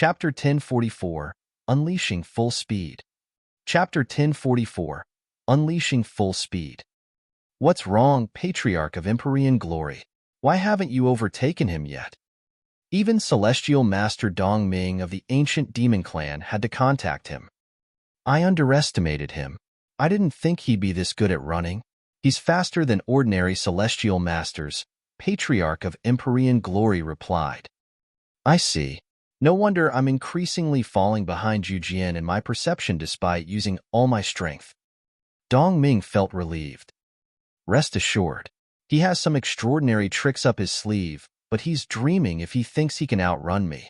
Chapter 1044, Unleashing Full Speed. Chapter 1044, Unleashing Full Speed. What's wrong, Patriarch of Empyrean Glory? Why haven't you overtaken him yet? Even Celestial Master Dong Ming of the ancient demon clan had to contact him. I underestimated him. I didn't think he'd be this good at running. He's faster than ordinary Celestial Masters, Patriarch of Empyrean Glory replied. I see. No wonder I'm increasingly falling behind Yu Jian in my perception despite using all my strength. Dong Ming felt relieved. Rest assured, he has some extraordinary tricks up his sleeve, but he's dreaming if he thinks he can outrun me.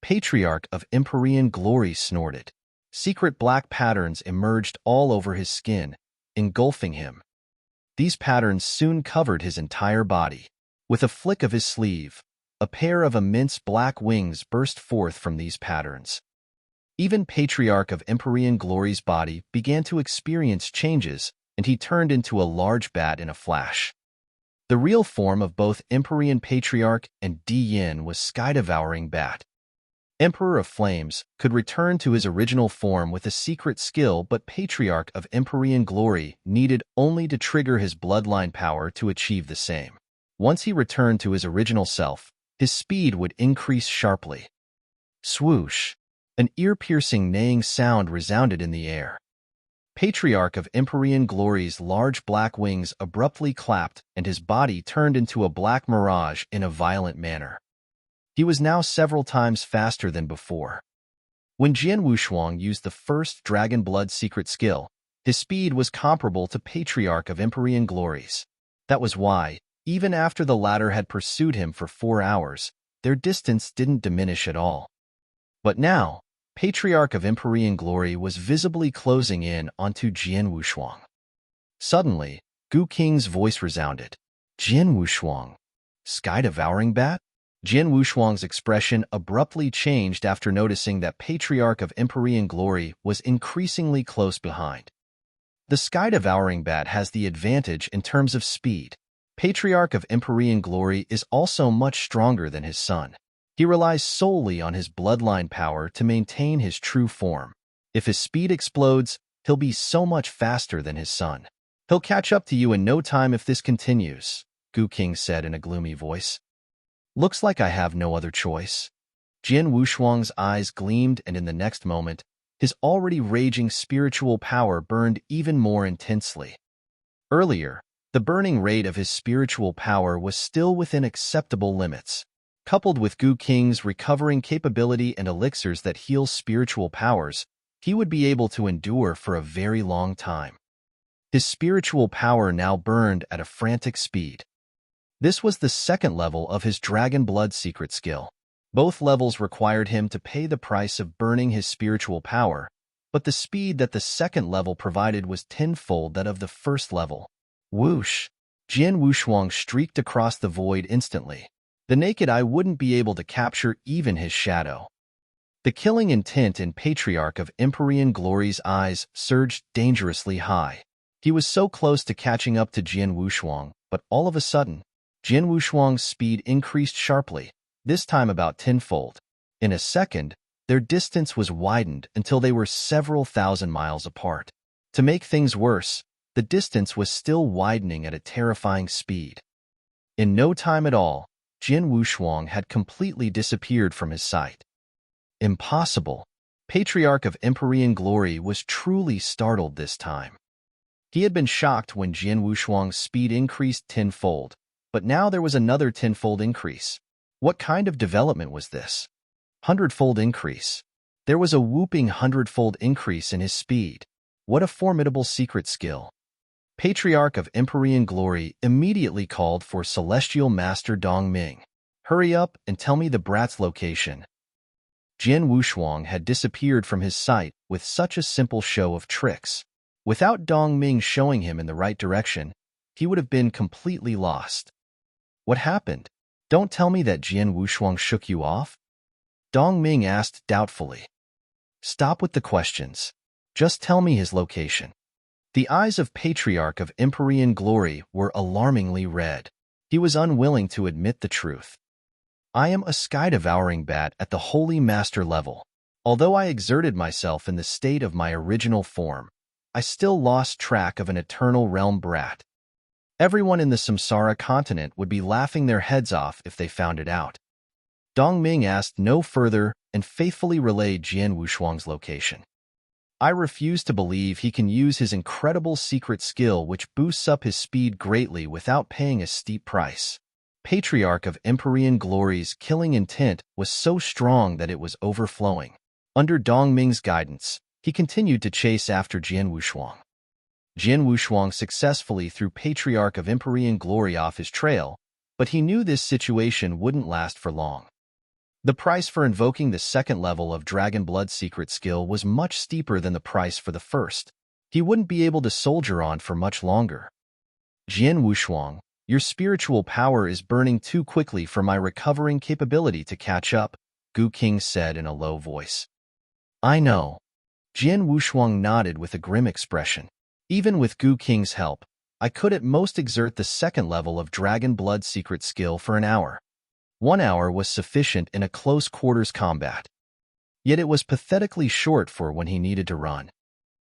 Patriarch of Empyrean Glory snorted. Secret black patterns emerged all over his skin, engulfing him. These patterns soon covered his entire body. With a flick of his sleeve, a pair of immense black wings burst forth from these patterns. Even Patriarch of Empyrean Glory's body began to experience changes, and he turned into a large bat in a flash. The real form of both Empyrean Patriarch and Di Yin was Sky-Devouring Bat. Emperor of Flames could return to his original form with a secret skill, but Patriarch of Empyrean Glory needed only to trigger his bloodline power to achieve the same. Once he returned to his original self, his speed would increase sharply. Swoosh! An ear-piercing neighing sound resounded in the air. Patriarch of Empyrean Glory's large black wings abruptly clapped, and his body turned into a black mirage in a violent manner. He was now several times faster than before. When Jian Wushuang used the first Dragon Blood secret skill, his speed was comparable to Patriarch of Empyrean Glory's. That was why, even after the latter had pursued him for 4 hours, their distance didn't diminish at all. But now, Patriarch of Empyrean Glory was visibly closing in onto Jian Wushuang. Suddenly, Gu Qing's voice resounded. Jian Wushuang? Sky-Devouring Bat? Jian Wushuang's expression abruptly changed after noticing that Patriarch of Empyrean Glory was increasingly close behind. The Sky-Devouring Bat has the advantage in terms of speed. Patriarch of Empyrean Glory is also much stronger than his son. He relies solely on his bloodline power to maintain his true form. If his speed explodes, he'll be so much faster than his son. He'll catch up to you in no time if this continues, Gu Qing said in a gloomy voice. Looks like I have no other choice. Jian Wushuang's eyes gleamed, and in the next moment, his already raging spiritual power burned even more intensely. Earlier, the burning rate of his spiritual power was still within acceptable limits. Coupled with Gu Qing's recovering capability and elixirs that heal spiritual powers, he would be able to endure for a very long time. His spiritual power now burned at a frantic speed. This was the second level of his Dragon Blood secret skill. Both levels required him to pay the price of burning his spiritual power, but the speed that the second level provided was tenfold that of the first level. Whoosh! Jian Wushuang streaked across the void instantly. The naked eye wouldn't be able to capture even his shadow. The killing intent in Patriarch of Empyrean Glory's eyes surged dangerously high. He was so close to catching up to Jian Wushuang, but all of a sudden, Jian Wushuang's speed increased sharply, this time about tenfold. In a second, their distance was widened until they were several thousand miles apart. To make things worse, the distance was still widening at a terrifying speed. In no time at all, Jian Wushuang had completely disappeared from his sight. Impossible. Patriarch of Empyrean Glory was truly startled this time. He had been shocked when Jian Wushuang's speed increased tenfold, but now there was another tenfold increase. What kind of development was this? Hundredfold increase. There was a whooping hundredfold increase in his speed. What a formidable secret skill. Patriarch of Empyrean Glory immediately called for Celestial Master Dong Ming. Hurry up and tell me the brat's location. Jian Wushuang had disappeared from his sight with such a simple show of tricks. Without Dong Ming showing him in the right direction, he would have been completely lost. What happened? Don't tell me that Jian Wushuang shook you off? Dong Ming asked doubtfully. Stop with the questions. Just tell me his location. The eyes of Patriarch of Empyrean Glory were alarmingly red. He was unwilling to admit the truth. I am a sky-devouring bat at the Holy Master level. Although I exerted myself in the state of my original form, I still lost track of an eternal realm brat. Everyone in the Samsara continent would be laughing their heads off if they found it out. Dongming asked no further and faithfully relayed Jian Wushuang's location. I refuse to believe he can use his incredible secret skill which boosts up his speed greatly without paying a steep price. Patriarch of Empyrean Glory's killing intent was so strong that it was overflowing. Under Dongming's guidance, he continued to chase after Jian Wushuang. Jian Wushuang successfully threw Patriarch of Empyrean Glory off his trail, but he knew this situation wouldn't last for long. The price for invoking the second level of Dragon Blood secret skill was much steeper than the price for the first. He wouldn't be able to soldier on for much longer. Jian Wushuang, your spiritual power is burning too quickly for my recovering capability to catch up, Gu King said in a low voice. I know. Jian Wushuang nodded with a grim expression. Even with Gu King's help, I could at most exert the second level of Dragon Blood secret skill for an hour. 1 hour was sufficient in a close-quarters combat. Yet it was pathetically short for when he needed to run.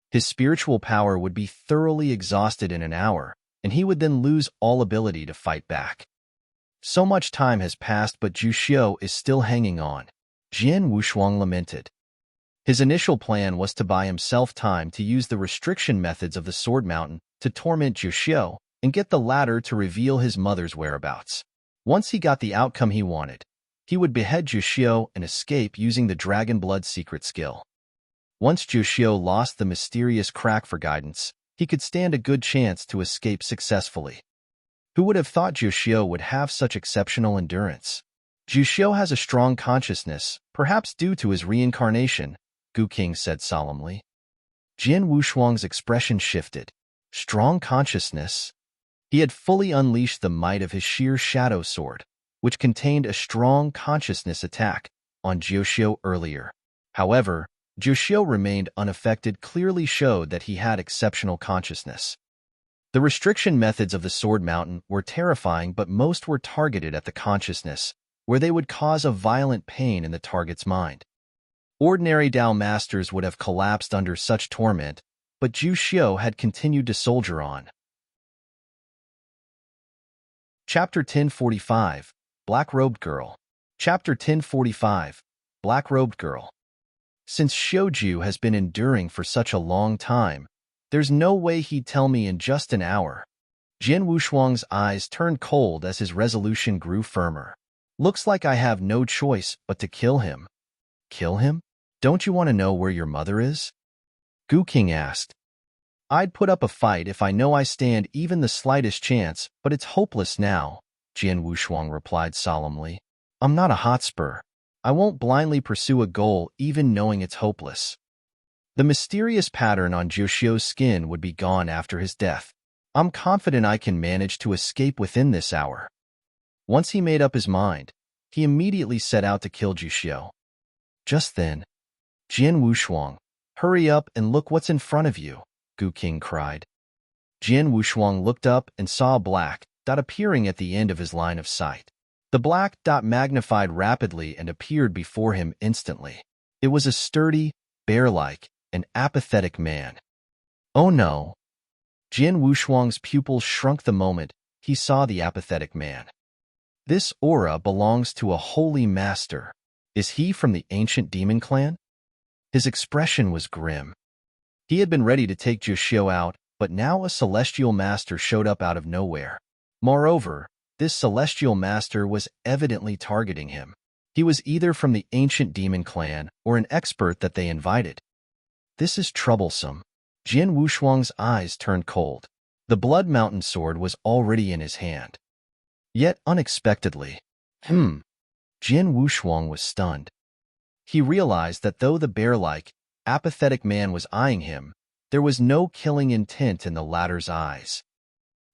His spiritual power would be thoroughly exhausted in an hour, and he would then lose all ability to fight back. So much time has passed, but Zhu Xiu is still hanging on, Jian Wushuang lamented. His initial plan was to buy himself time to use the restriction methods of the Sword Mountain to torment Zhu Xiu and get the latter to reveal his mother's whereabouts. Once he got the outcome he wanted, he would behead Zhu Xiu and escape using the Dragon Blood secret skill. Once Zhu Xiu lost the mysterious crack for guidance, he could stand a good chance to escape successfully. Who would have thought Zhu Xiu would have such exceptional endurance? Zhu Xiu has a strong consciousness, perhaps due to his reincarnation, Gu King said solemnly. Jian Wushuang's expression shifted. Strong consciousness? He had fully unleashed the might of his sheer shadow sword, which contained a strong consciousness attack, on Zhu Xiu earlier. However, Zhu Xiu remained unaffected, clearly showed that he had exceptional consciousness. The restriction methods of the Sword Mountain were terrifying, but most were targeted at the consciousness, where they would cause a violent pain in the target's mind. Ordinary Dao masters would have collapsed under such torment, but Zhu Xiu had continued to soldier on. Chapter 1045, Black-Robed Girl. Chapter 1045, Black-Robed Girl. Since Xiuju has been enduring for such a long time, there's no way he'd tell me in just an hour. Jian Wushuang's eyes turned cold as his resolution grew firmer. Looks like I have no choice but to kill him. Kill him? Don't you want to know where your mother is? Gu King asked. I'd put up a fight if I know I stand even the slightest chance, but it's hopeless now, Jian Wushuang replied solemnly. I'm not a hotspur. I won't blindly pursue a goal even knowing it's hopeless. The mysterious pattern on Zhu Xiu's skin would be gone after his death. I'm confident I can manage to escape within this hour. Once he made up his mind, he immediately set out to kill Zhu Xiu. Just then, Jian Wushuang, hurry up and look what's in front of you, Gu King cried. Jian Wushuang looked up and saw a black dot appearing at the end of his line of sight. The black dot magnified rapidly and appeared before him instantly. It was a sturdy, bear-like, and apathetic man. Oh no! Jian Wushuang's pupils shrunk the moment he saw the apathetic man. This aura belongs to a holy master. Is he from the ancient demon clan? His expression was grim. He had been ready to take Zhu Xiu out, but now a celestial master showed up out of nowhere. Moreover, this celestial master was evidently targeting him. He was either from the ancient demon clan or an expert that they invited. This is troublesome. Jian Wushuang's eyes turned cold. The Blood Mountain sword was already in his hand. Yet unexpectedly, Jian Wushuang was stunned. He realized that though the bear-like, apathetic man was eyeing him, there was no killing intent in the latter's eyes.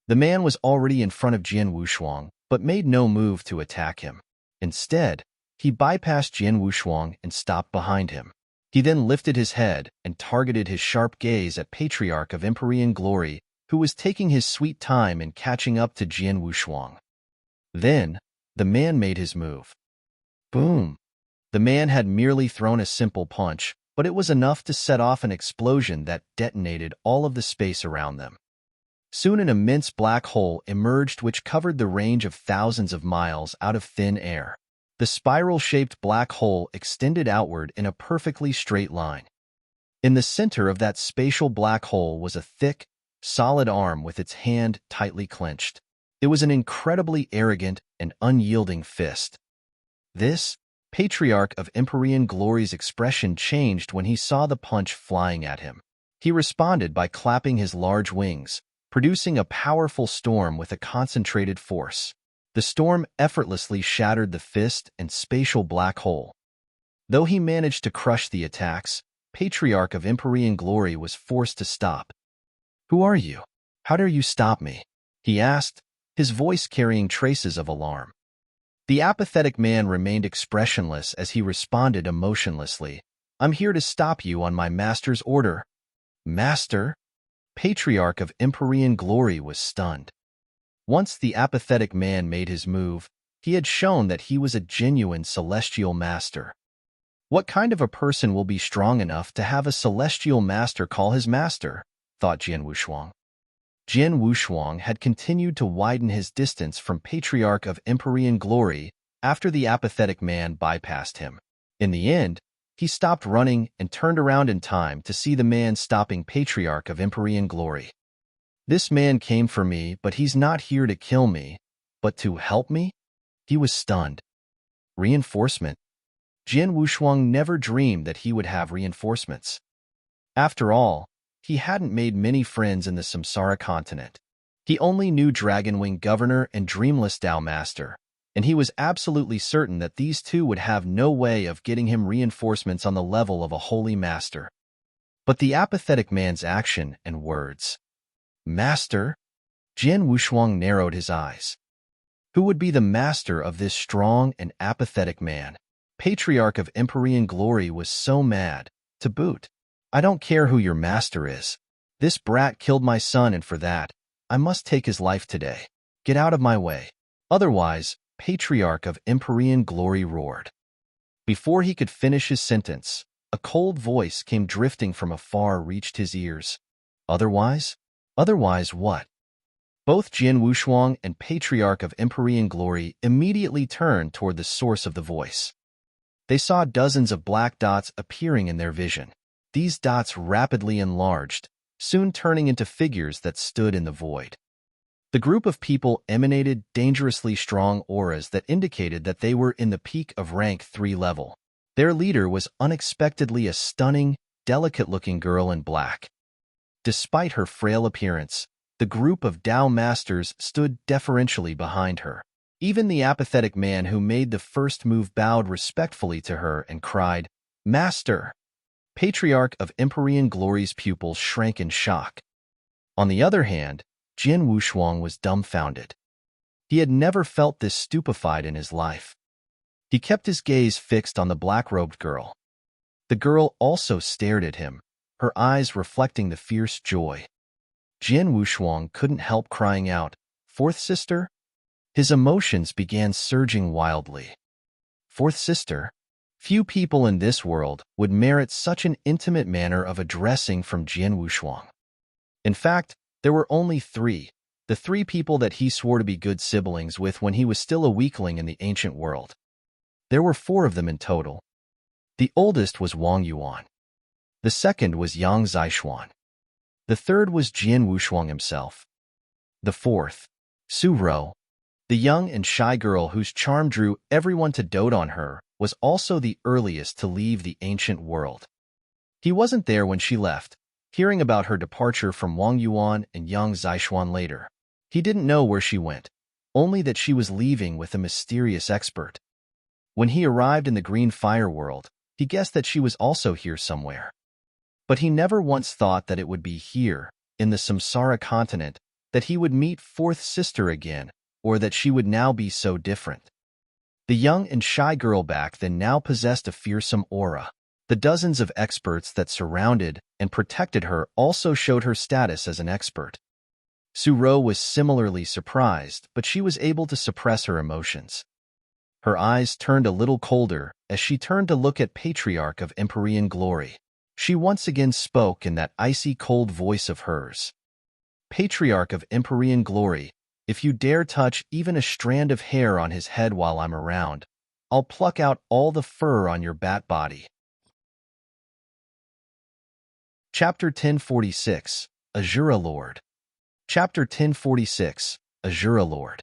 The man was already in front of Jian Wushuang, but made no move to attack him. Instead, he bypassed Jian Wushuang and stopped behind him. He then lifted his head and targeted his sharp gaze at Patriarch of Empyrean Glory, who was taking his sweet time in catching up to Jian Wushuang. Then, the man made his move. Boom! The man had merely thrown a simple punch, but it was enough to set off an explosion that detonated all of the space around them. Soon an immense black hole emerged which covered the range of thousands of miles out of thin air. The spiral-shaped black hole extended outward in a perfectly straight line. In the center of that spatial black hole was a thick, solid arm with its hand tightly clenched. It was an incredibly arrogant and unyielding fist. This, patriarch of Empyrean Glory's expression changed when he saw the punch flying at him. He responded by clapping his large wings, producing a powerful storm with a concentrated force. The storm effortlessly shattered the fist and spatial black hole. Though he managed to crush the attacks, Patriarch of Empyrean Glory was forced to stop. "Who are you? How dare you stop me?" he asked, his voice carrying traces of alarm. The apathetic man remained expressionless as he responded emotionlessly, "I'm here to stop you on my master's order." "Master?" Patriarch of Empyrean Glory was stunned. Once the apathetic man made his move, he had shown that he was a genuine celestial master. What kind of a person will be strong enough to have a celestial master call his master? Thought Jian Wushuang. Jian Wushuang had continued to widen his distance from Patriarch of Empyrean Glory after the apathetic man bypassed him. In the end, he stopped running and turned around in time to see the man stopping Patriarch of Empyrean Glory. "This man came for me, but he's not here to kill me, but to help me?" He was stunned. Reinforcement? Jian Wushuang never dreamed that he would have reinforcements. After all, he hadn't made many friends in the Samsara continent. He only knew Dragonwing Governor and Dreamless Tao Master, and he was absolutely certain that these two would have no way of getting him reinforcements on the level of a holy master. But the apathetic man's action and words. "Master?" Jian Wushuang narrowed his eyes. Who would be the master of this strong and apathetic man? Patriarch of Empyrean Glory was so mad. To boot, "I don't care who your master is. This brat killed my son, and for that, I must take his life today. Get out of my way. Otherwise," Patriarch of Empyrean Glory roared. Before he could finish his sentence, a cold voice came drifting from afar reached his ears. "Otherwise? Otherwise what?" Both Jian Wushuang and Patriarch of Empyrean Glory immediately turned toward the source of the voice. They saw dozens of black dots appearing in their vision. These dots rapidly enlarged, soon turning into figures that stood in the void. The group of people emanated dangerously strong auras that indicated that they were in the peak of rank 3 level. Their leader was unexpectedly a stunning, delicate-looking girl in black. Despite her frail appearance, the group of Tao Masters stood deferentially behind her. Even the apathetic man who made the first move bowed respectfully to her and cried, "Master!" Patriarch of Empyrean Glory's pupils shrank in shock. On the other hand, Jian Wushuang was dumbfounded. He had never felt this stupefied in his life. He kept his gaze fixed on the black-robed girl. The girl also stared at him, her eyes reflecting the fierce joy. Jian Wushuang couldn't help crying out, "Fourth sister?" His emotions began surging wildly. Fourth sister? Few people in this world would merit such an intimate manner of addressing from Jian Wushuang. In fact, there were only 3, the 3 people that he swore to be good siblings with when he was still a weakling in the ancient world. There were 4 of them in total. The oldest was Wang Yuan. The second was Yang Zixuan. The third was Jian Wushuang himself. The fourth, Su Rou, the young and shy girl whose charm drew everyone to dote on her, was also the earliest to leave the ancient world. He wasn't there when she left, hearing about her departure from Wang Yuan and Yang Zixuan later. He didn't know where she went, only that she was leaving with a mysterious expert. When he arrived in the Green Fire world, he guessed that she was also here somewhere. But he never once thought that it would be here, in the Samsara continent, that he would meet Fourth Sister again, or that she would now be so different. The young and shy girl back then now possessed a fearsome aura. The dozens of experts that surrounded and protected her also showed her status as an expert. Su Rou was similarly surprised, but she was able to suppress her emotions. Her eyes turned a little colder as she turned to look at Patriarch of Empyrean Glory. She once again spoke in that icy cold voice of hers. Patriarch of Empyrean Glory, if you dare touch even a strand of hair on his head while I'm around, I'll pluck out all the fur on your bat body. Chapter 1046, Azura Lord. Chapter 1046, Azura Lord.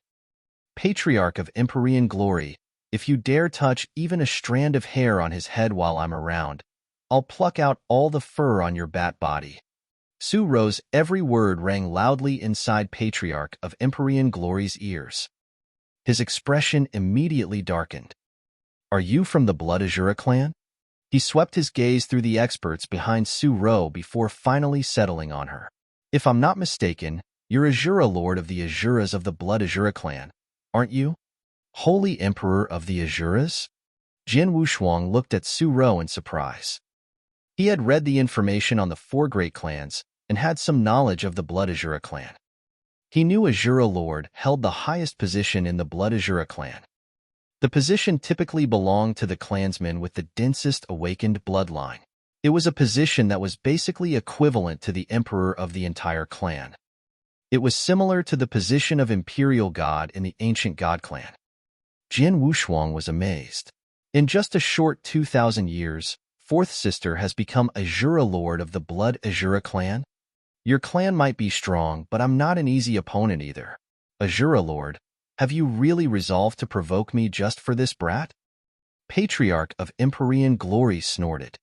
Patriarch of Empyrean Glory, if you dare touch even a strand of hair on his head while I'm around, I'll pluck out all the fur on your bat body. Su-Ro's every word rang loudly inside Patriarch of Empyrean Glory's ears. His expression immediately darkened. Are you from the Blood Azura clan? He swept his gaze through the experts behind Su-Ro before finally settling on her. If I'm not mistaken, you're Azura Lord of the Azuras of the Blood Azura clan, aren't you? Holy Emperor of the Azuras? Jin Wushuang looked at Su-Ro in surprise. He had read the information on the 4 great clans and had some knowledge of the Blood Azura clan. He knew Azura Lord held the highest position in the Blood Azura clan. The position typically belonged to the clansman with the densest awakened bloodline. It was a position that was basically equivalent to the emperor of the entire clan. It was similar to the position of imperial god in the ancient god clan. Jin Wushuang was amazed. In just a short 2,000 years, Fourth Sister has become Azura Lord of the Blood Azura clan? Your clan might be strong, but I'm not an easy opponent either. Azura Lord, have you really resolved to provoke me just for this brat? Patriarch of Empyrean Glory snorted.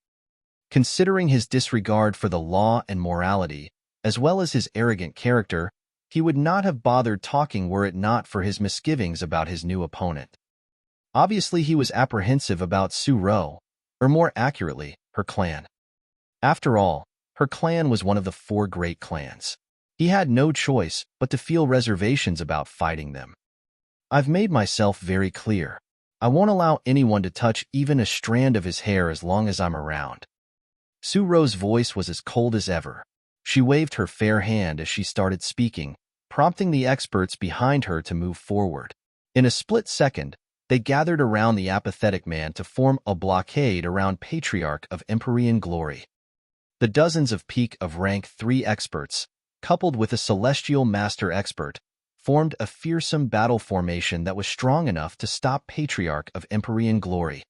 Considering his disregard for the law and morality, as well as his arrogant character, he would not have bothered talking were it not for his misgivings about his new opponent. Obviously, he was apprehensive about Su-Ro, or more accurately, her clan. After all, her clan was one of the 4 great clans. He had no choice but to feel reservations about fighting them. I've made myself very clear. I won't allow anyone to touch even a strand of his hair as long as I'm around. Su-Ro's voice was as cold as ever. She waved her fair hand as she started speaking, prompting the experts behind her to move forward. In a split second, they gathered around the apathetic man to form a blockade around Patriarch of Empyrean Glory. The dozens of peak of rank 3 experts, coupled with a celestial master expert, formed a fearsome battle formation that was strong enough to stop Patriarch of Empyrean Glory.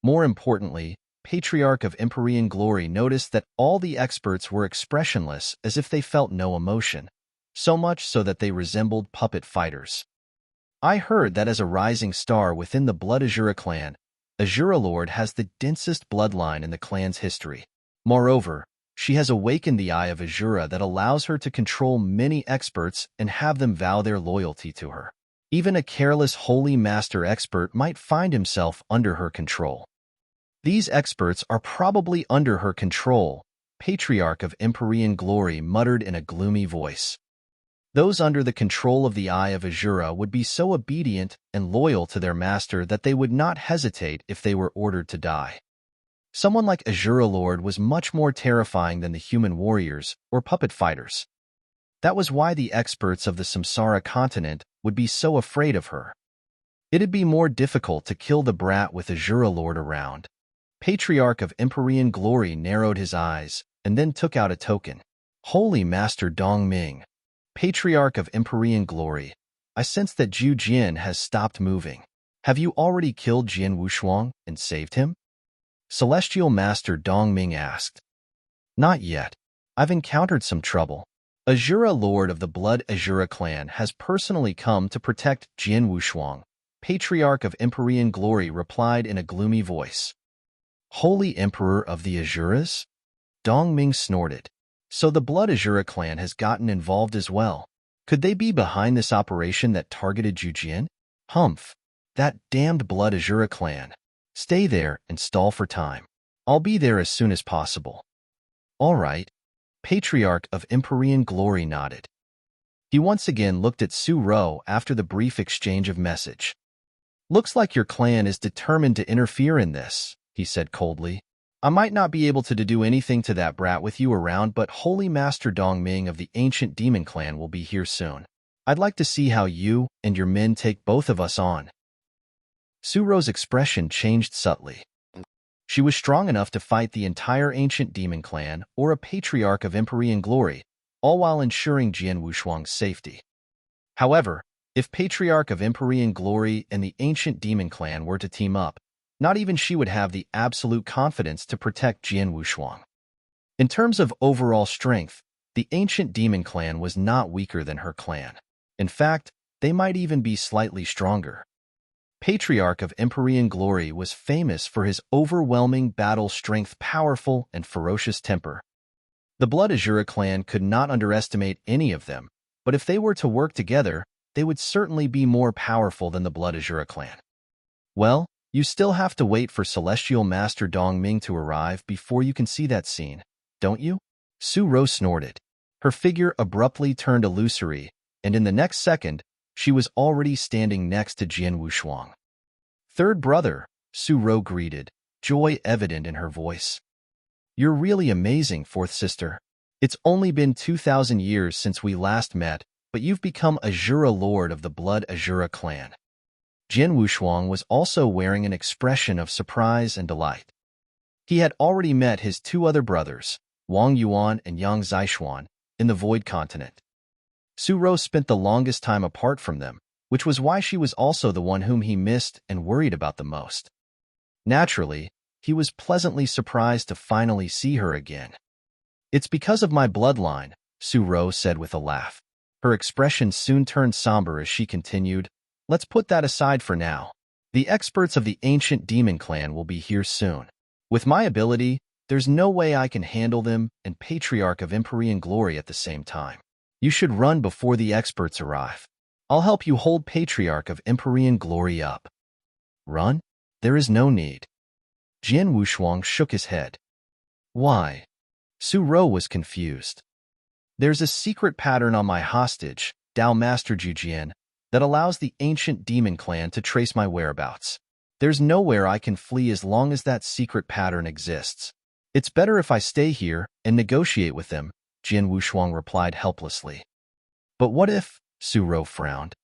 More importantly, Patriarch of Empyrean Glory noticed that all the experts were expressionless as if they felt no emotion, so much so that they resembled puppet fighters. I heard that as a rising star within the Blood Azura clan, Azura Lord has the densest bloodline in the clan's history. Moreover, she has awakened the Eye of Azura that allows her to control many experts and have them vow their loyalty to her. Even a careless Holy Master expert might find himself under her control. These experts are probably under her control, Patriarch of Empyrean Glory muttered in a gloomy voice. Those under the control of the Eye of Azura would be so obedient and loyal to their master that they would not hesitate if they were ordered to die. Someone like Azura Lord was much more terrifying than the human warriors or puppet fighters. That was why the experts of the Samsara continent would be so afraid of her. It'd be more difficult to kill the brat with Azura Lord around. Patriarch of Empyrean Glory narrowed his eyes and then took out a token. Holy Master Dongming, Patriarch of Empyrean Glory, I sense that Zhu Jin has stopped moving. Have you already killed Jin Wushuang and saved him? Celestial Master Dongming asked. Not yet. I've encountered some trouble. Azura Lord of the Blood Azura clan has personally come to protect Jin Wushuang. Patriarch of Empyrean Glory replied in a gloomy voice. Holy Emperor of the Azuras? Dongming snorted. So the Blood Azura clan has gotten involved as well. Could they be behind this operation that targeted Zhu Jin? Humph. That damned Blood Azura clan. Stay there and stall for time. I'll be there as soon as possible. All right. Patriarch of Empyrean Glory nodded. He once again looked at Su-Ro after the brief exchange of message. Looks like your clan is determined to interfere in this, he said coldly. I might not be able to do anything to that brat with you around, but Holy Master Dongming of the ancient demon clan will be here soon. I'd like to see how you and your men take both of us on. Suro's expression changed subtly. She was strong enough to fight the entire ancient demon clan or a patriarch of Empyrean glory, all while ensuring Jian Wushuang's safety. However, if Patriarch of Empyrean glory and the ancient demon clan were to team up, not even she would have the absolute confidence to protect Jian Wushuang. In terms of overall strength, the ancient demon clan was not weaker than her clan. In fact, they might even be slightly stronger. Patriarch of Empyrean glory was famous for his overwhelming battle strength, powerful and ferocious temper. The Blood Azura clan could not underestimate any of them, but if they were to work together, they would certainly be more powerful than the Blood Azura clan. Well, you still have to wait for Celestial Master Dongming to arrive before you can see that scene, don't you? Su Ro snorted. Her figure abruptly turned illusory, and in the next second, she was already standing next to Jian Wushuang. Third brother, Su Ro greeted, joy evident in her voice. You're really amazing, fourth sister. It's only been 2,000 years since we last met, but you've become Azura Lord of the Blood Azura clan. Jian Wushuang was also wearing an expression of surprise and delight. He had already met his two other brothers, Wang Yuan and Yang Zixuan, in the Void Continent. Su Ro spent the longest time apart from them, which was why she was also the one whom he missed and worried about the most. Naturally, he was pleasantly surprised to finally see her again. It's because of my bloodline, Su Ro said with a laugh. Her expression soon turned somber as she continued, let's put that aside for now. The experts of the ancient demon clan will be here soon. With my ability, there's no way I can handle them and Patriarch of Empyrean glory at the same time. You should run before the experts arrive. I'll help you hold Patriarch of Empyrean glory up. Run? There is no need. Jian Wushuang shook his head. Why? Su Ro was confused. There's a secret pattern on my hostage, Dao Master Jujian, that allows the ancient demon clan to trace my whereabouts. There's nowhere I can flee as long as that secret pattern exists. It's better if I stay here and negotiate with them, Jian Wushuang replied helplessly. But what if? Su Ro frowned.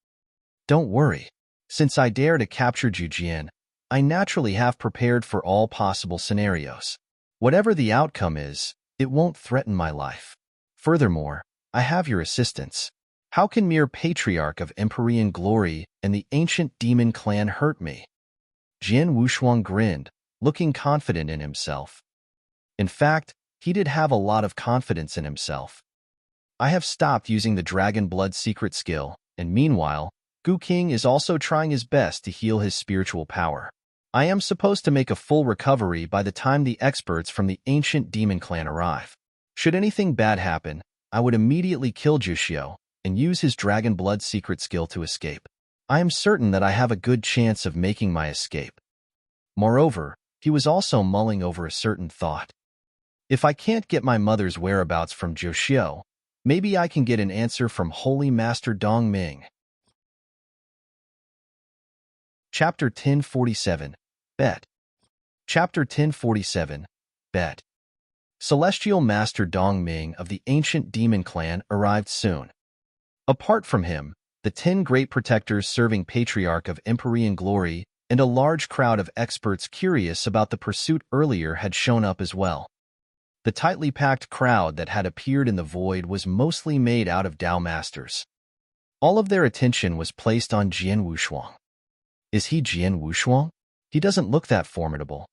Don't worry. Since I dare to capture Jujian, I naturally have prepared for all possible scenarios. Whatever the outcome is, it won't threaten my life. Furthermore, I have your assistance. How can mere Patriarch of Empyrean glory and the ancient demon clan hurt me? Jian Wushuang grinned, looking confident in himself. In fact, he did have a lot of confidence in himself. I have stopped using the Dragon Blood secret skill, and meanwhile, Gu King is also trying his best to heal his spiritual power. I am supposed to make a full recovery by the time the experts from the ancient demon clan arrive. Should anything bad happen, I would immediately kill Juxiao and use his Dragon Blood secret skill to escape. I am certain that I have a good chance of making my escape. Moreover, he was also mulling over a certain thought. If I can't get my mother's whereabouts from Juxiao, maybe I can get an answer from Holy Master Dongming. Chapter 1047, Bet. Chapter 1047, Bet. Celestial Master Dongming of the ancient demon clan arrived soon. Apart from him, the 10 great protectors serving Patriarch of Empyrean glory and a large crowd of experts curious about the pursuit earlier had shown up as well. The tightly packed crowd that had appeared in the void was mostly made out of Dao Masters. All of their attention was placed on Jian Wushuang. Is he Jian Wushuang? He doesn't look that formidable.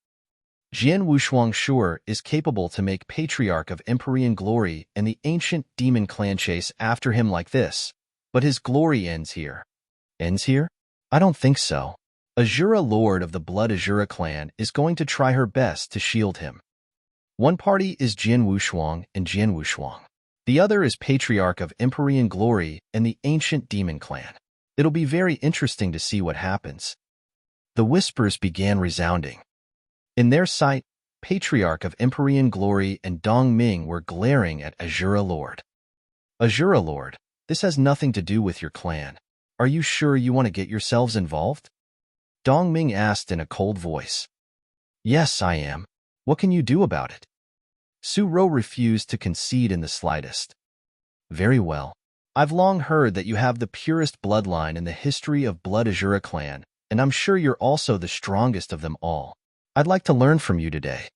Jian Wushuang sure is capable to make Patriarch of Empyrean glory and the ancient demon clan chase after him like this, but his glory ends here. Ends here? I don't think so. Azura Lord of the Blood Azura clan is going to try her best to shield him. One party is Jian Wushuang and Jian Wushuang. The other is Patriarch of Empyrean glory and the ancient demon clan. It'll be very interesting to see what happens. The whispers began resounding. In their sight, Patriarch of Empyrean glory and Dongming were glaring at Azura Lord. Azura Lord, this has nothing to do with your clan. Are you sure you want to get yourselves involved? Dongming asked in a cold voice. Yes, I am. What can you do about it? Su Ro refused to concede in the slightest. Very well. I've long heard that you have the purest bloodline in the history of Blood Azura clan, And I'm sure you're also the strongest of them all. I'd like to learn from you today.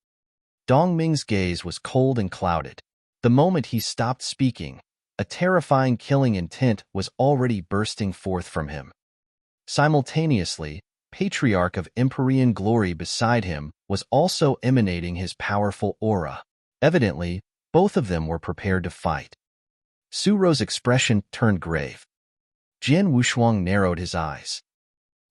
Dongming's gaze was cold and clouded. The moment he stopped speaking, a terrifying killing intent was already bursting forth from him. Simultaneously, Patriarch of Empyrean Glory beside him was also emanating his powerful aura. Evidently, both of them were prepared to fight. Suro's expression turned grave. Jian Wushuang narrowed his eyes.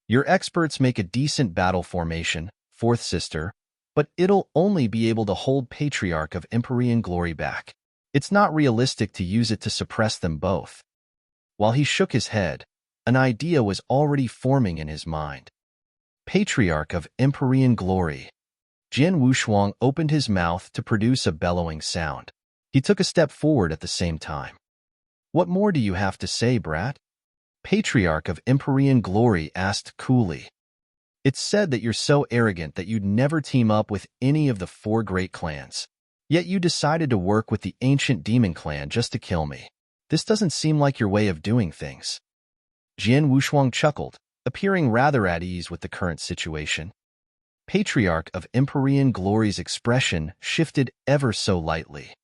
Your experts make a decent battle formation, fourth sister, but it'll only be able to hold Patriarch of Empyrean Glory back. It's not realistic to use it to suppress them both. While he shook his head, an idea was already forming in his mind. Patriarch of Empyrean Glory. Jian Wushuang opened his mouth to produce a bellowing sound. He took a step forward at the same time. What more do you have to say, brat? Patriarch of Empyrean Glory asked coolly. It's said that you're so arrogant that you'd never team up with any of the 4 great clans. Yet you decided to work with the ancient demon clan just to kill me. This doesn't seem like your way of doing things. Jian Wushuang chuckled, appearing rather at ease with the current situation. Patriarch of Empyrean Glory's expression shifted ever so lightly.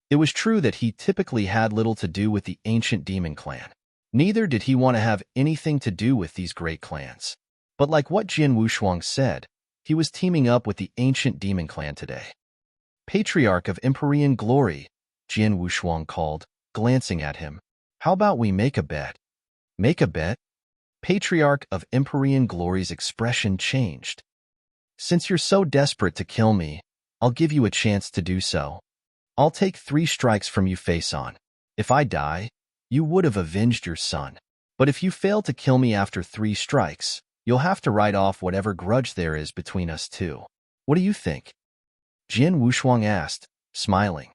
It was true that he typically had little to do with the ancient demon clan. Neither did he want to have anything to do with these great clans. But like what Jian Wushuang said, he was teaming up with the ancient demon clan today. Patriarch of Empyrean Glory, Jian Wushuang called, glancing at him. How about we make a bet? Make a bet? Patriarch of Empyrean Glory's expression changed. Since you're so desperate to kill me, I'll give you a chance to do so. I'll take 3 strikes from you face on. If I die, you would have avenged your son. But if you fail to kill me after 3 strikes, you'll have to write off whatever grudge there is between us two. What do you think? Jian Wushuang asked, smiling.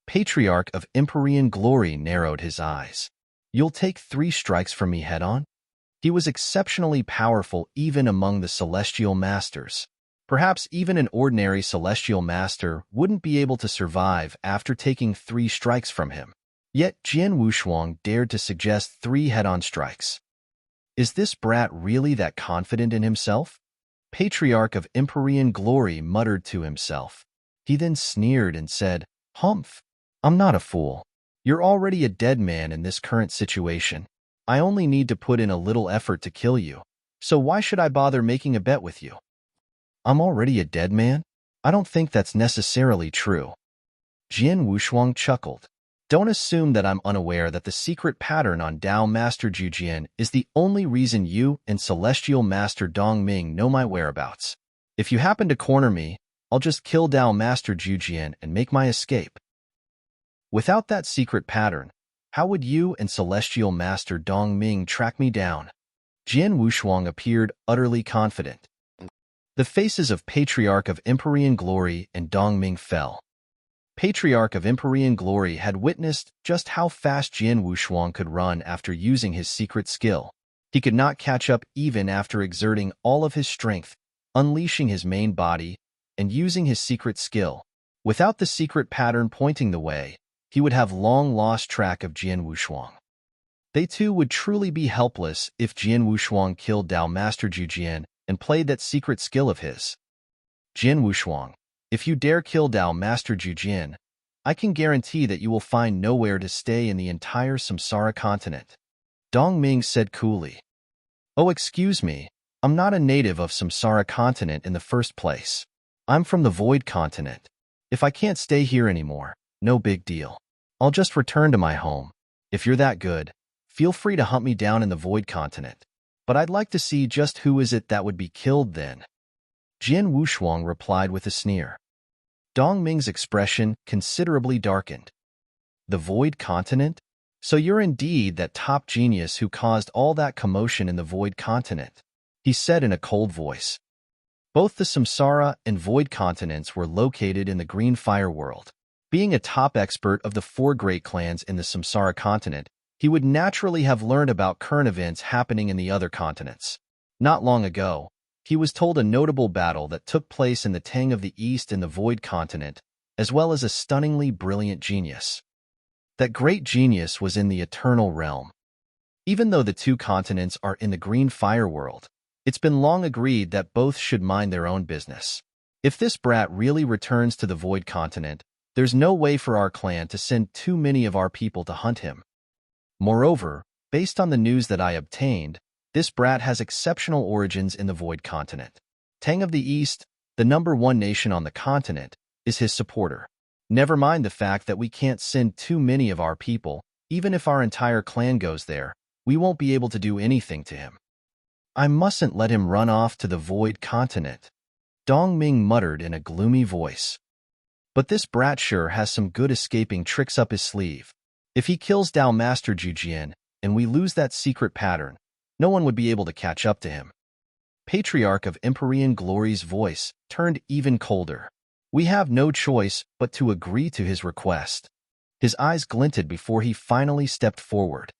Patriarch of Empyrean Glory narrowed his eyes. You'll take 3 strikes from me head-on? He was exceptionally powerful even among the Celestial Masters. Perhaps even an ordinary Celestial Master wouldn't be able to survive after taking 3 strikes from him. Yet Jian Wushuang dared to suggest 3 head-on strikes. Is this brat really that confident in himself? Patriarch of Empyrean Glory muttered to himself. He then sneered and said, Humph, I'm not a fool. You're already a dead man in this current situation. I only need to put in a little effort to kill you. So why should I bother making a bet with you? I'm already a dead man? I don't think that's necessarily true. Jian Wushuang chuckled. Don't assume that I'm unaware that the secret pattern on Tao Master Jujian is the only reason you and Celestial Master Dongming know my whereabouts. If you happen to corner me, I'll just kill Tao Master Jujian and make my escape. Without that secret pattern, how would you and Celestial Master Dongming track me down? Jian Wushuang appeared utterly confident. The faces of Patriarch of Empyrean Glory and Dongming fell. Patriarch of Empyrean Glory had witnessed just how fast Jian Wushuang could run after using his secret skill. He could not catch up even after exerting all of his strength, unleashing his main body, and using his secret skill. Without the secret pattern pointing the way, he would have long lost track of Jian Wushuang. They too would truly be helpless if Jian Wushuang killed Tao Master Jujian and played that secret skill of his. Jian Wushuang, if you dare kill Tao Master Jujian, I can guarantee that you will find nowhere to stay in the entire Samsara continent. Dongming said coolly. Oh, excuse me, I'm not a native of Samsara continent in the first place. I'm from the Void continent. If I can't stay here anymore, no big deal. I'll just return to my home. If you're that good, feel free to hunt me down in the Void continent. But I'd like to see just who is it that would be killed then. Jian Wushuang replied with a sneer. Dongming's expression considerably darkened. The Void continent? So you're indeed that top genius who caused all that commotion in the Void continent, he said in a cold voice. Both the Samsara and Void continents were located in the Green Fire world. Being a top expert of the 4 great clans in the Samsara continent, he would naturally have learned about current events happening in the other continents. Not long ago, he was told a notable battle that took place in the Tang of the East in the Void continent, as well as a stunningly brilliant genius. That great genius was in the Eternal Realm. Even though the 2 continents are in the Green Fire world, It's been long agreed that both should mind their own business. If this brat really returns to the Void Continent, there's no way for our clan to send too many of our people to hunt him. Moreover, based on the news that I obtained, this brat has exceptional origins in the Void Continent. Tang of the East, the #1 nation on the continent, is his supporter. Never mind the fact that we can't send too many of our people. Even if our entire clan goes there, we won't be able to do anything to him. I mustn't let him run off to the Void Continent, Dong Ming muttered in a gloomy voice. But this brat sure has some good escaping tricks up his sleeve. If he kills Dao Master Jujian and we lose that secret pattern, no one would be able to catch up to him. Patriarch of Empyrean Glory's voice turned even colder. We have no choice but to agree to his request. His eyes glinted before he finally stepped forward.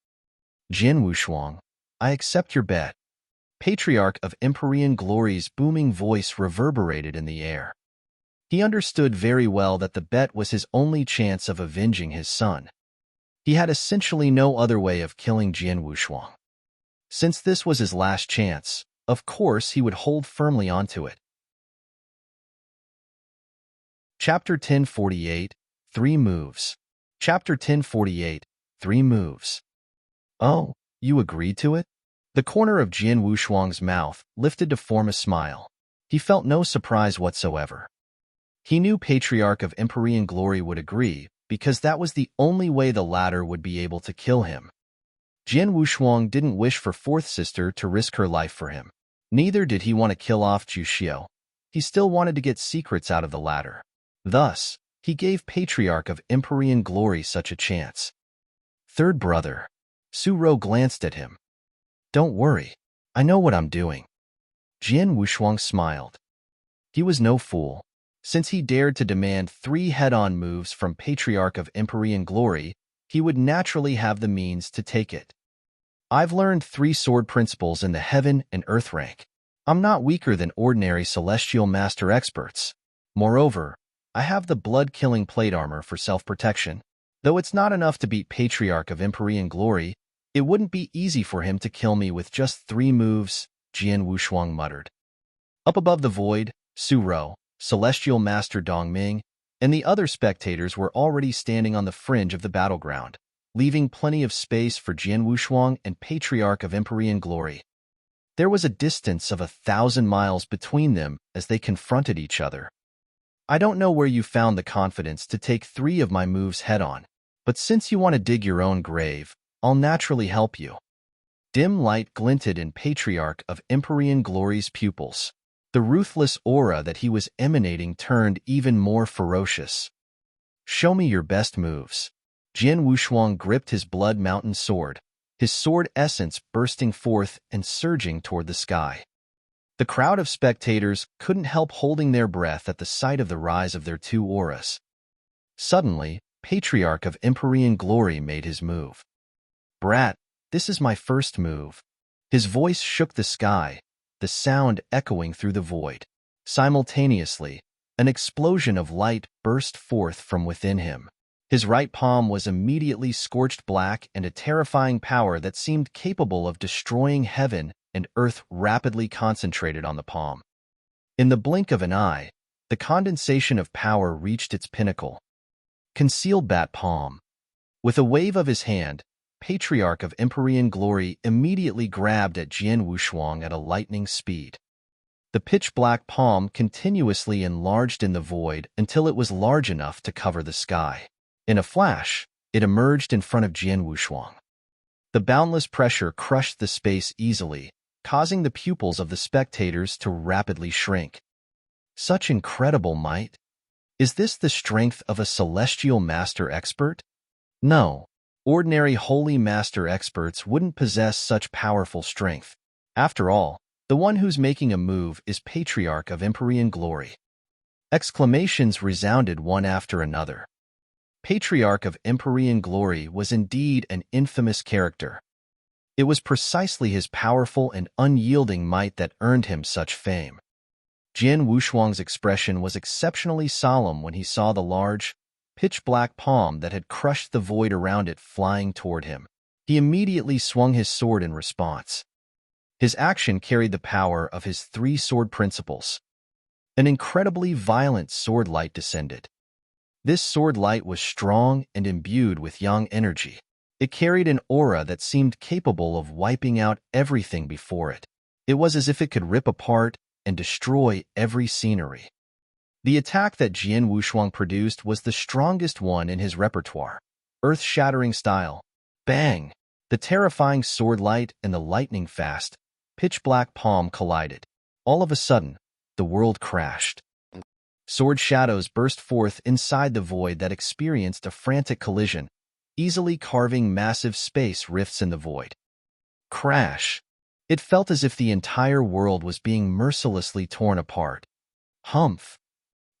Jian Wushuang, I accept your bet. Patriarch of Empyrean Glory's booming voice reverberated in the air. He understood very well that the bet was his only chance of avenging his son. He had essentially no other way of killing Jian Wushuang. Since this was his last chance, of course he would hold firmly onto it. Chapter 1048, 3 Moves. Chapter 1048, 3 Moves. Oh, you agreed to it? The corner of Jian Wushuang's mouth lifted to form a smile. He felt no surprise whatsoever. He knew Patriarch of Empyrean Glory would agree, because that was the only way the latter would be able to kill him. Jian Wushuang didn't wish for Fourth Sister to risk her life for him. Neither did he want to kill off Zhu Xiao. He still wanted to get secrets out of the latter. Thus, he gave Patriarch of Empyrean Glory such a chance. Third brother. Su Rou glanced at him. Don't worry. I know what I'm doing. Jian Wushuang smiled. He was no fool. Since he dared to demand 3 head-on moves from Patriarch of Empyrean Glory, he would naturally have the means to take it. I've learned 3 sword principles in the Heaven and Earth rank. I'm not weaker than ordinary Celestial Master experts. Moreover, I have the blood-killing plate armor for self-protection. Though it's not enough to beat Patriarch of Empyrean Glory, it wouldn't be easy for him to kill me with just 3 moves, Jian Wushuang muttered. Up above the void, Su Rou, Celestial Master Dong Ming, and the other spectators were already standing on the fringe of the battleground, leaving plenty of space for Jian Wushuang and Patriarch of Empyrean Glory. There was a distance of 1,000 miles between them as they confronted each other. I don't know where you found the confidence to take 3 of my moves head-on, but since you want to dig your own grave, I'll naturally help you. Dim light glinted in Patriarch of Empyrean Glory's pupils. The ruthless aura that he was emanating turned even more ferocious. Show me your best moves. Jian Wushuang gripped his blood mountain sword, his sword essence bursting forth and surging toward the sky. The crowd of spectators couldn't help holding their breath at the sight of the rise of their 2 auras. Suddenly, Patriarch of Empyrean Glory made his move. Brat, this is my first move. His voice shook the sky, the sound echoing through the void. Simultaneously, an explosion of light burst forth from within him. His right palm was immediately scorched black, and a terrifying power that seemed capable of destroying heaven and earth rapidly concentrated on the palm. In the blink of an eye, the condensation of power reached its pinnacle. Concealed bat palm. With a wave of his hand, Patriarch of Empyrean Glory immediately grabbed at Jian Wushuang at a lightning speed. The pitch-black palm continuously enlarged in the void until it was large enough to cover the sky. In a flash, it emerged in front of Jian Wushuang. The boundless pressure crushed the space easily, causing the pupils of the spectators to rapidly shrink. Such incredible might! Is this the strength of a Celestial Master expert? No. Ordinary Holy Master experts wouldn't possess such powerful strength. After all, the one who's making a move is Patriarch of Empyrean Glory. Exclamations resounded one after another. Patriarch of Empyrean Glory was indeed an infamous character. It was precisely his powerful and unyielding might that earned him such fame. Jian Wushuang's expression was exceptionally solemn when he saw the large, pitch-black palm that had crushed the void around it flying toward him. He immediately swung his sword in response. His action carried the power of his three sword principles. An incredibly violent sword light descended. This sword light was strong and imbued with yang energy. It carried an aura that seemed capable of wiping out everything before it. It was as if it could rip apart and destroy every scenery. The attack that Jian Wushuang produced was the strongest one in his repertoire. Earth-shattering style. Bang! The terrifying sword light and the lightning-fast, pitch-black palm collided. All of a sudden, the world crashed. Sword shadows burst forth inside the void that experienced a frantic collision, easily carving massive space rifts in the void. Crash! It felt as if the entire world was being mercilessly torn apart. Humph!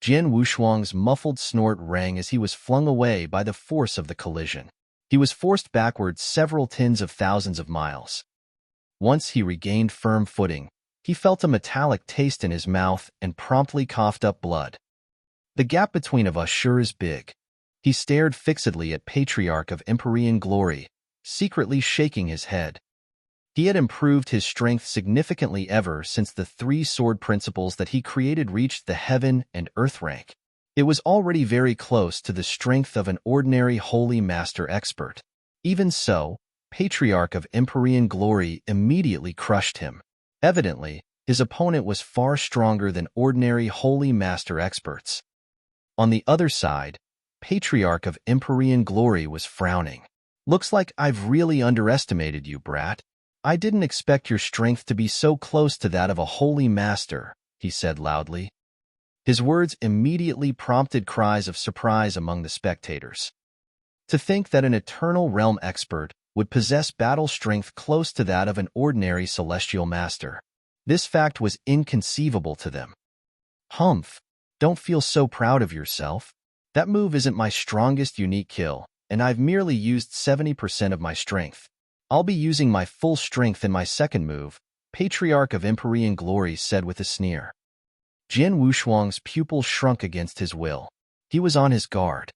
Jian Wushuang's muffled snort rang as he was flung away by the force of the collision. He was forced backward several tens of thousands of miles. Once he regained firm footing, he felt a metallic taste in his mouth and promptly coughed up blood. The gap between of us sure is big. He stared fixedly at Patriarch of Empyrean Glory, secretly shaking his head. He had improved his strength significantly ever since the three sword principles that he created reached the heaven and earth rank. It was already very close to the strength of an ordinary holy master expert. Even so, Patriarch of Empyrean Glory immediately crushed him. Evidently, his opponent was far stronger than ordinary holy master experts. On the other side, Patriarch of Empyrean Glory was frowning. "Looks like I've really underestimated you, brat. I didn't expect your strength to be so close to that of a holy master," he said loudly. His words immediately prompted cries of surprise among the spectators. To think that an eternal realm expert would possess battle strength close to that of an ordinary celestial master. This fact was inconceivable to them. "Humph, don't feel so proud of yourself. That move isn't my strongest unique kill, and I've merely used 70% of my strength. I'll be using my full strength in my second move," Patriarch of Empyrean Glory said with a sneer. Jian Wushuang's pupil shrunk against his will. He was on his guard.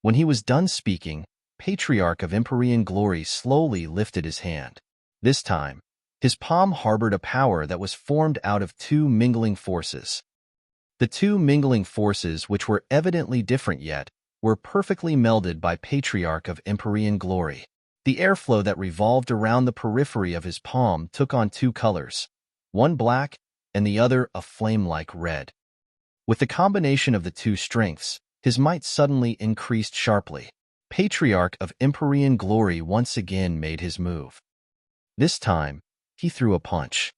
When he was done speaking, Patriarch of Empyrean Glory slowly lifted his hand. This time, his palm harbored a power that was formed out of two mingling forces. The two mingling forces, which were evidently different yet, were perfectly melded by Patriarch of Empyrean Glory. The airflow that revolved around the periphery of his palm took on two colors, one black and the other a flame-like red. With the combination of the two strengths, his might suddenly increased sharply. Patriarch of Empyrean Glory once again made his move. This time, he threw a punch.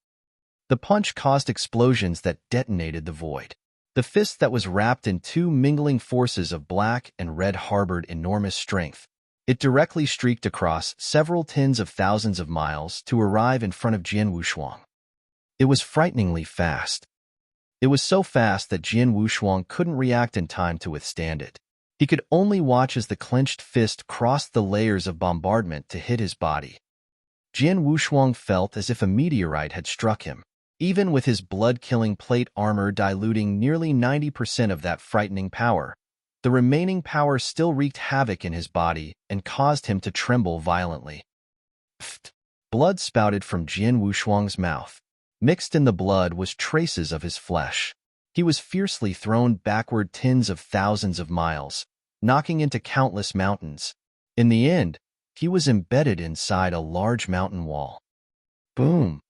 The punch caused explosions that detonated the void. The fist that was wrapped in two mingling forces of black and red harbored enormous strength. It directly streaked across several tens of thousands of miles to arrive in front of Jian Wushuang. It was frighteningly fast. It was so fast that Jian Wushuang couldn't react in time to withstand it. He could only watch as the clenched fist crossed the layers of bombardment to hit his body. Jian Wushuang felt as if a meteorite had struck him. Even with his blood-killing plate armor diluting nearly 90% of that frightening power, the remaining power still wreaked havoc in his body and caused him to tremble violently. Pfft! Blood spouted from Jian Wushuang's mouth. Mixed in the blood was traces of his flesh. He was fiercely thrown backward tens of thousands of miles, knocking into countless mountains. In the end, he was embedded inside a large mountain wall. Boom!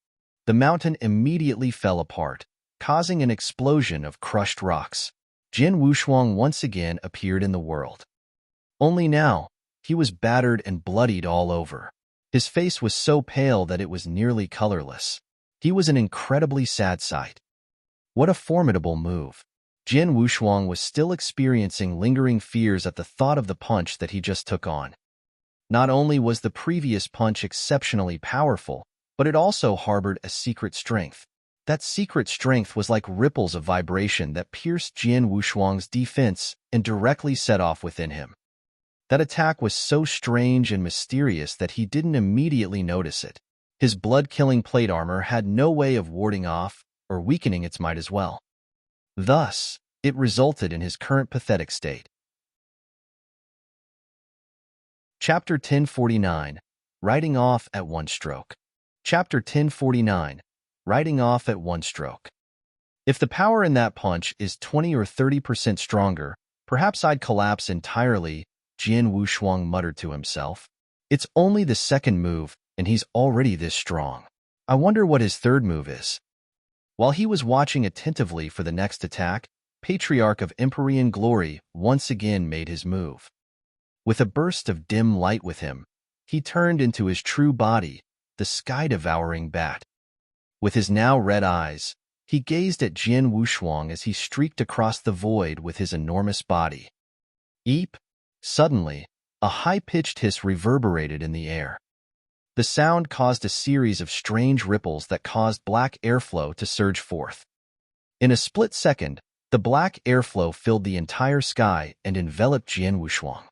The mountain immediately fell apart, causing an explosion of crushed rocks. Jian Wushuang once again appeared in the world. Only now, he was battered and bloodied all over. His face was so pale that it was nearly colorless. He was an incredibly sad sight. What a formidable move. Jian Wushuang was still experiencing lingering fears at the thought of the punch that he just took on. Not only was the previous punch exceptionally powerful, but it also harbored a secret strength. That secret strength was like ripples of vibration that pierced Jian Wushuang's defense and directly set off within him. That attack was so strange and mysterious that he didn't immediately notice it. His blood-killing plate armor had no way of warding off or weakening its might as well. Thus, it resulted in his current pathetic state. Chapter 1049, Riding Off at One Stroke. Chapter 1049, Riding Off at One Stroke. If the power in that punch is 20 or 30% stronger, perhaps I'd collapse entirely, Jian Wushuang muttered to himself. It's only the second move, and he's already this strong. I wonder what his third move is. While he was watching attentively for the next attack, Patriarch of Empyrean Glory once again made his move. With a burst of dim light with him, he turned into his true body, the sky-devouring bat. With his now red eyes, he gazed at Jian Wushuang as he streaked across the void with his enormous body. Eep! Suddenly, a high-pitched hiss reverberated in the air. The sound caused a series of strange ripples that caused black airflow to surge forth. In a split second, the black airflow filled the entire sky and enveloped Jian Wushuang.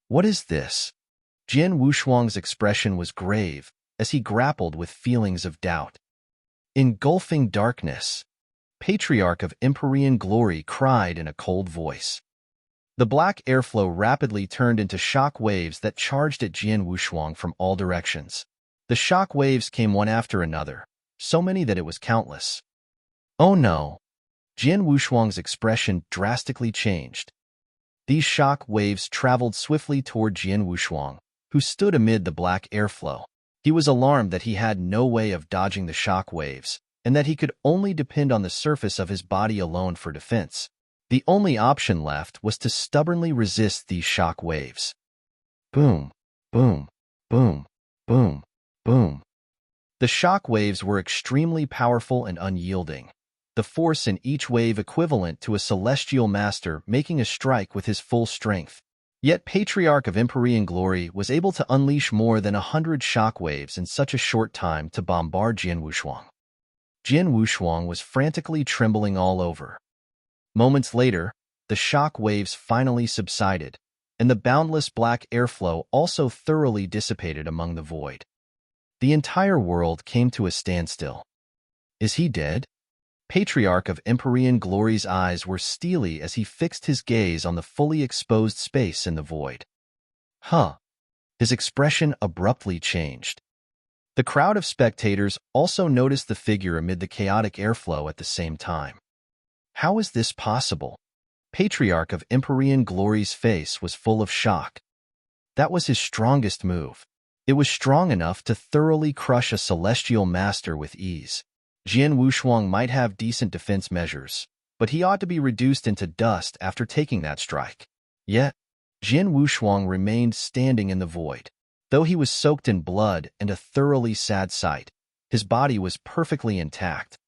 What is this? Jian Wushuang's expression was grave as he grappled with feelings of doubt. Engulfing darkness, Patriarch of Empyrean Glory cried in a cold voice. The black airflow rapidly turned into shock waves that charged at Jian Wushuang from all directions. The shock waves came one after another, so many that it was countless. Oh no! Jian Wushuang's expression drastically changed. These shock waves traveled swiftly toward Jian Wushuang, who stood amid the black airflow. He was alarmed that he had no way of dodging the shock waves, and that he could only depend on the surface of his body alone for defense. The only option left was to stubbornly resist these shock waves. Boom, boom, boom, boom, boom. The shock waves were extremely powerful and unyielding, the force in each wave equivalent to a celestial master making a strike with his full strength. Yet Patriarch of Empyrean Glory was able to unleash more than 100 shock waves in such a short time to bombard Jian Wushuang. Jian Wushuang was frantically trembling all over. Moments later, the shock waves finally subsided, and the boundless black airflow also thoroughly dissipated among the void. The entire world came to a standstill. Is he dead? Patriarch of Empyrean Glory's eyes were steely as he fixed his gaze on the fully exposed space in the void. Huh. His expression abruptly changed. The crowd of spectators also noticed the figure amid the chaotic airflow at the same time. How is this possible? Patriarch of Empyrean Glory's face was full of shock. That was his strongest move. It was strong enough to thoroughly crush a celestial master with ease. Jian Wushuang might have decent defense measures, but he ought to be reduced into dust after taking that strike. Yet, Jian Wushuang remained standing in the void. Though he was soaked in blood and a thoroughly sad sight, his body was perfectly intact.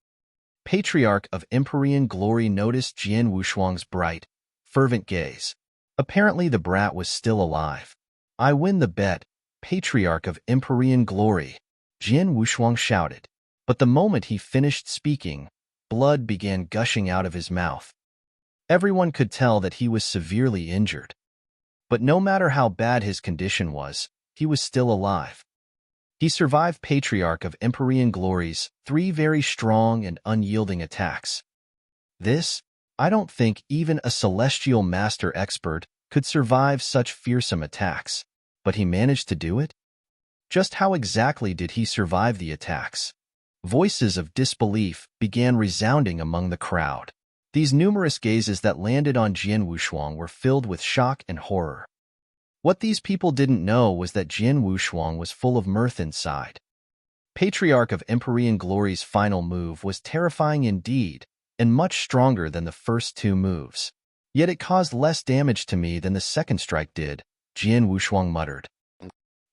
Patriarch of Empyrean Glory noticed Jian Wushuang's bright, fervent gaze. Apparently the brat was still alive. I win the bet, Patriarch of Empyrean Glory, Jian Wushuang shouted. But the moment he finished speaking, blood began gushing out of his mouth. Everyone could tell that he was severely injured. But no matter how bad his condition was, he was still alive. He survived Patriarch of Empyrean Glory's 3 very strong and unyielding attacks. This, I don't think even a celestial master expert could survive such fearsome attacks. But he managed to do it? Just how exactly did he survive the attacks? Voices of disbelief began resounding among the crowd. These numerous gazes that landed on Jian Wushuang were filled with shock and horror. What these people didn't know was that Jian Wushuang was full of mirth inside. Patriarch of Empyrean Glory's final move was terrifying indeed, and much stronger than the first 2 moves. Yet it caused less damage to me than the second strike did, Jian Wushuang muttered.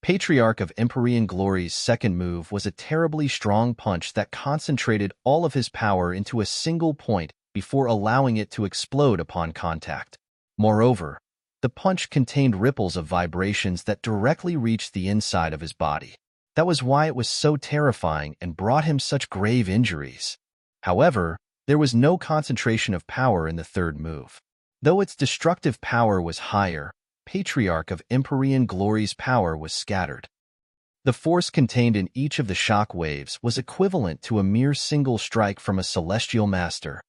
Patriarch of Empyrean Glory's second move was a terribly strong punch that concentrated all of his power into a single point before allowing it to explode upon contact. Moreover, the punch contained ripples of vibrations that directly reached the inside of his body. That was why it was so terrifying and brought him such grave injuries. However, there was no concentration of power in the third move. Though its destructive power was higher, Patriarch of Empyrean Glory's power was scattered. The force contained in each of the shock waves was equivalent to a mere single strike from a celestial master.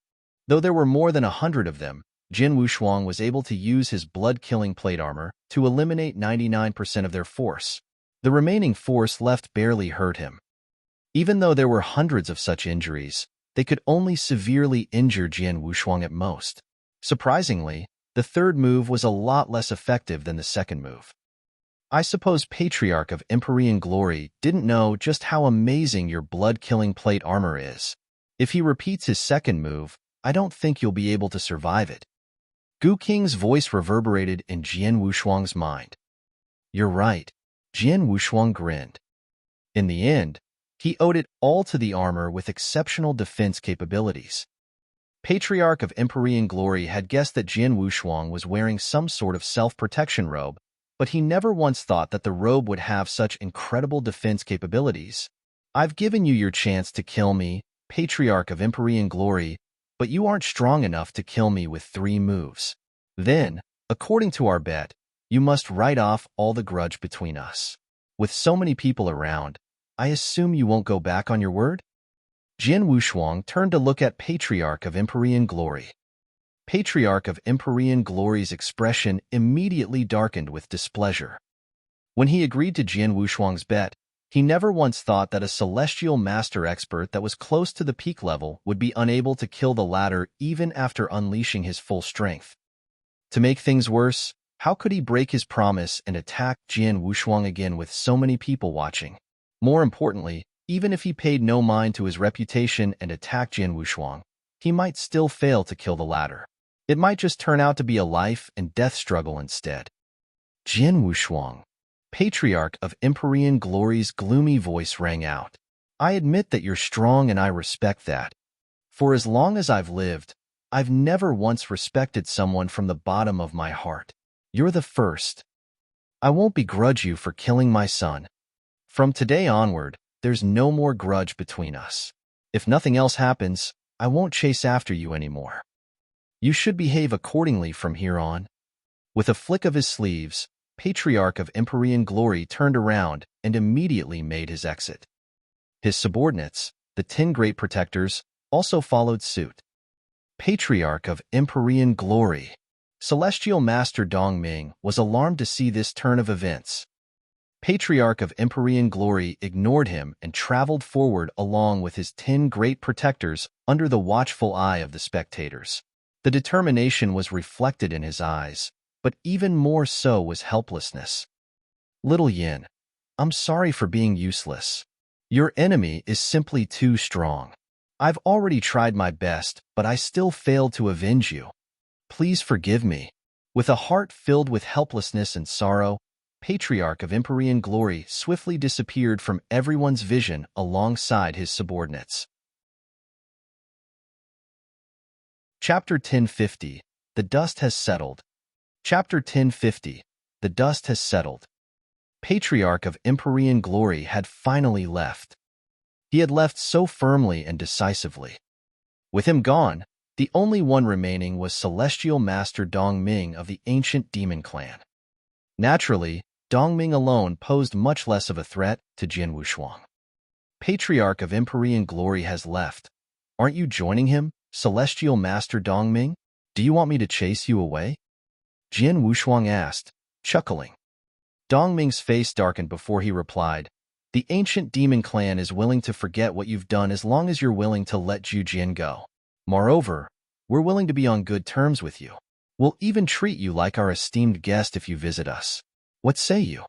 Though there were more than 100 of them, Jian Wushuang was able to use his blood-killing plate armor to eliminate 99% of their force. The remaining force left barely hurt him. Even though there were hundreds of such injuries, they could only severely injure Jian Wushuang at most. Surprisingly, the third move was a lot less effective than the second move. I suppose Patriarch of Empyrean Glory didn't know just how amazing your blood-killing plate armor is. If he repeats his second move, I don't think you'll be able to survive it. Gu Qing's voice reverberated in Jian Wushuang's mind. You're right. Jian Wushuang grinned. In the end, he owed it all to the armor with exceptional defense capabilities. Patriarch of Empyrean Glory had guessed that Jian Wushuang was wearing some sort of self-protection robe, but he never once thought that the robe would have such incredible defense capabilities. I've given you your chance to kill me, Patriarch of Empyrean Glory, but you aren't strong enough to kill me with 3 moves. Then, according to our bet, you must write off all the grudge between us. With so many people around, I assume you won't go back on your word? Jian Wushuang turned to look at Patriarch of Empyrean Glory. Patriarch of Empyrean Glory's expression immediately darkened with displeasure. When he agreed to Jian Wushuang's bet, he never once thought that a celestial master expert that was close to the peak level would be unable to kill the latter even after unleashing his full strength. To make things worse, how could he break his promise and attack Jian Wushuang again with so many people watching? More importantly, even if he paid no mind to his reputation and attacked Jian Wushuang, he might still fail to kill the latter. It might just turn out to be a life and death struggle instead. Jian Wushuang, Patriarch of Empyrean Glory's gloomy voice rang out. I admit that you're strong and I respect that. For as long as I've lived, I've never once respected someone from the bottom of my heart. You're the first. I won't begrudge you for killing my son. From today onward, there's no more grudge between us. If nothing else happens, I won't chase after you anymore. You should behave accordingly from here on. With a flick of his sleeves, Patriarch of Empyrean Glory turned around and immediately made his exit. His subordinates, the 10 Great Protectors, also followed suit. Patriarch of Empyrean Glory, Celestial Master Dongming was alarmed to see this turn of events. Patriarch of Empyrean Glory ignored him and traveled forward along with his 10 Great Protectors under the watchful eye of the spectators. The determination was reflected in his eyes, but even more so was helplessness. Little Yin, I'm sorry for being useless. Your enemy is simply too strong. I've already tried my best, but I still failed to avenge you. Please forgive me. With a heart filled with helplessness and sorrow, Patriarch of Empyrean Glory swiftly disappeared from everyone's vision alongside his subordinates. Chapter 1050. The Dust Has Settled. Chapter 1050. The Dust Has Settled. Patriarch of Empyrean Glory had finally left. He had left so firmly and decisively. With him gone, the only one remaining was Celestial Master Dongming of the ancient demon clan. Naturally, Dongming alone posed much less of a threat to Jian Wushuang. Patriarch of Empyrean Glory has left. Aren't you joining him, Celestial Master Dongming? Do you want me to chase you away? Jian Wushuang asked, chuckling. Dongming's face darkened before he replied, the ancient demon clan is willing to forget what you've done as long as you're willing to let Zhu Jian go. Moreover, we're willing to be on good terms with you. We'll even treat you like our esteemed guest if you visit us. What say you?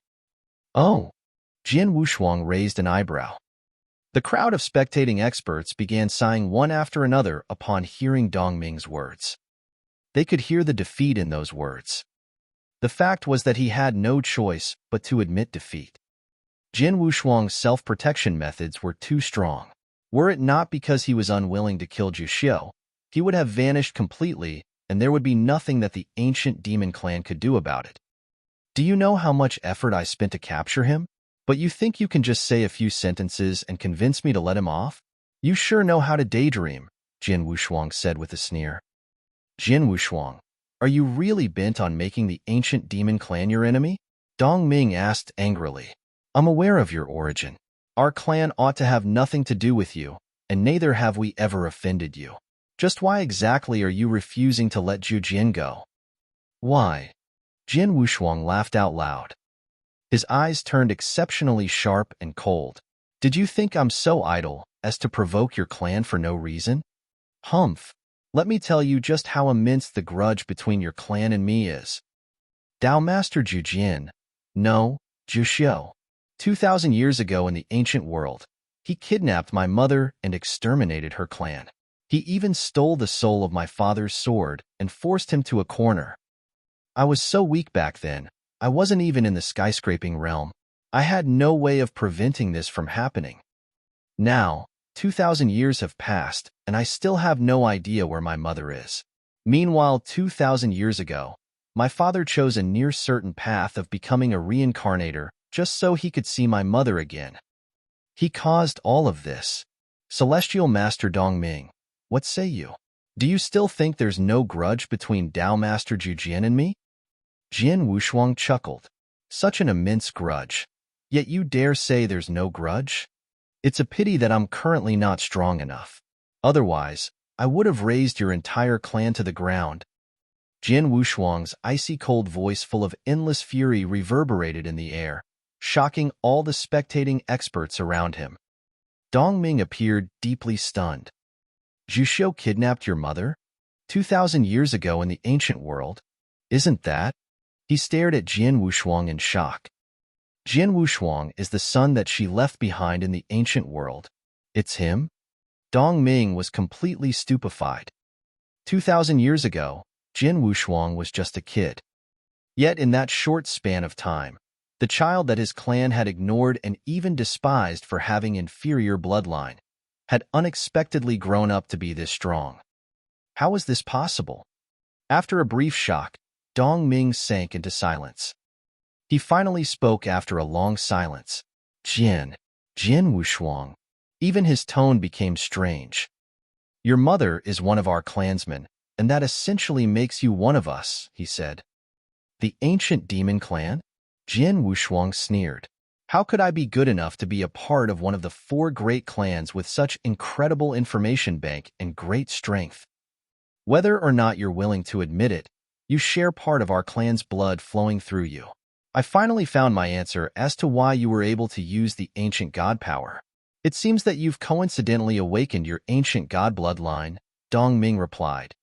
Oh, Jian Wushuang raised an eyebrow. The crowd of spectating experts began sighing one after another upon hearing Dongming's words. They could hear the defeat in those words. The fact was that he had no choice but to admit defeat. Jian Wushuang's self-protection methods were too strong. Were it not because he was unwilling to kill Zhu Xiu, he would have vanished completely, and there would be nothing that the ancient demon clan could do about it. Do you know how much effort I spent to capture him? But you think you can just say a few sentences and convince me to let him off? You sure know how to daydream, Jian Wushuang said with a sneer. Jian Wushuang, are you really bent on making the ancient demon clan your enemy? Dongming asked angrily. I'm aware of your origin. Our clan ought to have nothing to do with you, and neither have we ever offended you. Just why exactly are you refusing to let Zhu Jian go? Why? Jian Wushuang laughed out loud. His eyes turned exceptionally sharp and cold. Did you think I'm so idle as to provoke your clan for no reason? Humph. Let me tell you just how immense the grudge between your clan and me is. Dao Master Zhujian. No, Zhuxiu. 2,000 years ago in the ancient world, he kidnapped my mother and exterminated her clan. He even stole the soul of my father's sword and forced him to a corner. I was so weak back then, I wasn't even in the skyscraping realm. I had no way of preventing this from happening. Now, 2,000 years have passed, and I still have no idea where my mother is. Meanwhile, 2,000 years ago, my father chose a near-certain path of becoming a reincarnator just so he could see my mother again. He caused all of this. Celestial Master Dongming, what say you? Do you still think there's no grudge between Dao Master Zhujian and me? Jian Wushuang chuckled. Such an immense grudge. Yet you dare say there's no grudge? It's a pity that I'm currently not strong enough. Otherwise, I would have razed your entire clan to the ground. Jian Wushuang's icy-cold voice full of endless fury reverberated in the air, shocking all the spectating experts around him. Dongming appeared deeply stunned. Zhuxiu kidnapped your mother? 2,000 years ago in the ancient world? Isn't that? He stared at Jian Wushuang in shock. Jian Wushuang is the son that she left behind in the ancient world. It's him? Dongming was completely stupefied. 2,000 years ago, Jian Wushuang was just a kid. Yet in that short span of time, the child that his clan had ignored and even despised for having inferior bloodline, had unexpectedly grown up to be this strong. How was this possible? After a brief shock, Dongming sank into silence. He finally spoke after a long silence. Jian Wushuang. Even his tone became strange. Your mother is one of our clansmen, and that essentially makes you one of us, he said. The ancient demon clan? Jian Wushuang sneered. How could I be good enough to be a part of one of the 4 great clans with such incredible information bank and great strength? Whether or not you're willing to admit it, you share part of our clan's blood flowing through you. I finally found my answer as to why you were able to use the ancient god power. It seems that you've coincidentally awakened your ancient god bloodline, Dongming replied.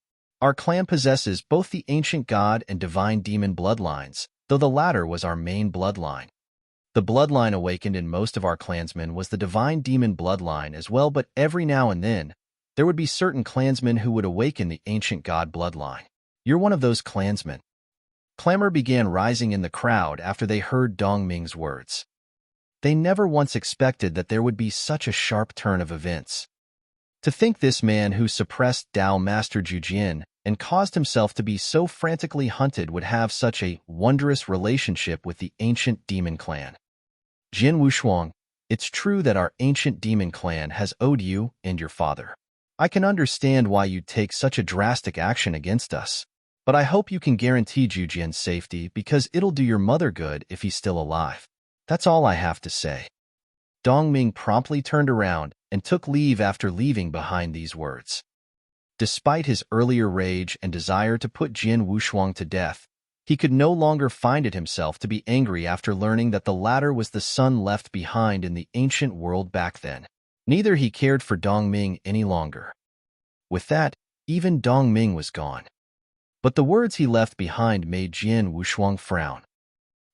Our clan possesses both the ancient god and divine demon bloodlines, though the latter was our main bloodline. The bloodline awakened in most of our clansmen was the divine demon bloodline as well, but every now and then, there would be certain clansmen who would awaken the ancient god bloodline. You're one of those clansmen. Clamor began rising in the crowd after they heard Dongming's words. They never once expected that there would be such a sharp turn of events. To think this man who suppressed Dao Master Zhujian and caused himself to be so frantically hunted would have such a wondrous relationship with the ancient demon clan. Jian Wushuang, it's true that our ancient demon clan has owed you and your father. I can understand why you'd take such a drastic action against us, but I hope you can guarantee Zhujian's safety because it'll do your mother good if he's still alive. That's all I have to say. Dongming promptly turned around and took leave after leaving behind these words. Despite his earlier rage and desire to put Jian Wushuang to death, he could no longer find it himself to be angry after learning that the latter was the son left behind in the ancient world back then. Neither he cared for Dongming any longer. With that, even Dongming was gone. But the words he left behind made Jian Wushuang frown.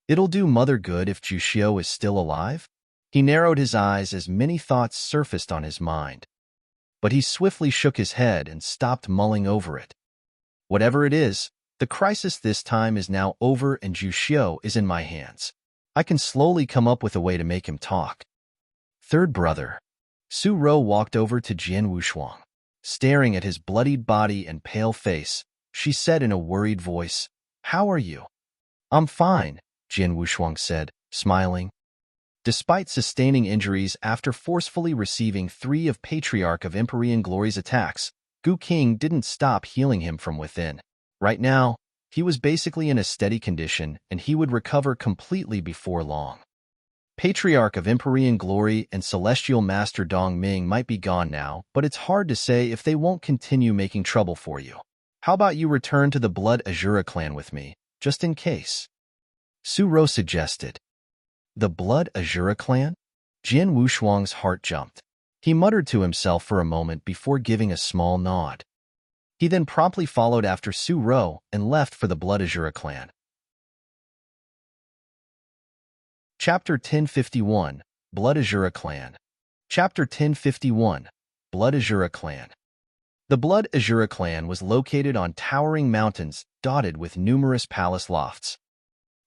It'll do mother good if Zhuxiu is still alive? He narrowed his eyes as many thoughts surfaced on his mind. But he swiftly shook his head and stopped mulling over it. Whatever it is, the crisis this time is now over and Zhuxiu is in my hands. I can slowly come up with a way to make him talk. Third brother. Su Rou walked over to Jian Wushuang. Staring at his bloodied body and pale face, she said in a worried voice, "How are you?" "I'm fine," Jian Wushuang said, smiling. Despite sustaining injuries after forcefully receiving 3 of Patriarch of Empyrean Glory's attacks, Gu King didn't stop healing him from within. Right now, he was basically in a steady condition and he would recover completely before long. Patriarch of Empyrean Glory and Celestial Master Dongming might be gone now, but it's hard to say if they won't continue making trouble for you. How about you return to the Blood Azura clan with me, just in case? Su Rou suggested. The Blood Azura clan? Jian Wushuang's heart jumped. He muttered to himself for a moment before giving a small nod. He then promptly followed after Su Ro and left for the Blood Azura clan. Chapter 1051, Blood Azura Clan. Chapter 1051, Blood Azura Clan. The Blood Azura clan was located on towering mountains dotted with numerous palace lofts.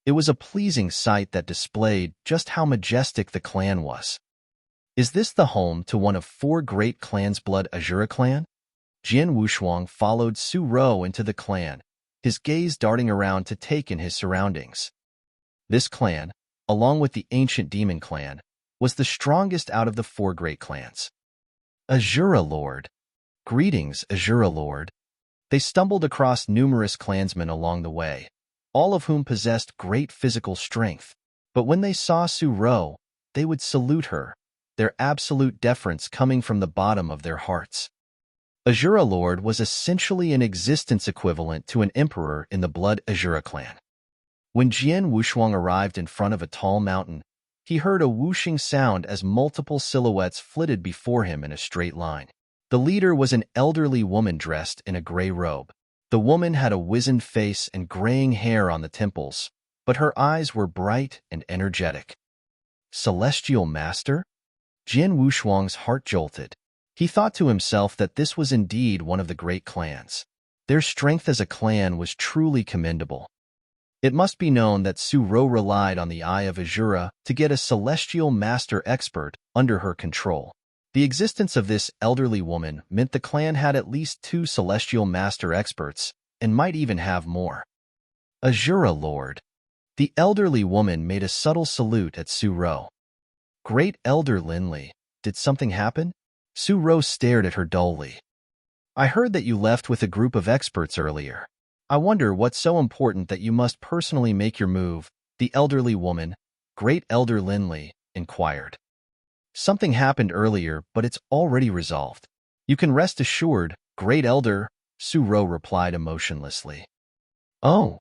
It was a pleasing sight that displayed just how majestic the clan was. Is this the home to one of 4 great clans, Blood Azura clan? Jian Wushuang followed Su Ro into the clan, his gaze darting around to take in his surroundings. This clan, along with the ancient demon clan, was the strongest out of the 4 great clans. Azura Lord. Greetings, Azura Lord. They stumbled across numerous clansmen along the way, all of whom possessed great physical strength. But when they saw Su Ro, they would salute her, their absolute deference coming from the bottom of their hearts. Azura Lord was essentially an existence equivalent to an emperor in the Blood Azura clan. When Jian Wushuang arrived in front of a tall mountain, he heard a whooshing sound as multiple silhouettes flitted before him in a straight line. The leader was an elderly woman dressed in a gray robe. The woman had a wizened face and graying hair on the temples, but her eyes were bright and energetic. Celestial Master? Jian Wushuang's heart jolted. He thought to himself that this was indeed one of the great clans. Their strength as a clan was truly commendable. It must be known that Su Ro relied on the Eye of Azura to get a Celestial Master expert under her control. The existence of this elderly woman meant the clan had at least 2 Celestial Master experts, and might even have more. Azura Lord. The elderly woman made a subtle salute at Su Ro. Great Elder Linli, did something happen? Su Ro stared at her dully. I heard that you left with a group of experts earlier. I wonder what's so important that you must personally make your move, the elderly woman, Great Elder Linli, inquired. Something happened earlier, but it's already resolved. You can rest assured, Great Elder, Su Ro replied emotionlessly. Oh.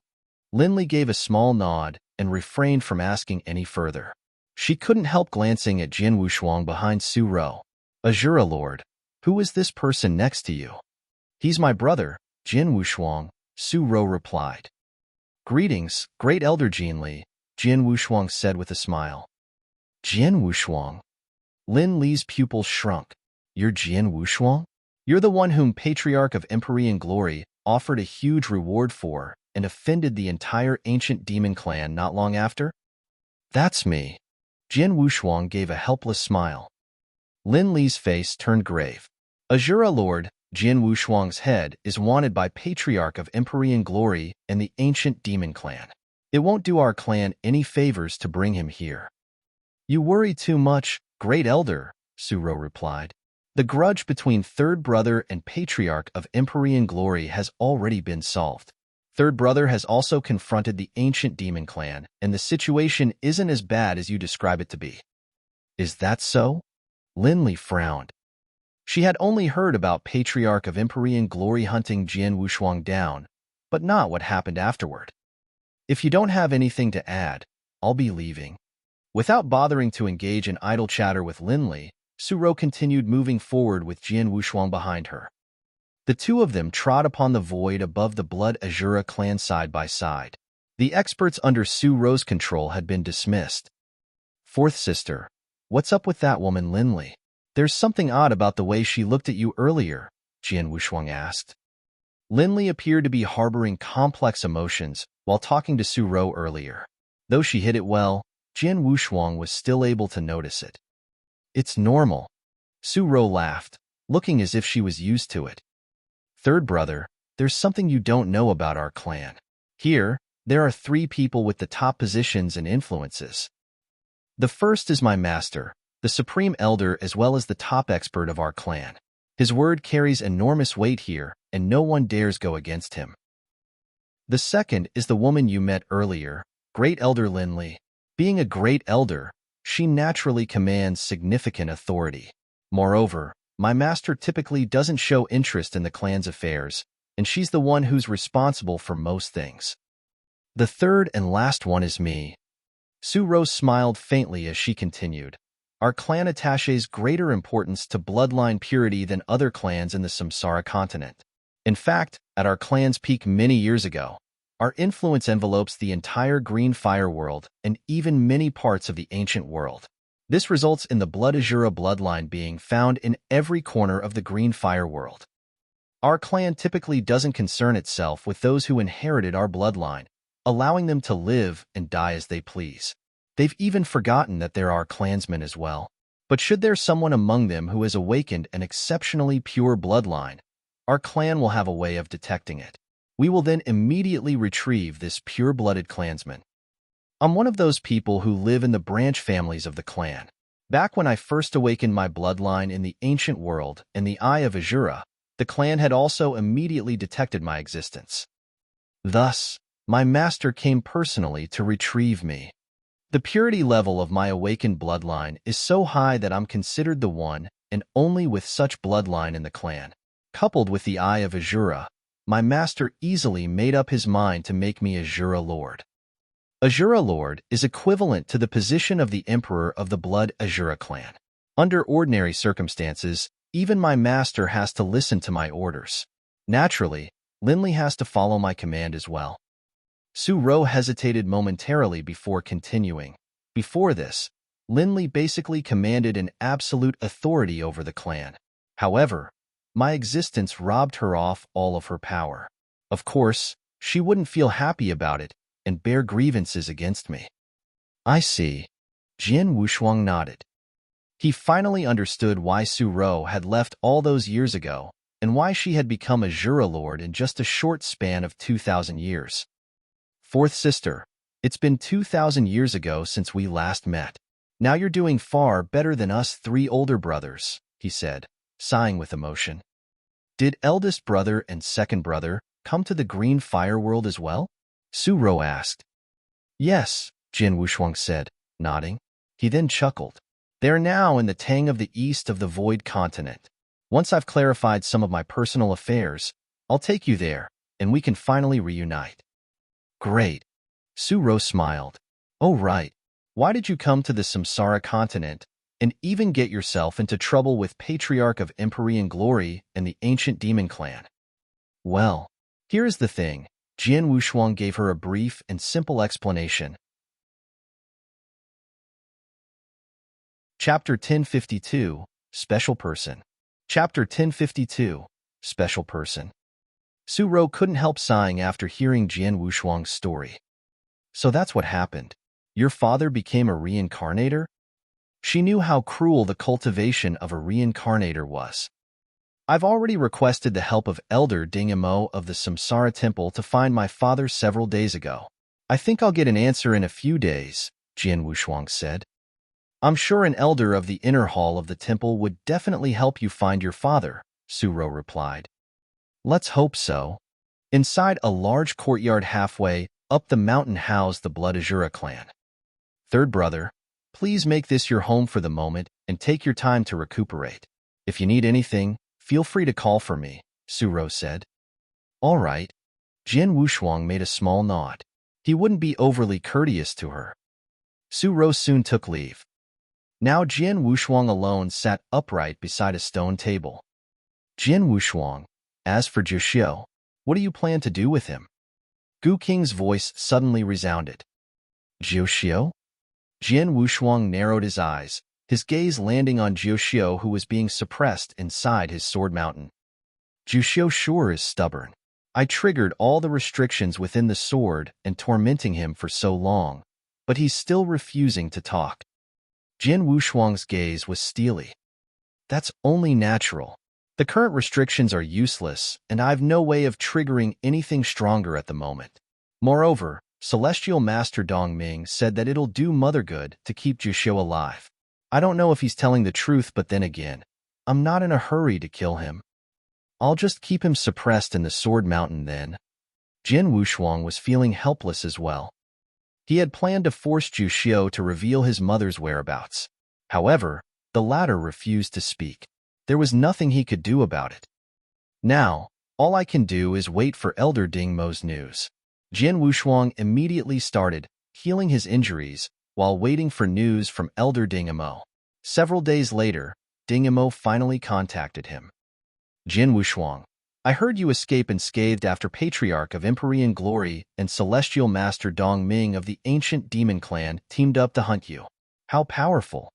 Linli gave a small nod and refrained from asking any further. She couldn't help glancing at Jian Wushuang behind Su Ro. Azura Lord, who is this person next to you? He's my brother, Jian Wushuang, Su Ro replied. Greetings, Great Elder Jinli, Jian Wushuang said with a smile. Jian Wushuang? Lin Li's pupils shrunk. You're Jian Wushuang? You're the one whom Patriarch of Empyrean Glory offered a huge reward for and offended the entire ancient demon clan not long after? That's me. Jian Wushuang gave a helpless smile. Lin Li's face turned grave. Azura Lord, Jian Wushuang's head is wanted by Patriarch of Empyrean Glory and the ancient demon clan. It won't do our clan any favors to bring him here. You worry too much, Great Elder, Su Ro replied. The grudge between Third Brother and Patriarch of Empyrean Glory has already been solved. Third Brother has also confronted the ancient demon clan, and the situation isn't as bad as you describe it to be. Is that so? Lin Li frowned. She had only heard about Patriarch of Empyrean Glory hunting Jian Wushuang down, but not what happened afterward. If you don't have anything to add, I'll be leaving. Without bothering to engage in idle chatter with Lin Li, Su Ro continued moving forward with Jian Wushuang behind her. The 2 of them trod upon the void above the Blood Azura clan side by side. The experts under Su Ro's control had been dismissed. Fourth sister, what's up with that woman Lin Li? There's something odd about the way she looked at you earlier, Jian Wushuang asked. Lin Li appeared to be harboring complex emotions while talking to Su Ro earlier. Though she hid it well, Jian Wushuang was still able to notice it. It's normal. Su Ro laughed, looking as if she was used to it. Third Brother, there's something you don't know about our clan. Here, there are 3 people with the top positions and influences. The first is my master, the Supreme Elder as well as the top expert of our clan. His word carries enormous weight here, and no one dares go against him. The second is the woman you met earlier, Great Elder Lin Li. Being a Great Elder, she naturally commands significant authority. Moreover, my master typically doesn't show interest in the clan's affairs, and she's the one who's responsible for most things. The third and last one is me. Su Ro smiled faintly as she continued. Our clan attaches greater importance to bloodline purity than other clans in the Samsara continent. In fact, at our clan's peak many years ago, our influence envelopes the entire Green Fire world and even many parts of the ancient world. This results in the Blood Azura bloodline being found in every corner of the Green Fire world. Our clan typically doesn't concern itself with those who inherited our bloodline, allowing them to live and die as they please. They've even forgotten that there are clansmen as well. But should there someone among them who has awakened an exceptionally pure bloodline, our clan will have a way of detecting it. We will then immediately retrieve this pure-blooded clansman. I'm one of those people who live in the branch families of the clan. Back when I first awakened my bloodline in the ancient world in the Eye of Azura, the clan had also immediately detected my existence. Thus, my master came personally to retrieve me. The purity level of my awakened bloodline is so high that I'm considered the one and only with such bloodline in the clan. Coupled with the Eye of Azura, my master easily made up his mind to make me Azura Lord. Azura Lord is equivalent to the position of the Emperor of the Blood Azura clan. Under ordinary circumstances, even my master has to listen to my orders. Naturally, Linley has to follow my command as well. Su-Ro hesitated momentarily before continuing. Before this, Linley basically commanded an absolute authority over the clan. However, my existence robbed her of all of her power. Of course, she wouldn't feel happy about it and bear grievances against me. I see. Jian Wushuang nodded. He finally understood why Su-Ro had left all those years ago and why she had become Azura Lord in just a short span of 2,000 years. Fourth sister, it's been 2,000 years ago since we last met. Now you're doing far better than us three older brothers, he said, sighing with emotion. Did eldest brother and second brother come to the Green Fire world as well? Su-Ro asked. Yes, Jian Wushuang said, nodding. He then chuckled. They're now in the Tang of the east of the Void continent. Once I've clarified some of my personal affairs, I'll take you there, and we can finally reunite. Great. Su-Ro smiled. Oh right. Why did you come to the Samsara continent and even get yourself into trouble with Patriarch of Empyrean Glory and the ancient demon clan? Well, here's the thing. Jian Wushuang gave her a brief and simple explanation. Chapter 1052, Special Person. Chapter 1052, Special Person. Su-Ro couldn't help sighing after hearing Jian Wushuang's story. So that's what happened. Your father became a reincarnator? She knew how cruel the cultivation of a reincarnator was. I've already requested the help of Elder Dingamo of the Samsara Temple to find my father several days ago. I think I'll get an answer in a few days, Jian Wushuang said. I'm sure an elder of the inner hall of the temple would definitely help you find your father, Su-Ro replied. Let's hope so. Inside a large courtyard halfway up the mountain housed the Blood Azura clan. Third brother, please make this your home for the moment and take your time to recuperate. If you need anything, feel free to call for me, Su-Ro said. All right. Jian Wushuang made a small nod. He wouldn't be overly courteous to her. Su-Ro soon took leave. Now Jian Wushuang alone sat upright beside a stone table. Jian Wushuang, as for Jiuxiu, what do you plan to do with him? Gu Qing's voice suddenly resounded. Jiuxiu? Jian Wushuang narrowed his eyes, his gaze landing on Jiuxiu, who was being suppressed inside his sword mountain. Jiuxiu sure is stubborn. I triggered all the restrictions within the sword and tormenting him for so long, but he's still refusing to talk. Jian Wushuang's gaze was steely. That's only natural. The current restrictions are useless, and I've no way of triggering anything stronger at the moment. Moreover, Celestial Master Dongming said that it'll do Mother good to keep Jiuxiu alive. I don't know if he's telling the truth, but then again, I'm not in a hurry to kill him. I'll just keep him suppressed in the Sword Mountain then. Jian Wushuang was feeling helpless as well. He had planned to force Jiuxiu to reveal his mother's whereabouts. However, the latter refused to speak. There was nothing he could do about it. Now, all I can do is wait for Elder Dingmo's news. Jian Wushuang immediately started healing his injuries while waiting for news from Elder Dingmo. Several days later, Ding Yimo finally contacted him. Jin Wushuang, I heard you escape unscathed after Patriarch of Empyrean Glory and Celestial Master Dong Ming of the ancient demon clan teamed up to hunt you. How powerful!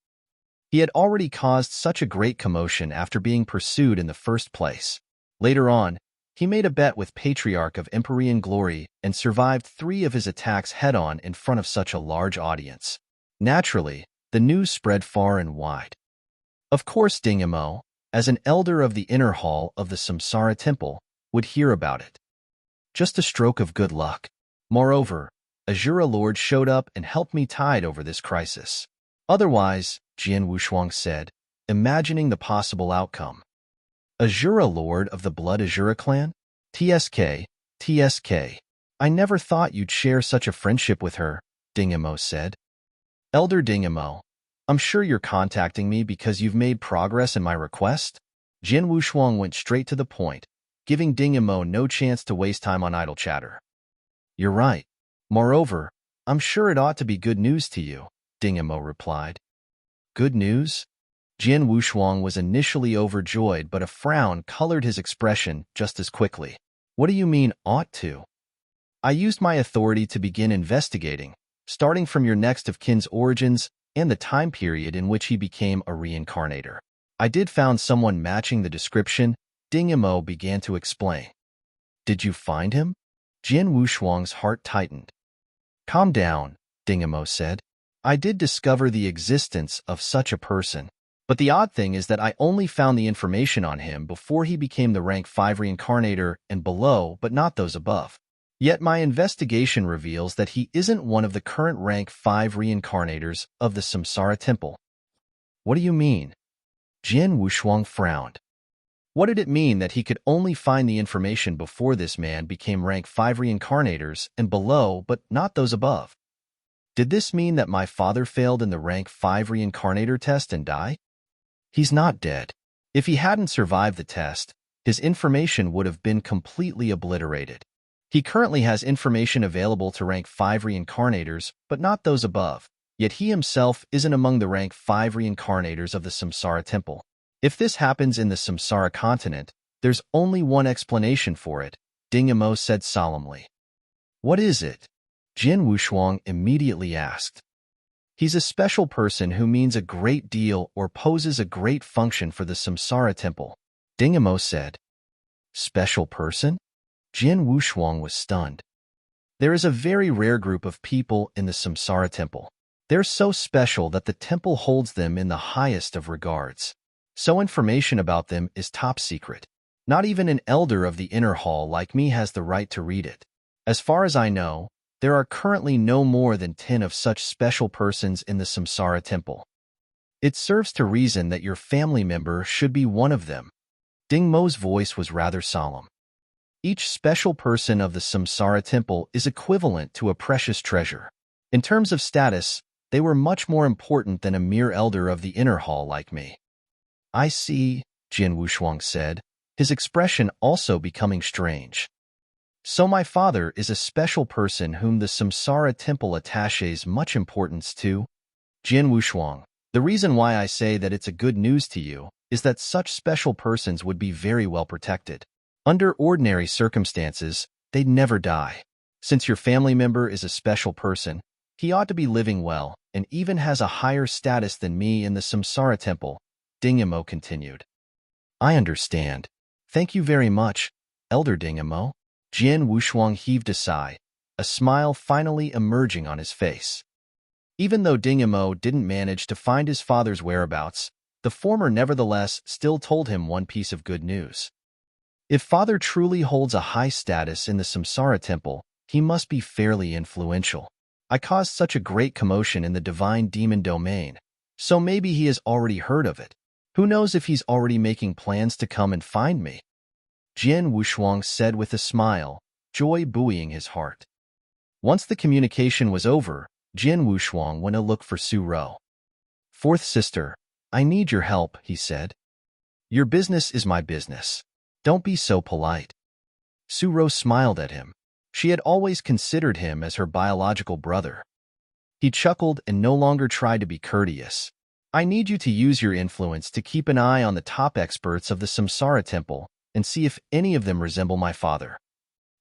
He had already caused such a great commotion after being pursued in the first place. Later on, he made a bet with Patriarch of Empyrean Glory and survived 3 of his attacks head-on in front of such a large audience. Naturally, the news spread far and wide. Of course Ding Yimo, as an elder of the inner hall of the Samsara Temple, would hear about it. Just a stroke of good luck. Moreover, Azura Lord showed up and helped me tide over this crisis. Otherwise, Jian Wushuang said, imagining the possible outcome. Azura Lord of the Blood Azura clan? TSK. I never thought you'd share such a friendship with her, Ding Yimo said. Elder Ding Yimo, I'm sure you're contacting me because you've made progress in my request? Jian Wushuang went straight to the point, giving Ding Yimo no chance to waste time on idle chatter. You're right. Moreover, I'm sure it ought to be good news to you, Ding Yimo replied. Good news? Jian Wushuang was initially overjoyed, but a frown colored his expression just as quickly. What do you mean, ought to? I used my authority to begin investigating, starting from your next of kin's origins and the time period in which he became a reincarnator. I did found someone matching the description, Ding Yimo began to explain. Did you find him? Jian Wushuang's heart tightened. Calm down, Ding Yimo said. I did discover the existence of such a person, but the odd thing is that I only found the information on him before he became the rank 5 reincarnator and below, but not those above. Yet my investigation reveals that he isn't one of the current rank 5 reincarnators of the Samsara Temple. What do you mean? Jian Wushuang frowned. What did it mean that he could only find the information before this man became rank 5 reincarnators and below, but not those above? Did this mean that my father failed in the rank 5 reincarnator test and died? He's not dead. If he hadn't survived the test, his information would have been completely obliterated. He currently has information available to rank 5 reincarnators, but not those above, yet he himself isn't among the rank 5 reincarnators of the Samsara Temple. If this happens in the Samsara continent, there's only one explanation for it, Ding Yimo said solemnly. What is it? Jian Wushuang immediately asked. He's a special person who means a great deal or poses a great function for the Samsara Temple, Ding Yimo said. Special person? Jian Wushuang was stunned. There is a very rare group of people in the Samsara Temple. They're so special that the temple holds them in the highest of regards. So information about them is top secret. Not even an elder of the inner hall like me has the right to read it. As far as I know, there are currently no more than 10 of such special persons in the Samsara Temple. It serves to reason that your family member should be one of them. Ding Mo's voice was rather solemn. Each special person of the Samsara Temple is equivalent to a precious treasure. In terms of status, they were much more important than a mere elder of the inner hall like me. I see, Jian Wushuang said, his expression also becoming strange. So my father is a special person whom the Samsara Temple attaches much importance to? Jian Wushuang, the reason why I say that it's a good news to you is that such special persons would be very well protected. Under ordinary circumstances, they'd never die. Since your family member is a special person, he ought to be living well and even has a higher status than me in the Samsara Temple, Ding Yimo continued. I understand. Thank you very much, Elder Ding Yimo. Jian Wushuang heaved a sigh, a smile finally emerging on his face. Even though Ding Yimo didn't manage to find his father's whereabouts, the former nevertheless still told him one piece of good news. If father truly holds a high status in the Samsara Temple, he must be fairly influential. I caused such a great commotion in the divine demon domain, so maybe he has already heard of it. Who knows if he's already making plans to come and find me? Jian Wushuang said with a smile, joy buoying his heart. Once the communication was over, Jian Wushuang went to look for Su Ro. Fourth sister, I need your help, he said. Your business is my business. Don't be so polite. Su Ro smiled at him. She had always considered him as her biological brother. He chuckled and no longer tried to be courteous. I need you to use your influence to keep an eye on the top experts of the Samsara Temple and see if any of them resemble my father.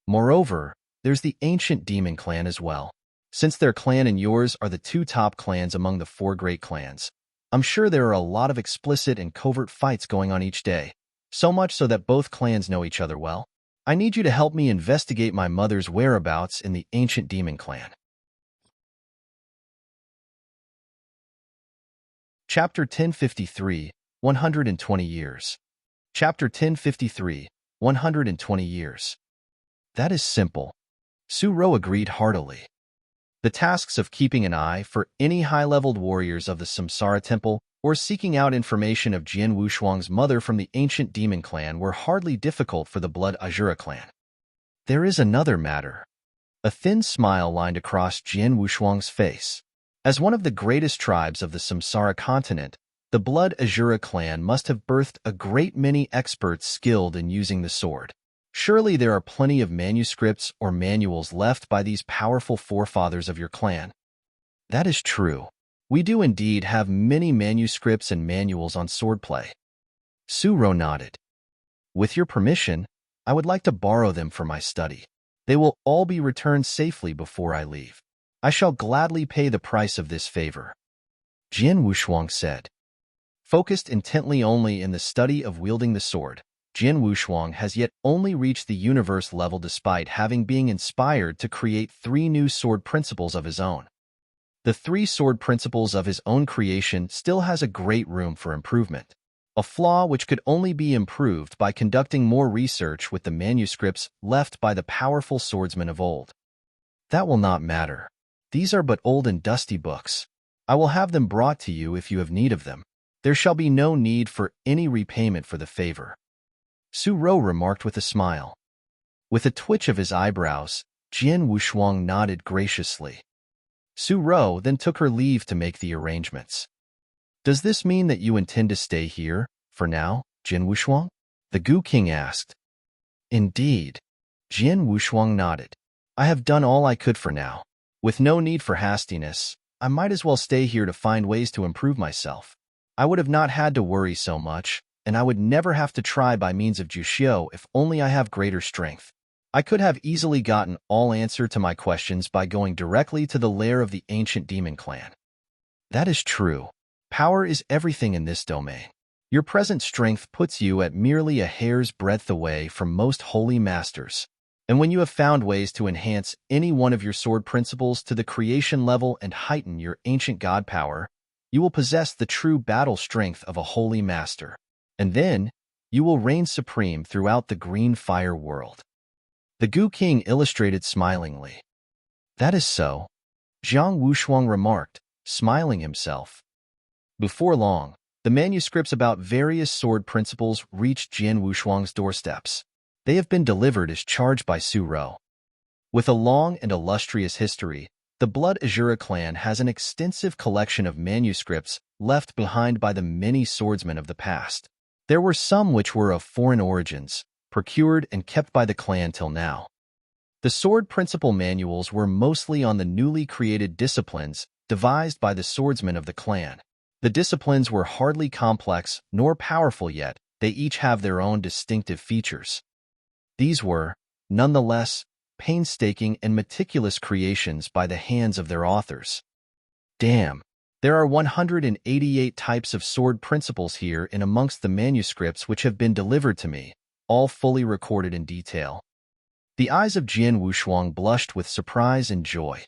Moreover, there's the ancient demon clan as well. Since their clan and yours are the two top clans among the four great clans, I'm sure there are a lot of explicit and covert fights going on each day, so much so that both clans know each other well. I need you to help me investigate my mother's whereabouts in the ancient demon clan. Chapter 1053, 120 Years. Chapter 1053, 120 Years. That is simple. Su-ro agreed heartily. The tasks of keeping an eye for any high-leveled warriors of the Samsara Temple or seeking out information of Jian Wushuang's mother from the ancient demon clan were hardly difficult for the Blood Azura clan. There is another matter. A thin smile lined across Jian Wushuang's face. As one of the greatest tribes of the Samsara continent, the Blood Azura clan must have birthed a great many experts skilled in using the sword. Surely there are plenty of manuscripts or manuals left by these powerful forefathers of your clan. That is true. We do indeed have many manuscripts and manuals on swordplay. Su-ro nodded. With your permission, I would like to borrow them for my study. They will all be returned safely before I leave. I shall gladly pay the price of this favor. Jian Wushuang said. Focused intently only in the study of wielding the sword, Jian Wushuang has yet only reached the universe level despite having been inspired to create 3 new sword principles of his own. The 3 sword principles of his own creation still has a great room for improvement, a flaw which could only be improved by conducting more research with the manuscripts left by the powerful swordsmen of old. That will not matter. These are but old and dusty books. I will have them brought to you if you have need of them. There shall be no need for any repayment for the favor. Su-ro remarked with a smile. With a twitch of his eyebrows, Jian Wushuang nodded graciously. Su-ro then took her leave to make the arrangements. Does this mean that you intend to stay here, for now, Jian Wushuang? The Gu King asked. Indeed. Jian Wushuang nodded. I have done all I could for now. With no need for hastiness, I might as well stay here to find ways to improve myself. I would have not had to worry so much, and I would never have to try by means of Juxiu if only I have greater strength. I could have easily gotten all answer to my questions by going directly to the lair of the ancient demon clan. That is true. Power is everything in this domain. Your present strength puts you at merely a hair's breadth away from most holy masters. And when you have found ways to enhance any one of your sword principles to the creation level and heighten your ancient god power, you will possess the true battle strength of a holy master. And then, you will reign supreme throughout the green fire world. The Gu King illustrated smilingly. That is so, Jiang Wushuang remarked, smiling himself. Before long, the manuscripts about various sword principles reached Jian Wushuang's doorsteps. They have been delivered as charged by Su-ro. With a long and illustrious history, the Blood Azura clan has an extensive collection of manuscripts left behind by the many swordsmen of the past. There were some which were of foreign origins, procured and kept by the clan till now. The sword principle manuals were mostly on the newly created disciplines devised by the swordsmen of the clan. The disciplines were hardly complex nor powerful yet, they each have their own distinctive features. These were, nonetheless, painstaking and meticulous creations by the hands of their authors. Damn, there are 188 types of sword principles here in amongst the manuscripts which have been delivered to me, all fully recorded in detail. The eyes of Jian Wushuang blushed with surprise and joy.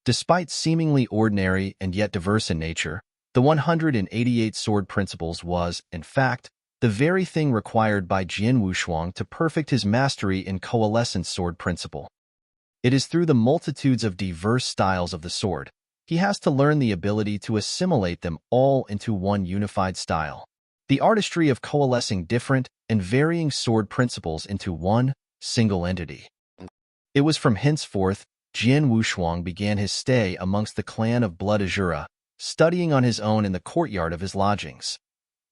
Despite seemingly ordinary and yet diverse in nature, the 188 sword principles was, in fact, the very thing required by Jian Wushuang to perfect his mastery in coalescence sword principle. It is through the multitudes of diverse styles of the sword, he has to learn the ability to assimilate them all into one unified style. The artistry of coalescing different and varying sword principles into one single entity. It was from henceforth Jian Wushuang began his stay amongst the clan of Blood Azura, studying on his own in the courtyard of his lodgings,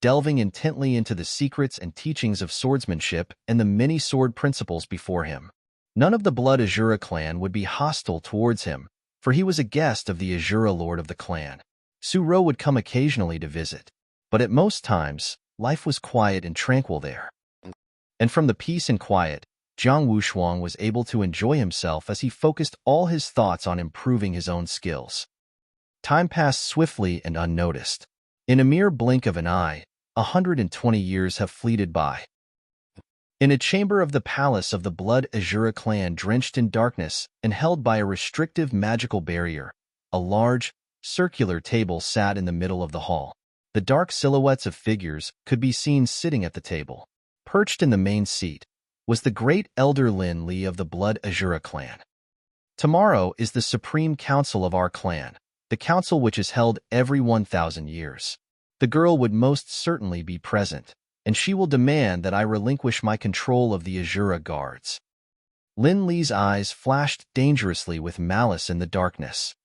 delving intently into the secrets and teachings of swordsmanship and the many sword principles before him. None of the Blood Azura clan would be hostile towards him, for he was a guest of the Azura lord of the clan. Su-ro would come occasionally to visit, but at most times, life was quiet and tranquil there. And from the peace and quiet, Jiang Wushuang was able to enjoy himself as he focused all his thoughts on improving his own skills. Time passed swiftly and unnoticed. In a mere blink of an eye, 120 years have fleeted by. In a chamber of the palace of the Blood Azura clan drenched in darkness and held by a restrictive magical barrier, a large, circular table sat in the middle of the hall. The dark silhouettes of figures could be seen sitting at the table. Perched in the main seat was the great elder Lin Li of the Blood Azura clan. Tomorrow is the Supreme Council of our clan, the council which is held every 1,000 years. The girl would most certainly be present, and she will demand that I relinquish my control of the Azura guards. Lin Li's eyes flashed dangerously with malice in the darkness.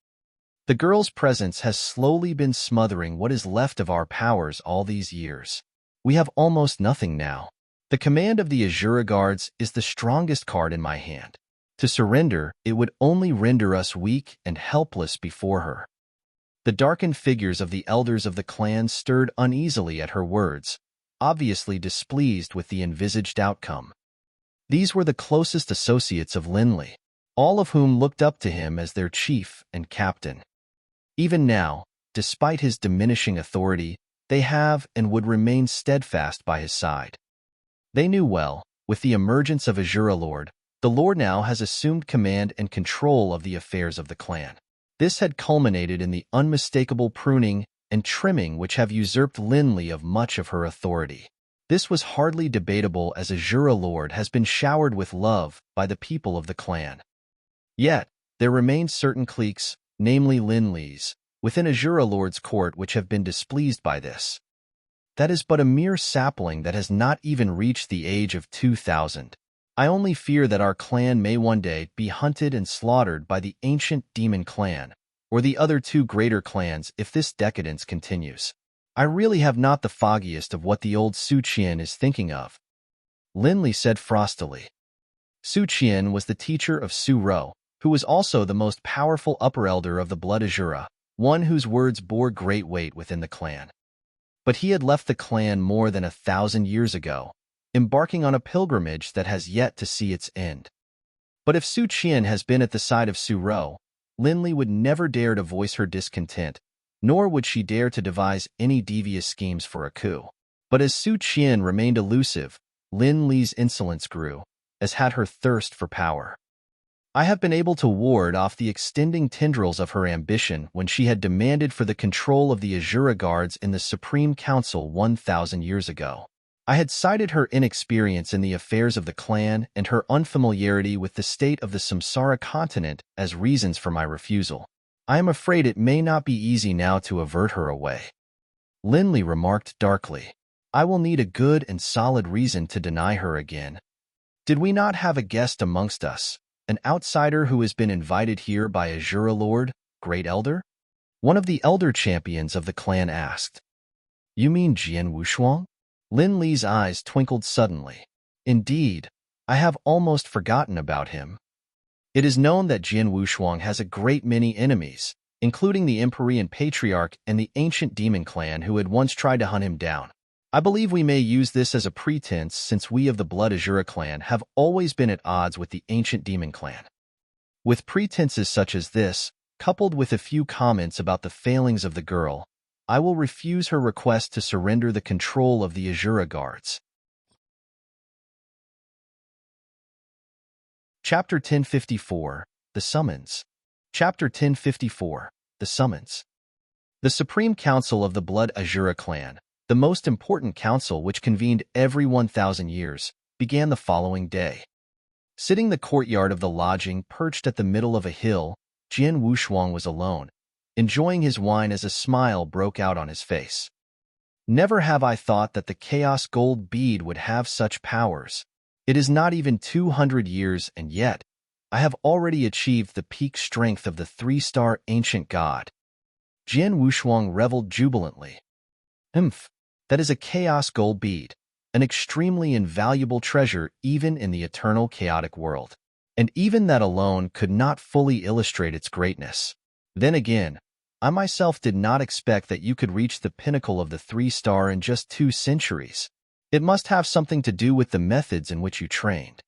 The girl's presence has slowly been smothering what is left of our powers all these years. We have almost nothing now. The command of the Azura guards is the strongest card in my hand. To surrender, it would only render us weak and helpless before her. The darkened figures of the elders of the clan stirred uneasily at her words, obviously displeased with the envisaged outcome. These were the closest associates of Lin Li, all of whom looked up to him as their chief and captain. Even now, despite his diminishing authority, they have and would remain steadfast by his side. They knew well, with the emergence of Azura Lord, the Lord now has assumed command and control of the affairs of the clan. This had culminated in the unmistakable pruning and trimming which have usurped Lin Li of much of her authority. This was hardly debatable as Azura Lord has been showered with love by the people of the clan. Yet, there remain certain cliques, namely Lin Li's, within Azura Lord's court which have been displeased by this. That is but a mere sapling that has not even reached the age of 2,000. I only fear that our clan may one day be hunted and slaughtered by the ancient demon clan, or the other two greater clans if this decadence continues. I really have not the foggiest of what the old Su Qian is thinking of. Lin Li said frostily. Su Qian was the teacher of Su-ro, who was also the most powerful upper elder of the Blood Azura, one whose words bore great weight within the clan. But he had left the clan more than 1,000 years ago, embarking on a pilgrimage that has yet to see its end. But if Su Qian has been at the side of Su-ro, Lin Li would never dare to voice her discontent, nor would she dare to devise any devious schemes for a coup. But as Su Qian remained elusive, Lin Li's insolence grew, as had her thirst for power. I have been able to ward off the extending tendrils of her ambition when she had demanded for the control of the Azura guards in the Supreme Council 1,000 years ago. I had cited her inexperience in the affairs of the clan and her unfamiliarity with the state of the Samsara continent as reasons for my refusal. I am afraid it may not be easy now to avert her away. Lin Li remarked darkly. I will need a good and solid reason to deny her again. Did we not have a guest amongst us, an outsider who has been invited here by Azura Lord, Great Elder? One of the elder champions of the clan asked. You mean Jian Wushuang? Lin Li's eyes twinkled suddenly. Indeed, I have almost forgotten about him. It is known that Jian Wushuang has a great many enemies, including the Empyrean Patriarch and the ancient demon clan who had once tried to hunt him down. I believe we may use this as a pretense since we of the Blood Azura clan have always been at odds with the ancient demon clan. With pretenses such as this, coupled with a few comments about the failings of the girl, I will refuse her request to surrender the control of the Azura guards. Chapter 1054, The Summons. Chapter 1054, The Summons. The Supreme Council of the Blood Azura clan, the most important council which convened every 1,000 years, began the following day. Sitting in the courtyard of the lodging perched at the middle of a hill, Jian Wushuang was alone, enjoying his wine as a smile broke out on his face. Never have I thought that the Chaos Gold Bead would have such powers. It is not even 200 years, and yet, I have already achieved the peak strength of the 3-star ancient god. Jian Wushuang reveled jubilantly. That is a Chaos Gold Bead, an extremely invaluable treasure even in the eternal chaotic world. And even that alone could not fully illustrate its greatness. Then again, I myself did not expect that you could reach the pinnacle of the 3-star in just 2 centuries. It must have something to do with the methods in which you trained."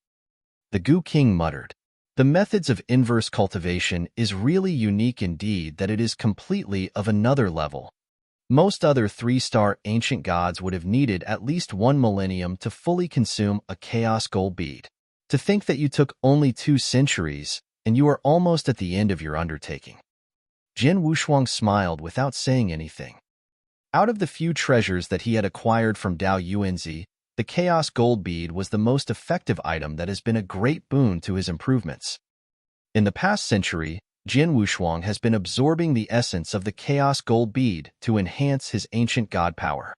The Gu King muttered. The methods of inverse cultivation is really unique indeed that it is completely of another level. Most other 3-star ancient gods would have needed at least 1 millennium to fully consume a chaos gold bead. To think that you took only 2 centuries, and you are almost at the end of your undertaking. Jin Wushuang smiled without saying anything. Out of the few treasures that he had acquired from Dao Yuanzi, the chaos gold bead was the most effective item that has been a great boon to his improvements. In the past century, Jin Wushuang has been absorbing the essence of the chaos gold bead to enhance his ancient god power.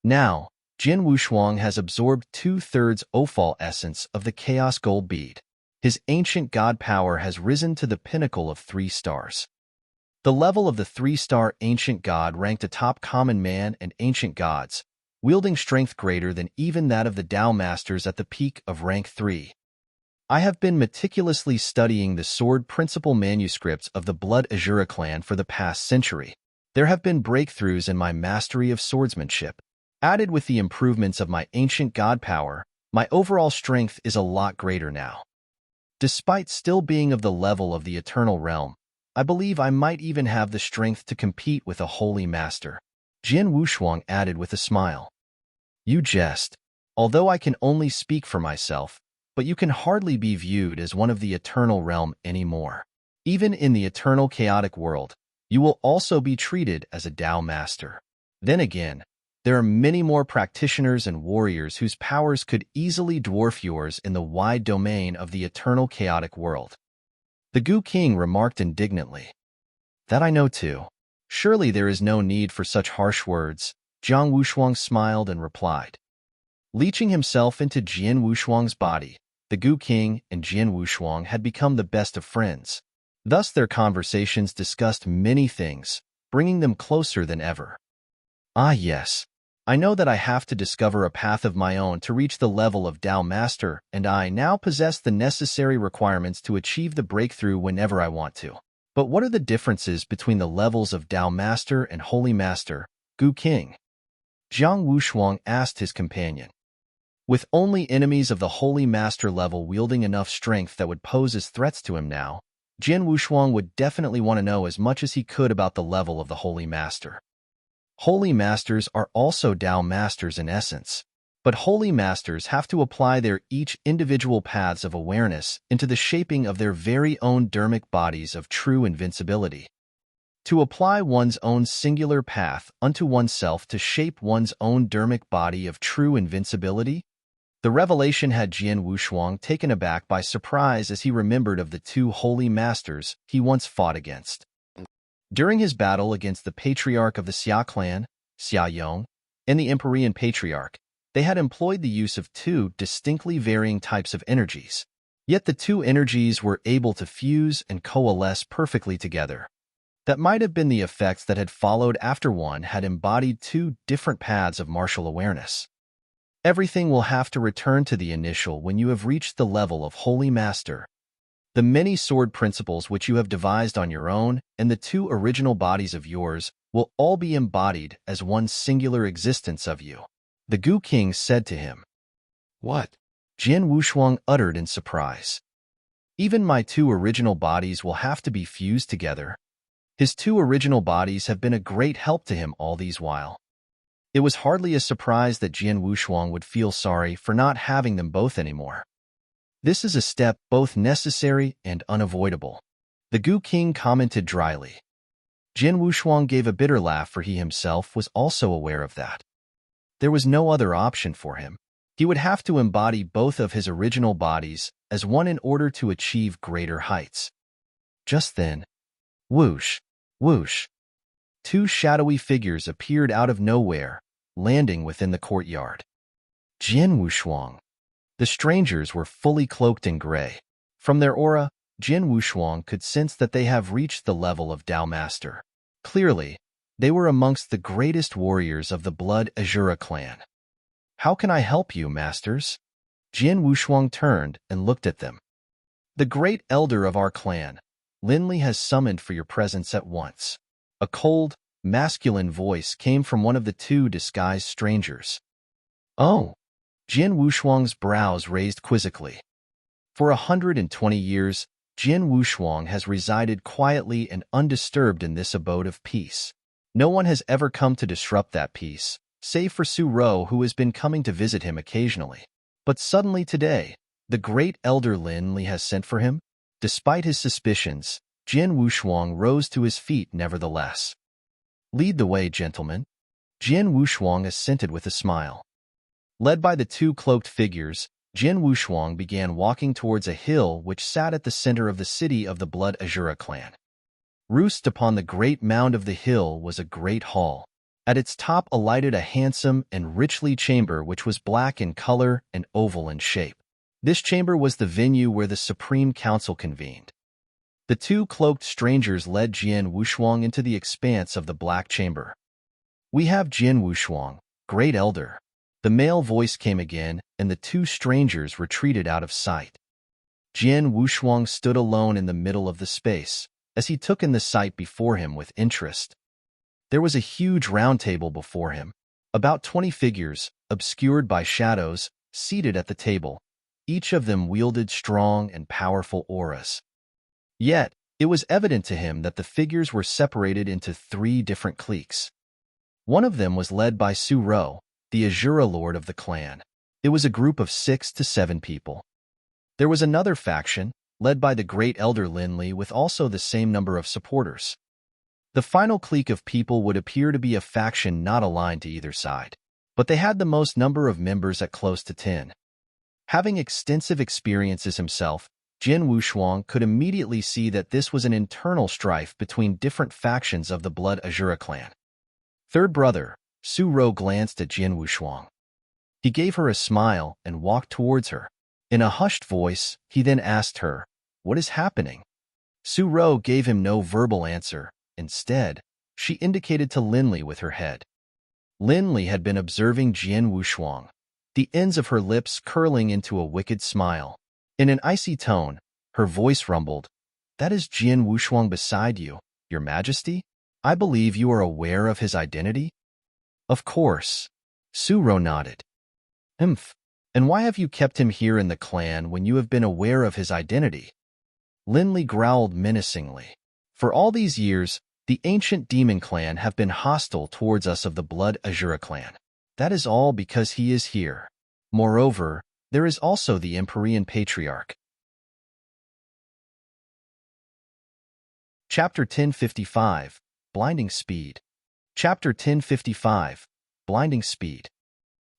Now, Jin Wushuang has absorbed 2/3 Ofal essence of the chaos gold bead. His ancient god power has risen to the pinnacle of 3 stars. The level of the 3-star ancient god ranked atop common man and ancient gods, wielding strength greater than even that of the Dao masters at the peak of rank 3. I have been meticulously studying the sword principle manuscripts of the Blood Azura clan for the past century. There have been breakthroughs in my mastery of swordsmanship. Added with the improvements of my ancient god power, my overall strength is a lot greater now. Despite still being of the level of the eternal realm, I believe I might even have the strength to compete with a holy master. Jin Wushuang added with a smile. You jest. Although I can only speak for myself, but you can hardly be viewed as one of the eternal realm anymore. Even in the eternal chaotic world, you will also be treated as a Dao master. Then again, there are many more practitioners and warriors whose powers could easily dwarf yours in the wide domain of the eternal chaotic world. The Gu King remarked indignantly. That I know too. Surely there is no need for such harsh words. Jiang Wushuang smiled and replied. Leeching himself into Jin Wushuang's body, the Gu King and Jin Wushuang had become the best of friends. Thus their conversations discussed many things, bringing them closer than ever. Ah yes, I know that I have to discover a path of my own to reach the level of Dao Master, and I now possess the necessary requirements to achieve the breakthrough whenever I want to. But what are the differences between the levels of Dao Master and Holy Master, Gu King? Jiang Wushuang asked his companion. With only enemies of the Holy Master level wielding enough strength that would pose as threats to him now, Jin Wushuang would definitely want to know as much as he could about the level of the Holy Master. Holy Masters are also Dao Masters in essence, but Holy Masters have to apply their each individual paths of awareness into the shaping of their very own dharmic bodies of true invincibility. To apply one's own singular path unto oneself to shape one's own dharmic body of true invincibility? The revelation had Jin Wushuang taken aback by surprise as he remembered of the 2 Holy Masters he once fought against. During his battle against the patriarch of the Xia clan, Xia Yong, and the Empyrean patriarch, they had employed the use of 2 distinctly varying types of energies. Yet the 2 energies were able to fuse and coalesce perfectly together. That might have been the effects that had followed after one had embodied 2 different paths of martial awareness. Everything will have to return to the initial when you have reached the level of Holy Master. The many sword principles which you have devised on your own and the 2 original bodies of yours will all be embodied as one singular existence of you. The Gu King said to him. What? Jin Wushuang uttered in surprise. Even my 2 original bodies will have to be fused together. His 2 original bodies have been a great help to him all these while. It was hardly a surprise that Jin Wushuang would feel sorry for not having them both anymore. This is a step both necessary and unavoidable. The Gu King commented dryly. Jin Wushuang gave a bitter laugh, for he himself was also aware of that. There was no other option for him. He would have to embody both of his original bodies as one in order to achieve greater heights. Just then, whoosh, whoosh, 2 shadowy figures appeared out of nowhere, landing within the courtyard. Jin Wushuang. The strangers were fully cloaked in gray. From their aura, Jin Wushuang could sense that they have reached the level of Dao Master. Clearly, they were amongst the greatest warriors of the Blood Azura clan. How can I help you, masters? Jin Wushuang turned and looked at them. The great elder of our clan, Linli, has summoned for your presence at once. A cold, masculine voice came from one of the two disguised strangers. Oh! Jin Wushuang's brows raised quizzically. For 120 years, Jin Wushuang has resided quietly and undisturbed in this abode of peace. No one has ever come to disrupt that peace, save for Su Ro, who has been coming to visit him occasionally. But suddenly today, the great elder Lin Li has sent for him. Despite his suspicions, Jin Wushuang rose to his feet nevertheless. Lead the way, gentlemen. Jin Wushuang assented with a smile. Led by the two cloaked figures, Jin Wushuang began walking towards a hill which sat at the center of the city of the Blood Azura clan. Roosted upon the great mound of the hill was a great hall. At its top alighted a handsome and richly chamber which was black in color and oval in shape. This chamber was the venue where the Supreme Council convened. The two cloaked strangers led Jin Wushuang into the expanse of the black chamber. We have Jin Wushuang, great elder. The male voice came again, and the two strangers retreated out of sight. Jin Wushuang stood alone in the middle of the space, as he took in the sight before him with interest. There was a huge round table before him, about 20 figures, obscured by shadows, seated at the table. Each of them wielded strong and powerful auras. Yet, it was evident to him that the figures were separated into 3 different cliques. One of them was led by Su Ro, the Azura lord of the clan. It was a group of 6 to 7 people. There was another faction, led by the great elder Lin Li, with also the same number of supporters. The final clique of people would appear to be a faction not aligned to either side, but they had the most number of members at close to 10. Having extensive experiences himself, Jin Wushuang could immediately see that this was an internal strife between different factions of the Blood Azura clan. Third brother, Su Ro, glanced at Jin Wushuang. He gave her a smile and walked towards her. In a hushed voice, he then asked her, "What is happening?" Su Ro gave him no verbal answer. Instead, she indicated to Lin Li with her head. Lin Li had been observing Jin Wushuang, the ends of her lips curling into a wicked smile. In an icy tone, her voice rumbled, "That is Jin Wushuang beside you, Your Majesty? I believe you are aware of his identity?" "Of course." Su Ro nodded. "Humph. And why have you kept him here in the clan when you have been aware of his identity?" Lin Li growled menacingly. "For all these years, the ancient demon clan have been hostile towards us of the Blood Azura clan. That is all because he is here. Moreover, there is also the Empyrean Patriarch." Chapter 1055, Blinding Speed. Chapter 1055, Blinding Speed.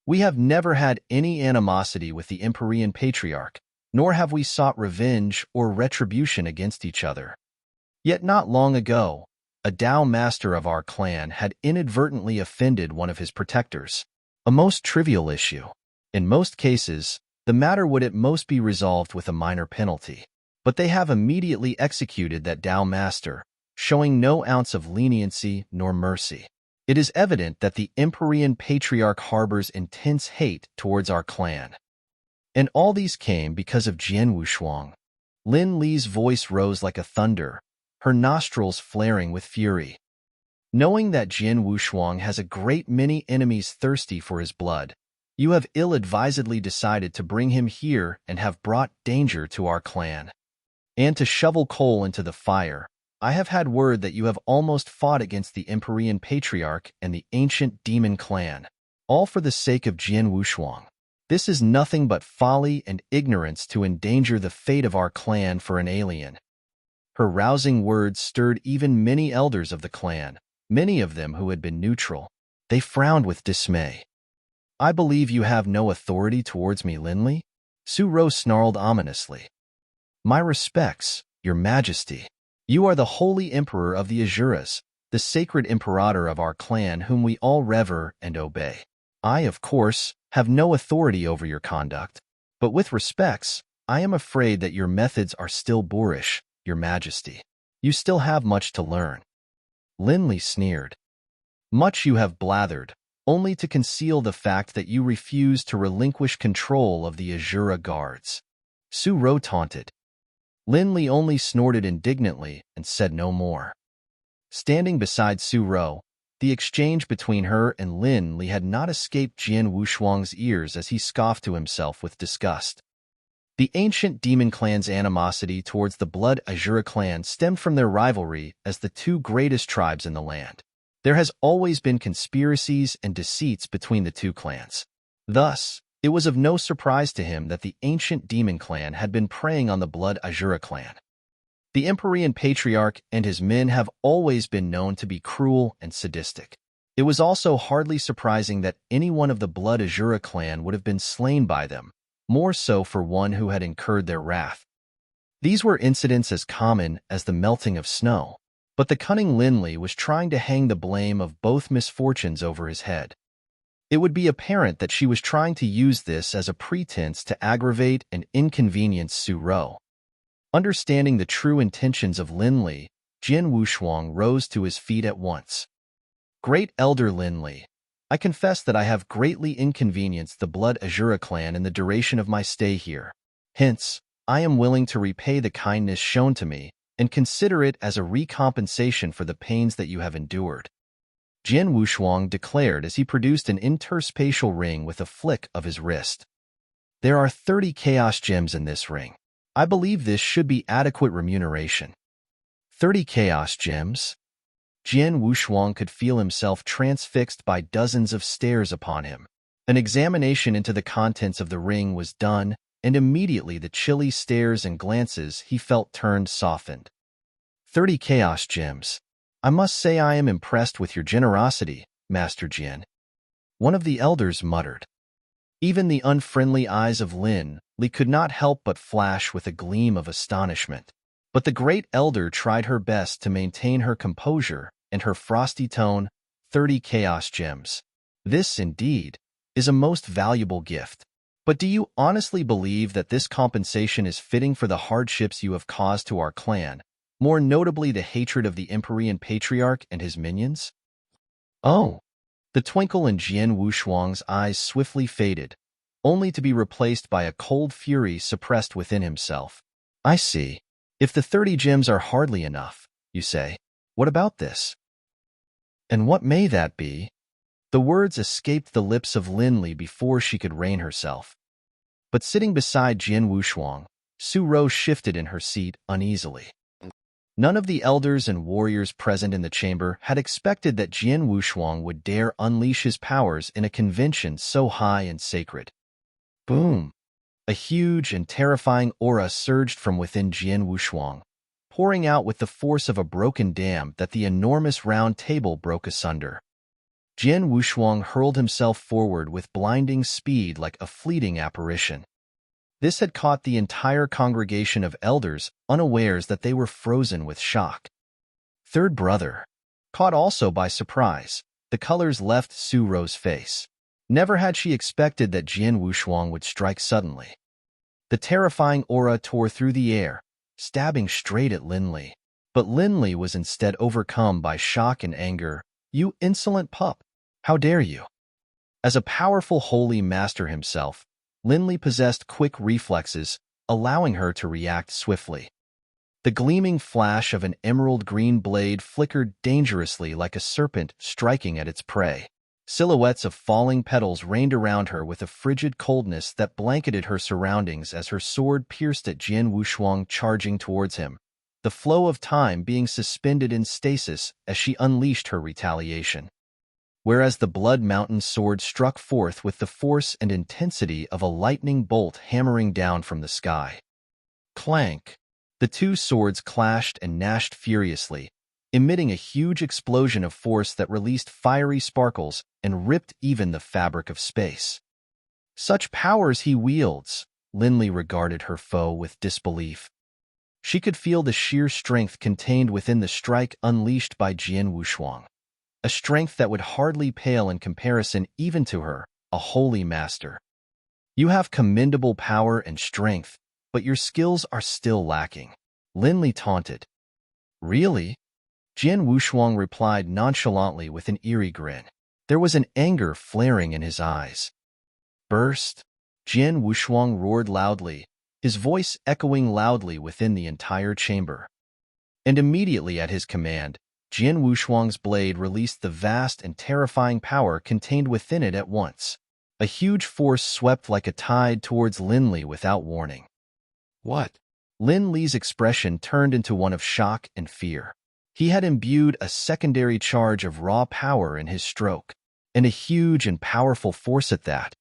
We have never had any animosity with the Empyrean Patriarch, nor have we sought revenge or retribution against each other. Yet not long ago, a Dao master of our clan had inadvertently offended one of his protectors. A most trivial issue. In most cases, the matter would at most be resolved with a minor penalty. But they have immediately executed that Dao master, showing no ounce of leniency nor mercy. It is evident that the Empyrean Patriarch harbors intense hate towards our clan. And all these came because of Jin Wushuang. Lin Li's voice rose like a thunder, her nostrils flaring with fury. Knowing that Jin Wushuang has a great many enemies thirsty for his blood, you have ill-advisedly decided to bring him here and have brought danger to our clan. And to shovel coal into the fire, I have had word that you have almost fought against the Empyrean Patriarch and the ancient demon clan, all for the sake of Jin Wushuang. This is nothing but folly and ignorance to endanger the fate of our clan for an alien. Her rousing words stirred even many elders of the clan, many of them who had been neutral. They frowned with dismay. "I believe you have no authority towards me, Lin Li?" Su Ro snarled ominously. "My respects, Your Majesty. You are the holy emperor of the Azuras, the sacred imperator of our clan whom we all revere and obey. I, of course, have no authority over your conduct, but with respects, I am afraid that your methods are still boorish, Your Majesty. You still have much to learn." Lin Li sneered. "Much you have blathered, only to conceal the fact that you refuse to relinquish control of the Azura guards." Su Ro taunted. Lin Li only snorted indignantly and said no more. Standing beside Su Rou, the exchange between her and Lin Li had not escaped Jian Wushuang's ears as he scoffed to himself with disgust. The ancient demon clan's animosity towards the Blood Azura clan stemmed from their rivalry as the two greatest tribes in the land. There has always been conspiracies and deceits between the two clans. Thus, it was of no surprise to him that the ancient demon clan had been preying on the Blood Azura clan. The Empyrean Patriarch and his men have always been known to be cruel and sadistic. It was also hardly surprising that any one of the Blood Azura clan would have been slain by them, more so for one who had incurred their wrath. These were incidents as common as the melting of snow, but the cunning Lin Li was trying to hang the blame of both misfortunes over his head. It would be apparent that she was trying to use this as a pretense to aggravate and inconvenience Su Rou. Understanding the true intentions of Lin Li, Jian Wushuang rose to his feet at once. Great Elder Lin Li, I confess that I have greatly inconvenienced the Blood Azura clan in the duration of my stay here. Hence, I am willing to repay the kindness shown to me and consider it as a recompensation for the pains that you have endured. Jian Wushuang declared as he produced an interspatial ring with a flick of his wrist. There are 30 chaos gems in this ring. I believe this should be adequate remuneration. 30 chaos gems? Jian Wushuang could feel himself transfixed by dozens of stares upon him. An examination into the contents of the ring was done, and immediately the chilly stares and glances he felt turned softened. 30 chaos gems. I must say I am impressed with your generosity, Master Jian. One of the elders muttered. Even the unfriendly eyes of Lin Li could not help but flash with a gleam of astonishment. But the great elder tried her best to maintain her composure and her frosty tone. 30 chaos gems. This, indeed, is a most valuable gift. But do you honestly believe that this compensation is fitting for the hardships you have caused to our clan, more notably the hatred of the Empyrean Patriarch and his minions? Oh! The twinkle in Jian Wushuang's eyes swiftly faded, only to be replaced by a cold fury suppressed within himself. I see. If the 30 gems are hardly enough, you say, what about this? And what may that be? The words escaped the lips of Lin Li before she could rein herself. But sitting beside Jian Wushuang, Su Rou shifted in her seat uneasily. None of the elders and warriors present in the chamber had expected that Jian Wushuang would dare unleash his powers in a convention so high and sacred. Boom! A huge and terrifying aura surged from within Jian Wushuang, pouring out with the force of a broken dam that the enormous round table broke asunder. Jian Wushuang hurled himself forward with blinding speed like a fleeting apparition. This had caught the entire congregation of elders unawares that they were frozen with shock. Third brother, caught also by surprise, the colors left Su Rou's face. Never had she expected that Jian Wushuang would strike suddenly. The terrifying aura tore through the air, stabbing straight at Lin Li. But Lin Li was instead overcome by shock and anger. You insolent pup! How dare you? As a powerful holy master himself, Lin Li possessed quick reflexes, allowing her to react swiftly. The gleaming flash of an emerald-green blade flickered dangerously like a serpent striking at its prey. Silhouettes of falling petals rained around her with a frigid coldness that blanketed her surroundings as her sword pierced at Jian Wushuang charging towards him, the flow of time being suspended in stasis as she unleashed her retaliation. Whereas the Blood Mountain sword struck forth with the force and intensity of a lightning bolt hammering down from the sky. Clank! The two swords clashed and gnashed furiously, emitting a huge explosion of force that released fiery sparkles and ripped even the fabric of space. Such powers he wields, Lin Li regarded her foe with disbelief. She could feel the sheer strength contained within the strike unleashed by Jian Wushuang. A strength that would hardly pale in comparison even to her, a holy master. You have commendable power and strength, but your skills are still lacking, Lin Li taunted. Really? Jian Wushuang replied nonchalantly with an eerie grin. There was an anger flaring in his eyes. Burst! Jian Wushuang roared loudly, his voice echoing loudly within the entire chamber. And immediately at his command, Jian Wushuang's blade released the vast and terrifying power contained within it at once. A huge force swept like a tide towards Lin Li without warning. What? Lin Li's expression turned into one of shock and fear. He had imbued a secondary charge of raw power in his stroke, and a huge and powerful force at that.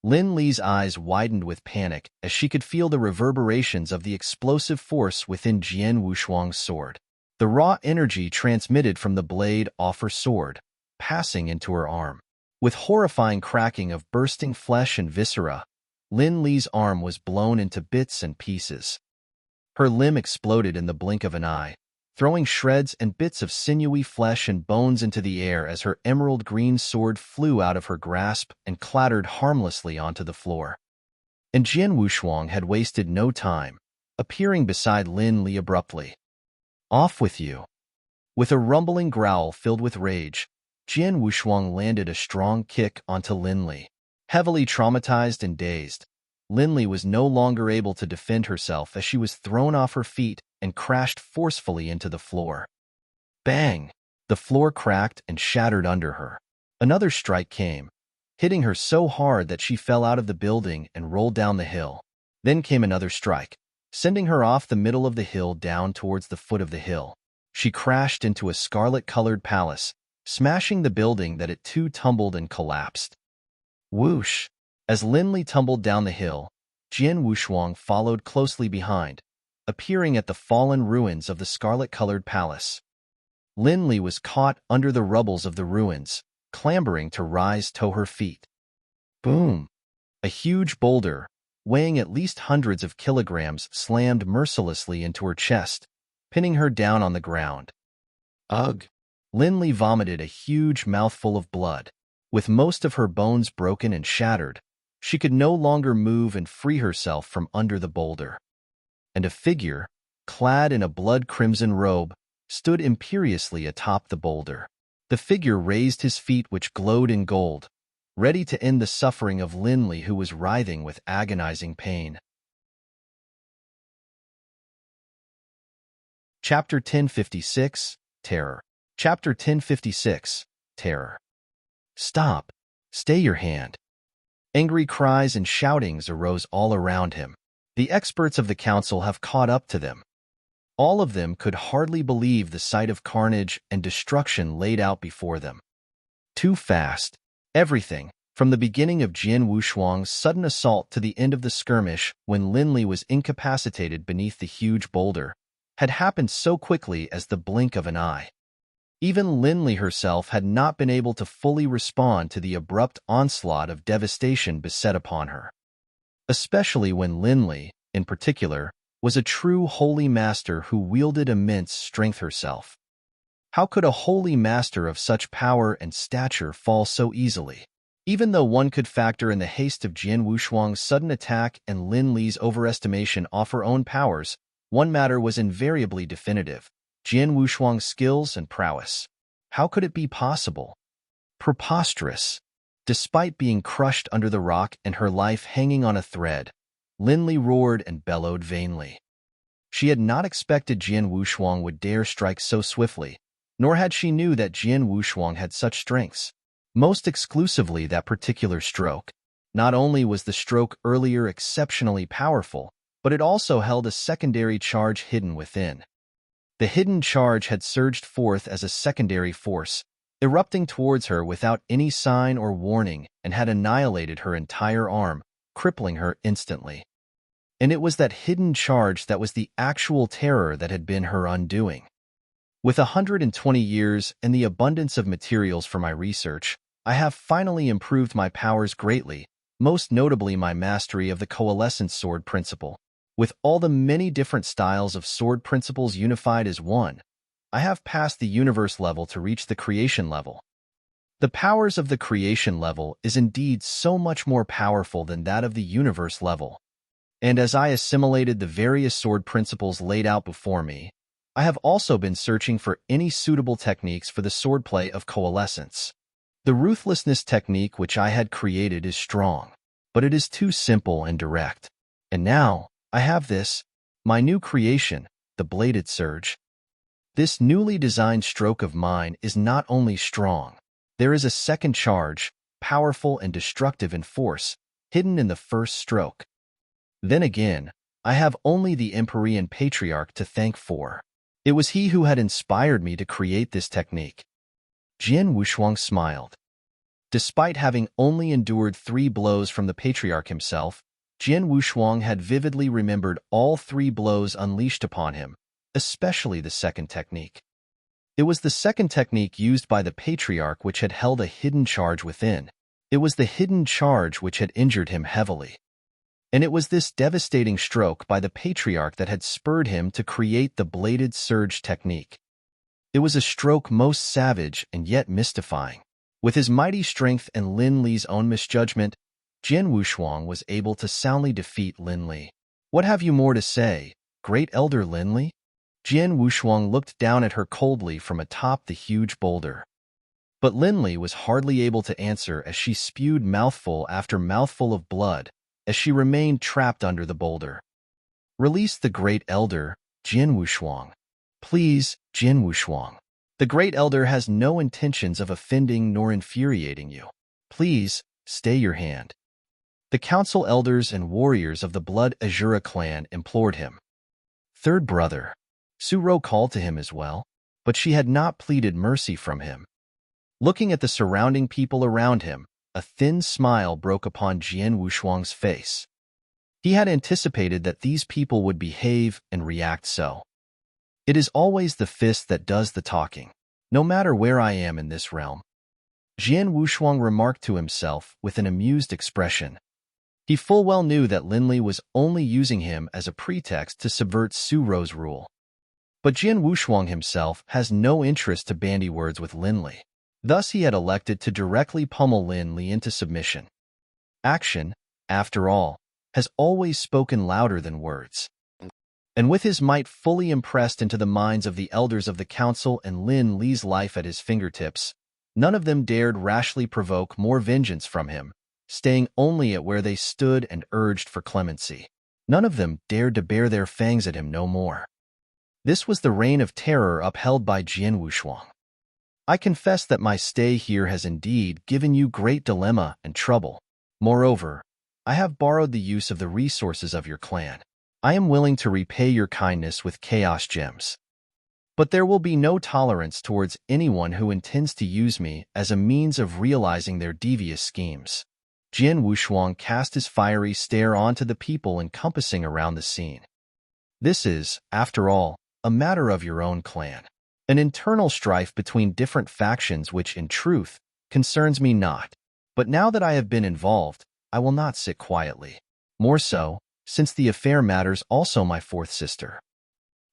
Lin Li's eyes widened with panic as she could feel the reverberations of the explosive force within Jian Wushuang's sword. The raw energy transmitted from the blade off her sword, passing into her arm. With horrifying cracking of bursting flesh and viscera, Lin Li's arm was blown into bits and pieces. Her limb exploded in the blink of an eye, throwing shreds and bits of sinewy flesh and bones into the air as her emerald green sword flew out of her grasp and clattered harmlessly onto the floor. And Jian Wushuang had wasted no time, appearing beside Lin Li abruptly. Off with you. With a rumbling growl filled with rage, Jian Wushuang landed a strong kick onto Lin Li. Heavily traumatized and dazed, Lin Li was no longer able to defend herself as she was thrown off her feet and crashed forcefully into the floor. Bang! The floor cracked and shattered under her. Another strike came, hitting her so hard that she fell out of the building and rolled down the hill. Then came another strike, sending her off the middle of the hill down towards the foot of the hill. She crashed into a scarlet-colored palace, smashing the building that it too tumbled and collapsed. Whoosh! As Lin Li tumbled down the hill, Jian Wushuang followed closely behind, appearing at the fallen ruins of the scarlet-colored palace. Lin Li was caught under the rubbles of the ruins, clambering to rise to her feet. Boom! A huge boulder, weighing at least hundreds of kilograms, slammed mercilessly into her chest, pinning her down on the ground. Ugh! Lin Li vomited a huge mouthful of blood. With most of her bones broken and shattered, she could no longer move and free herself from under the boulder. And a figure, clad in a blood-crimson robe, stood imperiously atop the boulder. The figure raised his feet which glowed in gold, ready to end the suffering of Lin Li, who was writhing with agonizing pain. Chapter 1056, Terror. Chapter 1056, Terror. Stop! Stay your hand! Angry cries and shoutings arose all around him. The experts of the council have caught up to them. All of them could hardly believe the sight of carnage and destruction laid out before them. Too fast. Everything, from the beginning of Jian Wushuang's sudden assault to the end of the skirmish when Lin Li was incapacitated beneath the huge boulder, had happened so quickly as the blink of an eye. Even Lin Li herself had not been able to fully respond to the abrupt onslaught of devastation beset upon her. Especially when Lin Li, in particular, was a true holy master who wielded immense strength herself. How could a holy master of such power and stature fall so easily? Even though one could factor in the haste of Jian Wushuang's sudden attack and Lin Li's overestimation of her own powers, one matter was invariably definitive: Jian Wushuang's skills and prowess. How could it be possible? Preposterous. Despite being crushed under the rock and her life hanging on a thread, Lin Li roared and bellowed vainly. She had not expected Jian Wushuang would dare strike so swiftly, nor had she knew that Jian Wushuang had such strengths. Most exclusively that particular stroke. Not only was the stroke earlier exceptionally powerful, but it also held a secondary charge hidden within. The hidden charge had surged forth as a secondary force, erupting towards her without any sign or warning, and had annihilated her entire arm, crippling her instantly. And it was that hidden charge that was the actual terror that had been her undoing. With 120 years and the abundance of materials for my research, I have finally improved my powers greatly, most notably my mastery of the coalescent sword principle. With all the many different styles of sword principles unified as one, I have passed the universe level to reach the creation level. The powers of the creation level is indeed so much more powerful than that of the universe level. And as I assimilated the various sword principles laid out before me, I have also been searching for any suitable techniques for the swordplay of coalescence. The ruthlessness technique which I had created is strong, but it is too simple and direct. And now, I have this, my new creation, the bladed surge. This newly designed stroke of mine is not only strong. There is a second charge, powerful and destructive in force, hidden in the first stroke. Then again, I have only the Empyrean Patriarch to thank for. It was he who had inspired me to create this technique. Jian Wushuang smiled. Despite having only endured 3 blows from the Patriarch himself, Jian Wushuang had vividly remembered all 3 blows unleashed upon him, especially the second technique. It was the second technique used by the Patriarch which had held a hidden charge within. It was the hidden charge which had injured him heavily. And it was this devastating stroke by the Patriarch that had spurred him to create the bladed surge technique. It was a stroke most savage and yet mystifying. With his mighty strength and Lin Li's own misjudgment, Jian Wushuang was able to soundly defeat Lin Li. What have you more to say, Great Elder Lin Li? Jian Wushuang looked down at her coldly from atop the huge boulder. But Lin Li was hardly able to answer as she spewed mouthful after mouthful of blood as she remained trapped under the boulder. Release the Great Elder, Jian Wushuang. Please, Jian Wushuang. The Great Elder has no intentions of offending nor infuriating you. Please, stay your hand. The council elders and warriors of the Blood Azura clan implored him. Third brother. Su Rou called to him as well, but she had not pleaded mercy from him. Looking at the surrounding people around him, a thin smile broke upon Jian Wushuang's face. He had anticipated that these people would behave and react so. It is always the fist that does the talking, no matter where I am in this realm. Jian Wushuang remarked to himself with an amused expression. He full well knew that Lin Li was only using him as a pretext to subvert Su Rou's rule. But Jian Wushuang himself has no interest to bandy words with Lin Li. Thus he had elected to directly pummel Lin Li into submission. Action, after all, has always spoken louder than words. And with his might fully impressed into the minds of the elders of the council and Lin Li's life at his fingertips, none of them dared rashly provoke more vengeance from him, staying only at where they stood and urged for clemency. None of them dared to bare their fangs at him no more. This was the reign of terror upheld by Jian Wushuang. I confess that my stay here has indeed given you great dilemma and trouble. Moreover, I have borrowed the use of the resources of your clan. I am willing to repay your kindness with chaos gems. But there will be no tolerance towards anyone who intends to use me as a means of realizing their devious schemes. Jian Wushuang cast his fiery stare onto the people encompassing around the scene. This is, after all, a matter of your own clan. An internal strife between different factions which, in truth, concerns me not. But now that I have been involved, I will not sit quietly. More so, since the affair matters also my fourth sister.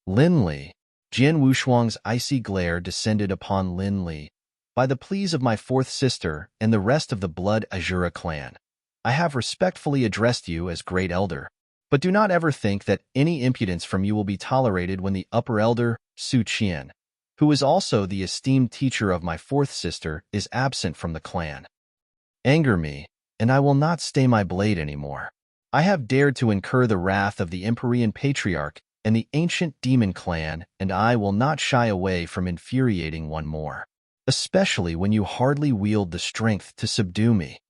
Lin Li. Jian Wushuang's icy glare descended upon Lin Li. By the pleas of my fourth sister and the rest of the Blood Azura clan, I have respectfully addressed you as Great Elder. But do not ever think that any impudence from you will be tolerated when the Upper Elder, Su Qian, who is also the esteemed teacher of my fourth sister, is absent from the clan. Anger me, and I will not stay my blade anymore. I have dared to incur the wrath of the Empyrean Patriarch and the ancient demon clan, and I will not shy away from infuriating one more, especially when you hardly wield the strength to subdue me.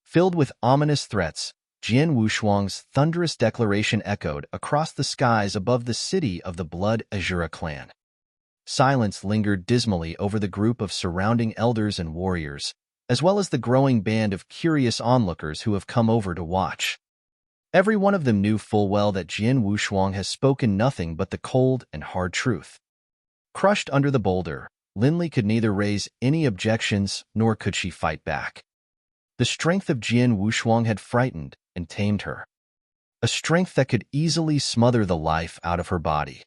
Filled with ominous threats, Jian Wushuang's thunderous declaration echoed across the skies above the city of the Blood Azura clan. Silence lingered dismally over the group of surrounding elders and warriors, as well as the growing band of curious onlookers who have come over to watch. Every one of them knew full well that Jian Wushuang has spoken nothing but the cold and hard truth. Crushed under the boulder, Lin Li could neither raise any objections nor could she fight back. The strength of Jian Wushuang had frightened and tamed her. A strength that could easily smother the life out of her body.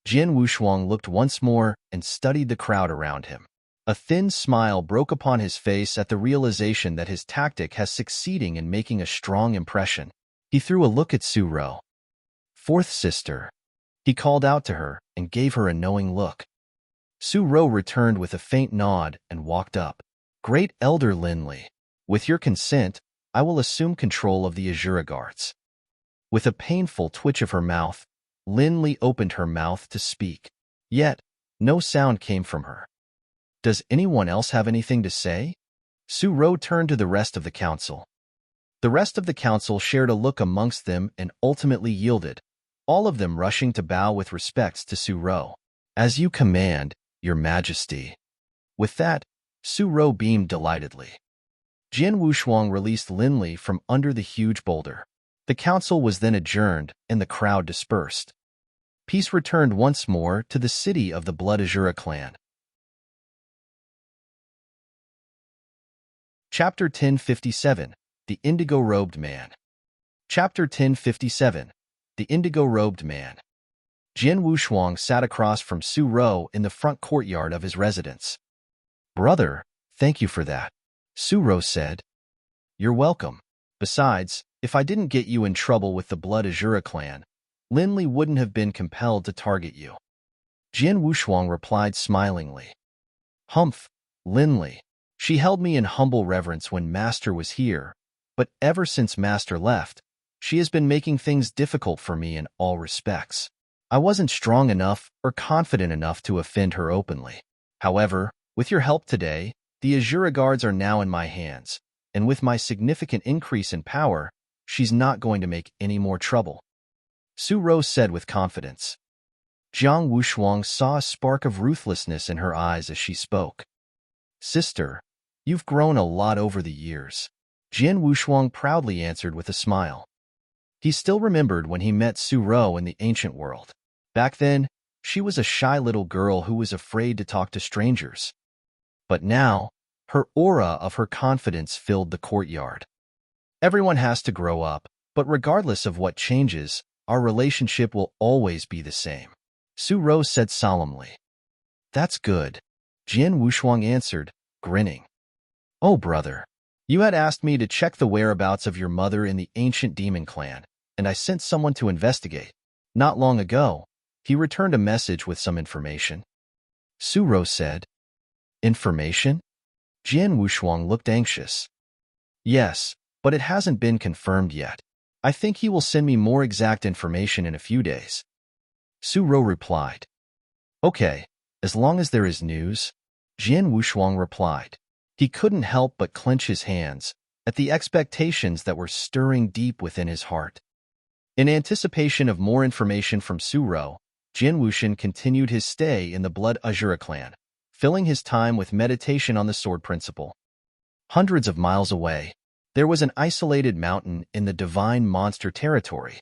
Jian Wushuang looked once more and studied the crowd around him. A thin smile broke upon his face at the realization that his tactic has succeeding in making a strong impression. He threw a look at Su Rou. Fourth sister. He called out to her and gave her a knowing look. Su Rou returned with a faint nod and walked up. Great Elder Lin Li, with your consent, I will assume control of the Azura guards. With a painful twitch of her mouth, Lin Li opened her mouth to speak. Yet, No sound came from her. Does anyone else have anything to say? Su-ro turned to the rest of the council. The rest of the council shared a look amongst them and ultimately yielded, all of them rushing to bow with respects to Su-ro. As you command, your majesty. With that, Su-ro beamed delightedly. Jian Wushuang released Linli from under the huge boulder. The council was then adjourned and the crowd dispersed. Peace returned once more to the city of the Blood Azura clan. Chapter 1057, The Indigo-Robed Man. Chapter 1057, The Indigo-Robed Man. Jian Wushuang sat across from Su-ro in the front courtyard of his residence. Brother, thank you for that, Su-ro said. You're welcome. Besides, if I didn't get you in trouble with the Blood Azura clan, Linli wouldn't have been compelled to target you. Jian Wushuang replied smilingly. Humph, Linli. She held me in humble reverence when Master was here, but ever since Master left, she has been making things difficult for me in all respects. I wasn't strong enough or confident enough to offend her openly. However, with your help today, the Azura guards are now in my hands, and with my significant increase in power, she's not going to make any more trouble. Su-ro said with confidence. Jiang Wushuang saw a spark of ruthlessness in her eyes as she spoke. Sister, you've grown a lot over the years, Jian Wushuang proudly answered with a smile. He still remembered when he met Su-ro in the ancient world. Back then, she was a shy little girl who was afraid to talk to strangers. But now, her aura of her confidence filled the courtyard. Everyone has to grow up, but regardless of what changes, our relationship will always be the same, Su-ro said solemnly. That's good, Jian Wushuang answered, grinning. Oh, brother, you had asked me to check the whereabouts of your mother in the ancient demon clan, and I sent someone to investigate. Not long ago, he returned a message with some information. Su-ro said. Information? Jian Wushuang looked anxious. Yes, but it hasn't been confirmed yet. I think he will send me more exact information in a few days. Su-ro replied. Okay, as long as there is news, Jian Wushuang replied. He couldn't help but clench his hands at the expectations that were stirring deep within his heart. In anticipation of more information from Su-ro, Jian Wushan continued his stay in the Blood Azura clan, filling his time with meditation on the sword principle. Hundreds of miles away, there was an isolated mountain in the divine monster territory.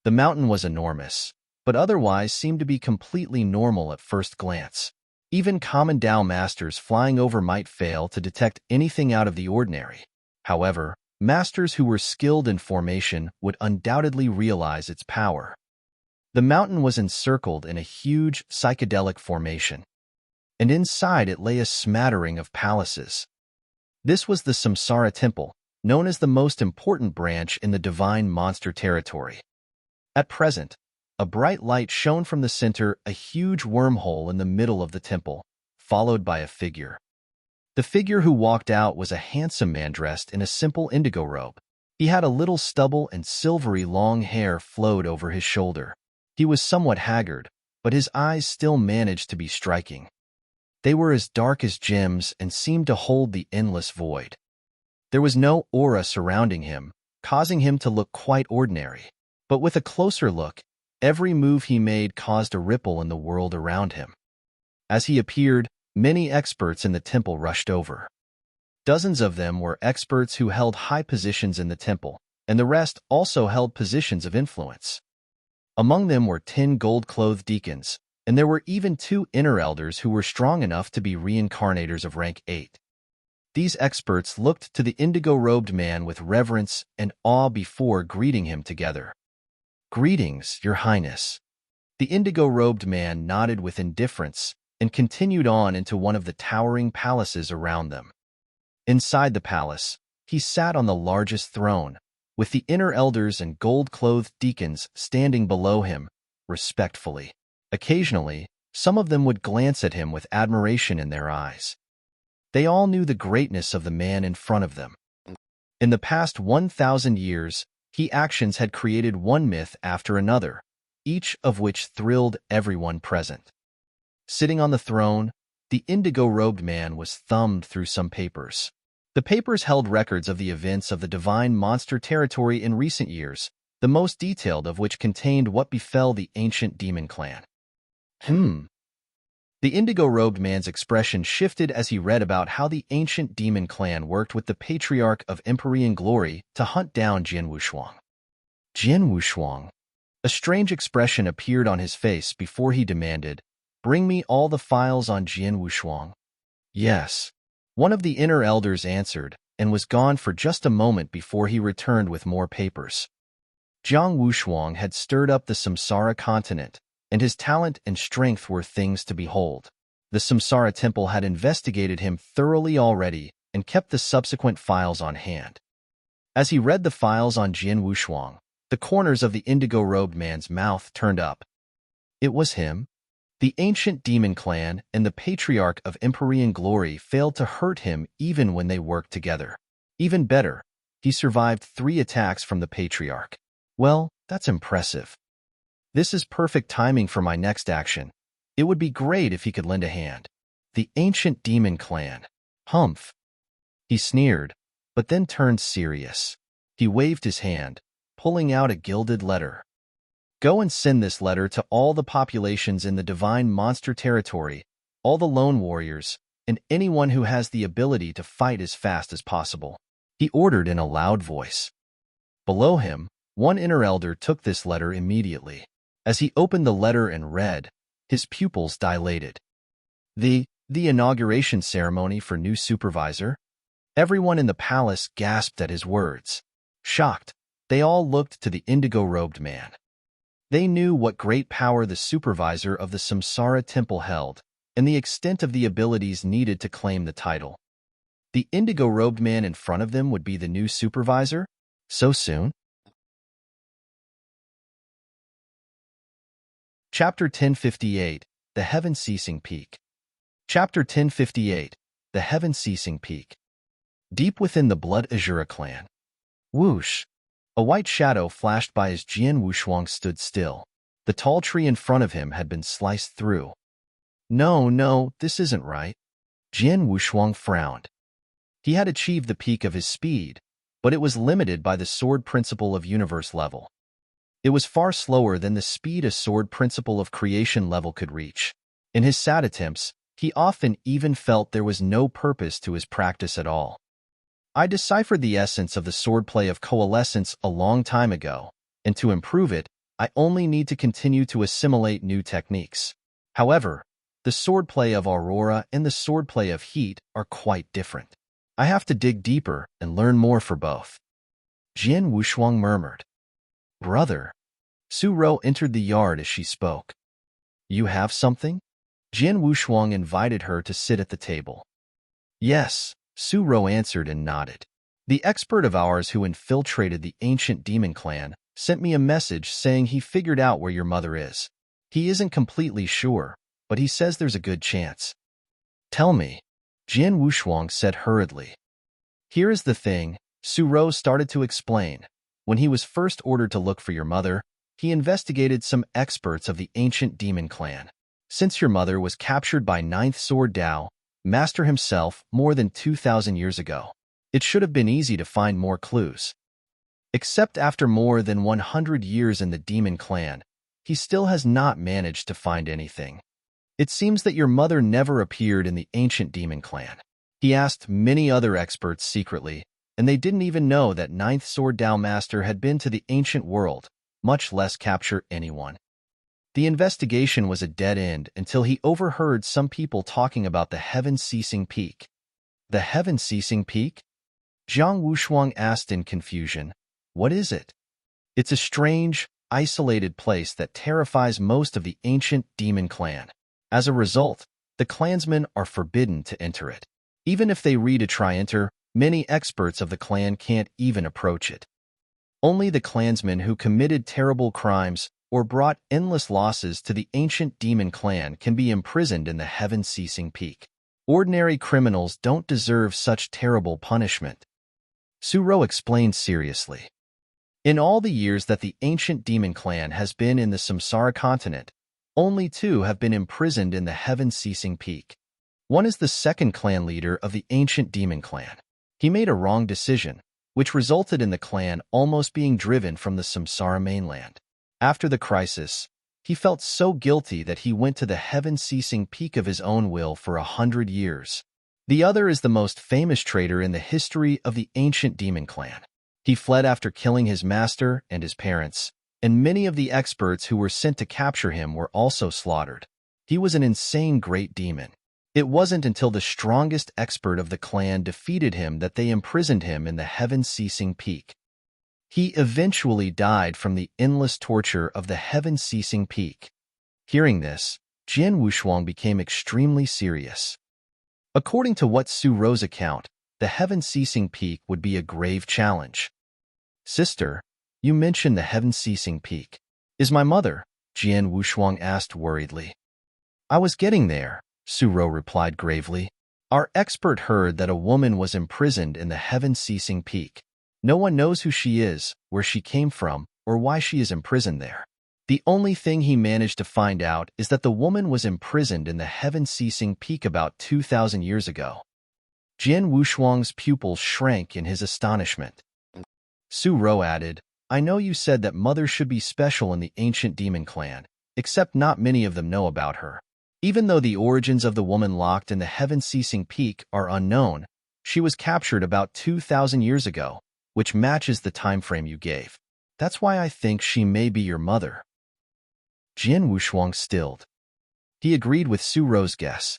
The mountain was enormous, but otherwise seemed to be completely normal at first glance. Even common Dao masters flying over might fail to detect anything out of the ordinary. However, masters who were skilled in formation would undoubtedly realize its power. The mountain was encircled in a huge psychedelic formation, and inside it lay a smattering of palaces. This was the Samsara Temple, known as the most important branch in the divine monster territory. At present, a bright light shone from the center, a huge wormhole in the middle of the temple, followed by a figure. The figure who walked out was a handsome man dressed in a simple indigo robe. He had a little stubble and silvery long hair flowed over his shoulder. He was somewhat haggard, but his eyes still managed to be striking. They were as dark as gems and seemed to hold the endless void. There was no aura surrounding him, causing him to look quite ordinary. But with a closer look, every move he made caused a ripple in the world around him. As he appeared, many experts in the temple rushed over. Dozens of them were experts who held high positions in the temple, and the rest also held positions of influence. Among them were 10 gold-clothed deacons, and there were even 2 inner elders who were strong enough to be reincarnators of rank 8. These experts looked to the indigo-robed man with reverence and awe before greeting him together. Greetings, Your Highness. The indigo-robed man nodded with indifference and continued on into one of the towering palaces around them. Inside the palace, he sat on the largest throne, with the inner elders and gold-clothed deacons standing below him, respectfully. Occasionally, some of them would glance at him with admiration in their eyes. They all knew the greatness of the man in front of them. In the past 1,000 years, his actions had created one myth after another, each of which thrilled everyone present. Sitting on the throne, the indigo-robed man was thumbed through some papers. The papers held records of the events of the divine monster territory in recent years, the most detailed of which contained what befell the ancient demon clan. The indigo-robed man's expression shifted as he read about how the ancient demon clan worked with the patriarch of Empyrean glory to hunt down Jian Wushuang. Jian Wushuang. A strange expression appeared on his face before he demanded, "Bring me all the files on Jian Wushuang." Yes. One of the inner elders answered, and was gone for just a moment before he returned with more papers. Jiang Wushuang had stirred up the Samsara continent, and his talent and strength were things to behold. The Samsara temple had investigated him thoroughly already and kept the subsequent files on hand. As he read the files on Jian Wushuang, the corners of the indigo-robed man's mouth turned up. It was him. The ancient demon clan and the patriarch of Empyrean glory failed to hurt him even when they worked together. Even better, he survived 3 attacks from the patriarch. Well, that's impressive. This is perfect timing for my next action. It would be great if he could lend a hand. The ancient demon clan. Humph. He sneered, but then turned serious. He waved his hand, pulling out a gilded letter. Go and send this letter to all the populations in the divine monster territory, all the lone warriors, and anyone who has the ability to fight as fast as possible. He ordered in a loud voice. Below him, one inner elder took this letter immediately. As he opened the letter and read, his pupils dilated. The inauguration ceremony for new supervisor? Everyone in the palace gasped at his words. Shocked, they all looked to the indigo-robed man. They knew what great power the supervisor of the Samsara temple held, and the extent of the abilities needed to claim the title. The indigo-robed man in front of them would be the new supervisor? So soon? Chapter 1058, The Heaven-Ceasing Peak. Chapter 1058, The Heaven-Ceasing Peak. Deep within the Blood Azura clan. Whoosh! A white shadow flashed by as Jian Wushuang stood still. The tall tree in front of him had been sliced through. No, this isn't right. Jian Wushuang frowned. He had achieved the peak of his speed, but it was limited by the sword principle of universe level. It was far slower than the speed a sword principle of creation level could reach. In his sad attempts, he often even felt there was no purpose to his practice at all. I deciphered the essence of the swordplay of coalescence a long time ago, and to improve it, I only need to continue to assimilate new techniques. However, the swordplay of aurora and the swordplay of heat are quite different. I have to dig deeper and learn more for both. Jian Wushuang murmured. Brother. Su Rou entered the yard as she spoke. You have something? Jian Wushuang invited her to sit at the table. Yes. Su Rou answered and nodded. The expert of ours who infiltrated the ancient demon clan sent me a message saying he figured out where your mother is. He isn't completely sure, but he says there's a good chance. Tell me, Jian Wushuang said hurriedly. Here is the thing, Su Rou started to explain. When he was first ordered to look for your mother, he investigated some experts of the ancient demon clan. Since your mother was captured by Ninth Sword Dao, Master himself, more than 2,000 years ago, it should have been easy to find more clues. Except after more than 100 years in the demon clan, he still has not managed to find anything. It seems that your mother never appeared in the ancient demon clan. He asked many other experts secretly, and they didn't even know that Ninth Sword Dao Master had been to the ancient world, much less capture anyone. The investigation was a dead end until he overheard some people talking about the Heaven-Ceasing Peak. The Heaven-Ceasing Peak? Jiang Wushuang asked in confusion. What is it? It's a strange, isolated place that terrifies most of the ancient demon clan. As a result, the clansmen are forbidden to enter it. Even if they try enter, many experts of the clan can't even approach it. Only the clansmen who committed terrible crimes or brought endless losses to the ancient demon clan can be imprisoned in the Heaven-Ceasing Peak. Ordinary criminals don't deserve such terrible punishment. Su Rou explained seriously. In all the years that the ancient demon clan has been in the Samsara continent, Only two have been imprisoned in the heaven-ceasing peak. One is the second clan leader of the ancient demon clan. He made a wrong decision, which resulted in the clan almost being driven from the Samsara mainland. After the crisis, he felt so guilty that he went to the heaven-ceasing peak of his own will for 100 years. The other is the most famous traitor in the history of the ancient demon clan. He fled after killing his master and his parents, and many of the experts who were sent to capture him were also slaughtered. He was an insane great demon. It wasn't until the strongest expert of the clan defeated him that they imprisoned him in the heaven-ceasing peak. He eventually died from the endless torture of the heaven-ceasing peak. Hearing this, Jian Wushuang became extremely serious. According to what Su Ro's account, the heaven-ceasing peak would be a grave challenge. Sister, you mentioned the heaven-ceasing peak. Is my mother? Jian Wushuang asked worriedly. I was getting there, Su Ro replied gravely. Our expert heard that a woman was imprisoned in the heaven-ceasing peak. No one knows who she is, where she came from, or why she is imprisoned there. The only thing he managed to find out is that the woman was imprisoned in the heaven-ceasing peak about 2,000 years ago. Jian Wushuang's pupils shrank in his astonishment. Su Ro added, I know you said that mother should be special in the ancient demon clan, except not many of them know about her. Even though the origins of the woman locked in the heaven-ceasing peak are unknown, she was captured about 2,000 years ago, which matches the time frame you gave. That's why I think she may be your mother. Jian Wushuang stilled. He agreed with Su Ro's guess.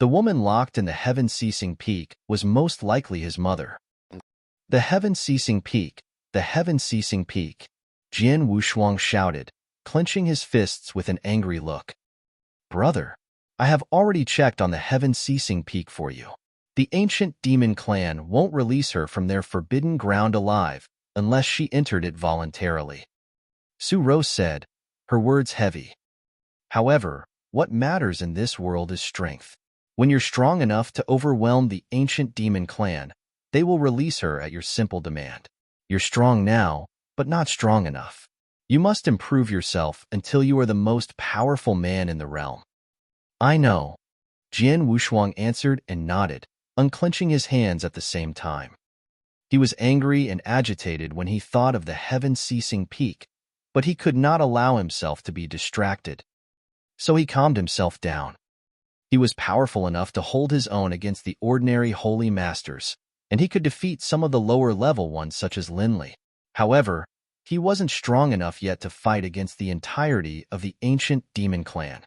The woman locked in the heaven-ceasing peak was most likely his mother. The heaven-ceasing peak, the heaven-ceasing peak, Jian Wushuang shouted, clenching his fists with an angry look. Brother, I have already checked on the heaven-ceasing peak for you. The ancient demon clan won't release her from their forbidden ground alive unless she entered it voluntarily. Su Ro said, her words heavy. However, what matters in this world is strength. When you're strong enough to overwhelm the ancient demon clan, they will release her at your simple demand. You're strong now, but not strong enough. You must improve yourself until you are the most powerful man in the realm. I know. Jian Wushuang answered and nodded, unclenching his hands at the same time. He was angry and agitated when he thought of the heaven-ceasing peak, but he could not allow himself to be distracted. So he calmed himself down. He was powerful enough to hold his own against the ordinary holy masters, and he could defeat some of the lower-level ones such as Linley. However, he wasn't strong enough yet to fight against the entirety of the ancient demon clan.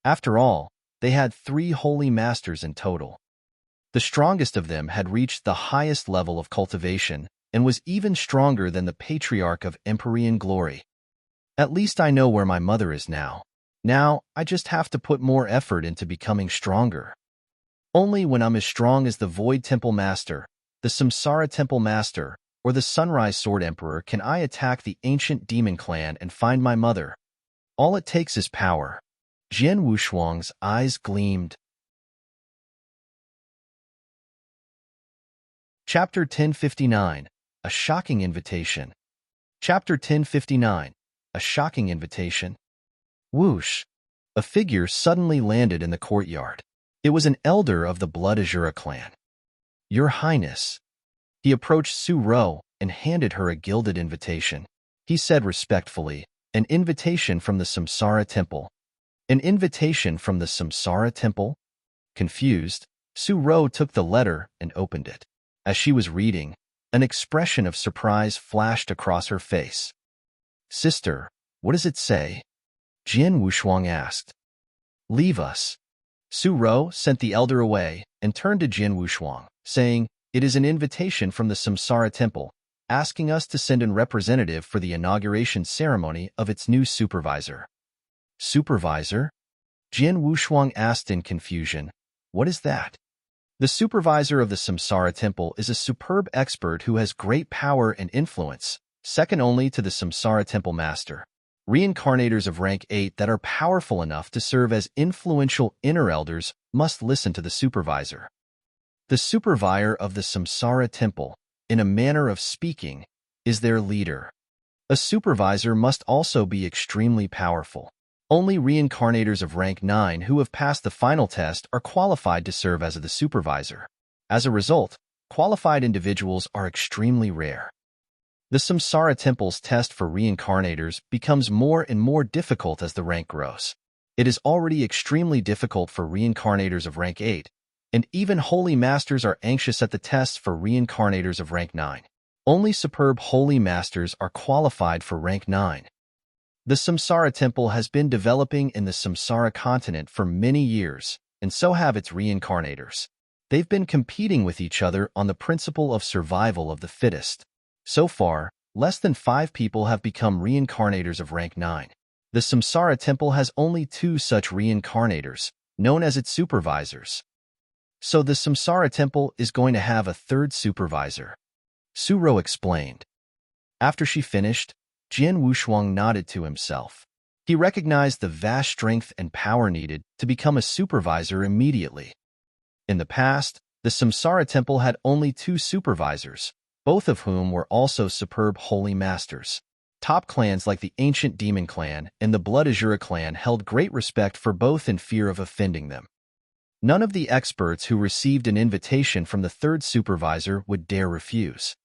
After all, they had 3 holy masters in total. The strongest of them had reached the highest level of cultivation and was even stronger than the patriarch of Empyrean glory. At least I know where my mother is now. Now, I just have to put more effort into becoming stronger. Only when I'm as strong as the Void Temple Master, the Samsara Temple Master, or the Sunrise Sword Emperor can I attack the ancient demon clan and find my mother. All it takes is power. Jian Wushuang's eyes gleamed. Chapter 1059, A Shocking Invitation. Chapter 1059, A Shocking Invitation. Whoosh! A figure suddenly landed in the courtyard. It was an elder of the Blood Azura clan. Your Highness. He approached Su Ro and handed her a gilded invitation. He said respectfully, an invitation from the Samsara Temple. An invitation from the Samsara Temple? Confused, Su Ro took the letter and opened it. As she was reading, an expression of surprise flashed across her face. Sister, what does it say? Jian Wushuang asked. Leave us. Su Ro sent the elder away and turned to Jian Wushuang, saying, it is an invitation from the Samsara Temple, asking us to send a representative for the inauguration ceremony of its new supervisor. Supervisor? Jian Wushuang asked in confusion. What is that? The supervisor of the Samsara Temple is a superb expert who has great power and influence, second only to the Samsara Temple Master. Reincarnators of rank 8 that are powerful enough to serve as influential inner elders must listen to the supervisor. The supervisor of the Samsara Temple, in a manner of speaking, is their leader. A supervisor must also be extremely powerful. Only reincarnators of rank 9 who have passed the final test are qualified to serve as the supervisor. As a result, qualified individuals are extremely rare. The Samsara Temple's test for reincarnators becomes more and more difficult as the rank grows. It is already extremely difficult for reincarnators of rank 8, and even holy masters are anxious at the tests for reincarnators of rank 9. Only superb holy masters are qualified for rank 9. The Samsara Temple has been developing in the Samsara continent for many years, and so have its reincarnators. They've been competing with each other on the principle of survival of the fittest. So far, less than 5 people have become reincarnators of rank 9. The Samsara Temple has only 2 such reincarnators, known as its supervisors. So the Samsara Temple is going to have a 3rd supervisor. Suro explained. After she finished, Jian Wushuang nodded to himself. He recognized the vast strength and power needed to become a supervisor immediately. In the past, the Samsara Temple had only 2 supervisors, both of whom were also superb holy masters. Top clans like the Ancient Demon Clan and the Blood Azura Clan held great respect for both in fear of offending them. None of the experts who received an invitation from the 3rd supervisor would dare refuse.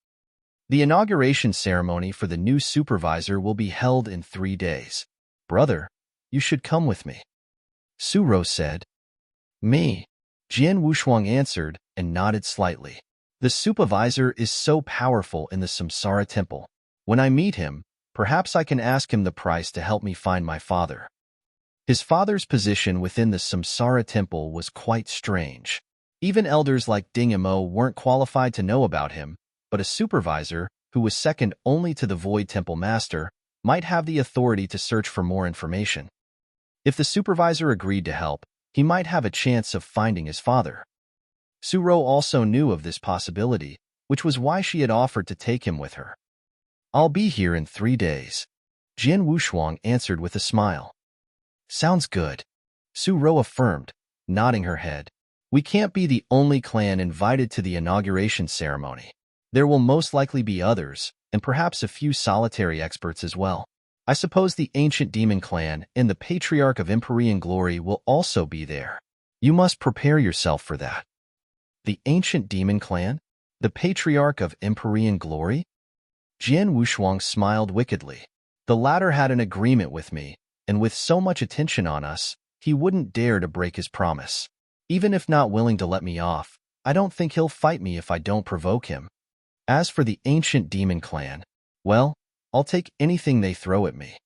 The inauguration ceremony for the new supervisor will be held in 3 days. Brother, you should come with me. Suro said. Me? Jian Wushuang answered and nodded slightly. The supervisor is so powerful in the Samsara Temple. When I meet him, perhaps I can ask him the price to help me find my father. His father's position within the Samsara Temple was quite strange. Even elders like Ding Mo weren't qualified to know about him, but a supervisor, who was second only to the Void Temple Master, might have the authority to search for more information. If the supervisor agreed to help, he might have a chance of finding his father. Suro also knew of this possibility, which was why she had offered to take him with her. I'll be here in 3 days. Jian Wushuang answered with a smile. Sounds good. Suro affirmed, nodding her head. We can't be the only clan invited to the inauguration ceremony. There will most likely be others, and perhaps a few solitary experts as well. I suppose the Ancient Demon Clan and the Patriarch of Empyrean Glory will also be there. You must prepare yourself for that. The Ancient Demon Clan? The Patriarch of Empyrean Glory? Jian Wushuang smiled wickedly. The latter had an agreement with me, and with so much attention on us, he wouldn't dare to break his promise. Even if not willing to let me off, I don't think he'll fight me if I don't provoke him. As for the Ancient Demon Clan, well, I'll take anything they throw at me.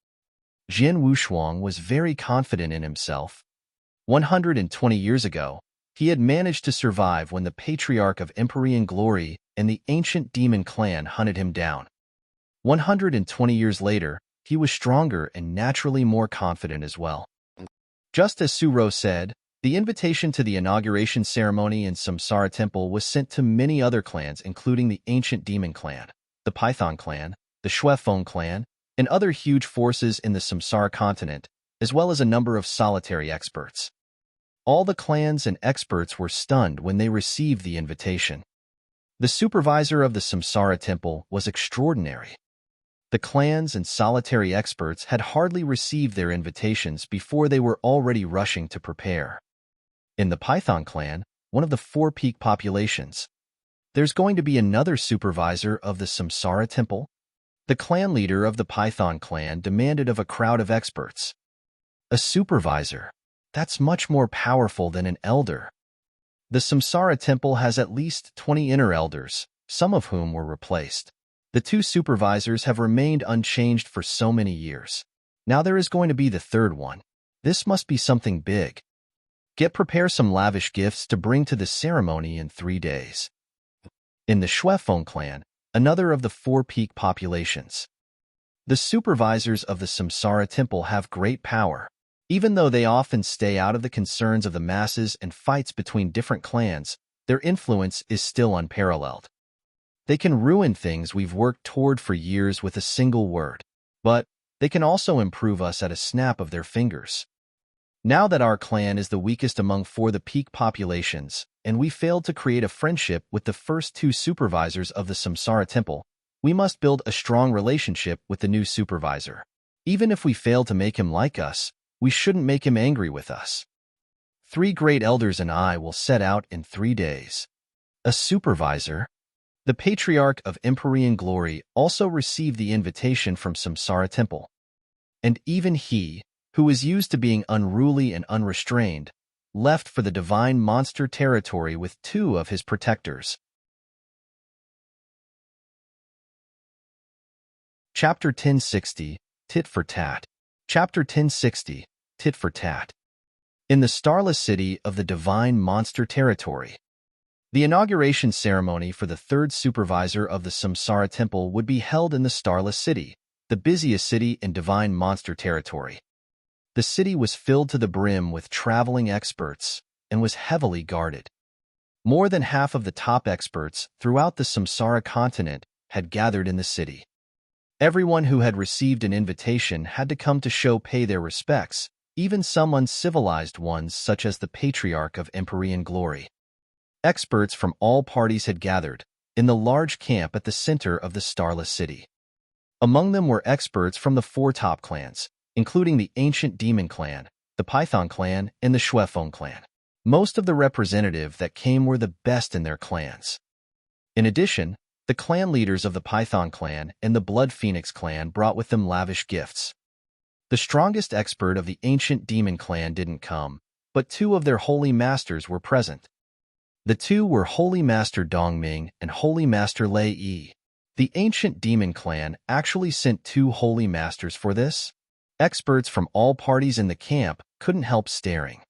Jian Wushuang was very confident in himself. 120 years ago, he had managed to survive when the Patriarch of Empyrean Glory and the Ancient Demon Clan hunted him down. 120 years later, he was stronger and naturally more confident as well. Just as Suro said, the invitation to the inauguration ceremony in Samsara Temple was sent to many other clans including the Ancient Demon Clan, the Python Clan, the Shuefeng Clan, and other huge forces in the Samsara continent, as well as a number of solitary experts. All the clans and experts were stunned when they received the invitation. The supervisor of the Samsara Temple was extraordinary. The clans and solitary experts had hardly received their invitations before they were already rushing to prepare. In the Python Clan, one of the 4 peak populations, there's going to be another supervisor of the Samsara Temple. The clan leader of the Python Clan demanded of a crowd of experts. A supervisor. That's much more powerful than an elder. The Samsara Temple has at least 20 inner elders, some of whom were replaced. The 2 supervisors have remained unchanged for so many years. Now there is going to be the 3rd one. This must be something big. Prepare some lavish gifts to bring to the ceremony in 3 days. In the Shuefeng Clan, another of the 4 peak populations, the supervisors of the Samsara Temple have great power. Even though they often stay out of the concerns of the masses and fights between different clans, their influence is still unparalleled. They can ruin things we've worked toward for years with a single word, but they can also improve us at a snap of their fingers. Now that our clan is the weakest among 4 of the peak populations, and we failed to create a friendship with the first 2 supervisors of the Samsara Temple, we must build a strong relationship with the new supervisor. Even if we fail to make him like us, We shouldn't make him angry with us. 3 great elders and I will set out in 3 days. A supervisor, the patriarch of Empyrean glory, also received the invitation from Samsara temple. And even he, who was used to being unruly and unrestrained, left for the divine monster territory with 2 of his protectors. Chapter 1060, Tit for Tat. Chapter 1060, Tit for Tat. In the starless city of the divine monster territory, the inauguration ceremony for the 3rd supervisor of the Samsara temple would be held in the starless city, the busiest city in divine monster territory. The city was filled to the brim with traveling experts and was heavily guarded. More than half of the top experts throughout the Samsara continent had gathered in the city. Everyone who had received an invitation had to come to pay their respects, even some uncivilized ones such as the patriarch of Empyrean glory. Experts from all parties had gathered in the large camp at the center of the starless city. Among them were experts from the 4 top clans, including the ancient demon clan, the Python clan, and the Shuefeng clan. Most of the representatives that came were the best in their clans. In addition, the clan leaders of the Python clan and the Blood Phoenix clan brought with them lavish gifts. The strongest expert of the ancient demon clan didn't come, but 2 of their holy masters were present. The 2 were Holy Master Dongming and Holy Master Lei Yi. The ancient demon clan actually sent 2 holy masters for this. Experts from all parties in the camp couldn't help staring.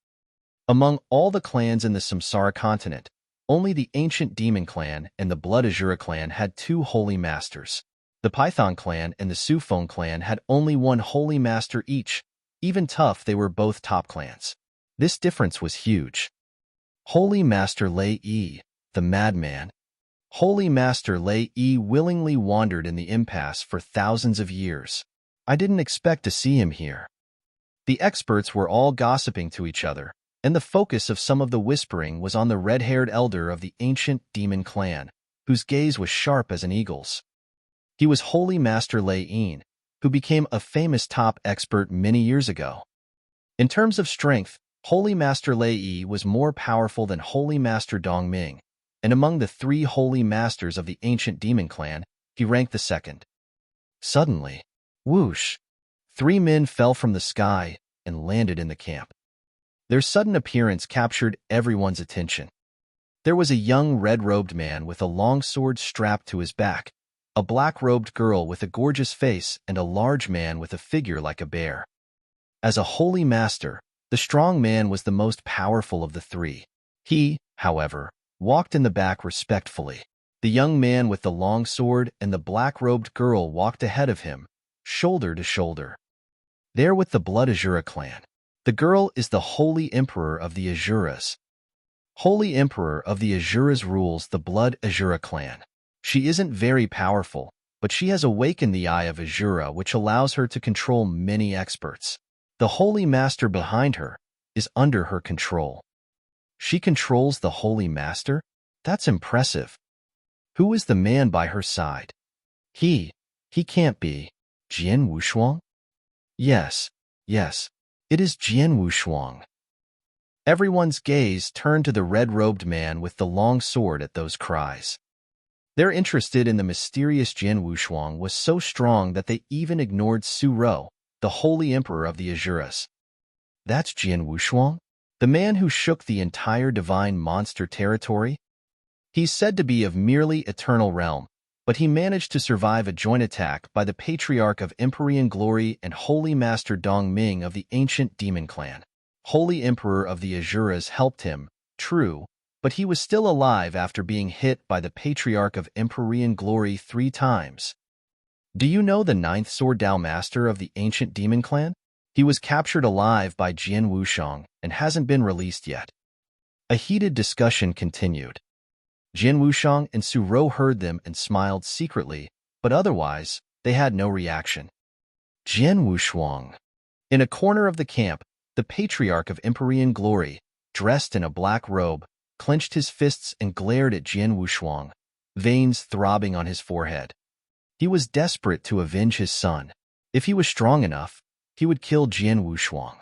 Among all the clans in the Samsara continent, only the ancient demon clan and the Blood Azura clan had 2 holy masters. The Python clan and the Shuefeng clan had only 1 holy master each. Even tough, they were both top clans. This difference was huge. Holy Master Lei Yi, the madman. Holy Master Lei Yi willingly wandered in the impasse for thousands of years. I didn't expect to see him here. The experts were all gossiping to each other, and the focus of some of the whispering was on the red-haired elder of the ancient demon clan, whose gaze was sharp as an eagle's. He was Holy Master Lei Yin, who became a famous top expert many years ago. In terms of strength, Holy Master Lei Yi was more powerful than Holy Master Dongming, and among the 3 holy masters of the ancient demon clan, he ranked the 2nd. Suddenly, whoosh! 3 men fell from the sky and landed in the camp. Their sudden appearance captured everyone's attention. There was a young red-robed man with a long sword strapped to his back, a black-robed girl with a gorgeous face, and a large man with a figure like a bear. As a holy master, the strong man was the most powerful of the 3. He, however, walked in the back respectfully. The young man with the long sword and the black-robed girl walked ahead of him, shoulder to shoulder. There with the Blood Azura clan. The girl is the Holy Emperor of the Azuras. Holy Emperor of the Azuras rules the Blood Azura clan. She isn't very powerful, but she has awakened the Eye of Azura, which allows her to control many experts. The Holy Master behind her is under her control. She controls the Holy Master? That's impressive. Who is the man by her side? He can't be Jian Wushuang? Yes, it is Jian Wushuang. Everyone's gaze turned to the red-robed man with the long sword at those cries. Their interest in the mysterious Jian Wushuang was so strong that they even ignored Su Ro, the Holy Emperor of the Azuras. That's Jian Wushuang? The man who shook the entire divine monster territory? He's said to be of merely eternal realm, but he managed to survive a joint attack by the Patriarch of Empyrean Glory and Holy Master Dongming of the ancient demon clan. Holy Emperor of the Azuras helped him, true, but he was still alive after being hit by the Patriarch of Empyrean Glory 3 times. Do you know the 9th Sword Dao Master of the ancient demon clan? He was captured alive by Jian Wushuang and hasn't been released yet. A heated discussion continued. Jian Wushuang and Su Ro heard them and smiled secretly, but otherwise, they had no reaction. Jian Wushuang. In a corner of the camp, the Patriarch of Empyrean Glory, dressed in a black robe, clenched his fists and glared at Jian Wushuang, veins throbbing on his forehead. He was desperate to avenge his son. If he was strong enough, he would kill Jian Wushuang.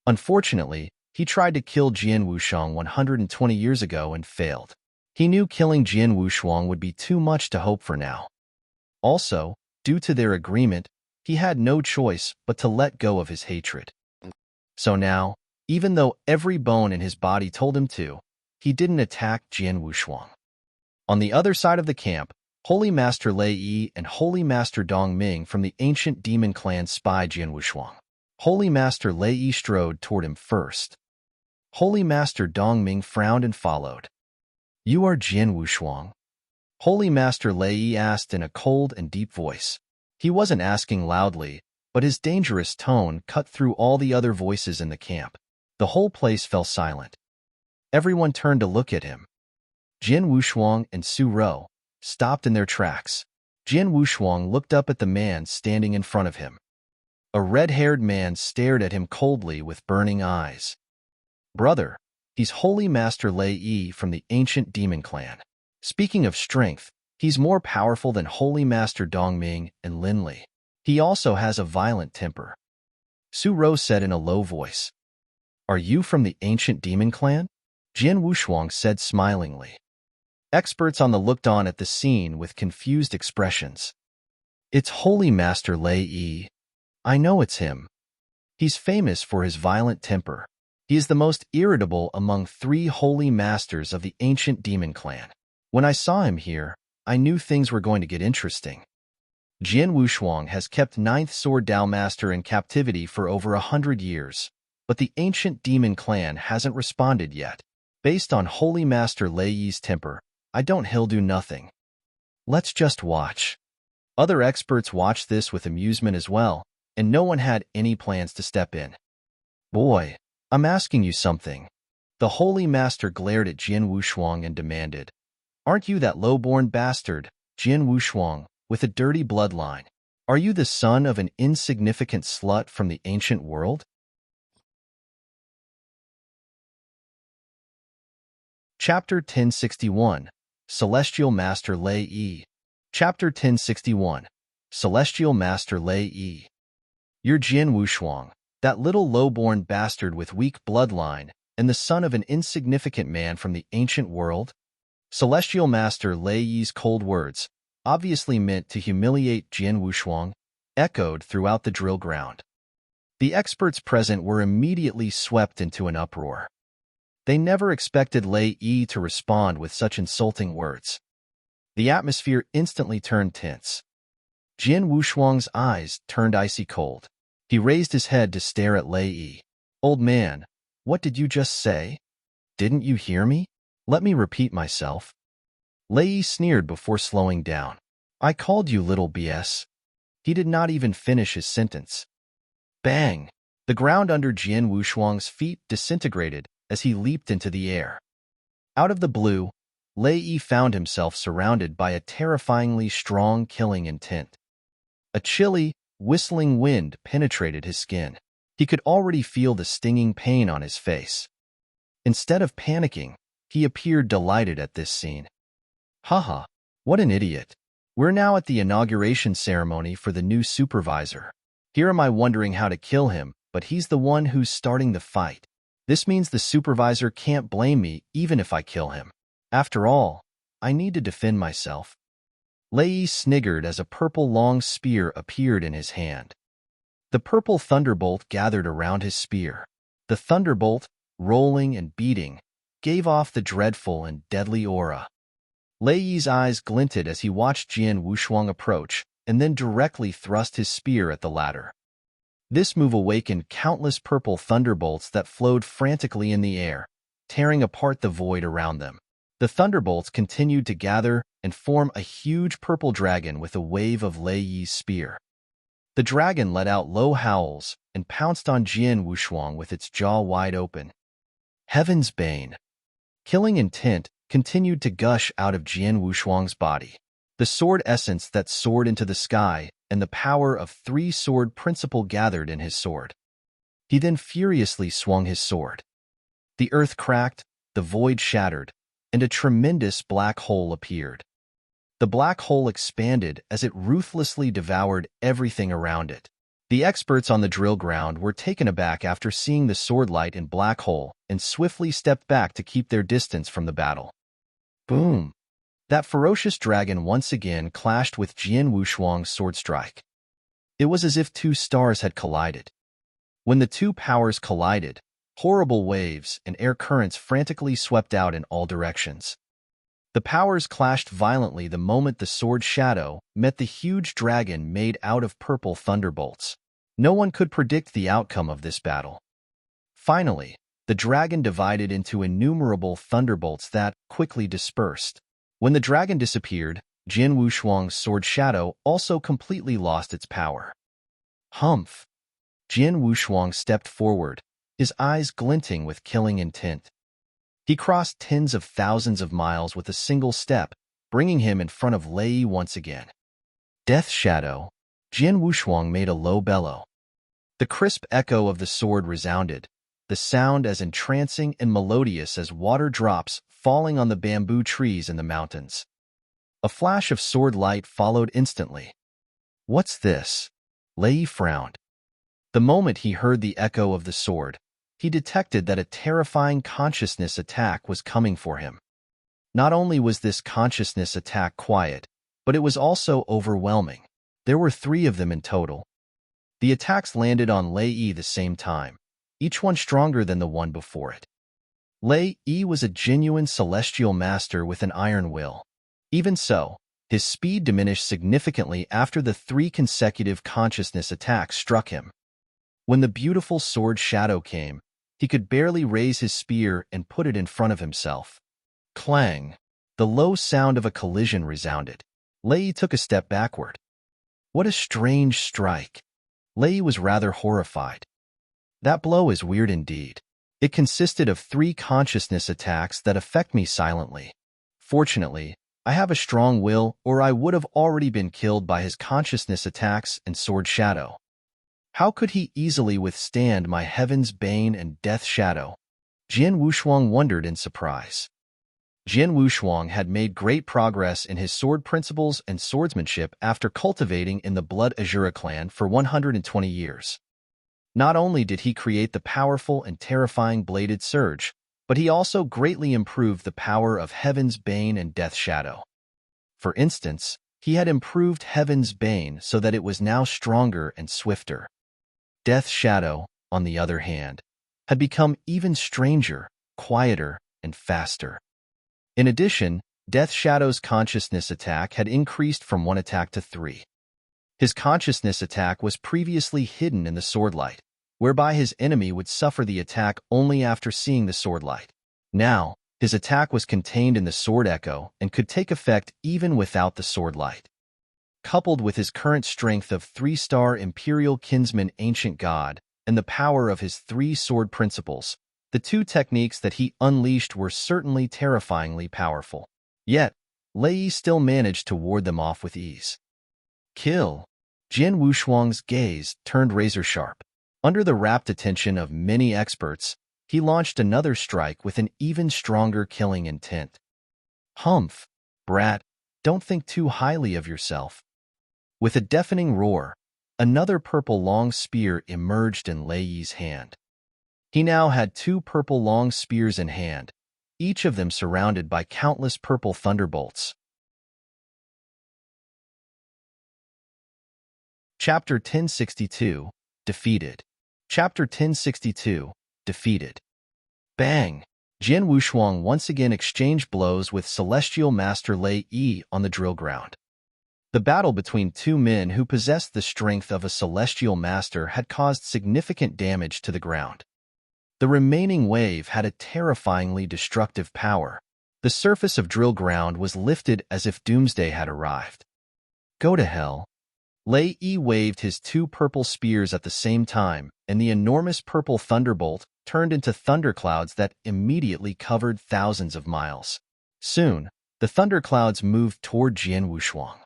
Unfortunately, he tried to kill Jian Wuxiang 120 years ago and failed. He knew killing Jian Wuxiang would be too much to hope for now. Also, due to their agreement, he had no choice but to let go of his hatred. So now, even though every bone in his body told him to, he didn't attack Jian Wuxiang. On the other side of the camp, Holy Master Lei Yi and Holy Master Dong Ming from the ancient demon clan spied Jian Wuxiang. Holy Master Lei Yi strode toward him first. Holy Master Dong Ming frowned and followed. "You are Jian Wuxiang?" Holy Master Lei Yi asked in a cold and deep voice. He wasn't asking loudly, but his dangerous tone cut through all the other voices in the camp. The whole place fell silent. Everyone turned to look at him. Jian Wuxiang and Su Rou stopped in their tracks. Jian Wuxiang looked up at the man standing in front of him. A red-haired man stared at him coldly with burning eyes. "Brother, he's Holy Master Lei Yi from the ancient demon clan. Speaking of strength, he's more powerful than Holy Master Dong Ming and Lin Li. He also has a violent temper." Su Rou said in a low voice. "Are you from the ancient demon clan?" Jian Wuxiang said smilingly. Experts on the looked on at the scene with confused expressions. "It's Holy Master Lei Yi. I know it's him. He's famous for his violent temper. He is the most irritable among 3 holy masters of the ancient demon clan. When I saw him here, I knew things were going to get interesting." Jian Wuxiang has kept 9th Sword Dao Master in captivity for over 100 years, but the ancient demon clan hasn't responded yet. Based on Holy Master Lei Yi's temper, I don't he'll do nothing. Let's just watch. Other experts watched this with amusement as well, and no one had any plans to step in. "Boy, I'm asking you something." The Holy Master glared at Jian Wuxiang and demanded, "Aren't you that low-born bastard, Jian Wuxiang, with a dirty bloodline? Are you the son of an insignificant slut from the ancient world?" Chapter 1061, Celestial Master Lei Yi. Chapter 1061, Celestial Master Lei Yi. "You're Jian Wuxiang, that little low-born bastard with weak bloodline, and the son of an insignificant man from the ancient world?" Celestial Master Lei Yi's cold words, obviously meant to humiliate Jian Wuxiang, echoed throughout the drill ground. The experts present were immediately swept into an uproar. They never expected Lei Yi to respond with such insulting words. The atmosphere instantly turned tense. Jian Wuxiang's eyes turned icy cold. He raised his head to stare at Lei Yi. "Old man, what did you just say? Didn't you hear me? Let me repeat myself." Lei Yi sneered before slowing down. "I called you little BS." He did not even finish his sentence. Bang! The ground under Jian Wuxiang's feet disintegrated as he leaped into the air. Out of the blue, Lei Yi found himself surrounded by a terrifyingly strong killing intent. A chilly, whistling wind penetrated his skin. He could already feel the stinging pain on his face. Instead of panicking, he appeared delighted at this scene. "Haha, what an idiot. We're now at the inauguration ceremony for the new supervisor. Here am I wondering how to kill him, but he's the one who's starting the fight. This means the supervisor can't blame me even if I kill him. After all, I need to defend myself." Lei Yi sniggered as a purple long spear appeared in his hand. The purple thunderbolt gathered around his spear. The thunderbolt, rolling and beating, gave off the dreadful and deadly aura. Lei Yi's eyes glinted as he watched Jian Wuxiang approach and then directly thrust his spear at the latter. This move awakened countless purple thunderbolts that flowed frantically in the air, tearing apart the void around them. The thunderbolts continued to gather and form a huge purple dragon with a wave of Lei Yi's spear. The dragon let out low howls and pounced on Jian Wuxiang with its jaw wide open. Heaven's bane. Killing intent continued to gush out of Jian Wuxiang's body. The sword essence that soared into the sky and the power of 3 sword principle gathered in his sword. He then furiously swung his sword. The earth cracked, the void shattered, and a tremendous black hole appeared. The black hole expanded as it ruthlessly devoured everything around it. The experts on the drill ground were taken aback after seeing the sword light in black hole and swiftly stepped back to keep their distance from the battle. Boom! That ferocious dragon once again clashed with Jian Wushuang's sword strike. It was as if two stars had collided. When the two powers collided, horrible waves and air currents frantically swept out in all directions. The powers clashed violently the moment the sword shadow met the huge dragon made out of purple thunderbolts. No one could predict the outcome of this battle. Finally, the dragon divided into innumerable thunderbolts that quickly dispersed. When the dragon disappeared, Jian Wushuang's sword shadow also completely lost its power. Humph! Jian Wushuang stepped forward, his eyes glinting with killing intent. He crossed tens of thousands of miles with a single step, bringing him in front of Lei Yi once again. Death Shadow. Jian Wushuang made a low bellow. The crisp echo of the sword resounded, the sound as entrancing and melodious as water drops falling on the bamboo trees in the mountains. A flash of sword light followed instantly. What's this? Lei Yi frowned. The moment he heard the echo of the sword, he detected that a terrifying consciousness attack was coming for him. Not only was this consciousness attack quiet, but it was also overwhelming. There were 3 of them in total. The attacks landed on Lei Yi the same time, each one stronger than the one before it. Lei Yi was a genuine celestial master with an iron will. Even so, his speed diminished significantly after the 3 consecutive consciousness attacks struck him. When the beautiful sword shadow came, he could barely raise his spear and put it in front of himself. Clang! The low sound of a collision resounded. Lei Yi took a step backward. What a strange strike! Lei Yi was rather horrified. That blow is weird indeed. It consisted of 3 consciousness attacks that affect me silently. Fortunately, I have a strong will, or I would have already been killed by his consciousness attacks and sword shadow. How could he easily withstand my heaven's bane and death shadow? Jian Wushuang wondered in surprise. Jian Wushuang had made great progress in his sword principles and swordsmanship after cultivating in the Blood Azura clan for 120 years. Not only did he create the powerful and terrifying bladed surge, but he also greatly improved the power of Heaven's Bane and Death Shadow. For instance, he had improved Heaven's Bane so that it was now stronger and swifter. Death Shadow, on the other hand, had become even stranger, quieter, and faster. In addition, Death Shadow's consciousness attack had increased from 1 attack to 3. His consciousness attack was previously hidden in the sword light, whereby his enemy would suffer the attack only after seeing the sword light. Now, his attack was contained in the sword echo and could take effect even without the sword light. Coupled with his current strength of 3-star Imperial Kinsman Ancient God and the power of his 3 sword principles, the 2 techniques that he unleashed were certainly terrifyingly powerful. Yet, Lei Yi still managed to ward them off with ease. Kill! Jian Wushuang's gaze turned razor-sharp. Under the rapt attention of many experts, he launched another strike with an even stronger killing intent. Humph! Brat, don't think too highly of yourself. With a deafening roar, another purple long spear emerged in Lei Yi's hand. He now had 2 purple long spears in hand, each of them surrounded by countless purple thunderbolts. Chapter 1062, Defeated. Chapter 1062, Defeated. Bang! Jian Wushuang once again exchanged blows with Celestial Master Lei Yi on the drill ground. The battle between 2 men who possessed the strength of a Celestial Master had caused significant damage to the ground. The remaining wave had a terrifyingly destructive power. The surface of drill ground was lifted as if doomsday had arrived. Go to hell. Lei Yi waved his 2 purple spears at the same time, and the enormous purple thunderbolt turned into thunderclouds that immediately covered thousands of miles. Soon, the thunderclouds moved toward Jian Wushuang.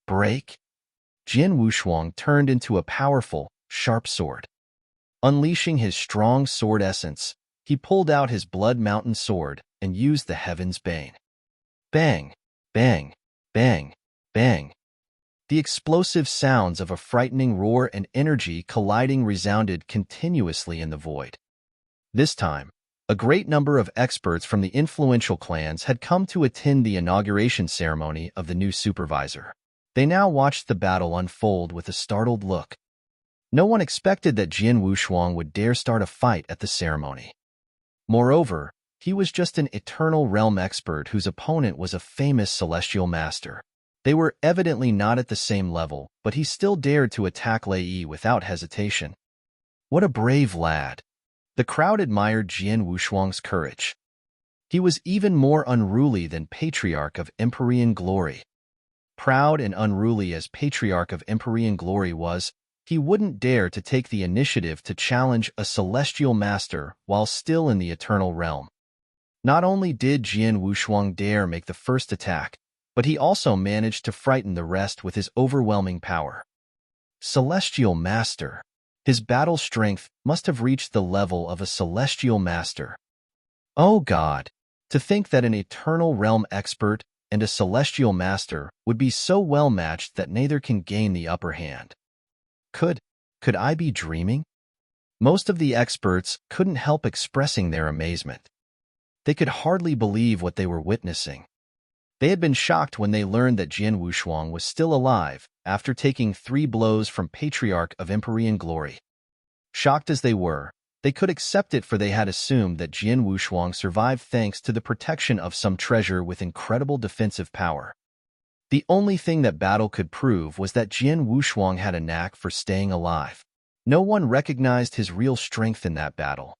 Break! Jian Wushuang turned into a powerful, sharp sword. Unleashing his strong sword essence, he pulled out his Blood Mountain sword and used the Heaven's Bane. Bang! Bang! Bang! Bang! The explosive sounds of a frightening roar and energy colliding resounded continuously in the void. This time, a great number of experts from the influential clans had come to attend the inauguration ceremony of the new supervisor. They now watched the battle unfold with a startled look. No one expected that Jian Wushuang would dare start a fight at the ceremony. Moreover, he was just an eternal realm expert whose opponent was a famous celestial master. They were evidently not at the same level, but he still dared to attack Lei Yi without hesitation. What a brave lad! The crowd admired Jian Wushuang's courage. He was even more unruly than Patriarch of Empyrean Glory. Proud and unruly as Patriarch of Empyrean Glory was, he wouldn't dare to take the initiative to challenge a celestial master while still in the eternal realm. Not only did Jian Wushuang dare make the first attack, but he also managed to frighten the rest with his overwhelming power. Celestial Master. His battle strength must have reached the level of a celestial master. Oh God! To think that an eternal realm expert and a celestial master would be so well matched that neither can gain the upper hand. Could I be dreaming? Most of the experts couldn't help expressing their amazement. They could hardly believe what they were witnessing. They had been shocked when they learned that Jian Wushuang was still alive after taking 3 blows from Patriarch of Empyrean Glory. Shocked as they were, they could accept it, for they had assumed that Jian Wushuang survived thanks to the protection of some treasure with incredible defensive power. The only thing that battle could prove was that Jian Wushuang had a knack for staying alive. No one recognized his real strength in that battle.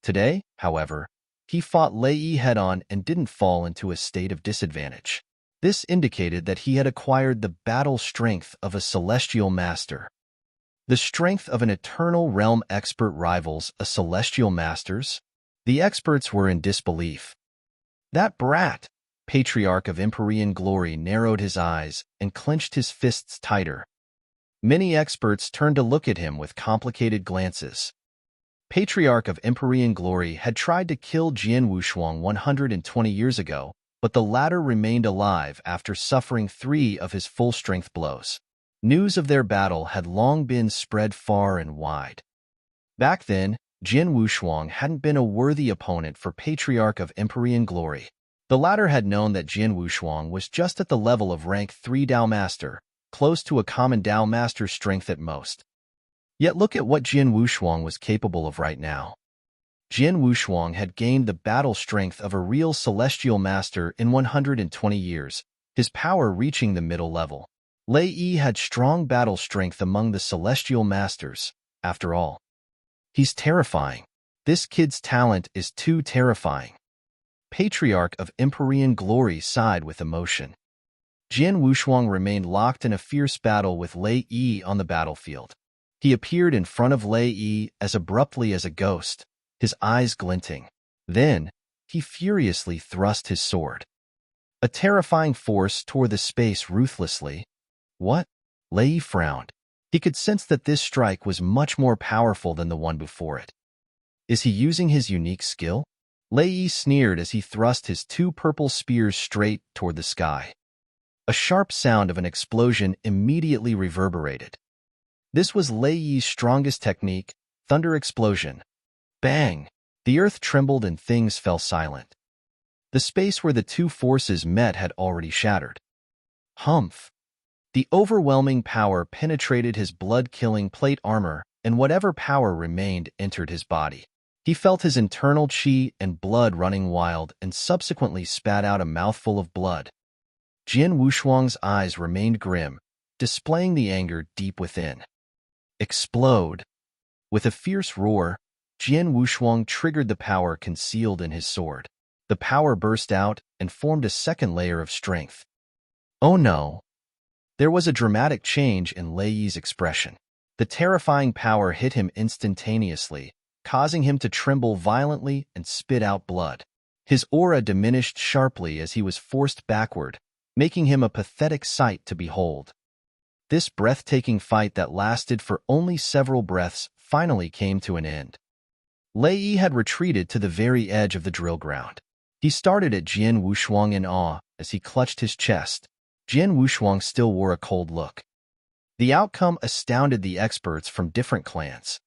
Today, however, he fought Lei Yi head-on and didn't fall into a state of disadvantage. This indicated that he had acquired the battle strength of a celestial master. The strength of an eternal realm expert rivals a celestial master's? The experts were in disbelief. That brat! Patriarch of Empyrean Glory narrowed his eyes and clenched his fists tighter. Many experts turned to look at him with complicated glances. Patriarch of Empyrean Glory had tried to kill Jian Wushuang 120 years ago, but the latter remained alive after suffering 3 of his full-strength blows. News of their battle had long been spread far and wide. Back then, Jian Wushuang hadn't been a worthy opponent for Patriarch of Empyrean Glory. The latter had known that Jian Wushuang was just at the level of rank 3 Dao Master, close to a common Dao Master's strength at most. Yet look at what Jian Wushuang was capable of right now. Jian Wushuang had gained the battle strength of a real celestial master in 120 years, his power reaching the middle level. Lei Yi had strong battle strength among the celestial masters, after all. He's terrifying. This kid's talent is too terrifying. Patriarch of Empyrean Glory sighed with emotion. Jian Wushuang remained locked in a fierce battle with Lei Yi on the battlefield. He appeared in front of Lei Yi as abruptly as a ghost, his eyes glinting. Then, he furiously thrust his sword. A terrifying force tore the space ruthlessly. What? Lei Yi frowned. He could sense that this strike was much more powerful than the one before it. Is he using his unique skill? Lei Yi sneered as he thrust his 2 purple spears straight toward the sky. A sharp sound of an explosion immediately reverberated. This was Lei Yi's strongest technique, thunder explosion. Bang! The earth trembled and things fell silent. The space where the 2 forces met had already shattered. Humph! The overwhelming power penetrated his blood-killing plate armor, and whatever power remained entered his body. He felt his internal qi and blood running wild and subsequently spat out a mouthful of blood. Jian Wushuang's eyes remained grim, displaying the anger deep within. Explode! With a fierce roar, Jian Wushuang triggered the power concealed in his sword. The power burst out and formed a second layer of strength. Oh no! There was a dramatic change in Lei Yi's expression. The terrifying power hit him instantaneously, causing him to tremble violently and spit out blood. His aura diminished sharply as he was forced backward, making him a pathetic sight to behold. This breathtaking fight that lasted for only several breaths finally came to an end. Lei Yi had retreated to the very edge of the drill ground. He started at Jian Wushuang in awe as he clutched his chest. Jian Wushuang still wore a cold look. The outcome astounded the experts from different clans.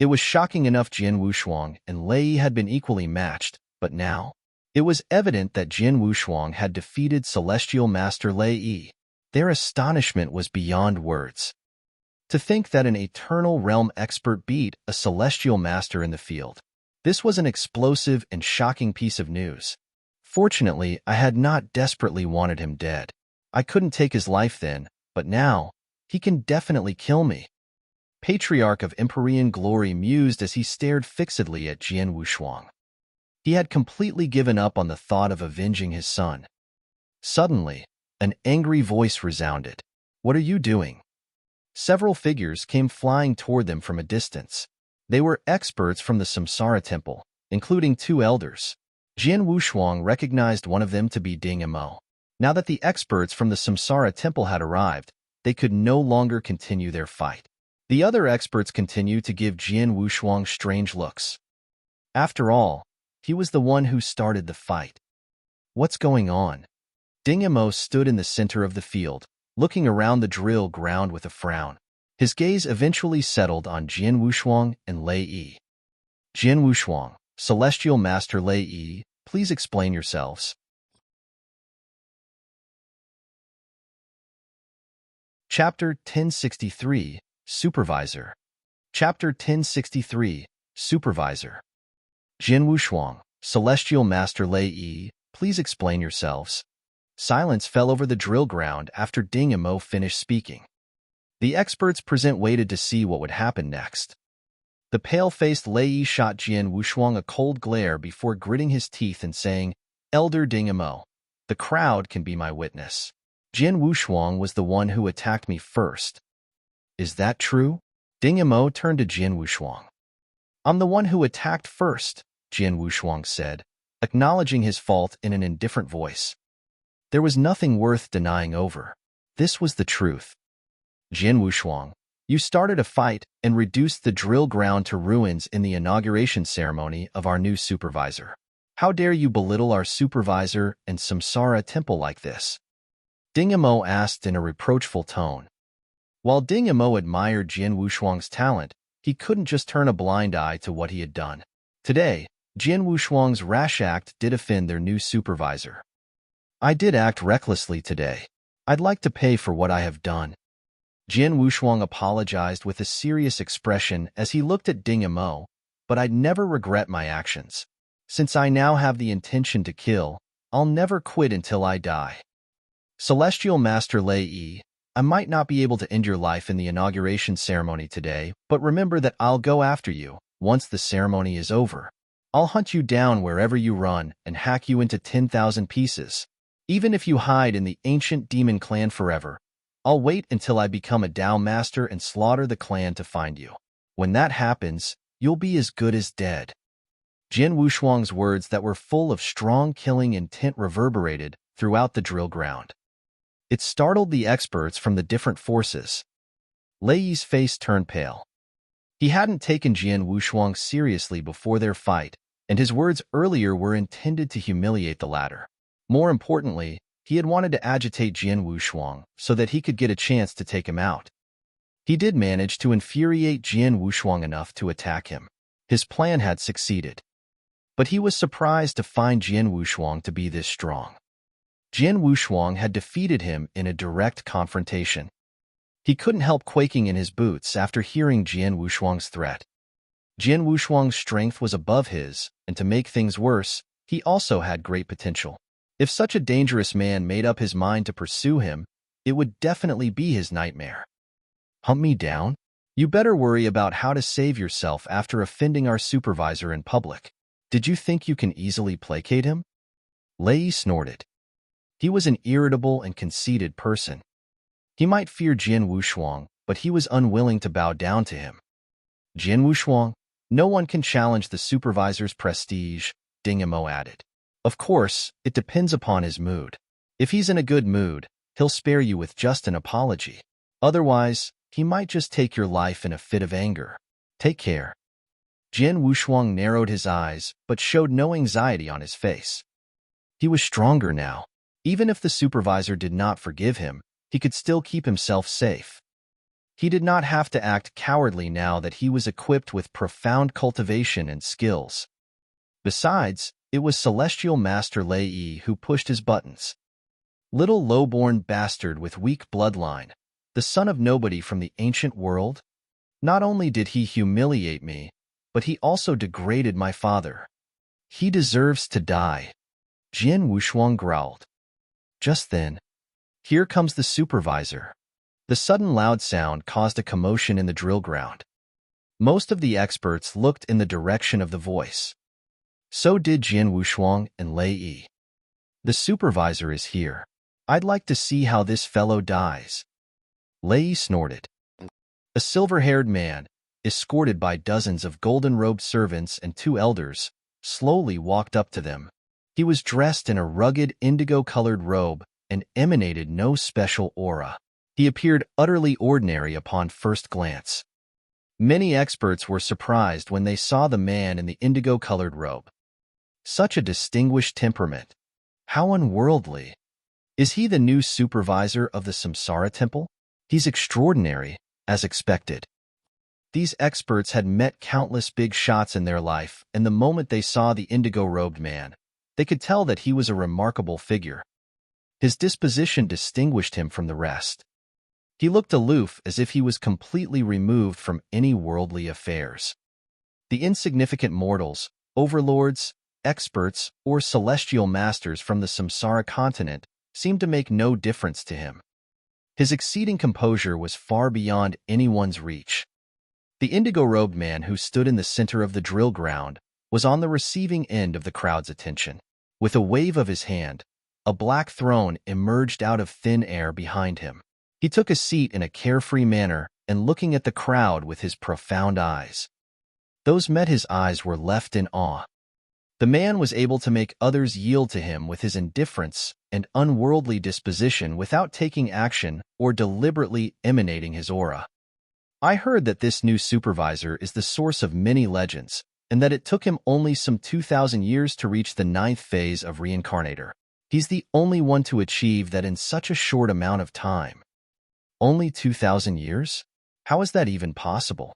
It was shocking enough Jian Wushuang and Lei Yi had been equally matched, but now it was evident that Jian Wushuang had defeated Celestial Master Lei Yi. Their astonishment was beyond words. To think that an Eternal Realm expert beat a Celestial Master in the field. This was an explosive and shocking piece of news. Fortunately, I had not desperately wanted him dead. I couldn't take his life then, but now, he can definitely kill me. Patriarch of Empyrean Glory mused as he stared fixedly at Jian Wushuang. He had completely given up on the thought of avenging his son. Suddenly, an angry voice resounded. "What are you doing?" Several figures came flying toward them from a distance. They were experts from the Samsara Temple, including 2 elders. Jian Wushuang recognized one of them to be Ding Mo. Now that the experts from the Samsara Temple had arrived, they could no longer continue their fight. The other experts continued to give Jian Wushuang strange looks. After all, he was the one who started the fight. What's going on? Ding Mo stood in the center of the field, looking around the drill ground with a frown. His gaze eventually settled on Jian Wushuang and Lei Yi. Jian Wushuang, Celestial Master Lei Yi, please explain yourselves. Chapter 1063, Supervisor. Chapter 1063, Supervisor. Jian Wushuang, Celestial Master Lei Yi, please explain yourselves. Silence fell over the drill ground after Ding Mo finished speaking. The experts present waited to see what would happen next. The pale-faced Lei Yi shot Jian Wushuang a cold glare before gritting his teeth and saying, "Elder Ding Mo, the crowd can be my witness. Jian Wushuang was the one who attacked me first." "Is that true?" Ding Mo turned to Jian Wushuang. "I'm the one who attacked first," Jian Wushuang said, acknowledging his fault in an indifferent voice. There was nothing worth denying over. This was the truth. "Jian Wushuang, you started a fight and reduced the drill ground to ruins in the inauguration ceremony of our new supervisor. How dare you belittle our supervisor and Samsara Temple like this?" Ding Mo asked in a reproachful tone. While Ding Mo admired Jian Wushuang's talent, he couldn't just turn a blind eye to what he had done. Today, Jian Wushuang's rash act did offend their new supervisor. "I did act recklessly today. I'd like to pay for what I have done." Jian Wushuang apologized with a serious expression as he looked at Ding Mo, "But I'd never regret my actions. Since I now have the intention to kill, I'll never quit until I die. Celestial Master Lei Yi, I might not be able to end your life in the inauguration ceremony today, but remember that I'll go after you once the ceremony is over. I'll hunt you down wherever you run and hack you into 10,000 pieces. Even if you hide in the ancient demon clan forever, I'll wait until I become a Dao Master and slaughter the clan to find you. When that happens, you'll be as good as dead." Jian Wushuang's words that were full of strong killing intent reverberated throughout the drill ground. It startled the experts from the different forces. Lei Yi's face turned pale. He hadn't taken Jian Wushuang seriously before their fight, and his words earlier were intended to humiliate the latter. More importantly, he had wanted to agitate Jian Wushuang so that he could get a chance to take him out. He did manage to infuriate Jian Wushuang enough to attack him. His plan had succeeded. But he was surprised to find Jian Wushuang to be this strong. Jian Wushuang had defeated him in a direct confrontation. He couldn't help quaking in his boots after hearing Jian Wushuang's threat. Jian Wushuang's strength was above his, and to make things worse, he also had great potential. If such a dangerous man made up his mind to pursue him, it would definitely be his nightmare. "Hunt me down? You better worry about how to save yourself after offending our supervisor in public. Did you think you can easily placate him?" Lei Yi snorted. He was an irritable and conceited person. He might fear Jian Wushuang, but he was unwilling to bow down to him. "Jian Wushuang, no one can challenge the supervisor's prestige," Ding Mo added. "Of course, it depends upon his mood. If he's in a good mood, he'll spare you with just an apology. Otherwise, he might just take your life in a fit of anger. Take care." Jian Wushuang narrowed his eyes but showed no anxiety on his face. He was stronger now. Even if the supervisor did not forgive him, he could still keep himself safe. He did not have to act cowardly now that he was equipped with profound cultivation and skills. Besides, it was Celestial Master Lei Yi who pushed his buttons. Little low-born bastard with weak bloodline, the son of nobody from the ancient world? Not only did he humiliate me, but he also degraded my father. He deserves to die. Jian Wushuang growled. Just then, here comes the supervisor. The sudden loud sound caused a commotion in the drill ground. Most of the experts looked in the direction of the voice. So did Jian Wushuang and Lei Yi. The supervisor is here. I'd like to see how this fellow dies. Lei Yi snorted. A silver-haired man, escorted by dozens of golden-robed servants and 2 elders, slowly walked up to them. He was dressed in a rugged indigo-colored robe and emanated no special aura. He appeared utterly ordinary upon first glance. Many experts were surprised when they saw the man in the indigo-colored robe. Such a distinguished temperament. How unworldly. Is he the new supervisor of the Samsara Temple? He's extraordinary, as expected. These experts had met countless big shots in their life, and the moment they saw the indigo-robed man, they could tell that he was a remarkable figure. His disposition distinguished him from the rest. He looked aloof, as if he was completely removed from any worldly affairs. The insignificant mortals, overlords, experts, or celestial masters from the Samsara continent seemed to make no difference to him. His exceeding composure was far beyond anyone's reach. The indigo-robed man who stood in the center of the drill ground was on the receiving end of the crowd's attention. With a wave of his hand, a black throne emerged out of thin air behind him. He took a seat in a carefree manner and looking at the crowd with his profound eyes. Those met his eyes were left in awe. The man was able to make others yield to him with his indifference and unworldly disposition without taking action or deliberately emanating his aura. I heard that this new supervisor is the source of many legends, and that it took him only some 2,000 years to reach the 9th phase of Reincarnator. He's the only one to achieve that in such a short amount of time. Only 2,000 years? How is that even possible?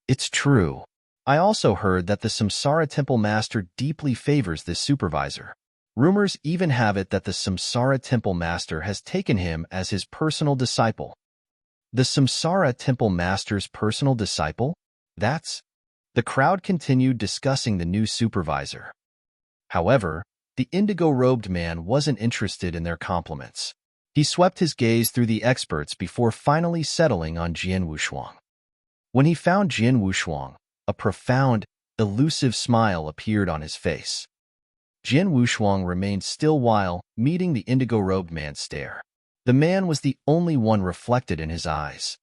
It's true. I also heard that the Samsara Temple Master deeply favors this supervisor. Rumors even have it that the Samsara Temple Master has taken him as his personal disciple. The Samsara Temple Master's personal disciple? That's... The crowd continued discussing the new supervisor. However, the indigo-robed man wasn't interested in their compliments. He swept his gaze through the experts before finally settling on Jian Wushuang. When he found Jian Wushuang, a profound, elusive smile appeared on his face. Jian Wushuang remained still while meeting the indigo-robed man's stare. The man was the only one reflected in his eyes.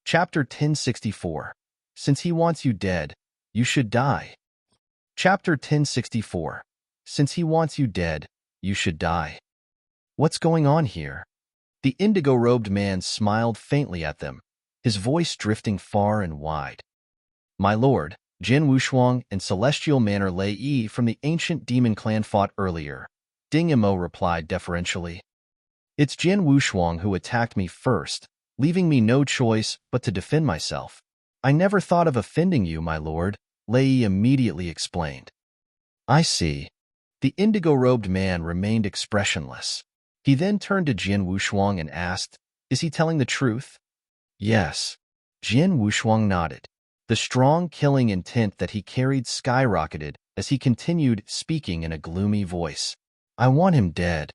Chapter 1064. Since he wants you dead, you should die. Chapter 1064. Since he wants you dead, you should die. What's going on here? The indigo-robed man smiled faintly at them, his voice drifting far and wide. My lord, Jian Wushuang and Celestial Manor Lei Yi from the ancient demon clan fought earlier, Ding Yimo replied deferentially. It's Jian Wushuang who attacked me first, leaving me no choice but to defend myself. I never thought of offending you, my lord, Lei Yi immediately explained. I see. The indigo-robed man remained expressionless. He then turned to Jian Wushuang and asked, Is he telling the truth? Yes. Jian Wushuang nodded. The strong killing intent that he carried skyrocketed as he continued speaking in a gloomy voice. I want him dead.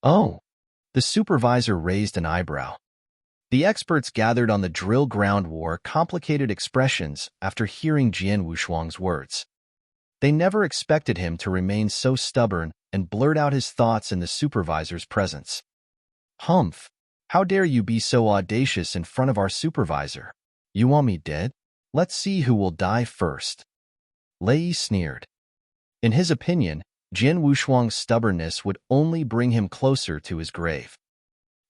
Oh. The supervisor raised an eyebrow. The experts gathered on the drill ground wore complicated expressions after hearing Jian Wushuang's words. They never expected him to remain so stubborn and blurt out his thoughts in the supervisor's presence. Humph! How dare you be so audacious in front of our supervisor? You want me dead? Let's see who will die first. Lei Yi sneered. In his opinion, Jian Wushuang's stubbornness would only bring him closer to his grave.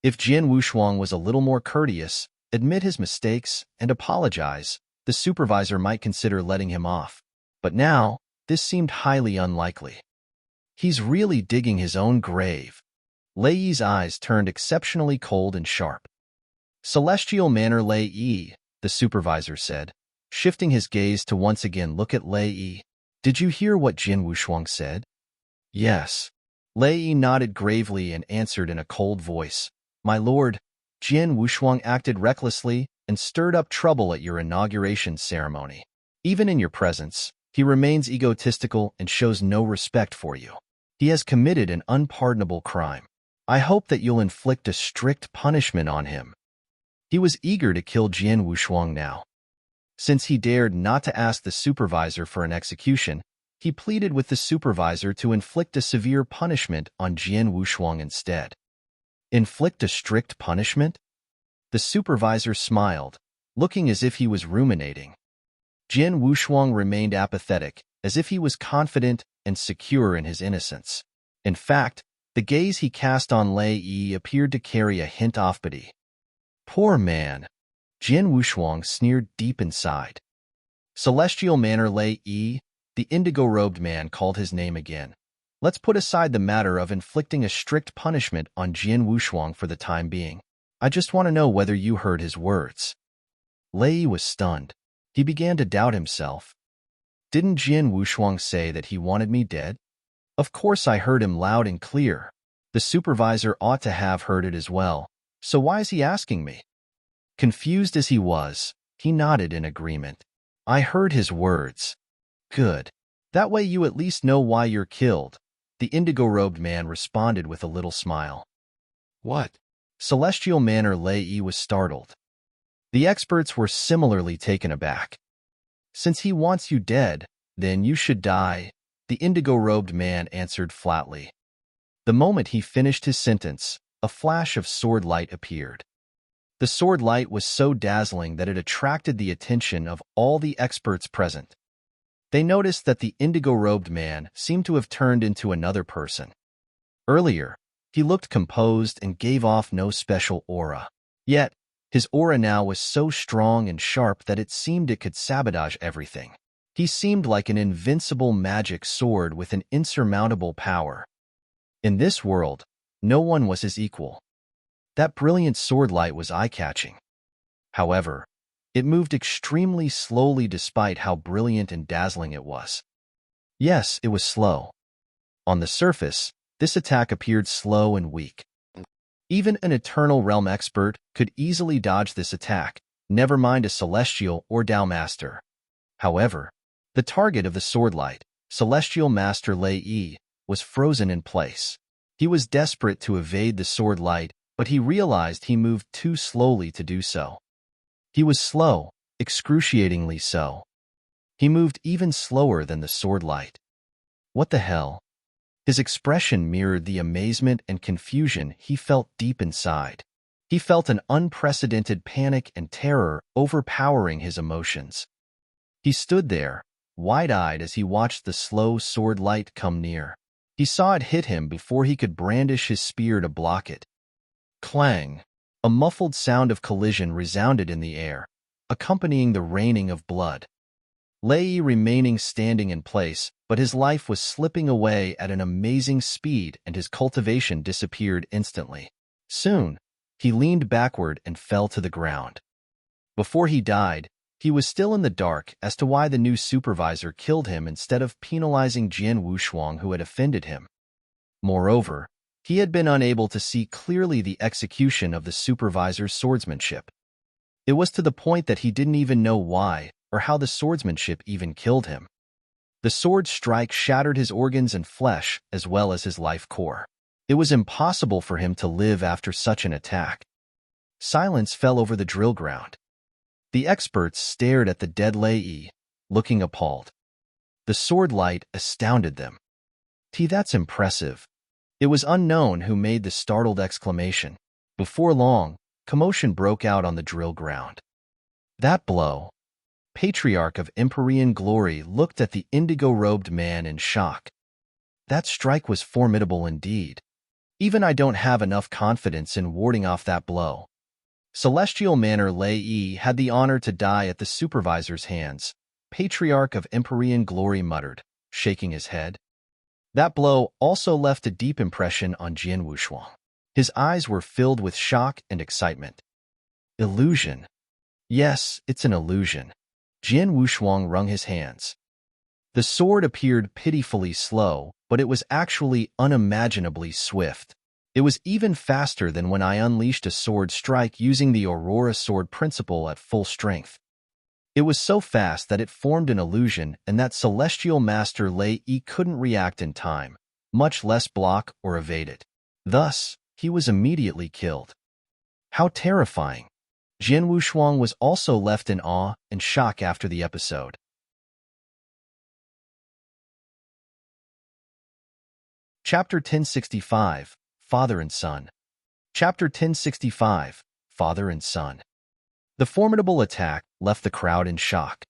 If Jian Wushuang was a little more courteous, admit his mistakes, and apologize, the supervisor might consider letting him off. But now, this seemed highly unlikely. He's really digging his own grave. Lei Yi's eyes turned exceptionally cold and sharp. Celestial Manor Lei Yi, the supervisor said, shifting his gaze to once again look at Lei Yi. Did you hear what Jin Wushuang said? Yes. Lei Yi nodded gravely and answered in a cold voice. My lord, Jin Wushuang acted recklessly and stirred up trouble at your inauguration ceremony. Even in your presence, he remains egotistical and shows no respect for you. He has committed an unpardonable crime. I hope that you'll inflict a strict punishment on him. He was eager to kill Jin Wushuang now. Since he dared not to ask the supervisor for an execution, he pleaded with the supervisor to inflict a severe punishment on Jin Wushuang instead. Inflict a strict punishment? The supervisor smiled, looking as if he was ruminating. Jin Wushuang remained apathetic, as if he was confident and secure in his innocence. In fact, the gaze he cast on Lei Yi appeared to carry a hint of pity. Poor man. Jin Wushuang sneered deep inside. Celestial Manor Lei Yi, the indigo-robed man called his name again. Let's put aside the matter of inflicting a strict punishment on Jin Wushuang for the time being. I just want to know whether you heard his words. Lei Yi was stunned. He began to doubt himself. Didn't Jin Wushuang say that he wanted me dead? Of course I heard him loud and clear. The supervisor ought to have heard it as well. So why is he asking me? Confused as he was, he nodded in agreement. I heard his words. Good. That way you at least know why you're killed. The indigo-robed man responded with a little smile. What? Celestial Manor Lei Yi was startled. The experts were similarly taken aback. Since he wants you dead, then you should die, the indigo-robed man answered flatly. The moment he finished his sentence, a flash of sword light appeared. The sword light was so dazzling that it attracted the attention of all the experts present. They noticed that the indigo-robed man seemed to have turned into another person. Earlier, he looked composed and gave off no special aura. Yet, his aura now was so strong and sharp that it seemed it could sabotage everything. He seemed like an invincible magic sword with an insurmountable power. In this world, no one was his equal. That brilliant sword light was eye-catching. However, it moved extremely slowly despite how brilliant and dazzling it was. Yes, it was slow. On the surface, this attack appeared slow and weak. Even an Eternal Realm expert could easily dodge this attack, never mind a Celestial or Dao Master. However, the target of the sword light, Celestial Master Lei Yi, was frozen in place. He was desperate to evade the sword light, but he realized he moved too slowly to do so. He was slow, excruciatingly so. He moved even slower than the sword light. What the hell? His expression mirrored the amazement and confusion he felt deep inside. He felt an unprecedented panic and terror overpowering his emotions. He stood there, wide-eyed as he watched the slow sword light come near. He saw it hit him before he could brandish his spear to block it. Clang! A muffled sound of collision resounded in the air, accompanying the raining of blood. Lei Yi remaining standing in place, but his life was slipping away at an amazing speed and his cultivation disappeared instantly. Soon, he leaned backward and fell to the ground. Before he died, he was still in the dark as to why the new supervisor killed him instead of penalizing Jin Wushuang who had offended him. Moreover, he had been unable to see clearly the execution of the supervisor's swordsmanship. It was to the point that he didn't even know why or how the swordsmanship even killed him. The sword strike shattered his organs and flesh as well as his life core. It was impossible for him to live after such an attack. Silence fell over the drill ground. The experts stared at the dead Lei Yi, looking appalled. The sword light astounded them. That's impressive. It was unknown who made the startled exclamation. Before long, commotion broke out on the drill ground. That blow. Patriarch of Empyrean Glory looked at the indigo-robed man in shock. That strike was formidable indeed. Even I don't have enough confidence in warding off that blow. Celestial Manor Lei Yi had the honor to die at the supervisor's hands, Patriarch of Empyrean Glory muttered, shaking his head. That blow also left a deep impression on Jian Wushuang. His eyes were filled with shock and excitement. Illusion. Yes, it's an illusion. Jian Wushuang wrung his hands. The sword appeared pitifully slow, but it was actually unimaginably swift. It was even faster than when I unleashed a sword strike using the Aurora sword principle at full strength. It was so fast that it formed an illusion and that Celestial Master Lei Yi couldn't react in time, much less block or evade it. Thus, he was immediately killed. How terrifying! Jian Wushuang was also left in awe and shock after the episode. Chapter 1065, Father and Son. Chapter 1065, Father and Son. The formidable attack left the crowd in shock.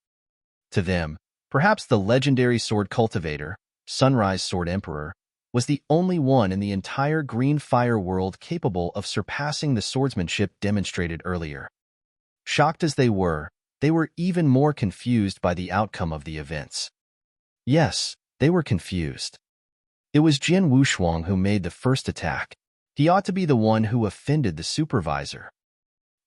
To them, perhaps the legendary sword cultivator, Sunrise Sword Emperor, was the only one in the entire Green Fire world capable of surpassing the swordsmanship demonstrated earlier. Shocked as they were even more confused by the outcome of the events. Yes, they were confused. It was Jian Wushuang who made the first attack. He ought to be the one who offended the supervisor.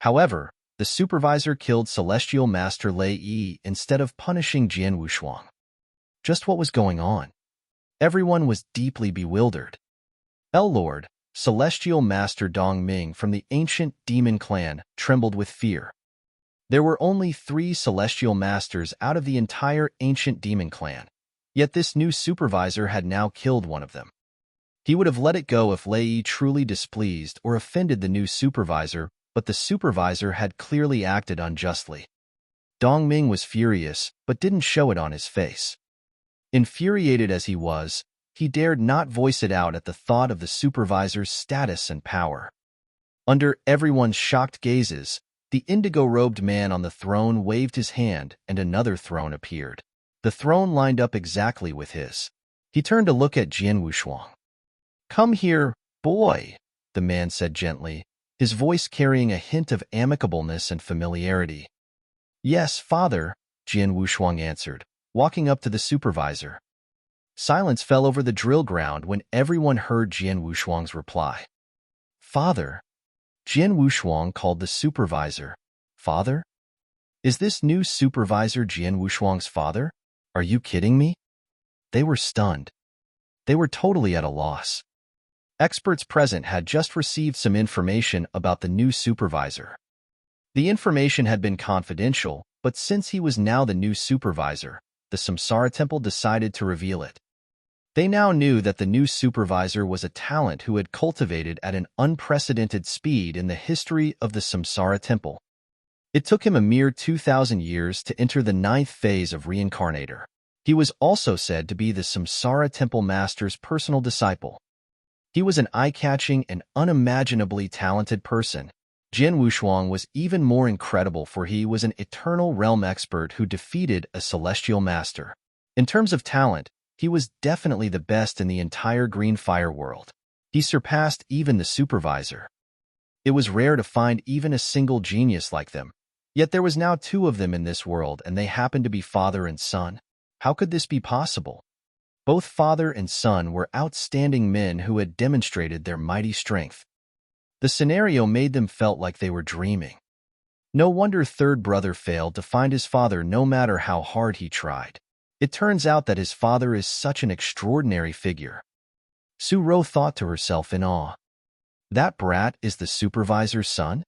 However, the supervisor killed Celestial Master Lei Yi instead of punishing Jian Wushuang. Just what was going on? Everyone was deeply bewildered. L-Lord, Celestial Master Dong Ming from the ancient demon clan, trembled with fear. There were only 3 Celestial Masters out of the entire ancient demon clan, yet this new supervisor had now killed one of them. He would have let it go if Lei Yi truly displeased or offended the new supervisor, but the supervisor had clearly acted unjustly. Dong Ming was furious, but didn't show it on his face. Infuriated as he was, he dared not voice it out at the thought of the supervisor's status and power. Under everyone's shocked gazes, the indigo-robed man on the throne waved his hand and another throne appeared. The throne lined up exactly with his. He turned to look at Jian Wushuang. "Come here, boy," the man said gently, his voice carrying a hint of amicableness and familiarity. "Yes, father," Jian Wushuang answered, walking up to the supervisor. Silence fell over the drill ground when everyone heard Jian Wushuang's reply. "Father." Jian Wushuang called the supervisor. "Father? Is this new supervisor Jian Wushuang's father? Are you kidding me?" They were stunned. They were totally at a loss. Experts present had just received some information about the new supervisor. The information had been confidential, but since he was now the new supervisor, the Samsara Temple decided to reveal it. They now knew that the new supervisor was a talent who had cultivated at an unprecedented speed in the history of the Samsara Temple. It took him a mere 2,000 years to enter the 9th phase of Reincarnator. He was also said to be the Samsara Temple Master's personal disciple. He was an eye-catching and unimaginably talented person. Jian Wushuang was even more incredible, for he was an Eternal Realm expert who defeated a Celestial Master. In terms of talent, he was definitely the best in the entire Green Fire world. He surpassed even the supervisor. It was rare to find even a single genius like them, yet there was now 2 of them in this world, and they happened to be father and son. How could this be possible? Both father and son were outstanding men who had demonstrated their mighty strength. The scenario made them felt like they were dreaming. No wonder third brother failed to find his father no matter how hard he tried. It turns out that his father is such an extraordinary figure. Su Ro thought to herself in awe. That brat is the supervisor's son?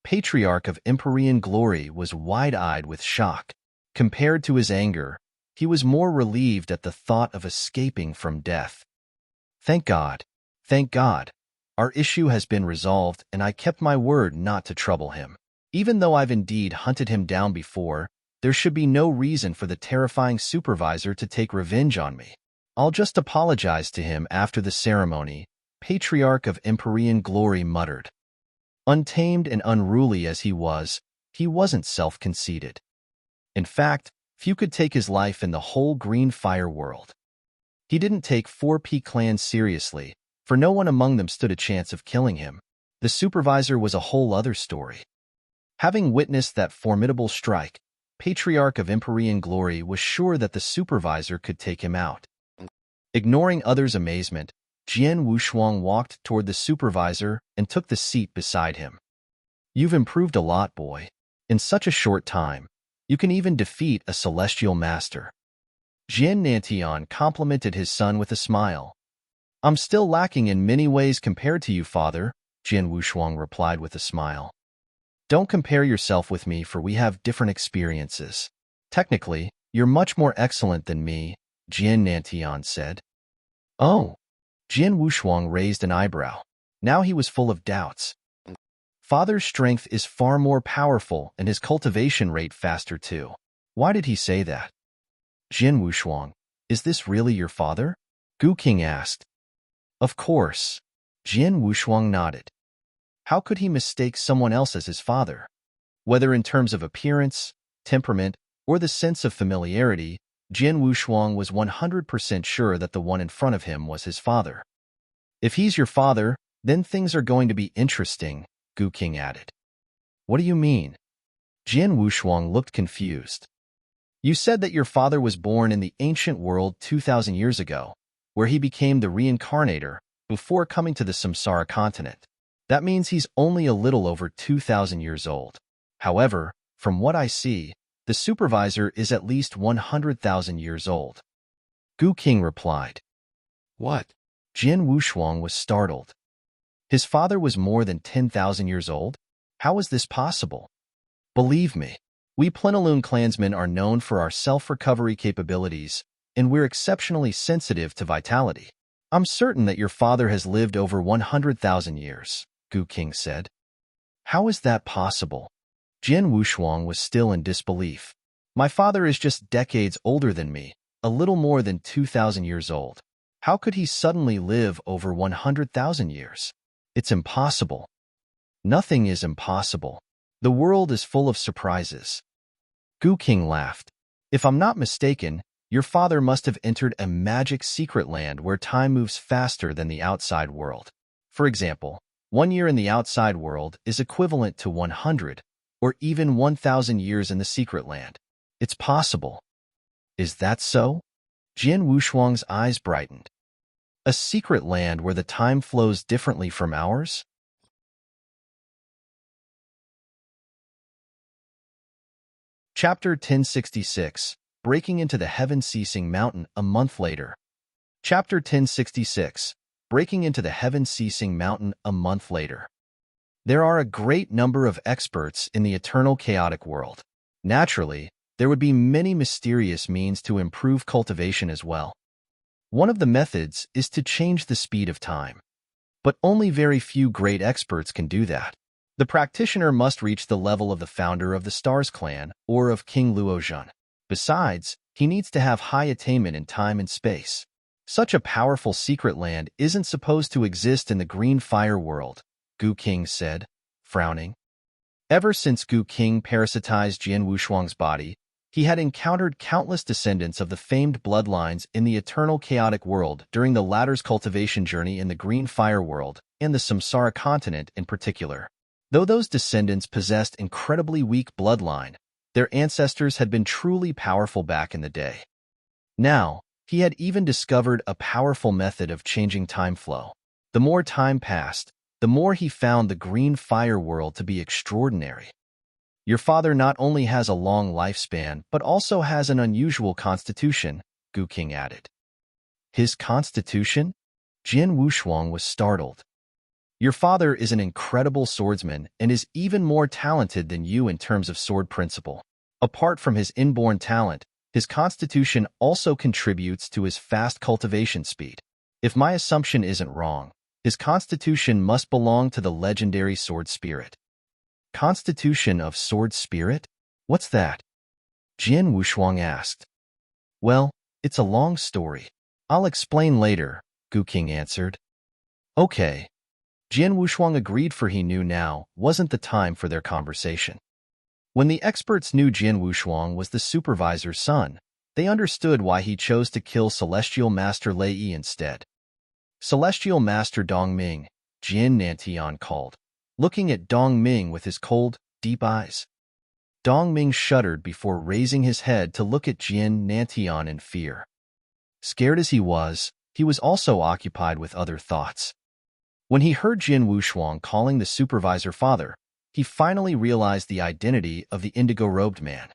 Patriarch of Empyrean Glory was wide-eyed with shock. Compared to his anger, he was more relieved at the thought of escaping from death. Thank God. Thank God. Our issue has been resolved, and I kept my word not to trouble him. Even though I've indeed hunted him down before, there should be no reason for the terrifying supervisor to take revenge on me. I'll just apologize to him after the ceremony, Patriarch of Empyrean Glory muttered. Untamed and unruly as he wasn't self-conceited. In fact, few could take his life in the whole Green Fire world. He didn't take 4P clans seriously, for no one among them stood a chance of killing him. The supervisor was a whole other story. Having witnessed that formidable strike, Patriarch of Empyrean Glory was sure that the supervisor could take him out. Ignoring others' amazement, Jian Wushuang walked toward the supervisor and took the seat beside him. You've improved a lot, boy. In such a short time, you can even defeat a celestial master. Jian Nantian complimented his son with a smile. I'm still lacking in many ways compared to you, father, Jian Wushuang replied with a smile. Don't compare yourself with me, for we have different experiences. Technically, you're much more excellent than me, Jian Nantian said. Oh. Jian Wushuang raised an eyebrow. Now he was full of doubts. Father's strength is far more powerful and his cultivation rate faster too. Why did he say that? Jian Wushuang, is this really your father? Gu King asked. Of course. Jian Wushuang nodded. How could he mistake someone else as his father? Whether in terms of appearance, temperament, or the sense of familiarity, Jian Wushuang was 100% sure that the one in front of him was his father. If he's your father, then things are going to be interesting, Gu King added. What do you mean? Jian Wushuang looked confused. You said that your father was born in the ancient world 2,000 years ago, where he became the reincarnator before coming to the Samsara continent. That means he's only a little over 2,000 years old. However, from what I see, the supervisor is at least 100,000 years old. Gu King replied. What? Jian Wushuang was startled. His father was more than 10,000 years old? How is this possible? Believe me, we Plenilune clansmen are known for our self-recovery capabilities, and we're exceptionally sensitive to vitality. I'm certain that your father has lived over 100,000 years, Gu King said. How is that possible? Jian Wushuang was still in disbelief. My father is just decades older than me, a little more than 2,000 years old. How could he suddenly live over 100,000 years? It's impossible. Nothing is impossible. The world is full of surprises. Gu King laughed. If I'm not mistaken, your father must have entered a magic secret land where time moves faster than the outside world. For example, 1 year in the outside world is equivalent to 100, or even 1,000 years in the secret land. It's possible. Is that so? Jian Wushuang's eyes brightened. A secret land where the time flows differently from ours? Chapter 1066, Breaking into the Heaven-Ceasing Mountain a month later. Chapter 1066, Breaking into the Heaven-Ceasing Mountain a month later. There are a great number of experts in the eternal chaotic world. Naturally, there would be many mysterious means to improve cultivation as well. One of the methods is to change the speed of time. But only very few great experts can do that. The practitioner must reach the level of the founder of the Stars clan or of King Luozhen. Besides, he needs to have high attainment in time and space. Such a powerful secret land isn't supposed to exist in the green fire world, Gu King said, frowning. Ever since Gu King parasitized Jian Wushuang's body, he had encountered countless descendants of the famed bloodlines in the eternal chaotic world during the latter's cultivation journey in the green fire world and the Samsara continent in particular. Though those descendants possessed incredibly weak bloodline, their ancestors had been truly powerful back in the day. Now, he had even discovered a powerful method of changing time flow. The more time passed, the more he found the green fire world to be extraordinary. Your father not only has a long lifespan, but also has an unusual constitution, Gu King added. His constitution? Jian Wushuang was startled. Your father is an incredible swordsman and is even more talented than you in terms of sword principle. Apart from his inborn talent, his constitution also contributes to his fast cultivation speed. If my assumption isn't wrong, his constitution must belong to the legendary sword spirit. Constitution of sword spirit? What's that? Jian Wushuang asked. Well, it's a long story. I'll explain later, Gu King answered. Okay. Jian Wushuang agreed, for he knew now wasn't the time for their conversation. When the experts knew Jian Wushuang was the supervisor's son, they understood why he chose to kill Celestial Master Lei Yi instead. Celestial Master Dong Ming, Jian Nantian called, looking at Dong Ming with his cold, deep eyes. Dong Ming shuddered before raising his head to look at Jian Nantian in fear. Scared as he was, he was also occupied with other thoughts. When he heard Jin Wushuang calling the supervisor father, he finally realized the identity of the indigo-robed man.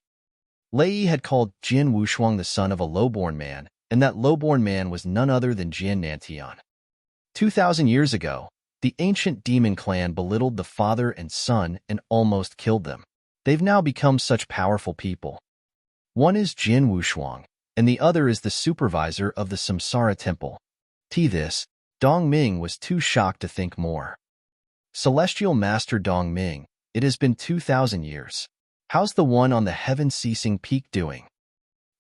Lei had called Jin Wushuang the son of a lowborn man, and that lowborn man was none other than Jin Nantian. 2,000 years ago, the ancient demon clan belittled the father and son and almost killed them. They've now become such powerful people. One is Jin Wushuang, and the other is the supervisor of the Samsara temple. To this, Dong Ming was too shocked to think more. Celestial Master Dong Ming, it has been 2,000 years. How's the one on the heaven-ceasing peak doing?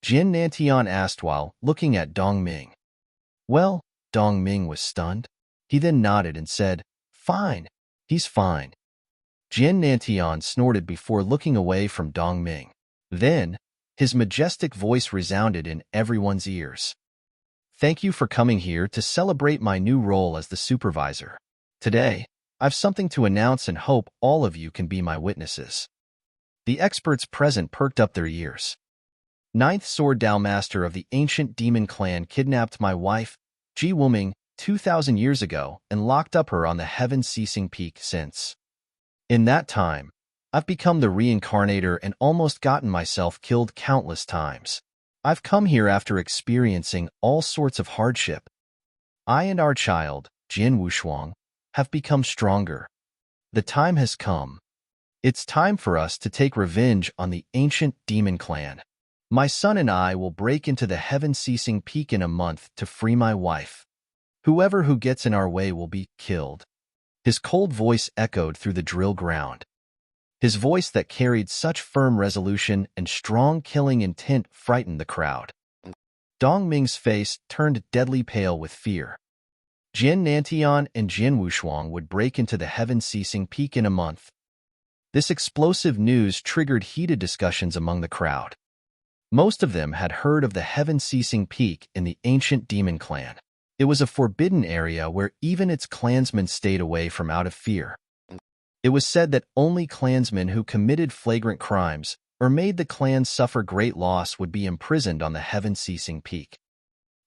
Jin Nantian asked while looking at Dong Ming. Well, Dong Ming was stunned. He then nodded and said, "Fine, he's fine." Jin Nantian snorted before looking away from Dong Ming. Then, his majestic voice resounded in everyone's ears. "Thank you for coming here to celebrate my new role as the supervisor. Today, I've something to announce and hope all of you can be my witnesses." The experts present perked up their ears. Ninth Sword Dao Master of the ancient demon clan kidnapped my wife, Ji Wuming, 2,000 years ago and locked up her on the heaven-ceasing peak since. In that time, I've become the reincarnator and almost gotten myself killed countless times. I've come here after experiencing all sorts of hardship. I and our child, Jin Wushuang, have become stronger. The time has come. It's time for us to take revenge on the ancient demon clan. My son and I will break into the heaven-ceasing peak in a month to free my wife. Whoever who gets in our way will be killed. His cold voice echoed through the drill ground. His voice that carried such firm resolution and strong killing intent frightened the crowd. Dong Ming's face turned deadly pale with fear. Jin Nantian and Jin Wushuang would break into the heaven-ceasing peak in a month. This explosive news triggered heated discussions among the crowd. Most of them had heard of the heaven-ceasing peak in the ancient demon clan. It was a forbidden area where even its clansmen stayed away from out of fear. It was said that only clansmen who committed flagrant crimes or made the clan suffer great loss would be imprisoned on the heaven-ceasing peak.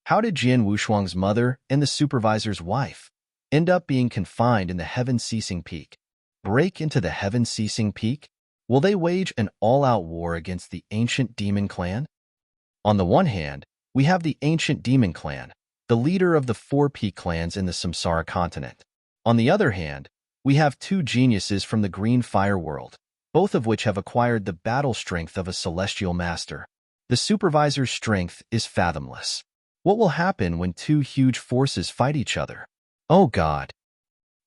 How did Jin Wushuang's mother and the supervisor's wife end up being confined in the heaven-ceasing peak? Break into the heaven-ceasing peak? Will they wage an all-out war against the ancient demon clan? On the one hand, we have the ancient demon clan, the leader of the 4 peak clans in the Samsara continent. On the other hand, we have 2 geniuses from the Green Fire world, both of which have acquired the battle strength of a celestial master. The supervisor's strength is fathomless. What will happen when 2 huge forces fight each other? Oh God!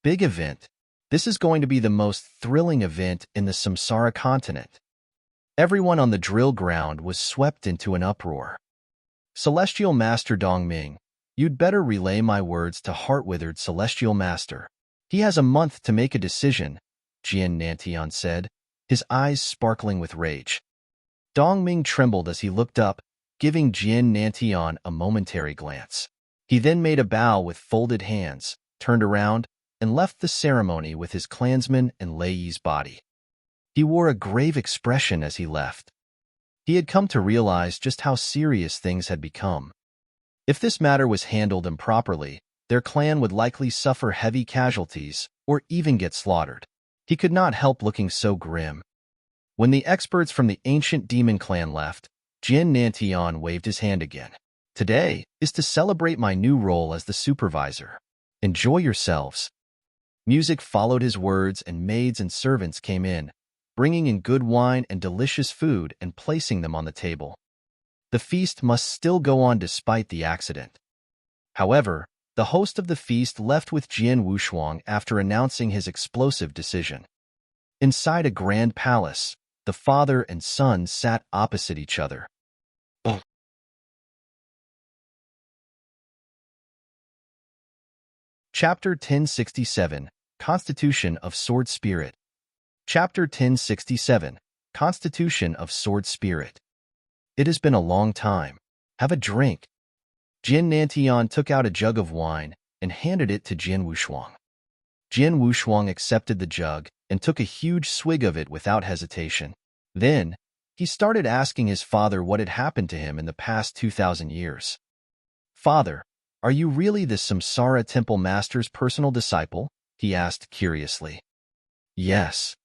Big event. This is going to be the most thrilling event in the Samsara continent. Everyone on the drill ground was swept into an uproar. Celestial Master Dong Ming, you'd better relay my words to heart-withered Celestial Master. He has a month to make a decision, Jin Nantian said, his eyes sparkling with rage. Dong Ming trembled as he looked up, giving Jin Nantian a momentary glance. He then made a bow with folded hands, turned around, and left the ceremony with his clansman and Lei's body. He wore a grave expression as he left. He had come to realize just how serious things had become. If this matter was handled improperly, their clan would likely suffer heavy casualties or even get slaughtered. He could not help looking so grim. When the experts from the ancient demon clan left, Jin Nantian waved his hand again. Today is to celebrate my new role as the supervisor. Enjoy yourselves. Music followed his words and maids and servants came in, bringing in good wine and delicious food and placing them on the table. The feast must still go on despite the accident. However, the host of the feast left with Jin Wushuang after announcing his explosive decision. Inside a grand palace, the father and son sat opposite each other. Chapter 1067, Constitution of Sword Spirit. Chapter 1067, Constitution of Sword Spirit. It has been a long time. Have a drink. Jin Nantian took out a jug of wine and handed it to Jin Wushuang. Jin Wushuang accepted the jug and took a huge swig of it without hesitation. Then, he started asking his father what had happened to him in the past 2,000 years. Father, Are you really the Samsara Temple Master's personal disciple? He asked curiously. Yes.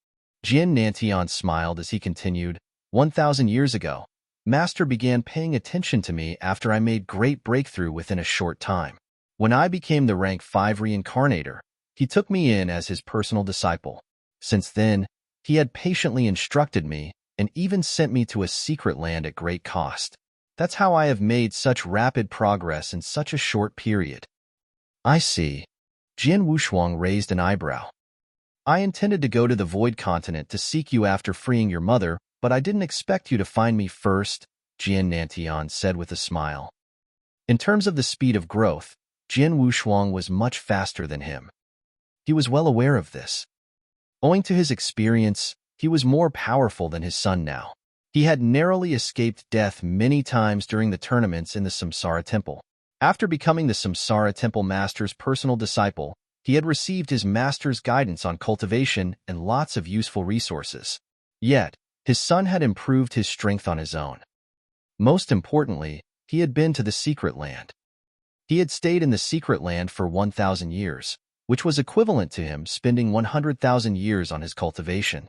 Jin Nantian smiled as he continued. 1,000 years ago, Master began paying attention to me after I made great breakthrough within a short time. When I became the rank 5 reincarnator, he took me in as his personal disciple. Since then, he had patiently instructed me and even sent me to a secret land at great cost. That's how I have made such rapid progress in such a short period. I see. Jin Wushuang raised an eyebrow. I intended to go to the Void Continent to seek you after freeing your mother, but I didn't expect you to find me first, Jin Nantian said with a smile. In terms of the speed of growth, Jin Wushuang was much faster than him. He was well aware of this. Owing to his experience, he was more powerful than his son now. He had narrowly escaped death many times during the tournaments in the Samsara Temple. After becoming the Samsara Temple Master's personal disciple, he had received his master's guidance on cultivation and lots of useful resources. Yet, his son had improved his strength on his own. Most importantly, he had been to the secret land. He had stayed in the secret land for 1,000 years, which was equivalent to him spending 100,000 years on his cultivation.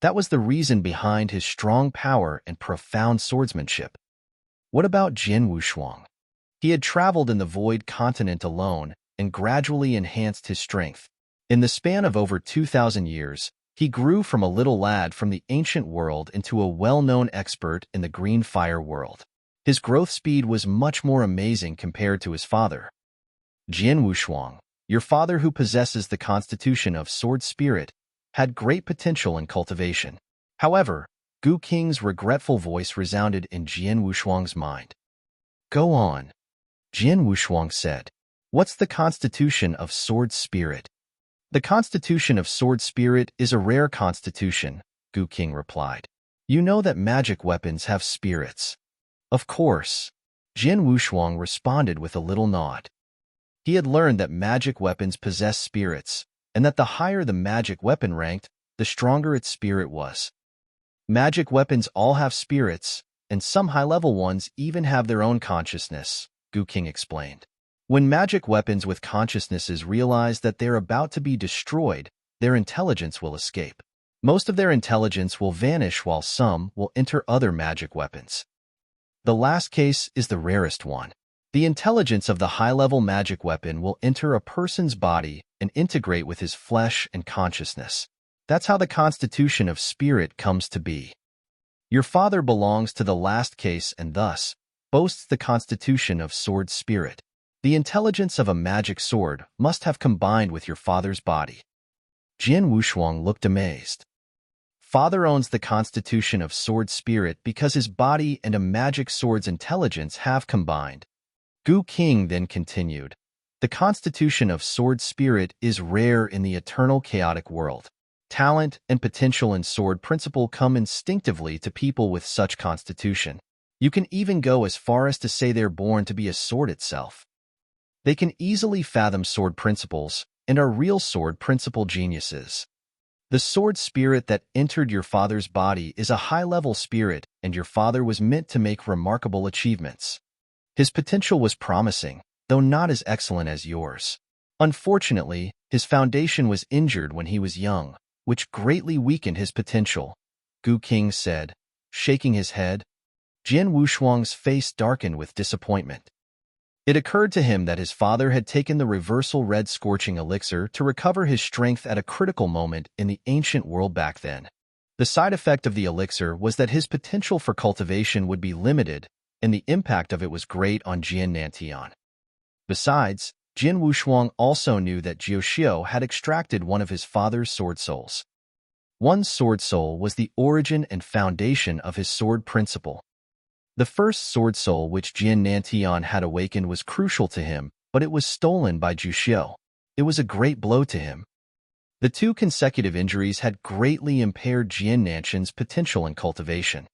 That was the reason behind his strong power and profound swordsmanship. What about Jin Wushuang? He had traveled in the Void Continent alone and gradually enhanced his strength. In the span of over 2,000 years, he grew from a little lad from the ancient world into a well-known expert in the green fire world. His growth speed was much more amazing compared to his father. Jin Wushuang, your father who possesses the constitution of sword spirit, had great potential in cultivation. However, Gu Qing's regretful voice resounded in Jin Wushuang's mind. Go on, Jin Wushuang said. What's the constitution of sword spirit? The constitution of sword spirit is a rare constitution, Gu Qing replied. You know that magic weapons have spirits. Of course, Jin Wushuang responded with a little nod. He had learned that magic weapons possess spirits, and that the higher the magic weapon ranked, the stronger its spirit was. Magic weapons all have spirits, and some high-level ones even have their own consciousness, Gu Qing explained. When magic weapons with consciousnesses realize that they're about to be destroyed, their intelligence will escape. Most of their intelligence will vanish while some will enter other magic weapons. The last case is the rarest one. The intelligence of the high-level magic weapon will enter a person's body and integrate with his flesh and consciousness. That's how the constitution of spirit comes to be. Your father belongs to the last case and thus boasts the constitution of sword spirit. The intelligence of a magic sword must have combined with your father's body. Jin Wushuang looked amazed. Father owns the constitution of sword spirit because his body and a magic sword's intelligence have combined. Gu Qing then continued. The constitution of sword spirit is rare in the eternal chaotic world. Talent and potential in sword principle come instinctively to people with such constitution. You can even go as far as to say they're born to be a sword itself. They can easily fathom sword principles and are real sword principle geniuses. The sword spirit that entered your father's body is a high-level spirit, and your father was meant to make remarkable achievements. His potential was promising, though not as excellent as yours. Unfortunately, his foundation was injured when he was young, which greatly weakened his potential, Gu Qing said, shaking his head. Jin Wushuang's face darkened with disappointment. It occurred to him that his father had taken the reversal red scorching elixir to recover his strength at a critical moment in the ancient world back then. The side effect of the elixir was that his potential for cultivation would be limited, and the impact of it was great on Jin Nantian. Besides, Jin Wushuang also knew that Jiuxiu had extracted one of his father's sword souls. One sword soul was the origin and foundation of his sword principle. The first sword soul which Jin Nantian had awakened was crucial to him, but it was stolen by Jiuxiu. It was a great blow to him. The 2 consecutive injuries had greatly impaired Jin Nantian's potential in cultivation.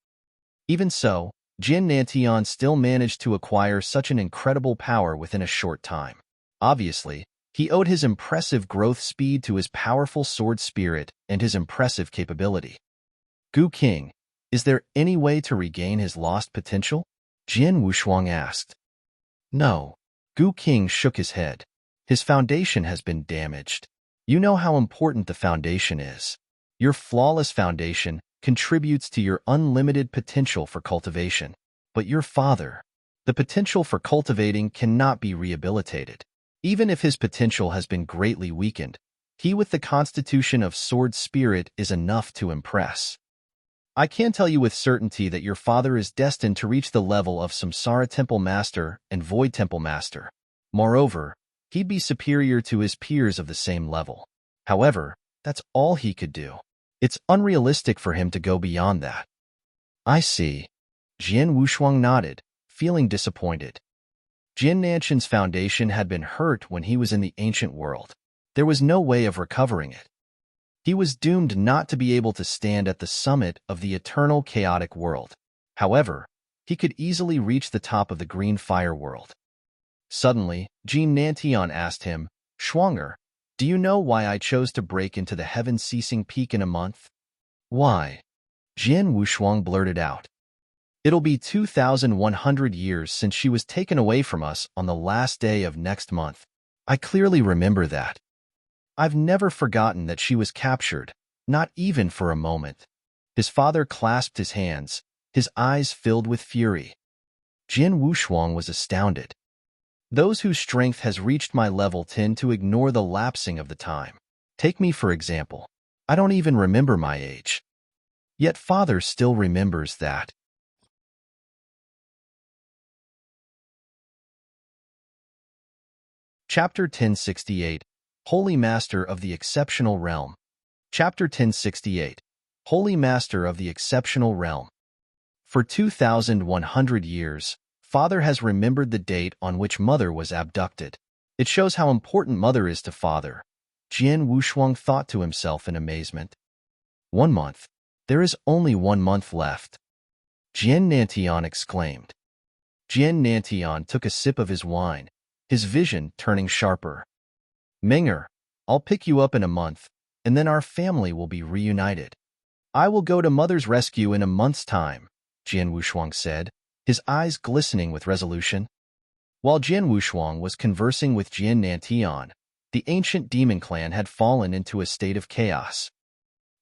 Even so, Jin Nantian still managed to acquire such an incredible power within a short time. Obviously, he owed his impressive growth speed to his powerful sword spirit and his impressive capability. Gu Qing, is there any way to regain his lost potential? Jin Wushuang asked. No. Gu King shook his head. His foundation has been damaged. You know how important the foundation is. Your flawless foundation contributes to your unlimited potential for cultivation. But your father, the potential for cultivating cannot be rehabilitated. Even if his potential has been greatly weakened, he with the constitution of sword spirit is enough to impress. I can tell you with certainty that your father is destined to reach the level of Samsara Temple Master and Void Temple Master. Moreover, he'd be superior to his peers of the same level. However, that's all he could do. It's unrealistic for him to go beyond that. I see. Jian Wushuang nodded, feeling disappointed. Jian Nanshan's foundation had been hurt when he was in the ancient world. There was no way of recovering it. He was doomed not to be able to stand at the summit of the eternal chaotic world. However, he could easily reach the top of the green fire world. Suddenly, Jean Nantian asked him, "Schwanger, do you know why I chose to break into the heaven-ceasing peak in a month?" "Why?" Jian Wushuang blurted out. "It'll be 2,100 years since she was taken away from us on the last day of next month. I clearly remember that. I've never forgotten that she was captured, not even for a moment." His father clasped his hands, his eyes filled with fury. Jian Wushuang was astounded. Those whose strength has reached my level tend to ignore the lapsing of the time. Take me for example. I don't even remember my age. Yet father still remembers that. Chapter 1068, Holy Master of the Exceptional Realm. Chapter 1068, Holy Master of the Exceptional Realm. For 2,100 years, Father has remembered the date on which Mother was abducted. It shows how important Mother is to Father. Jian Wushuang thought to himself in amazement. 1 month. There is only 1 month left. Jian Nantian exclaimed. Jian Nantian took a sip of his wine, his vision turning sharper. "Menger, I'll pick you up in a month, and then our family will be reunited. I will go to Mother's rescue in a month's time," Jian Wushuang said, his eyes glistening with resolution. While Jian Wushuang was conversing with Jian Nantian, the ancient demon clan had fallen into a state of chaos.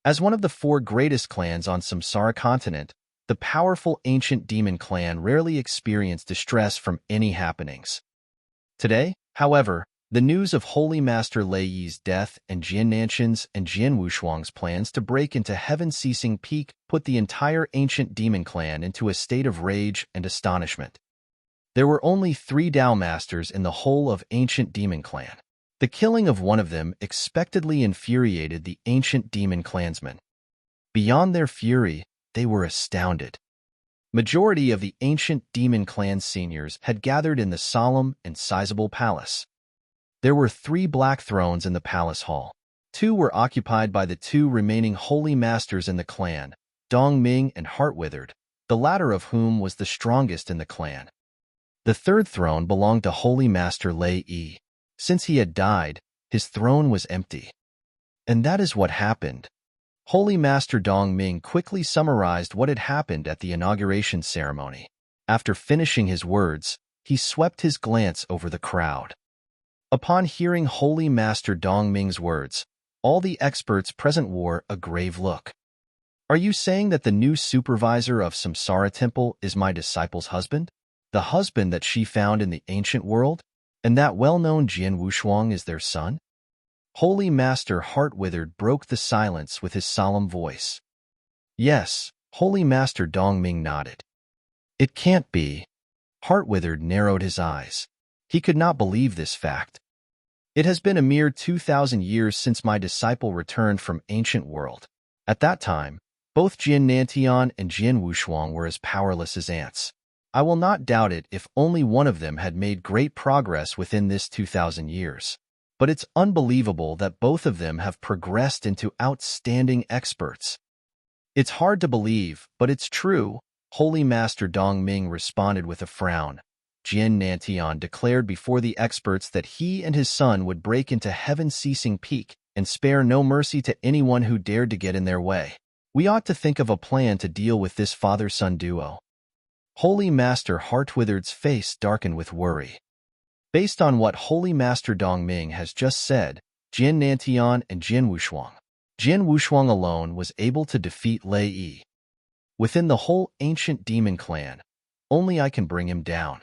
As one of the 4 greatest clans on Samsara continent, the powerful ancient demon clan rarely experienced distress from any happenings. Today, however, the news of Holy Master Lei Yi's death and Jian Nanshan's and Jian Wushuang's plans to break into heaven-ceasing peak put the entire ancient demon clan into a state of rage and astonishment. There were only 3 Dao Masters in the whole of ancient demon clan. The killing of one of them expectedly infuriated the ancient demon clansmen. Beyond their fury, they were astounded. Majority of the ancient demon clan seniors had gathered in the solemn and sizable palace. There were 3 black thrones in the palace hall. 2 were occupied by the 2 remaining holy masters in the clan, Dong Ming and Heartwithered, the latter of whom was the strongest in the clan. The 3rd throne belonged to Holy Master Lei Yi. Since he had died, his throne was empty. And that is what happened. Holy Master Dong Ming quickly summarized what had happened at the inauguration ceremony. After finishing his words, he swept his glance over the crowd. Upon hearing Holy Master Dong Ming's words, all the experts present wore a grave look. "Are you saying that the new supervisor of Samsara Temple is my disciple's husband? The husband that she found in the ancient world? And that well-known Jian Wushuang is their son?" Holy Master Heartwithered broke the silence with his solemn voice. "Yes," Holy Master Dong Ming nodded. "It can't be." Heartwithered narrowed his eyes. He could not believe this fact. "It has been a mere 2,000 years since my disciple returned from ancient world. At that time, both Jian Nantian and Jian Wushuang were as powerless as ants. I will not doubt it if only one of them had made great progress within this 2,000 years. But it's unbelievable that both of them have progressed into outstanding experts." "It's hard to believe, but it's true," Holy Master Dong Ming responded with a frown. Jian Nantian declared before the experts that he and his son would break into heaven-ceasing peak and spare no mercy to anyone who dared to get in their way. "We ought to think of a plan to deal with this father-son duo." Holy Master Heartwithered's face darkened with worry. Based on what Holy Master Dongming has just said, Jin Nantian and Jin Wushuang alone was able to defeat Lei Yi. Within the whole ancient demon clan, only I can bring him down.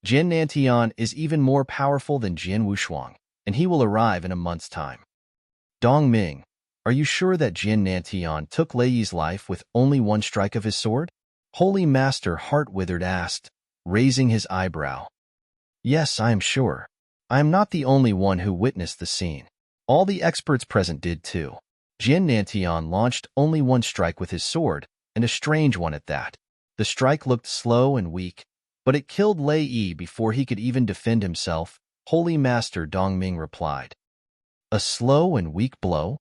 Jin Nantian is even more powerful than Jin Wushuang, and he will arrive in a month's time. Dongming, are you sure that Jin Nantian took Lei Yi's life with only one strike of his sword? Holy Master Heart-Withered asked, raising his eyebrow. Yes, I am sure. I am not the only one who witnessed the scene. All the experts present did too. Jin Nantian launched only one strike with his sword, and a strange one at that. The strike looked slow and weak, but it killed Lei Yi before he could even defend himself, Holy Master Dongming replied. A slow and weak blow?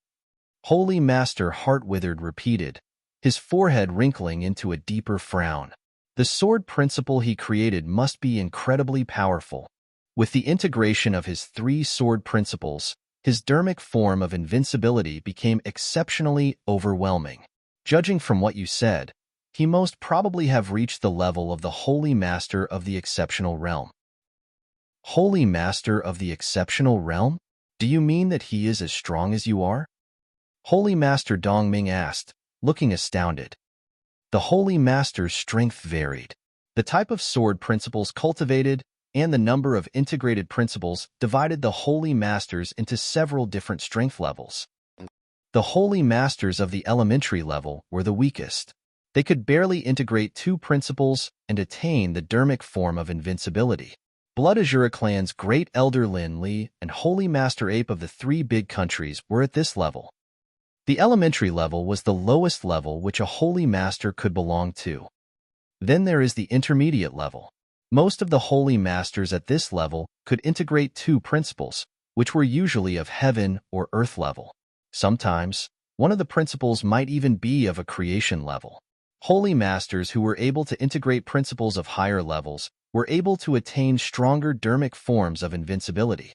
Holy Master Heart-Withered repeated, his forehead wrinkling into a deeper frown. The sword principle he created must be incredibly powerful. With the integration of his 3 sword principles, his dermic form of invincibility became exceptionally overwhelming. Judging from what you said, he most probably have reached the level of the Holy Master of the Exceptional Realm. Holy Master of the Exceptional Realm? Do you mean that he is as strong as you are? Holy Master Dongming asked, looking astounded. The Holy Master's strength varied. The type of sword principles cultivated and the number of integrated principles divided the Holy Masters into several different strength levels. The Holy Masters of the elementary level were the weakest. They could barely integrate 2 principles and attain the dermic form of invincibility. Blood Azura clan's Great Elder Lin Li and Holy Master Ape of the 3 big countries were at this level. The elementary level was the lowest level which a Holy Master could belong to. Then there is the intermediate level. Most of the Holy Masters at this level could integrate 2 principles, which were usually of heaven or earth level. Sometimes, one of the principles might even be of a creation level. Holy Masters who were able to integrate principles of higher levels were able to attain stronger dermic forms of invincibility.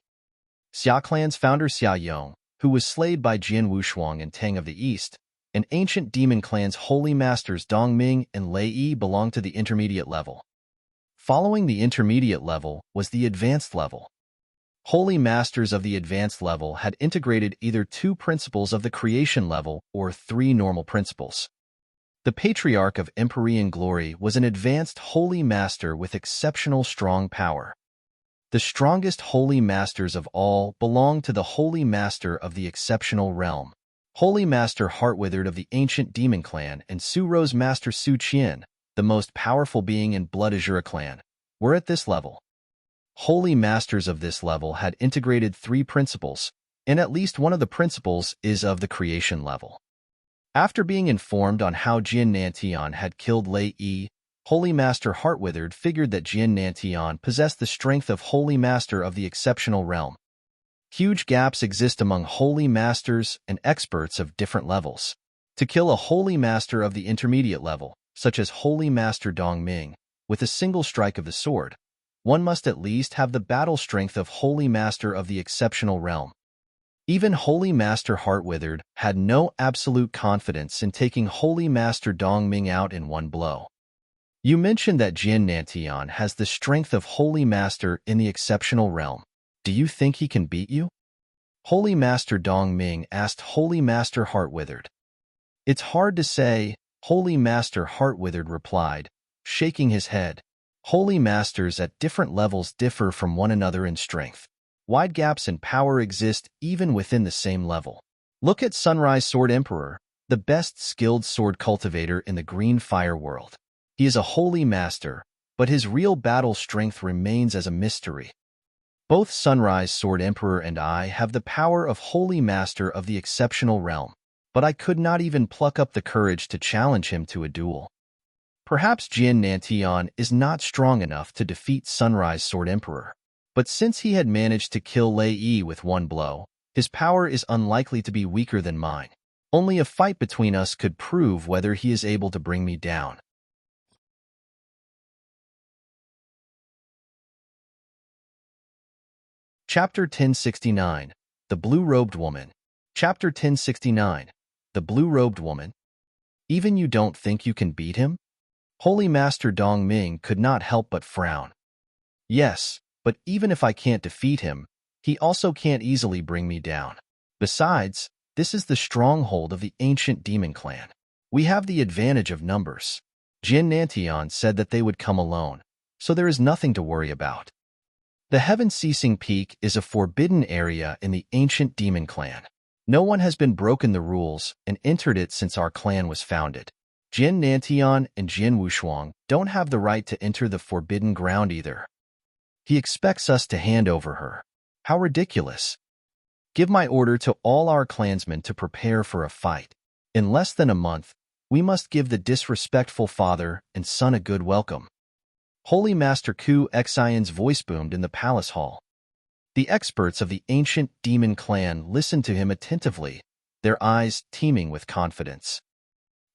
Xia Clan's founder Xia Yong, who was slayed by Jin Wushuang and Tang of the East, and ancient demon clan's Holy Masters Dongming and Lei Yi belonged to the intermediate level. Following the intermediate level was the advanced level. Holy Masters of the advanced level had integrated either 2 principles of the creation level or 3 normal principles. The Patriarch of Empyrean Glory was an advanced Holy Master with exceptional strong power. The strongest Holy Masters of all belonged to the Holy Master of the Exceptional Realm. Holy Master Heart-Withered of the ancient demon clan and Su Rose Master Su Qian, the most powerful being in Blood Azura clan, were at this level. Holy Masters of this level had integrated 3 principles, and at least one of the principles is of the creation level. After being informed on how Jin Nantian had killed Lei Yi, Holy Master Heart-Withered figured that Jin Nantian possessed the strength of Holy Master of the Exceptional Realm. Huge gaps exist among Holy Masters and experts of different levels. To kill a Holy Master of the intermediate level, such as Holy Master Dongming, with a single strike of the sword, one must at least have the battle strength of Holy Master of the Exceptional Realm. Even Holy Master Heart-Withered had no absolute confidence in taking Holy Master Dongming out in one blow. You mentioned that Jin Nantian has the strength of Holy Master in the Exceptional Realm. Do you think he can beat you? Holy Master Dongming asked Holy Master Heart-Withered. It's hard to say, Holy Master Heart-Withered replied, shaking his head. Holy Masters at different levels differ from one another in strength. Wide gaps in power exist even within the same level. Look at Sunrise Sword Emperor, the best skilled sword cultivator in the Green Fire world. He is a Holy Master, but his real battle strength remains as a mystery. Both Sunrise Sword Emperor and I have the power of Holy Master of the Exceptional Realm, but I could not even pluck up the courage to challenge him to a duel. Perhaps Jin Nantian is not strong enough to defeat Sunrise Sword Emperor. But since he had managed to kill Lei Yi with one blow, his power is unlikely to be weaker than mine. Only a fight between us could prove whether he is able to bring me down. Chapter 1069, The Blue-Robed Woman. Chapter 1069, The Blue-Robed Woman. Even you don't think you can beat him? Holy Master Dongming could not help but frown. Yes, But even if I can't defeat him, he also can't easily bring me down. Besides, this is the stronghold of the ancient demon clan. We have the advantage of numbers. Jin Nantian said that they would come alone, so there is nothing to worry about. The heaven-ceasing peak is a forbidden area in the ancient demon clan. No one has been broken the rules and entered it since our clan was founded. Jin Nantian and Jin Wushuang don't have the right to enter the forbidden ground either. He expects us to hand over her. How ridiculous. Give my order to all our clansmen to prepare for a fight. In less than a month, we must give the disrespectful father and son a good welcome. Holy Master Ku Xian's voice boomed in the palace hall. The experts of the ancient demon clan listened to him attentively, their eyes teeming with confidence.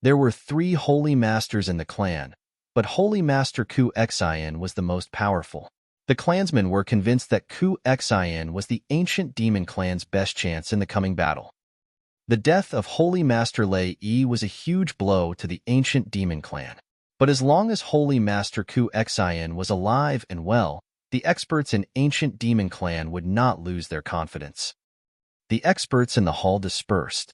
There were 3 holy masters in the clan, but Holy Master Ku Xian was the most powerful. The clansmen were convinced that Ku Xian was the ancient demon clan's best chance in the coming battle. The death of Holy Master Lei Yi was a huge blow to the ancient demon clan. But as long as Holy Master Ku Xian was alive and well, the experts in ancient demon clan would not lose their confidence. The experts in the hall dispersed.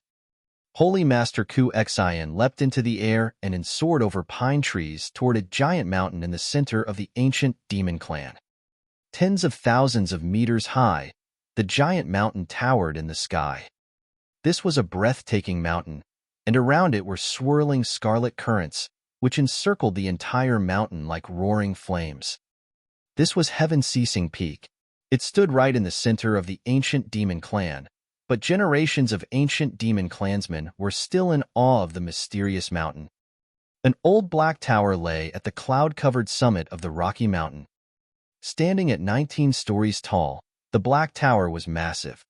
Holy Master Ku Xian leapt into the air and soared over pine trees toward a giant mountain in the center of the ancient demon clan. Tens of thousands of meters high, the giant mountain towered in the sky. This was a breathtaking mountain, and around it were swirling scarlet currents, which encircled the entire mountain like roaring flames. This was Heaven-Ceasing Peak. It stood right in the center of the ancient demon clan, but generations of ancient demon clansmen were still in awe of the mysterious mountain. An old black tower lay at the cloud-covered summit of the rocky mountain. Standing at 19 stories tall, the black tower was massive.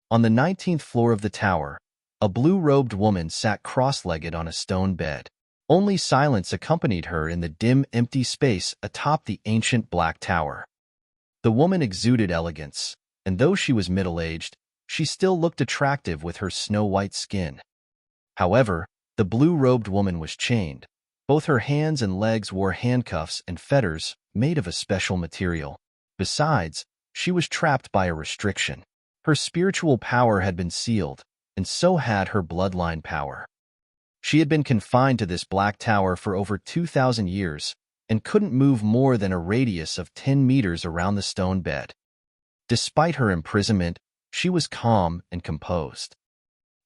On the 19th floor of the tower, a blue-robed woman sat cross-legged on a stone bed. Only silence accompanied her in the dim, empty space atop the ancient black tower. The woman exuded elegance, and though she was middle-aged, she still looked attractive with her snow-white skin. However, the blue-robed woman was chained. Both her hands and legs wore handcuffs and fetters made of a special material. Besides, she was trapped by a restriction. Her spiritual power had been sealed, and so had her bloodline power. She had been confined to this black tower for over 2,000 years and couldn't move more than a radius of 10 meters around the stone bed. Despite her imprisonment, she was calm and composed.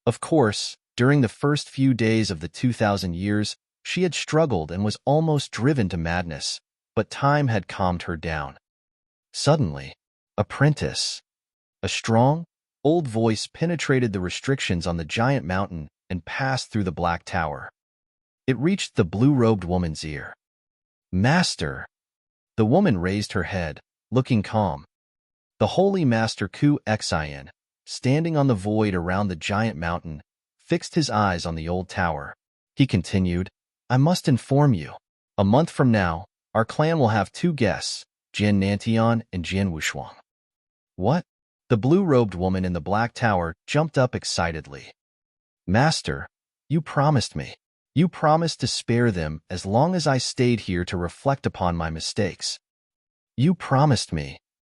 Of course, during the first few days of the 2,000 years, she had struggled and was almost driven to madness, but time had calmed her down. Suddenly, apprentice. A strong, old voice penetrated the restrictions on the giant mountain and passed through the black tower. It reached the blue-robed woman's ear. Master! The woman raised her head, looking calm. The holy Master Ku Xian, standing on the void around the giant mountain, fixed his eyes on the old tower. He continued, I must inform you. A month from now, our clan will have 2 guests, Jin Nantian and Jin Wushuang. What? The blue-robed woman in the black tower jumped up excitedly. Master, you promised me. You promised to spare them as long as I stayed here to reflect upon my mistakes. You promised me.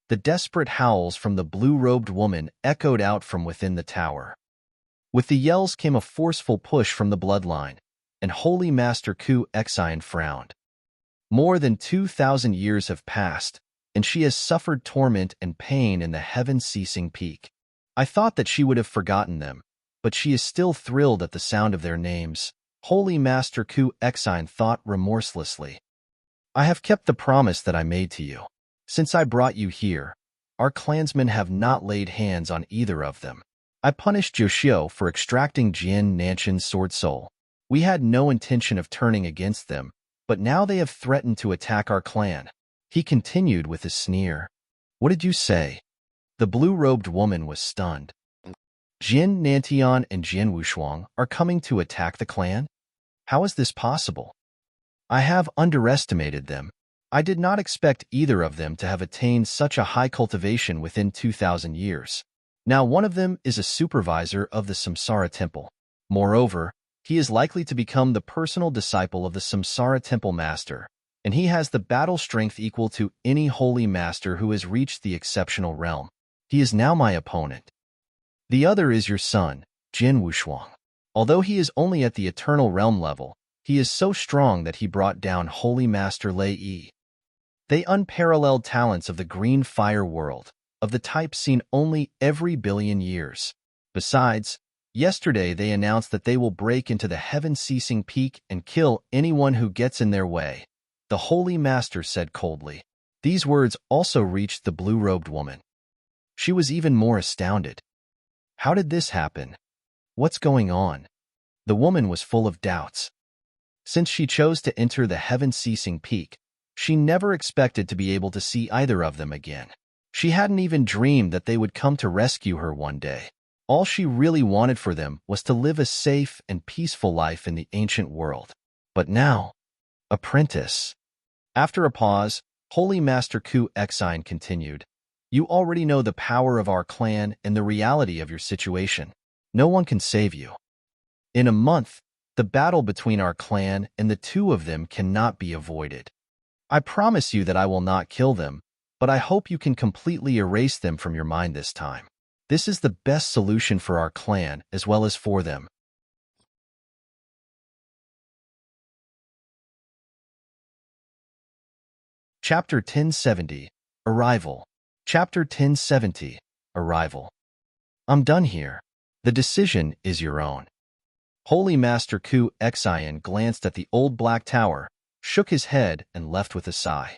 The desperate howls from the blue-robed woman echoed out from within the tower. With the yells came a forceful push from the bloodline, and Holy Master Ku Xian frowned. More than 2,000 years have passed, and she has suffered torment and pain in the heaven-ceasing peak. I thought that she would have forgotten them, but she is still thrilled at the sound of their names. Holy Master Ku Xian thought remorselessly. I have kept the promise that I made to you. Since I brought you here, our clansmen have not laid hands on either of them. I punished Joshio for extracting Jin Nanshan's sword soul. We had no intention of turning against them, but now they have threatened to attack our clan. He continued with a sneer. What did you say? The blue-robed woman was stunned. Jin Nantian and Jin Wushuang are coming to attack the clan? How is this possible? I have underestimated them. I did not expect either of them to have attained such a high cultivation within 2,000 years. Now one of them is a supervisor of the Samsara Temple. Moreover, he is likely to become the personal disciple of the Samsara Temple Master, and he has the battle strength equal to any holy master who has reached the exceptional realm. He is now my opponent. The other is your son, Jin Wushuang. Although he is only at the eternal realm level, he is so strong that he brought down Holy Master Lei Yi. They unparalleled talents of the green fire world, of the type seen only every billion years. Besides, yesterday they announced that they will break into the heaven-ceasing peak and kill anyone who gets in their way. The Holy Master said coldly. These words also reached the blue-robed woman. She was even more astounded. How did this happen? What's going on? The woman was full of doubts. Since she chose to enter the heaven-ceasing peak, she never expected to be able to see either of them again. She hadn't even dreamed that they would come to rescue her one day. All she really wanted for them was to live a safe and peaceful life in the ancient world. But now, apprentice. After a pause, Holy Master Ku Exine continued, You already know the power of our clan and the reality of your situation. No one can save you. In a month, the battle between our clan and the two of them cannot be avoided. I promise you that I will not kill them, but I hope you can completely erase them from your mind this time. This is the best solution for our clan as well as for them. Chapter 1070, Arrival. Chapter 1070, Arrival. I'm done here. The decision is your own. Holy Master Ku Exine glanced at the old black tower, shook his head, and left with a sigh.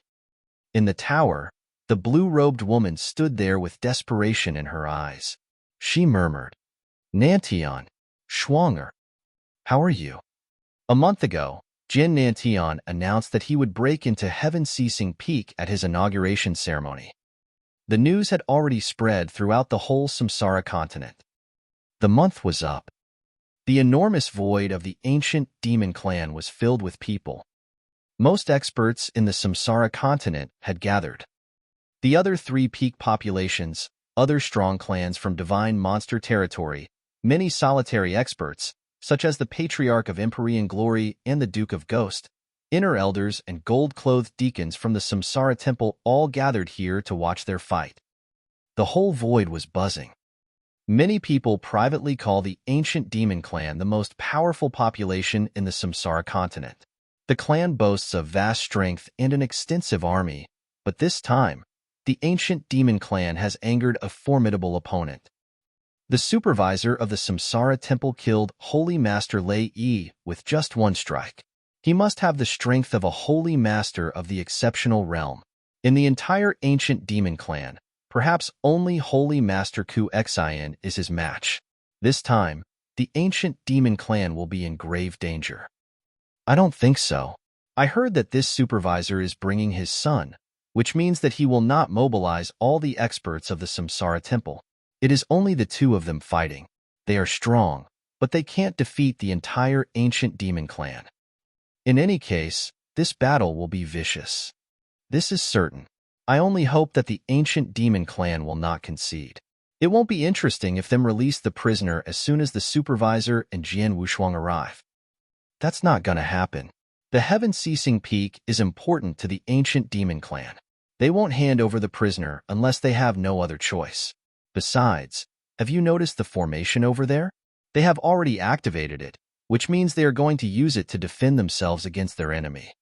In the tower, the blue-robed woman stood there with desperation in her eyes. She murmured, Nantian, Schwanger, how are you? A month ago, Jin Nantian announced that he would break into heaven-ceasing peak at his inauguration ceremony. The news had already spread throughout the whole Samsara continent. The month was up. The enormous void of the ancient demon clan was filled with people. Most experts in the Samsara continent had gathered. The other three peak populations, other strong clans from divine monster territory, many solitary experts, such as the Patriarch of Empyrean Glory and the Duke of Ghost, inner elders and gold-clothed deacons from the Samsara temple all gathered here to watch their fight. The whole void was buzzing. Many people privately call the ancient demon clan the most powerful population in the Samsara continent. The clan boasts of vast strength and an extensive army, but this time, the ancient demon clan has angered a formidable opponent. The supervisor of the Samsara temple killed Holy Master Lei Yi with just one strike. He must have the strength of a holy master of the exceptional realm. In the entire ancient demon clan, perhaps only Holy Master Ku Exine is his match. This time, the ancient demon clan will be in grave danger. I don't think so. I heard that this supervisor is bringing his son, which means that he will not mobilize all the experts of the Samsara temple. It is only the two of them fighting. They are strong, but they can't defeat the entire ancient demon clan. In any case, this battle will be vicious. This is certain. I only hope that the ancient demon clan will not concede. It won't be interesting if them release the prisoner as soon as the supervisor and Jian Wushuang arrive. That's not gonna happen. The heaven-ceasing peak is important to the ancient demon clan. They won't hand over the prisoner unless they have no other choice. Besides, have you noticed the formation over there? They have already activated it, which means they are going to use it to defend themselves against their enemy.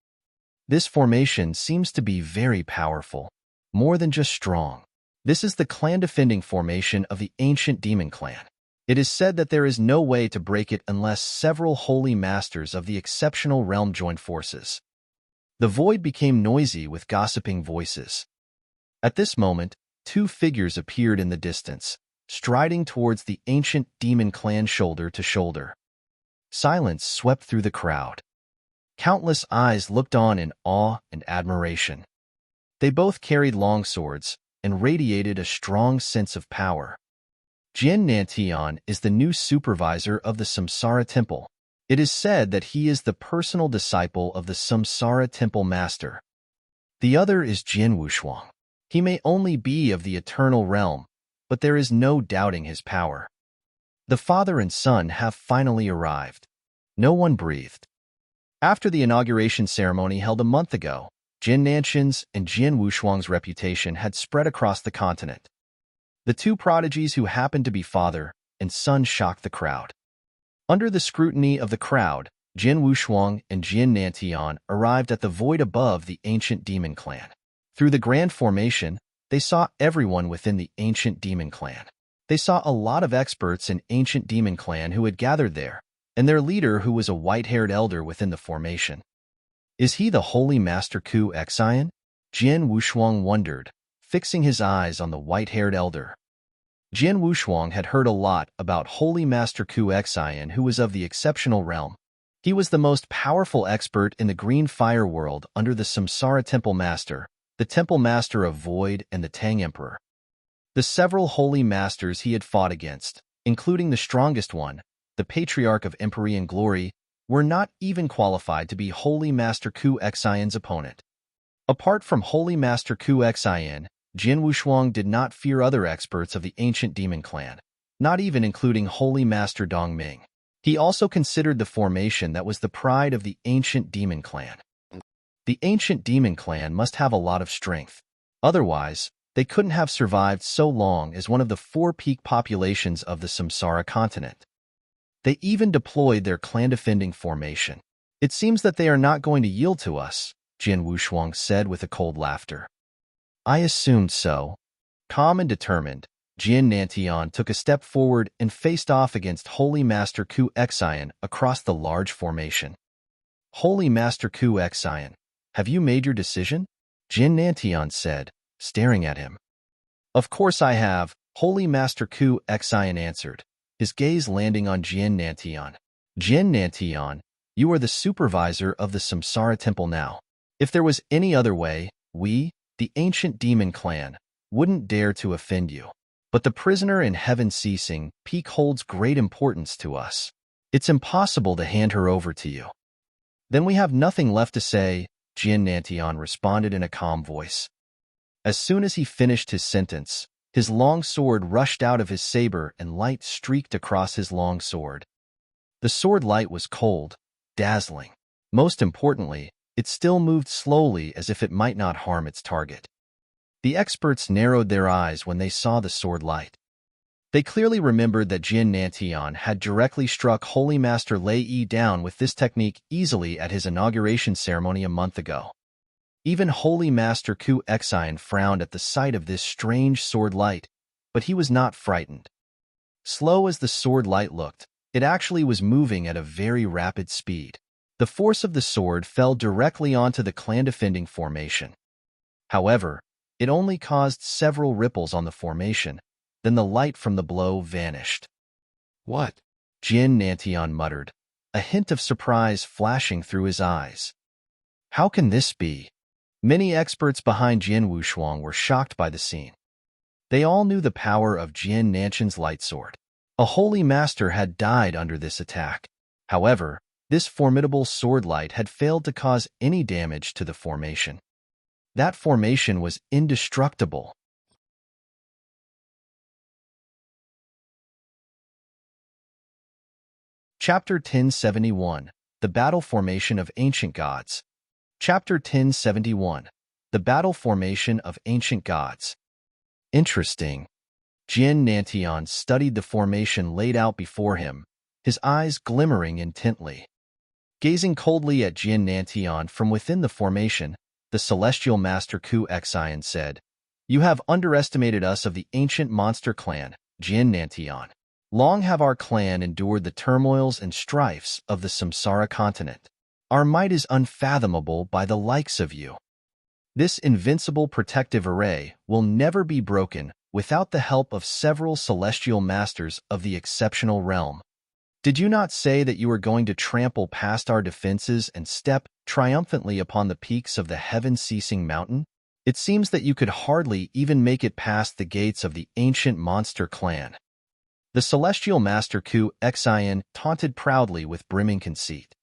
This formation seems to be very powerful, more than just strong. This is the clan-defending formation of the ancient demon clan. It is said that there is no way to break it unless several holy masters of the exceptional realm join forces. The void became noisy with gossiping voices. At this moment, two figures appeared in the distance, striding towards the ancient demon clan shoulder to shoulder. Silence swept through the crowd. Countless eyes looked on in awe and admiration. They both carried long swords and radiated a strong sense of power. Jin Nantian is the new supervisor of the Samsara temple. It is said that he is the personal disciple of the Samsara temple master. The other is Jin Wushuang. He may only be of the eternal realm, but there is no doubting his power. The father and son have finally arrived. No one breathed. After the inauguration ceremony held a month ago, Jin Nanshan's and Jian Wushuang's reputation had spread across the continent. The two prodigies who happened to be father and son shocked the crowd. Under the scrutiny of the crowd, Jian Wushuang and Jian Nantian arrived at the void above the ancient demon clan. Through the grand formation, they saw everyone within the ancient demon clan. They saw a lot of experts in ancient demon clan who had gathered there, and their leader who was a white-haired elder within the formation. Is he the Holy Master Ku Xian? Jian Wushuang wondered, fixing his eyes on the white-haired elder. Jian Wushuang had heard a lot about Holy Master Ku Xian, who was of the exceptional realm. He was the most powerful expert in the Green Fire world under the Samsara Temple Master, the Temple Master of Void, and the Tang Emperor. The several holy masters he had fought against, including the strongest one, the Patriarch of Empyrean Glory, were not even qualified to be Holy Master Ku Xian's opponent. Apart from Holy Master Ku Xian, Jian Wushuang did not fear other experts of the ancient demon clan, not even including Holy Master Dongming. He also considered the formation that was the pride of the ancient demon clan. The ancient demon clan must have a lot of strength. Otherwise, they couldn't have survived so long as one of the four peak populations of the Samsara continent. They even deployed their clan-defending formation. It seems that they are not going to yield to us, Jian Wushuang said with a cold laughter. I assumed so. Calm and determined, Jian Nantian took a step forward and faced off against Holy Master Ku Xian across the large formation. Holy Master Ku Xian, have you made your decision? Jian Nantian said, staring at him. Of course I have, Holy Master Ku Xian answered, his gaze landing on Jian Nantian. Jian Nantian, you are the supervisor of the Samsara Temple now. If there was any other way, we, the ancient demon clan, wouldn't dare to offend you. But the prisoner in Heaven Ceasing Peak holds great importance to us. It's impossible to hand her over to you. Then we have nothing left to say, Jian Nantian responded in a calm voice. As soon as he finished his sentence, his long sword rushed out of his saber and light streaked across his long sword. The sword light was cold, dazzling. Most importantly, it still moved slowly as if it might not harm its target. The experts narrowed their eyes when they saw the sword light. They clearly remembered that Jian Nantian had directly struck Holy Master Lei Yi down with this technique easily at his inauguration ceremony a month ago. Even Holy Master Ku Xian frowned at the sight of this strange sword light, but he was not frightened. Slow as the sword light looked, it actually was moving at a very rapid speed. The force of the sword fell directly onto the clan-defending formation. However, it only caused several ripples on the formation, then the light from the blow vanished. What? Jian Nantian muttered, a hint of surprise flashing through his eyes. How can this be? Many experts behind Jian Wushuang were shocked by the scene. They all knew the power of Jian Nanshan's light sword. A holy master had died under this attack. However, this formidable sword light had failed to cause any damage to the formation. That formation was indestructible. Chapter 1071, The Battle Formation of Ancient Gods. Chapter 1071, The Battle Formation of Ancient Gods. Interesting. Jian Nantian studied the formation laid out before him, his eyes glimmering intently. Gazing coldly at Jian Nantian from within the formation, the celestial master Ku Xian said, You have underestimated us of the ancient monster clan, Jian Nantian. Long have our clan endured the turmoils and strifes of the Samsara continent. Our might is unfathomable by the likes of you. This invincible protective array will never be broken without the help of several celestial masters of the exceptional realm. Did you not say that you were going to trample past our defenses and step triumphantly upon the peaks of the heaven-ceasing mountain? It seems that you could hardly even make it past the gates of the ancient monster clan. The celestial master Ku Xian taunted proudly with brimming conceit.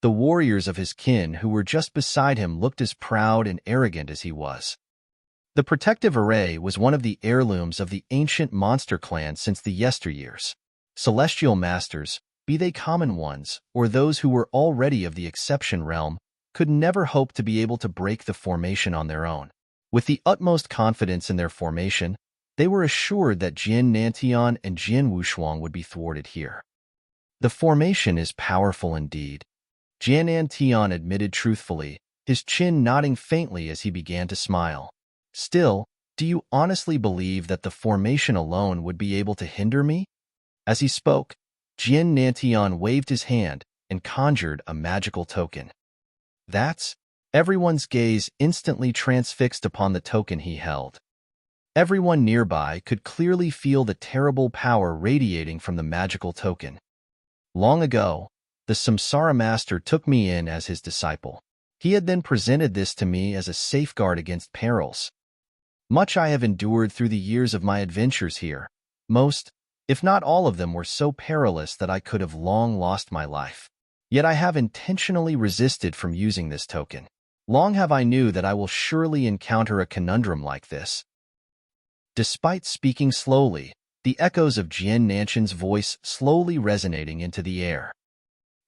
The warriors of his kin who were just beside him looked as proud and arrogant as he was. The protective array was one of the heirlooms of the ancient monster clan since the yesteryears. Celestial masters, be they common ones or those who were already of the exception realm, could never hope to be able to break the formation on their own. With the utmost confidence in their formation, they were assured that Jian Nantian and Jian Wushuang would be thwarted here. The formation is powerful indeed, Jian Nantian admitted truthfully, his chin nodding faintly as he began to smile. Still, do you honestly believe that the formation alone would be able to hinder me? As he spoke, Jian Nantian waved his hand and conjured a magical token. Everyone's gaze instantly transfixed upon the token he held. Everyone nearby could clearly feel the terrible power radiating from the magical token. Long ago, the Samsara Master took me in as his disciple. He had then presented this to me as a safeguard against perils. Much I have endured through the years of my adventures here. Most, if not all of them, were so perilous that I could have long lost my life. Yet I have intentionally resisted from using this token. Long have I knew that I will surely encounter a conundrum like this. Despite speaking slowly, the echoes of Jian Nantian's voice slowly resonating into the air.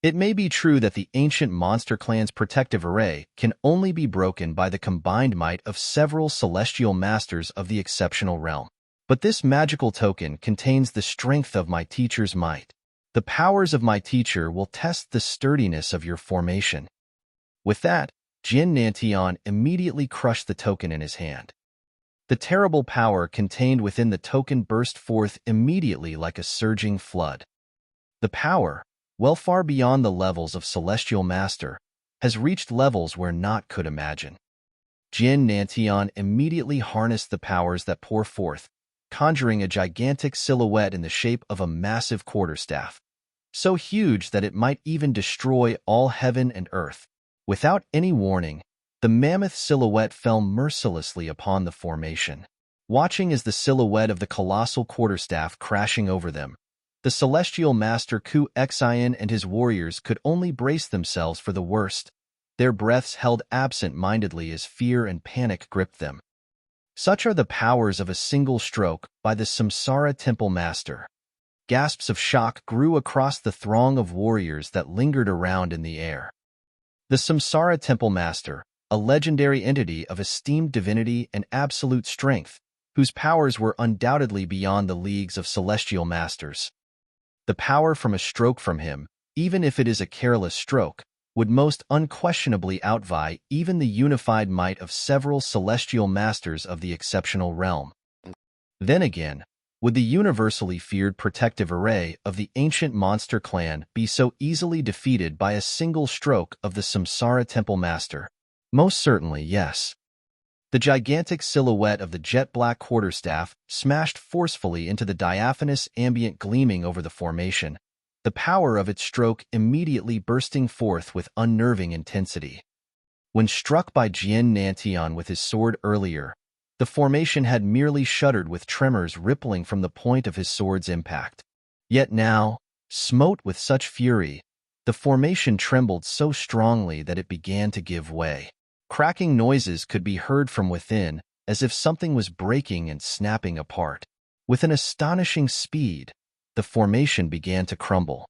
It may be true that the ancient monster clan's protective array can only be broken by the combined might of several celestial masters of the exceptional realm. But this magical token contains the strength of my teacher's might. The powers of my teacher will test the sturdiness of your formation. With that, Jian Nantian immediately crushed the token in his hand. The terrible power contained within the token burst forth immediately like a surging flood. The power, well far beyond the levels of Celestial Master, has reached levels where naught could imagine. Jian Nantian immediately harnessed the powers that pour forth, conjuring a gigantic silhouette in the shape of a massive quarterstaff, so huge that it might even destroy all heaven and earth. Without any warning, the mammoth silhouette fell mercilessly upon the formation. Watching as the silhouette of the colossal quarterstaff crashing over them, the Celestial Master Ku Xian and his warriors could only brace themselves for the worst, their breaths held absent-mindedly as fear and panic gripped them. Such are the powers of a single stroke by the Samsara Temple Master. Gasps of shock grew across the throng of warriors that lingered around in the air. The Samsara Temple Master, a legendary entity of esteemed divinity and absolute strength, whose powers were undoubtedly beyond the leagues of celestial masters. The power from a stroke from him, even if it is a careless stroke, would most unquestionably outvie even the unified might of several celestial masters of the exceptional realm. Then again, would the universally feared protective array of the ancient monster clan be so easily defeated by a single stroke of the Samsara Temple Master? Most certainly, yes. The gigantic silhouette of the jet-black quarterstaff smashed forcefully into the diaphanous ambient gleaming over the formation, the power of its stroke immediately bursting forth with unnerving intensity. When struck by Jian Nantian with his sword earlier, the formation had merely shuddered with tremors rippling from the point of his sword's impact. Yet now, smote with such fury, the formation trembled so strongly that it began to give way. Cracking noises could be heard from within, as if something was breaking and snapping apart. With an astonishing speed, the formation began to crumble.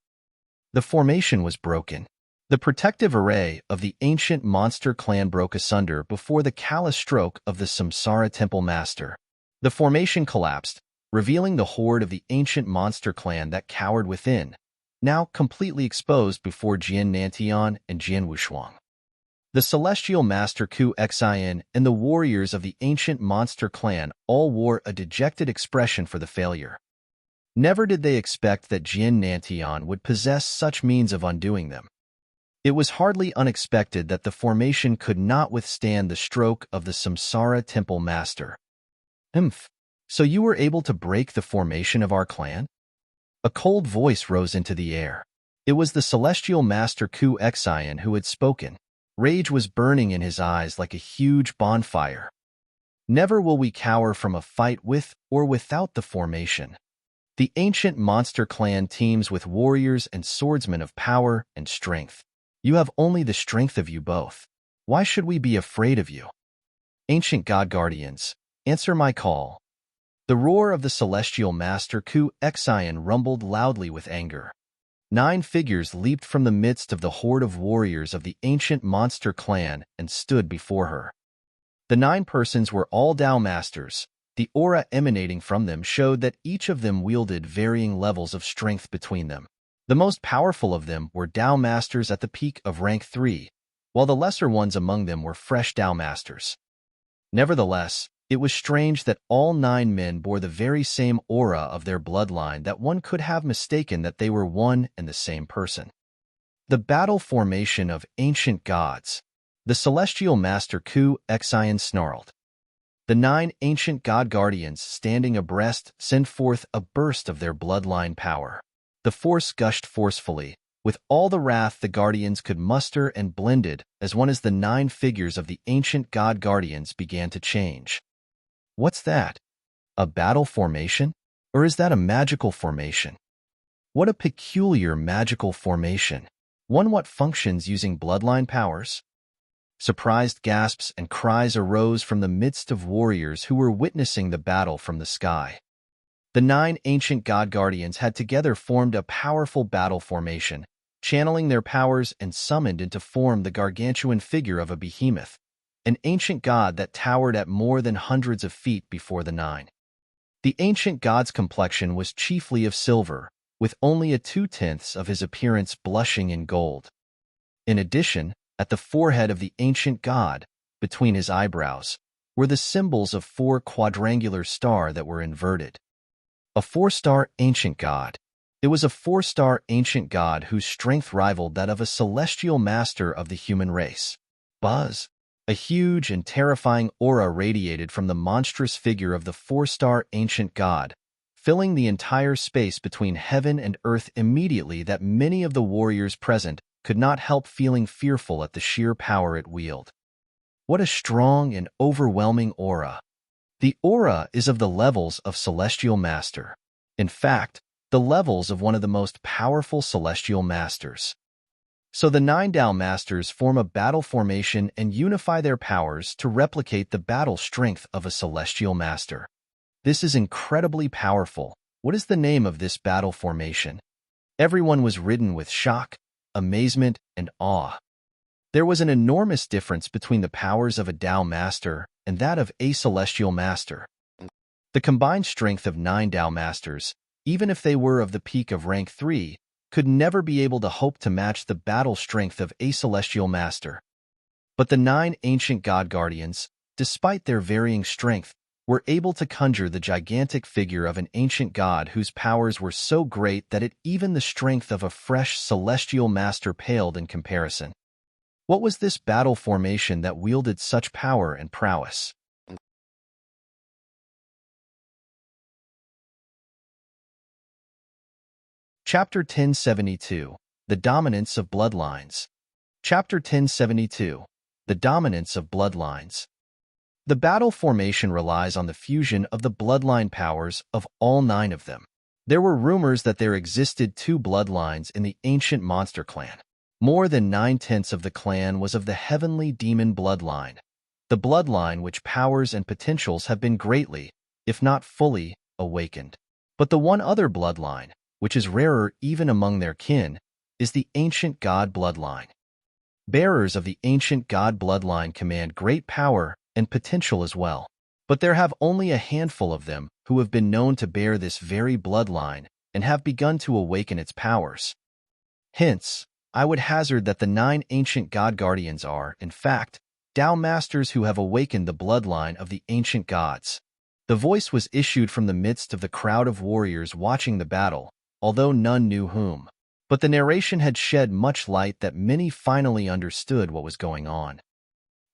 The formation was broken. The protective array of the ancient monster clan broke asunder before the callous stroke of the Samsara Temple Master. The formation collapsed, revealing the horde of the ancient monster clan that cowered within, now completely exposed before Jian Nantian and Jian Wushuang. The Celestial Master Ku Xian and the warriors of the ancient monster clan all wore a dejected expression for the failure. Never did they expect that Jian Nantian would possess such means of undoing them. It was hardly unexpected that the formation could not withstand the stroke of the Samsara Temple Master. So you were able to break the formation of our clan? A cold voice rose into the air. It was the Celestial Master Ku Xian who had spoken. Rage was burning in his eyes like a huge bonfire. Never will we cower from a fight with or without the formation. The ancient monster clan teems with warriors and swordsmen of power and strength. You have only the strength of you both. Why should we be afraid of you? Ancient God Guardians, answer my call. The roar of the Celestial Master Ku Xian rumbled loudly with anger. 9 figures leaped from the midst of the horde of warriors of the ancient monster clan and stood before her. The 9 persons were all Tao masters. The aura emanating from them showed that each of them wielded varying levels of strength between them. The most powerful of them were Tao masters at the peak of rank 3, while the lesser ones among them were fresh Tao masters. Nevertheless, it was strange that all 9 men bore the very same aura of their bloodline that one could have mistaken that they were one and the same person. The battle formation of ancient gods. The celestial master Ku Xian snarled. The 9 ancient god guardians standing abreast sent forth a burst of their bloodline power. The force gushed forcefully, with all the wrath the guardians could muster, and blended as one as the 9 figures of the ancient god guardians began to change. What's that? A battle formation? Or is that a magical formation? What a peculiar magical formation. One what functions using bloodline powers? Surprised gasps and cries arose from the midst of warriors who were witnessing the battle from the sky. The 9 ancient god guardians had together formed a powerful battle formation, channeling their powers and summoned into form the gargantuan figure of a behemoth, an ancient god that towered at more than hundreds of feet before the 9. The ancient god's complexion was chiefly of silver, with only a 2/10 of his appearance blushing in gold. In addition, at the forehead of the ancient god, between his eyebrows, were the symbols of 4 quadrangular stars that were inverted. A 4-star ancient god. It was a 4-star ancient god whose strength rivaled that of a celestial master of the human race. Buzz. A huge and terrifying aura radiated from the monstrous figure of the 4-star ancient god, filling the entire space between heaven and earth immediately that many of the warriors present could not help feeling fearful at the sheer power it wielded. What a strong and overwhelming aura. The aura is of the levels of Celestial Master. In fact, the levels of one of the most powerful Celestial Masters. So the 9 Tao Masters form a battle formation and unify their powers to replicate the battle strength of a Celestial Master. This is incredibly powerful. What is the name of this battle formation? Everyone was ridden with shock, amazement, and awe. There was an enormous difference between the powers of a Tao Master and that of a Celestial Master. The combined strength of 9 Tao Masters, even if they were of the peak of rank 3, could never be able to hope to match the battle strength of a Celestial Master. But the 9 ancient god guardians, despite their varying strength, were able to conjure the gigantic figure of an ancient god whose powers were so great that even the strength of a fresh Celestial Master paled in comparison. What was this battle formation that wielded such power and prowess? Chapter 1072. The Dominance of Bloodlines. Chapter 1072. The Dominance of Bloodlines. The battle formation relies on the fusion of the bloodline powers of all 9 of them. There were rumors that there existed 2 bloodlines in the ancient monster clan. More than 9/10 of the clan was of the heavenly demon bloodline, the bloodline which powers and potentials have been greatly, if not fully, awakened. But the one other bloodline, which is rarer even among their kin, is the ancient god bloodline. Bearers of the ancient god bloodline command great power and potential as well, but there have only a handful of them who have been known to bear this very bloodline and have begun to awaken its powers. Hence, I would hazard that the 9 ancient god guardians are, in fact, Tao Masters who have awakened the bloodline of the ancient gods. The voice was issued from the midst of the crowd of warriors watching the battle, although none knew whom. But the narration had shed much light that many finally understood what was going on.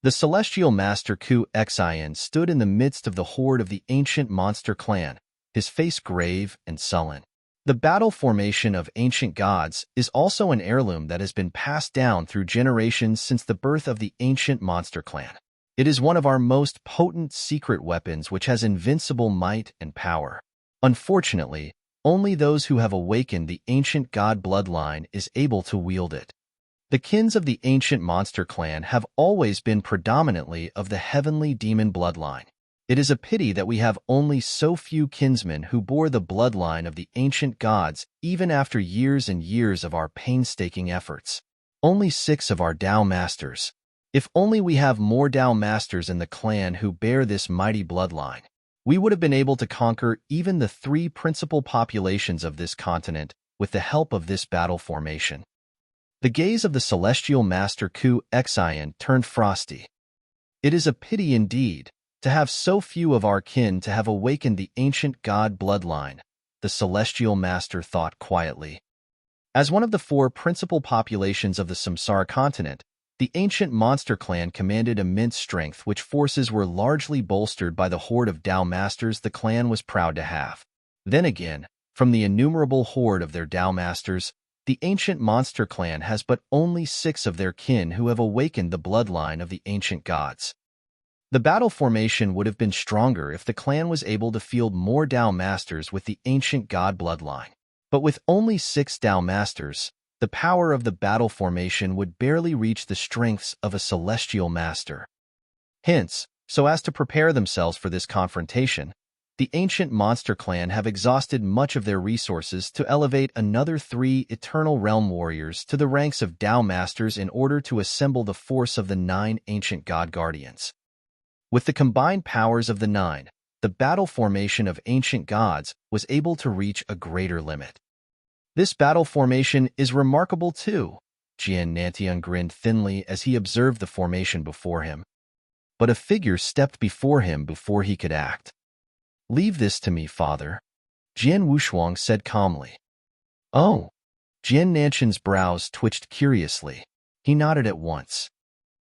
The celestial master Ku Xian stood in the midst of the horde of the ancient monster clan, his face grave and sullen. The battle formation of ancient gods is also an heirloom that has been passed down through generations since the birth of the ancient monster clan. It is one of our most potent secret weapons which has invincible might and power. Unfortunately, only those who have awakened the ancient god bloodline is able to wield it. The kins of the ancient monster clan have always been predominantly of the heavenly demon bloodline. It is a pity that we have only so few kinsmen who bore the bloodline of the ancient gods even after years and years of our painstaking efforts. Only 6 of our Tao masters. If only we have more Tao masters in the clan who bear this mighty bloodline, we would have been able to conquer even the 3 principal populations of this continent with the help of this battle formation. The gaze of the celestial master Ku Xian turned frosty. It is a pity indeed to have so few of our kin to have awakened the ancient god bloodline, the celestial master thought quietly. As one of the 4 principal populations of the Samsara continent, the ancient monster clan commanded immense strength, which forces were largely bolstered by the horde of Tao masters the clan was proud to have. Then again, from the innumerable horde of their Tao masters, the ancient monster clan has but only 6 of their kin who have awakened the bloodline of the ancient gods. The battle formation would have been stronger if the clan was able to field more Tao masters with the ancient god bloodline. But with only 6 Tao masters, the power of the battle formation would barely reach the strengths of a celestial master. Hence, so as to prepare themselves for this confrontation, the ancient monster clan have exhausted much of their resources to elevate another 3 eternal realm warriors to the ranks of Tao masters in order to assemble the force of the 9 ancient god guardians. With the combined powers of the 9, the battle formation of ancient gods was able to reach a greater limit. This battle formation is remarkable too, Jian Nantian grinned thinly as he observed the formation before him. But a figure stepped before him before he could act. "Leave this to me, father," Jian Wushuang said calmly. "Oh." Jian Nantian's brows twitched curiously. He nodded at once.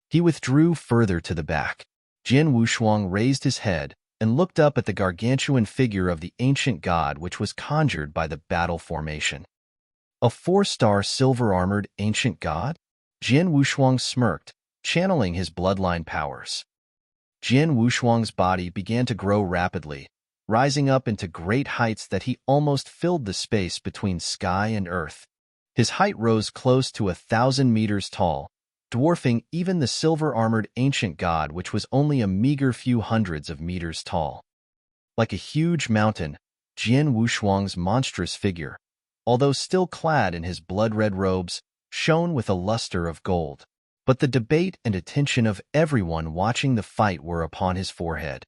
He withdrew further to the back. Jian Wushuang raised his head and looked up at the gargantuan figure of the ancient god which was conjured by the battle formation. A 4-star silver-armored ancient god? Jian Wushuang smirked, channeling his bloodline powers. Jian Wushuang's body began to grow rapidly, rising up into great heights that he almost filled the space between sky and earth. His height rose close to 1,000 meters tall, dwarfing even the silver-armored ancient god which was only a meager few hundreds of meters tall. Like a huge mountain, Jian Wushuang's monstrous figure, although still clad in his blood-red robes, shone with a luster of gold. But the debate and attention of everyone watching the fight were upon his forehead.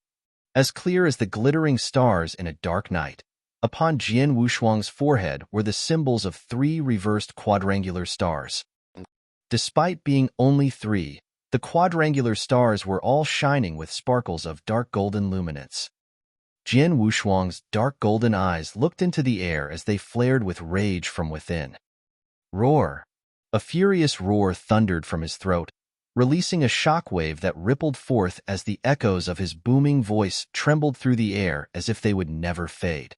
As clear as the glittering stars in a dark night, upon Jian Wushuang's forehead were the symbols of 3 reversed quadrangular stars. Despite being only 3, the quadrangular stars were all shining with sparkles of dark golden luminance. Jian Wushuang's dark golden eyes looked into the air as they flared with rage from within. Roar! A furious roar thundered from his throat, releasing a shockwave that rippled forth as the echoes of his booming voice trembled through the air as if they would never fade.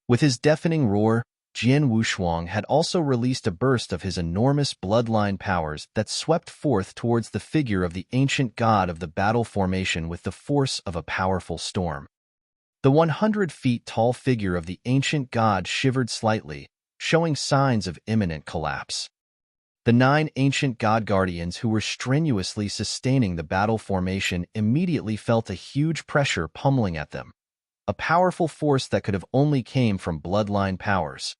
With his deafening roar, Jian Wushuang had also released a burst of his enormous bloodline powers that swept forth towards the figure of the ancient god of the battle formation with the force of a powerful storm. The 100 feet tall figure of the ancient god shivered slightly, showing signs of imminent collapse. The 9 ancient god guardians who were strenuously sustaining the battle formation immediately felt a huge pressure pummeling at them, a powerful force that could have only came from bloodline powers.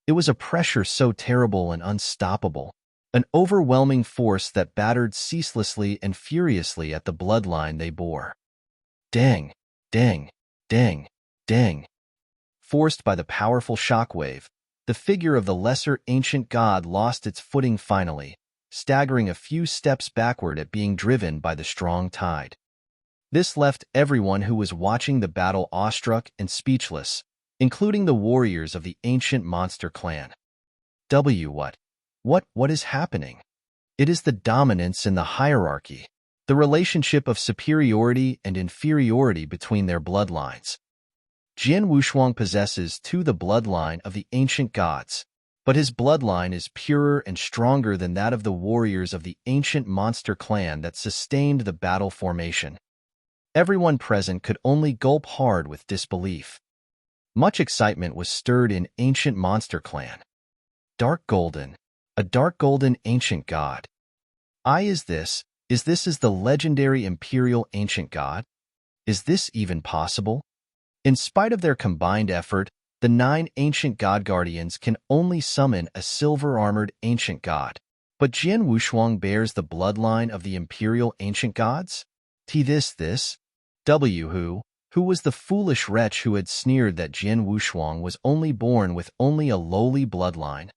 It was a pressure so terrible and unstoppable, an overwhelming force that battered ceaselessly and furiously at the bloodline they bore. Dang, dang, dang, dang. Forced by the powerful shockwave, the figure of the lesser ancient god lost its footing finally, staggering a few steps backward at being driven by the strong tide. This left everyone who was watching the battle awestruck and speechless, including the warriors of the ancient monster clan. What is happening? It is the dominance in the hierarchy, the relationship of superiority and inferiority between their bloodlines. Jian Wushuang possesses too the bloodline of the ancient gods, but his bloodline is purer and stronger than that of the warriors of the ancient monster clan that sustained the battle formation. Everyone present could only gulp hard with disbelief. Much excitement was stirred in ancient monster clan. Dark golden, a dark golden ancient god. Is this the legendary imperial ancient god? Is this even possible? In spite of their combined effort, the 9 ancient god guardians can only summon a silver-armored ancient god. But Jian Wushuang bears the bloodline of the imperial ancient gods? This? Who was the foolish wretch who had sneered that Jian Wushuang was only born with only a lowly bloodline?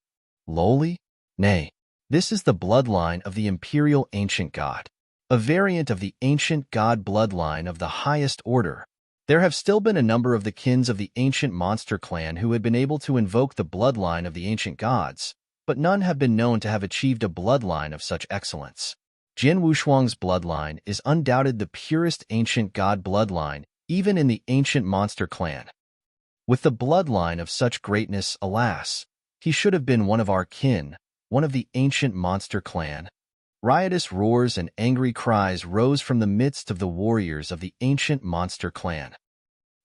Lowly? Nay, this is the bloodline of the imperial ancient god, a variant of the ancient god bloodline of the highest order. There have still been a number of the kins of the ancient monster clan who had been able to invoke the bloodline of the ancient gods, but none have been known to have achieved a bloodline of such excellence. Jian Wushuang's bloodline is undoubted the purest ancient god bloodline, even in the ancient monster clan. With the bloodline of such greatness, alas, he should have been one of our kin, one of the ancient monster clan. Riotous roars and angry cries rose from the midst of the warriors of the ancient monster clan.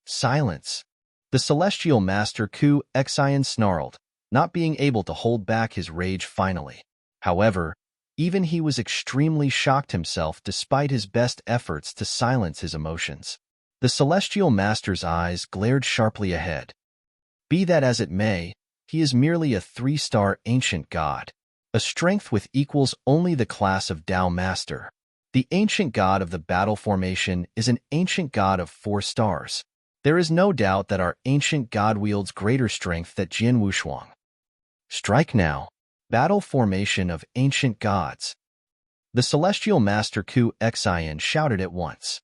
Silence! The celestial master Ku Xian snarled, not being able to hold back his rage finally. However, even he was extremely shocked himself despite his best efforts to silence his emotions. The celestial master's eyes glared sharply ahead. Be that as it may, he is merely a 3-star ancient god. A strength with equals only the class of Tao Master. The ancient god of the battle formation is an ancient god of 4 stars. There is no doubt that our ancient god wields greater strength than Jian Wushuang. Strike now. Battle formation of ancient gods. The celestial master Ku Xian shouted at once.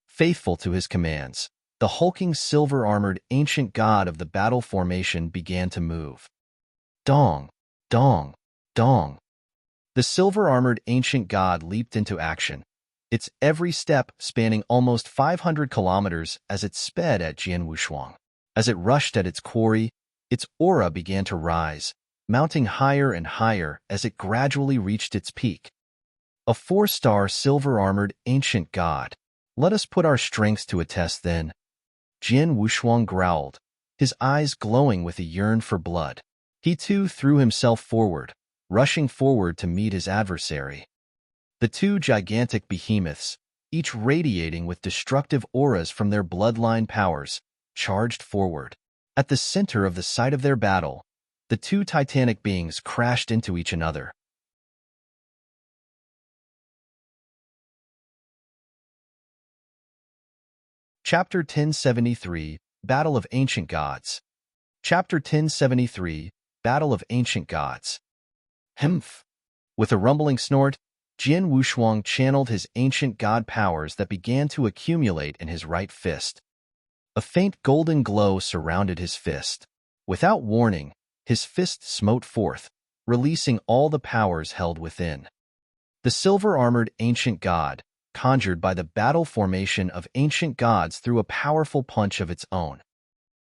Faithful to his commands, the hulking silver-armored ancient god of the battle formation began to move. Dong, dong, dong. The silver-armored ancient god leaped into action, its every step spanning almost 500 kilometers as it sped at Jian Wushuang. As it rushed at its quarry, its aura began to rise, mounting higher and higher as it gradually reached its peak. A 4-star silver-armored ancient god. Let us put our strengths to a test then. Jian Wushuang growled, his eyes glowing with a yearn for blood. He too threw himself forward, rushing forward to meet his adversary. The 2 gigantic behemoths, each radiating with destructive auras from their bloodline powers, charged forward. At the center of the site of their battle, the 2 titanic beings crashed into each another. Chapter 1073, Battle of Ancient Gods. Chapter 1073, Battle of Ancient Gods. Humph! With a rumbling snort, Jian Wushuang channeled his ancient god powers that began to accumulate in his right fist. A faint golden glow surrounded his fist. Without warning, his fist smote forth, releasing all the powers held within. The silver-armored ancient god, conjured by the battle formation of ancient gods, threw a powerful punch of its own.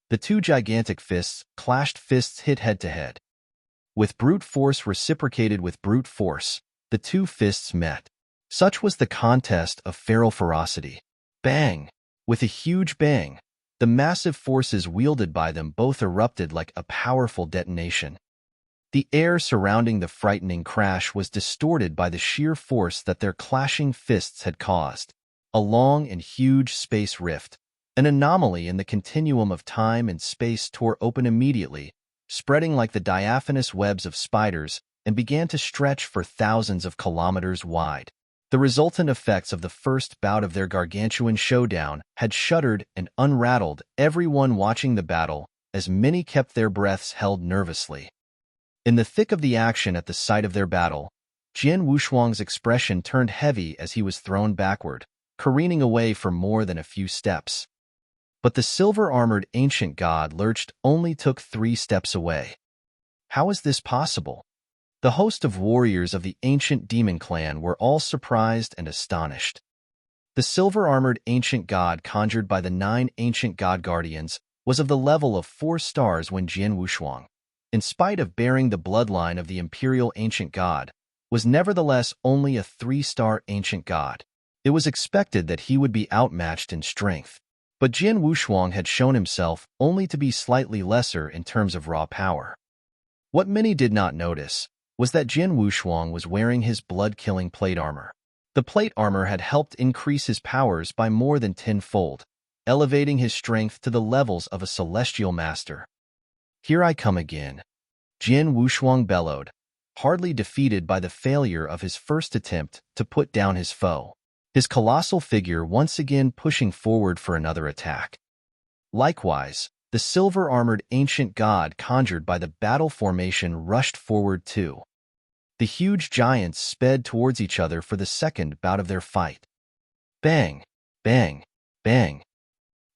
The 2 gigantic fists clashed, fists hit head-to-head. With brute force reciprocated with brute force, the 2 fists met. Such was the contest of feral ferocity. Bang! With a huge bang, the massive forces wielded by them both erupted like a powerful detonation. The air surrounding the frightening crash was distorted by the sheer force that their clashing fists had caused. A long and huge space rift, an anomaly in the continuum of time and space, tore open immediately, spreading like the diaphanous webs of spiders, and began to stretch for thousands of kilometers wide. The resultant effects of the first bout of their gargantuan showdown had shuddered and unrattled everyone watching the battle, as many kept their breaths held nervously. In the thick of the action at the site of their battle, Jian Wushuang's expression turned heavy as he was thrown backward, careening away for more than a few steps. But the silver-armored ancient god lurched only took 3 steps away. How is this possible? The host of warriors of the ancient demon clan were all surprised and astonished. The silver-armored ancient god conjured by the 9 ancient god guardians was of the level of 4 stars when Jian Wushuang, in spite of bearing the bloodline of the imperial ancient god, was nevertheless only a 3-star ancient god. It was expected that he would be outmatched in strength. But Jian Wushuang had shown himself only to be slightly lesser in terms of raw power. What many did not notice was that Jian Wushuang was wearing his blood-killing plate armor. The plate armor had helped increase his powers by more than tenfold, elevating his strength to the levels of a celestial master. "Here I come again," Jian Wushuang bellowed, hardly defeated by the failure of his first attempt to put down his foe, his colossal figure once again pushing forward for another attack. Likewise, the silver-armored ancient god conjured by the battle formation rushed forward too. The huge giants sped towards each other for the second bout of their fight. Bang! Bang! Bang!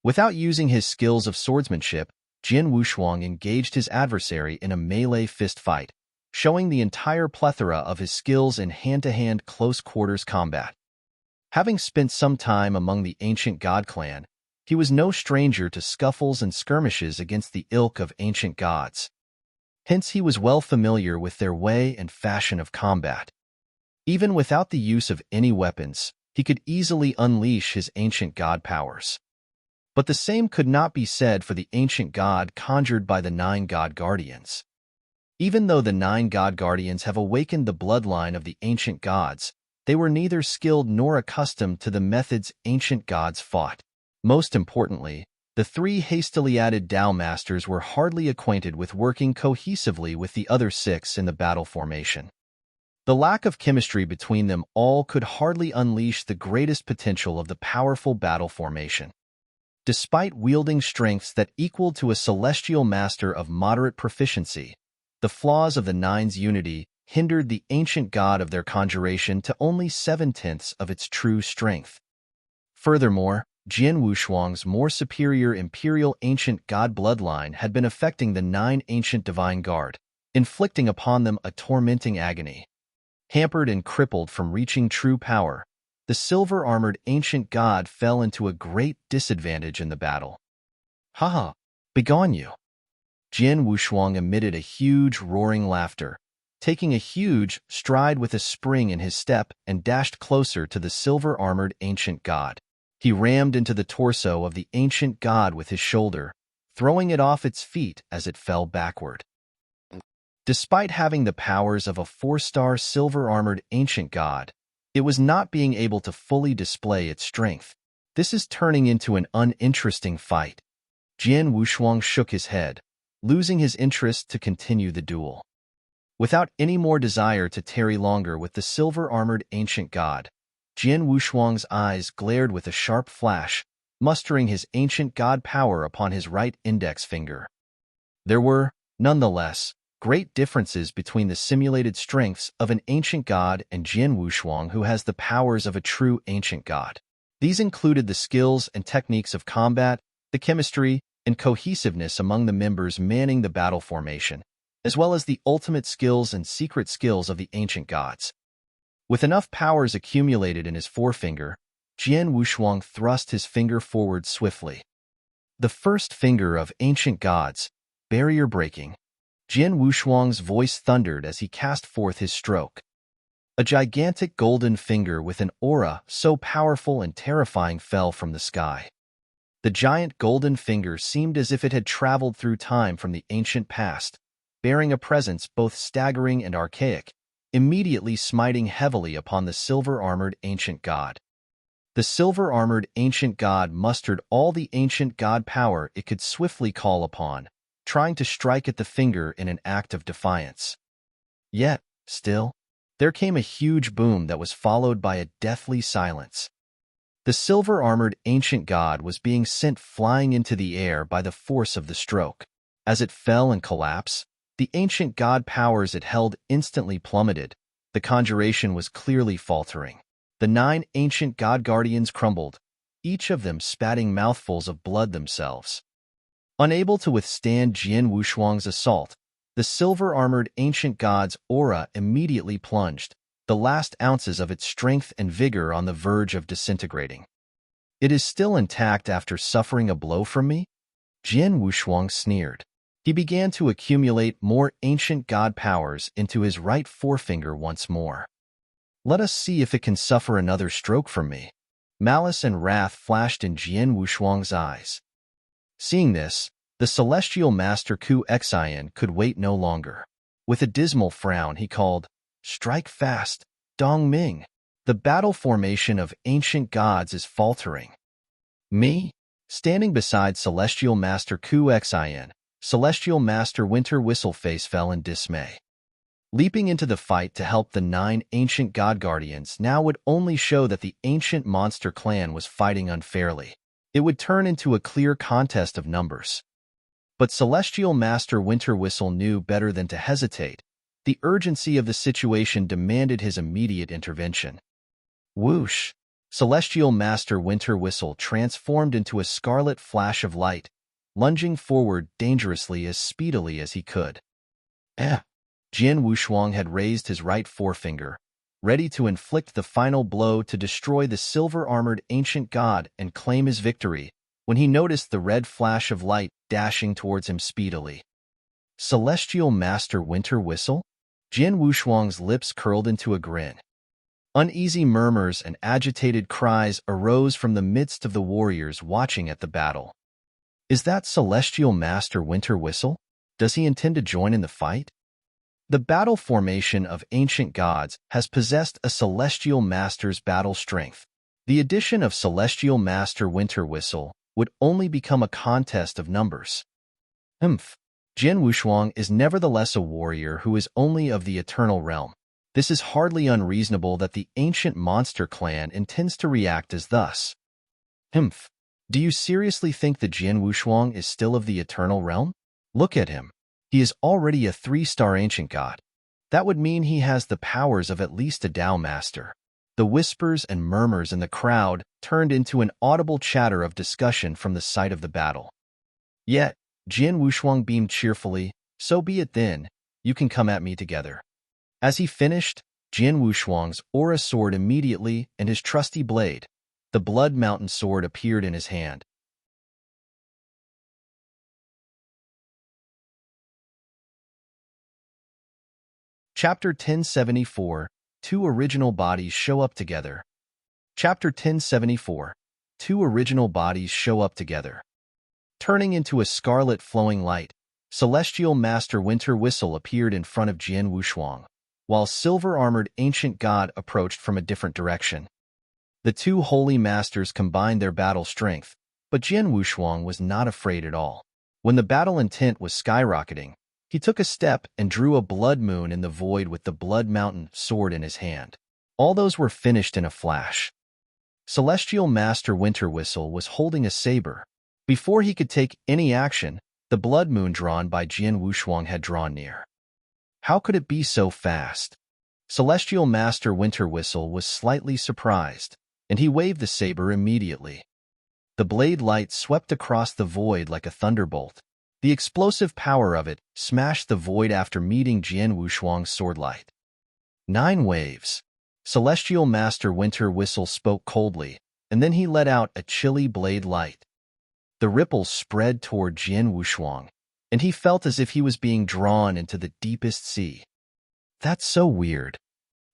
Without using his skills of swordsmanship, Jian Wushuang engaged his adversary in a melee fist fight, showing the entire plethora of his skills in hand-to-hand close-quarters combat. Having spent some time among the ancient god clan, he was no stranger to scuffles and skirmishes against the ilk of ancient gods. Hence he was well familiar with their way and fashion of combat. Even without the use of any weapons, he could easily unleash his ancient god powers. But the same could not be said for the ancient god conjured by the 9 god guardians. Even though the 9 god guardians have awakened the bloodline of the ancient gods, they were neither skilled nor accustomed to the methods ancient gods fought. Most importantly, the 3 hastily added Dao Masters were hardly acquainted with working cohesively with the other 6 in the battle formation. The lack of chemistry between them all could hardly unleash the greatest potential of the powerful battle formation. Despite wielding strengths that equaled to a celestial master of moderate proficiency, the flaws of the 9's unity hindered the ancient god of their conjuration to only 7/10 of its true strength. Furthermore, Jian Wushuang's more superior imperial ancient god bloodline had been affecting the 9 ancient divine guard, inflicting upon them a tormenting agony. Hampered and crippled from reaching true power, the silver-armored ancient god fell into a great disadvantage in the battle. "Ha! Begone you!" Jian Wushuang emitted a huge roaring laughter, taking a huge stride with a spring in his step and dashed closer to the silver-armored ancient god. He rammed into the torso of the ancient god with his shoulder, throwing it off its feet as it fell backward. Despite having the powers of a 4-star silver-armored ancient god, it was not being able to fully display its strength. "This is turning into an uninteresting fight." Jian Wushuang shook his head, losing his interest to continue the duel. Without any more desire to tarry longer with the silver-armored ancient god, Jian Wushuang's eyes glared with a sharp flash, mustering his ancient god power upon his right index finger. There were, nonetheless, great differences between the simulated strengths of an ancient god and Jian Wushuang, who has the powers of a true ancient god. These included the skills and techniques of combat, the chemistry, and cohesiveness among the members manning the battle formation, as well as the ultimate skills and secret skills of the ancient gods. With enough powers accumulated in his forefinger, Jian Wushuang thrust his finger forward swiftly. The first finger of ancient gods, barrier-breaking. Jian Wushuang's voice thundered as he cast forth his stroke. A gigantic golden finger with an aura so powerful and terrifying fell from the sky. The giant golden finger seemed as if it had traveled through time from the ancient past, bearing a presence both staggering and archaic, immediately smiting heavily upon the silver-armored ancient god. The silver-armored ancient god mustered all the ancient god power it could swiftly call upon, trying to strike at the finger in an act of defiance. Yet, still, there came a huge boom that was followed by a deathly silence. The silver-armored ancient god was being sent flying into the air by the force of the stroke. As it fell and collapsed, the ancient god powers it held instantly plummeted. The conjuration was clearly faltering. The 9 ancient god guardians crumbled, each of them spatting mouthfuls of blood themselves. Unable to withstand Jian Wushuang's assault, the silver-armored ancient god's aura immediately plunged, the last ounces of its strength and vigor on the verge of disintegrating. "It is still intact after suffering a blow from me?" Jian Wushuang sneered. He began to accumulate more ancient god powers into his right forefinger once more. "Let us see if it can suffer another stroke from me." Malice and wrath flashed in Jian Wushuang's eyes. Seeing this, the celestial master Ku Xian could wait no longer. With a dismal frown, he called, "Strike fast, Dong Ming." The battle formation of ancient gods is faltering. Me? Standing beside Celestial Master Xin, Celestial Master Winter Whistleface fell in dismay. Leaping into the fight to help the 9 ancient god guardians now would only show that the ancient monster clan was fighting unfairly. It would turn into a clear contest of numbers. But Celestial Master Winter Whistle knew better than to hesitate. The urgency of the situation demanded his immediate intervention. Whoosh! Celestial Master Winter Whistle transformed into a scarlet flash of light, lunging forward dangerously as speedily as he could. Jian Wushuang had raised his right forefinger, ready to inflict the final blow to destroy the silver-armored ancient god and claim his victory, when he noticed the red flash of light dashing towards him speedily. Celestial Master Winter Whistle? Jian Wushuang's lips curled into a grin. Uneasy murmurs and agitated cries arose from the midst of the warriors watching at the battle. Is that Celestial Master Winter Whistle? Does he intend to join in the fight? The battle formation of ancient gods has possessed a Celestial Master's battle strength. The addition of Celestial Master Winter Whistle would only become a contest of numbers. Jian Wushuang is nevertheless a warrior who is only of the eternal realm. This is hardly unreasonable that the ancient monster clan intends to react as thus. Do you seriously think that Jian Wushuang is still of the eternal realm? Look at him. He is already a 3-star ancient god. That would mean he has the powers of at least a Tao master. The whispers and murmurs in the crowd turned into an audible chatter of discussion from the site of the battle. Yet, Jian Wushuang beamed cheerfully. So be it then, you can come at me together. As he finished, Jian Wushuang's aura sword immediately and his trusty blade, the Blood Mountain sword, appeared in his hand. Chapter 1074, 2 original bodies show up together. Chapter 1074, 2 original bodies show up together. Turning into a scarlet flowing light, Celestial Master Winter Whistle appeared in front of Jian Wushuang, while silver-armored ancient god approached from a different direction. The 2 holy masters combined their battle strength, but Jian Wushuang was not afraid at all. When the battle intent was skyrocketing, he took a step and drew a blood moon in the void with the Blood Mountain sword in his hand. All those were finished in a flash. Celestial Master Winter Whistle was holding a saber. Before he could take any action, the blood moon drawn by Jian Wushuang had drawn near. How could it be so fast? Celestial Master Winter Whistle was slightly surprised, and he waved the saber immediately. The blade light swept across the void like a thunderbolt. The explosive power of it smashed the void after meeting Jian Wushuang's sword light. 9 waves. Celestial Master Winter Whistle spoke coldly, and then he let out a chilly blade light. The ripples spread toward Jian Wushuang, and he felt as if he was being drawn into the deepest sea. That's so weird.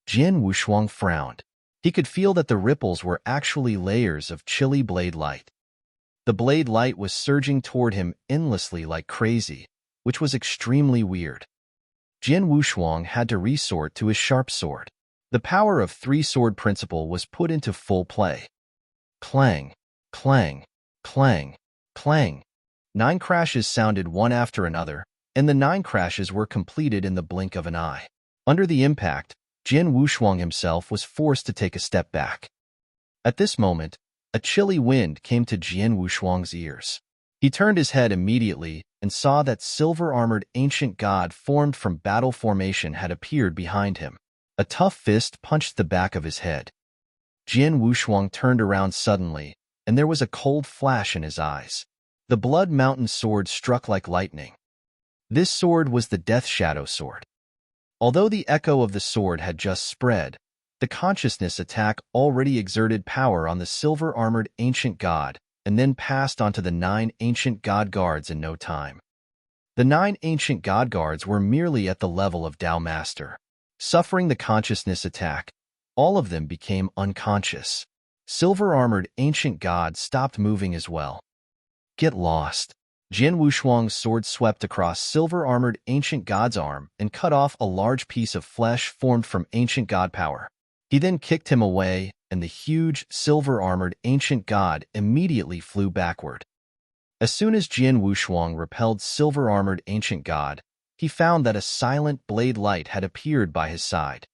Jian Wushuang frowned. He could feel that the ripples were actually layers of chilly blade light. The blade light was surging toward him endlessly like crazy, which was extremely weird. Jian Wushuang had to resort to his sharp sword. The power of 3-sword principle was put into full play. Clang, clang, clang, clang. 9 crashes sounded one after another, and the 9 crashes were completed in the blink of an eye. Under the impact, Jian Wushuang himself was forced to take a step back. At this moment, a chilly wind came to Jian Wushuang's ears. He turned his head immediately and saw that silver-armored ancient god formed from battle formation had appeared behind him. A tough fist punched the back of his head. Jian Wushuang turned around suddenly, and there was a cold flash in his eyes. The Blood Mountain sword struck like lightning. This sword was the Death Shadow sword. Although the echo of the sword had just spread, the consciousness attack already exerted power on the silver-armored ancient god and then passed onto the 9 ancient god guards in no time. The 9 ancient god guards were merely at the level of Tao Master. Suffering the consciousness attack, all of them became unconscious. Silver-armored ancient god stopped moving as well. Get lost. Jian Wushuang's sword swept across silver-armored ancient god's arm and cut off a large piece of flesh formed from ancient god power. He then kicked him away, and the huge, silver-armored ancient god immediately flew backward. As soon as Jian Wushuang repelled silver-armored ancient god, he found that a silent blade light had appeared by his side.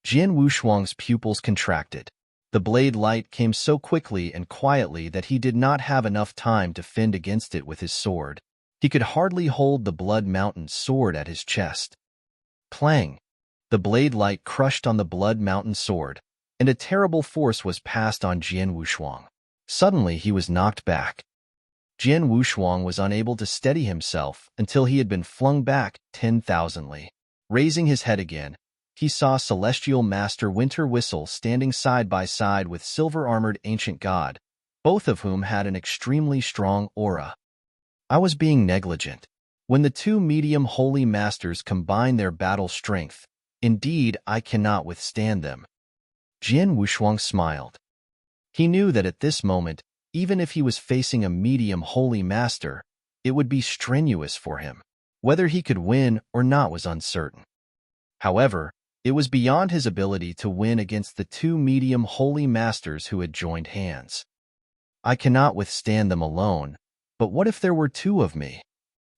Jian Wushuang's pupils contracted. The blade light came so quickly and quietly that he did not have enough time to fend against it with his sword. He could hardly hold the Blood Mountain sword at his chest. Clang! The blade light crushed on the Blood Mountain sword, and a terrible force was passed on Jian Wushuang. Suddenly he was knocked back. Jian Wushuang was unable to steady himself until he had been flung back 10,000 li. Raising his head again, he saw Celestial Master Winter Whistle standing side by side with silver-armored Ancient God, both of whom had an extremely strong aura. I was being negligent. When the two medium holy masters combine their battle strength, indeed I cannot withstand them. Jian Wushuang smiled. He knew that at this moment, even if he was facing a medium holy master, it would be strenuous for him. Whether he could win or not was uncertain. However, it was beyond his ability to win against the two medium holy masters who had joined hands. I cannot withstand them alone, but what if there were two of me?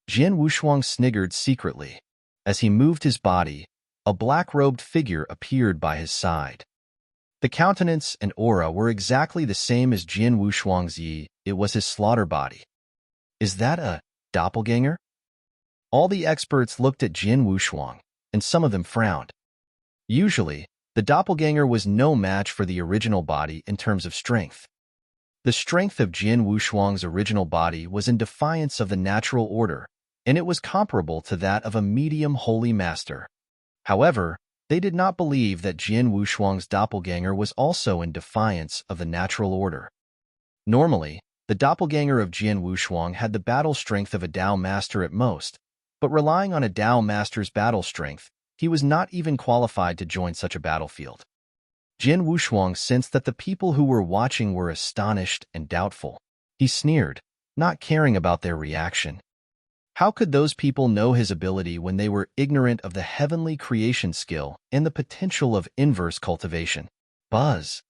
Jian Wushuang sniggered secretly. As he moved his body, a black-robed figure appeared by his side. The countenance and aura were exactly the same as Jian Wushuang's Yi. It was his slaughter body. Is that a doppelganger? All the experts looked at Jian Wushuang, and some of them frowned. Usually, the doppelganger was no match for the original body in terms of strength. The strength of Jian Wushuang's original body was in defiance of the natural order, and it was comparable to that of a medium holy master. However, they did not believe that Jian Wushuang's doppelganger was also in defiance of the natural order. Normally, the doppelganger of Jian Wushuang had the battle strength of a Dao master at most, but relying on a Dao master's battle strength, he was not even qualified to join such a battlefield. Jian Wushuang sensed that the people who were watching were astonished and doubtful. He sneered, not caring about their reaction. How could those people know his ability when they were ignorant of the heavenly creation skill and the potential of inverse cultivation? Buzz!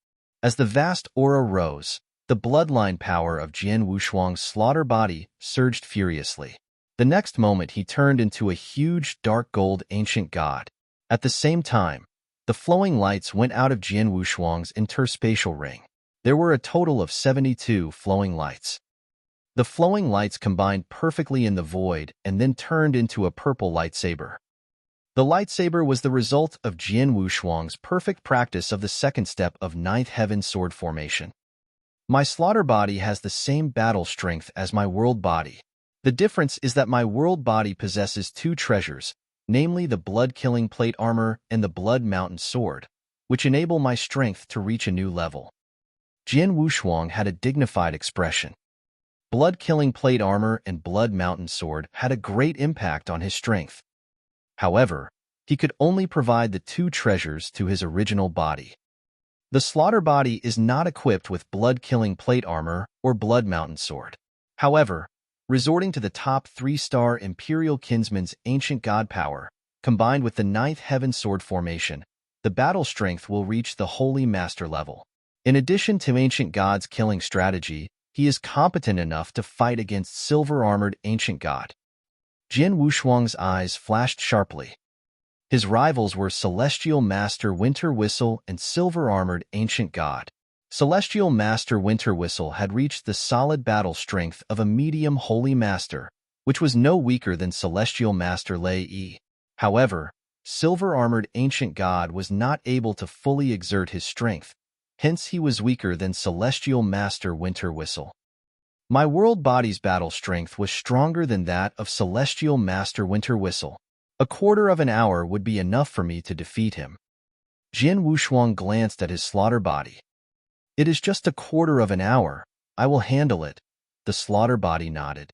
As the vast aura rose, the bloodline power of Jian Wushuang's slaughter body surged furiously. The next moment he turned into a huge dark gold ancient god. At the same time, the flowing lights went out of Jian Wushuang's interspatial ring. There were a total of 72 flowing lights. The flowing lights combined perfectly in the void and then turned into a purple lightsaber. The lightsaber was the result of Jian Wushuang's perfect practice of the second step of Ninth Heaven sword formation. My slaughter body has the same battle strength as my world body. The difference is that my world body possesses two treasures, namely the blood-killing plate armor and the Blood Mountain sword, which enable my strength to reach a new level. Jian Wushuang had a dignified expression. Blood-killing plate armor and Blood Mountain sword had a great impact on his strength. However, he could only provide the two treasures to his original body. The slaughter body is not equipped with blood-killing plate armor or Blood Mountain sword. However, resorting to the top 3-star Imperial Kinsman's ancient god power, combined with the Ninth Heaven sword formation, the battle strength will reach the Holy Master level. In addition to Ancient God's killing strategy, he is competent enough to fight against silver-armored Ancient God. Jian Wushuang's eyes flashed sharply. His rivals were Celestial Master Winter Whistle and silver-armored Ancient God. Celestial Master Winter Whistle had reached the solid battle strength of a medium holy master, which was no weaker than Celestial Master Lei Yi. However, silver-armored Ancient God was not able to fully exert his strength, hence he was weaker than Celestial Master Winter Whistle. My world body's battle strength was stronger than that of Celestial Master Winter Whistle. A quarter of an hour would be enough for me to defeat him. Jian Wushuang glanced at his slaughter body. It is just a quarter of an hour. I will handle it. The slaughter body nodded.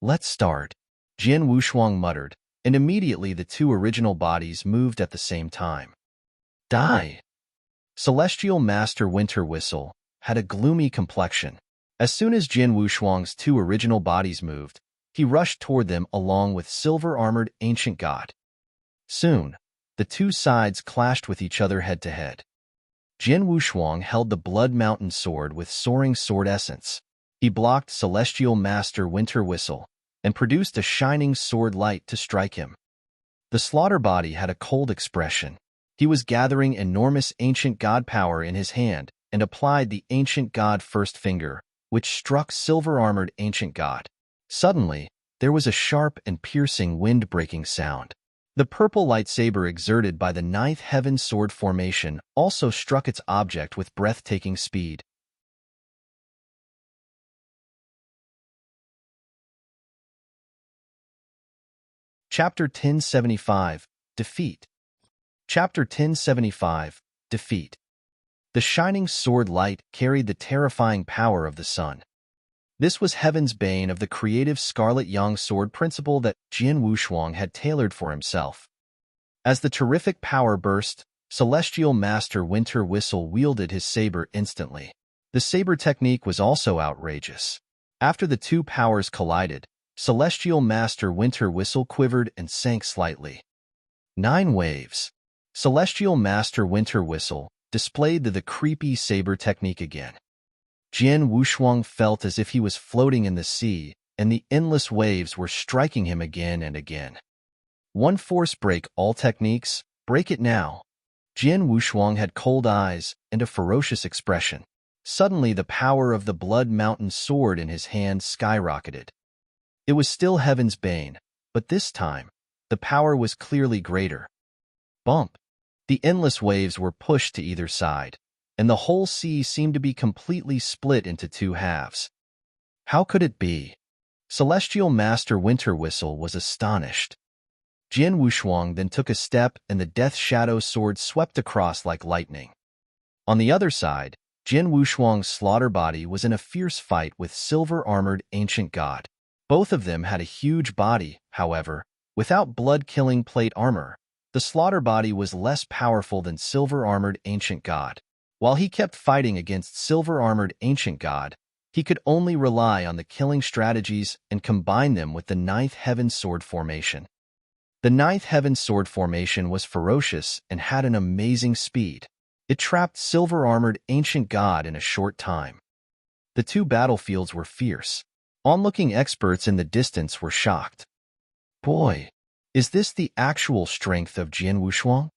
Let's start. Jian Wushuang muttered, and immediately the two original bodies moved at the same time. Die! Celestial Master Winter Whistle had a gloomy complexion. As soon as Jian Wushuang's two original bodies moved, he rushed toward them along with silver-armored Ancient God. Soon, the two sides clashed with each other head-to-head. Jin Wushuang held the Blood Mountain sword with soaring sword essence. He blocked Celestial Master Winter Whistle and produced a shining sword light to strike him. The slaughter body had a cold expression. He was gathering enormous ancient god power in his hand and applied the ancient god first finger, which struck silver-armored ancient god. Suddenly, there was a sharp and piercing wind-breaking sound. The purple lightsaber exerted by the ninth heaven sword formation also struck its object with breathtaking speed. Chapter 1075, Defeat. Chapter 1075, Defeat. The shining sword light carried the terrifying power of the sun. This was Heaven's bane of the creative Scarlet Yang sword principle that Jin Wushuang had tailored for himself. As the terrific power burst, Celestial Master Winter Whistle wielded his saber instantly. The saber technique was also outrageous. After the two powers collided, Celestial Master Winter Whistle quivered and sank slightly. 9 waves. Celestial Master Winter Whistle displayed the creepy saber technique again. Jin Wushuang felt as if he was floating in the sea, and the endless waves were striking him again and again. One force break all techniques, break it now. Jin Wushuang had cold eyes and a ferocious expression. Suddenly the power of the Blood Mountain sword in his hand skyrocketed. It was still Heaven's bane, but this time, the power was clearly greater. Bump! The endless waves were pushed to either side, and the whole sea seemed to be completely split into two halves. How could it be? Celestial Master Winter Whistle was astonished. Jin Wushuang then took a step and the Death Shadow sword swept across like lightning. On the other side, Jin Wushuang's slaughter body was in a fierce fight with silver-armored ancient god. Both of them had a huge body, however. Without blood-killing plate armor, the slaughter body was less powerful than silver-armored ancient god. While he kept fighting against silver-armored ancient god, he could only rely on the killing strategies and combine them with the ninth heaven sword formation. The ninth heaven sword formation was ferocious and had an amazing speed. It trapped silver-armored ancient god in a short time. The two battlefields were fierce. Onlooking experts in the distance were shocked. Boy, is this the actual strength of Jin Wushuang?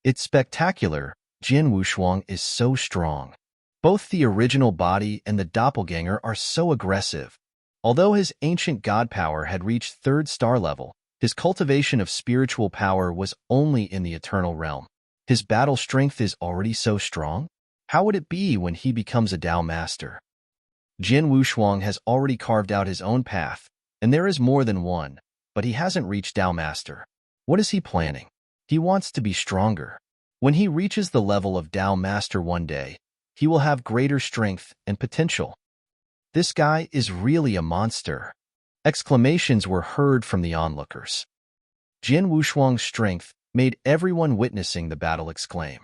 It's spectacular. Jin Wushuang is so strong. Both the original body and the doppelganger are so aggressive. Although his ancient god power had reached 3rd star level, his cultivation of spiritual power was only in the eternal realm. His battle strength is already so strong? How would it be when he becomes a Tao master? Jin Wushuang has already carved out his own path, and there is more than one, but he hasn't reached Tao master. What is he planning? He wants to be stronger. When he reaches the level of Tao master one day, he will have greater strength and potential. This guy is really a monster. Exclamations were heard from the onlookers. Jin Wushuang's strength made everyone witnessing the battle exclaim.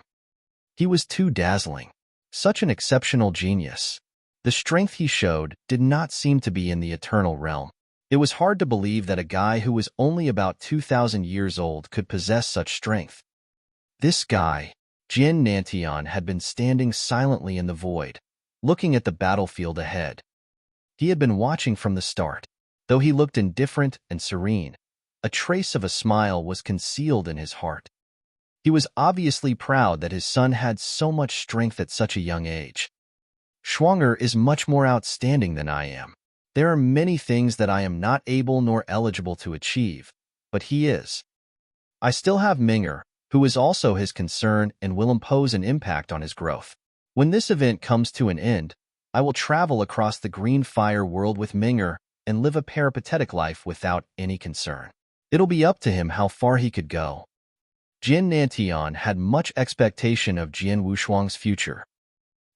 He was too dazzling. Such an exceptional genius. The strength he showed did not seem to be in the eternal realm. It was hard to believe that a guy who was only about 2,000 years old could possess such strength. This guy, Jin Nantian, had been standing silently in the void, looking at the battlefield ahead. He had been watching from the start. Though he looked indifferent and serene, a trace of a smile was concealed in his heart. He was obviously proud that his son had so much strength at such a young age. Schwanger is much more outstanding than I am. There are many things that I am not able nor eligible to achieve, but he is. I still have Minger, who is also his concern and will impose an impact on his growth. When this event comes to an end, I will travel across the green fire world with Minger and live a peripatetic life without any concern. It'll be up to him how far he could go. Jin Nantian had much expectation of Jin Wushuang's future.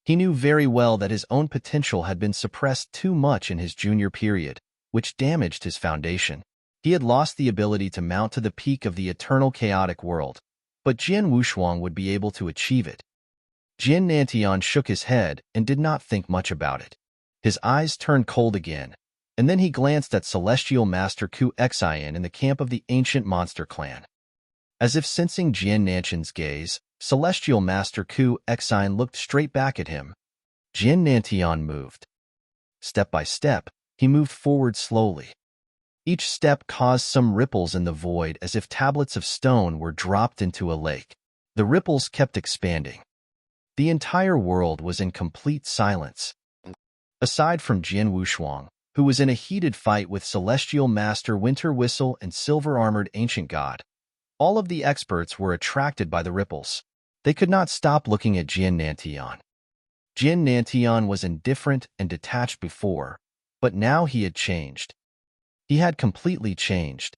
He knew very well that his own potential had been suppressed too much in his junior period, which damaged his foundation. He had lost the ability to mount to the peak of the eternal chaotic world, but Jin Wushuang would be able to achieve it. Jin Nantian shook his head and did not think much about it. His eyes turned cold again, and then he glanced at Celestial Master Ku Xian in the camp of the ancient monster clan. As if sensing Jin Nantian's gaze, Celestial Master Ku Exine looked straight back at him. Jin Nantian moved. Step by step, he moved forward slowly. Each step caused some ripples in the void as if tablets of stone were dropped into a lake. The ripples kept expanding. The entire world was in complete silence. Aside from Jian Wushuang, who was in a heated fight with Celestial Master Winter Whistle and silver-armored Ancient God, all of the experts were attracted by the ripples. They could not stop looking at Jian Nantian. Jian Nantian was indifferent and detached before, but now he had changed. He had completely changed.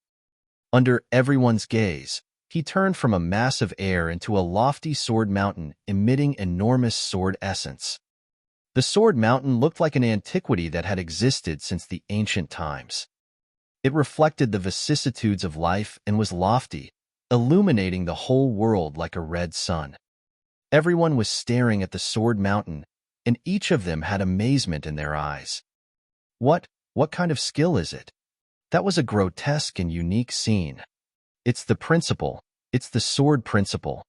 Under everyone's gaze, he turned from a mass of air into a lofty sword mountain emitting enormous sword essence. The sword mountain looked like an antiquity that had existed since the ancient times. It reflected the vicissitudes of life and was lofty, illuminating the whole world like a red sun. Everyone was staring at the sword mountain, and each of them had amazement in their eyes. What kind of skill is it? That was a grotesque and unique scene. It's the principle. It's the sword principle.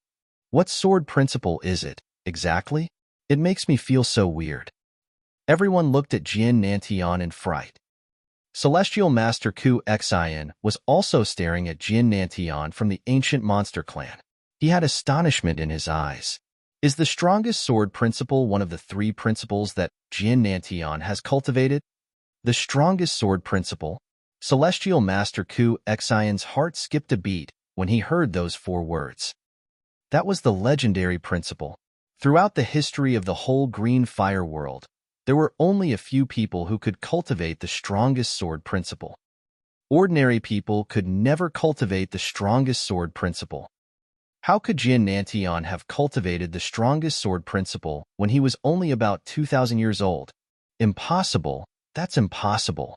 What sword principle is it, exactly? It makes me feel so weird. Everyone looked at Jian Nantian in fright. Celestial Master Ku Xian was also staring at Jian Nantian from the ancient monster clan. He had astonishment in his eyes. Is the strongest sword principle one of the three principles that Jian Nantian has cultivated? The strongest sword principle? Celestial Master Ku Xian's heart skipped a beat when he heard those four words. That was the legendary principle. Throughout the history of the whole green fire world, there were only a few people who could cultivate the strongest sword principle. Ordinary people could never cultivate the strongest sword principle. How could Jian Nantian have cultivated the strongest sword principle when he was only about 2,000 years old? Impossible. That's impossible.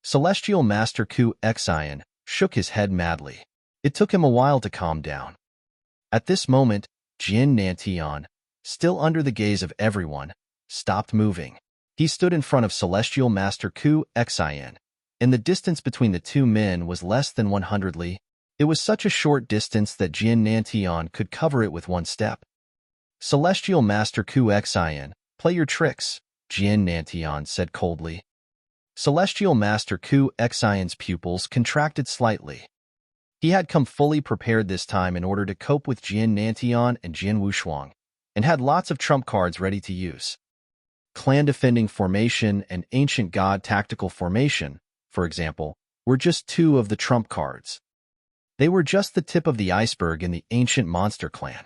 Celestial Master Ku Xian shook his head madly. It took him a while to calm down. At this moment, Jian Nantian, still under the gaze of everyone, stopped moving. He stood in front of Celestial Master Ku Xian, and the distance between the two men was less than 100 li. It was such a short distance that Jian Nantian could cover it with one step. Celestial Master Ku Xian, play your tricks, Jian Nantian said coldly. Celestial Master Ku Xian's pupils contracted slightly. He had come fully prepared this time in order to cope with Jian Nantian and Jian Wushuang, and had lots of trump cards ready to use. Clan Defending Formation and Ancient God Tactical Formation, for example, were just two of the trump cards. They were just the tip of the iceberg in the Ancient Monster Clan.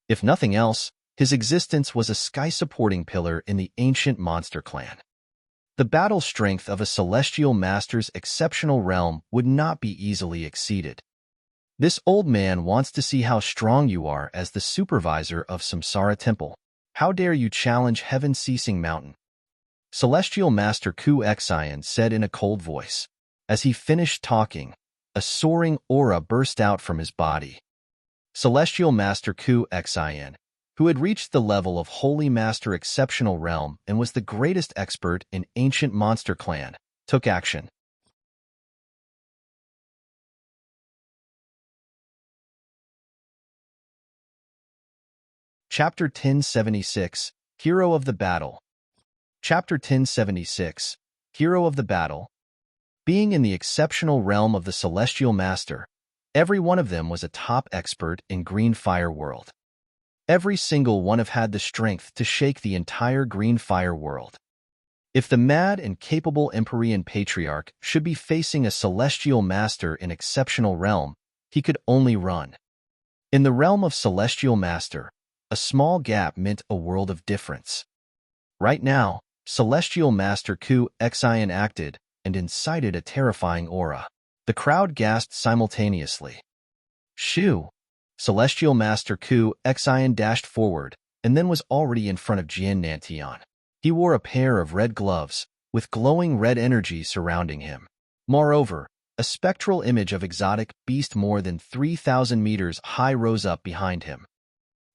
If nothing else, his existence was a sky-supporting pillar in the Ancient Monster Clan. The battle strength of a Celestial Master's exceptional realm would not be easily exceeded. This old man wants to see how strong you are as the supervisor of Samsara Temple. How dare you challenge Heaven Ceasing Mountain? Celestial Master Ku Xian said in a cold voice. As he finished talking, a soaring aura burst out from his body. Celestial Master Ku Xian, who had reached the level of Holy Master Exceptional Realm and was the greatest expert in Ancient Monster Clan, took action. Chapter 1076, Hero of the Battle. Chapter 1076, Hero of the Battle. Being in the exceptional realm of the Celestial Master, every one of them was a top expert in Green Fire World. Every single one of had the strength to shake the entire Green Fire World. If the mad and capable Empyrean Patriarch should be facing a Celestial Master in Exceptional Realm, he could only run. In the realm of Celestial Master, a small gap meant a world of difference. Right now, Celestial Master Ku Xian acted and incited a terrifying aura. The crowd gasped simultaneously. Shoo! Celestial Master Ku Xian dashed forward and then was already in front of Jian Nantian. He wore a pair of red gloves, with glowing red energy surrounding him. Moreover, a spectral image of exotic beast more than 3,000 meters high rose up behind him.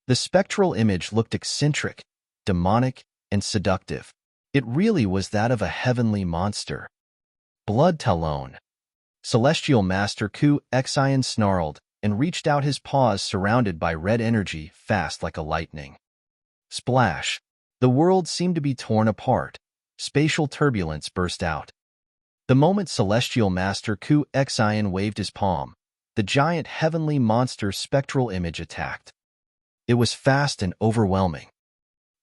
The spectral image looked eccentric, demonic, and seductive. It really was that of a heavenly monster. Blood Talon. Celestial Master Ku Xian snarled and reached out his paws surrounded by red energy fast like a lightning. Splash! The world seemed to be torn apart. Spatial turbulence burst out. The moment Celestial Master Ku Xian waved his palm, the giant heavenly monster spectral image attacked. It was fast and overwhelming.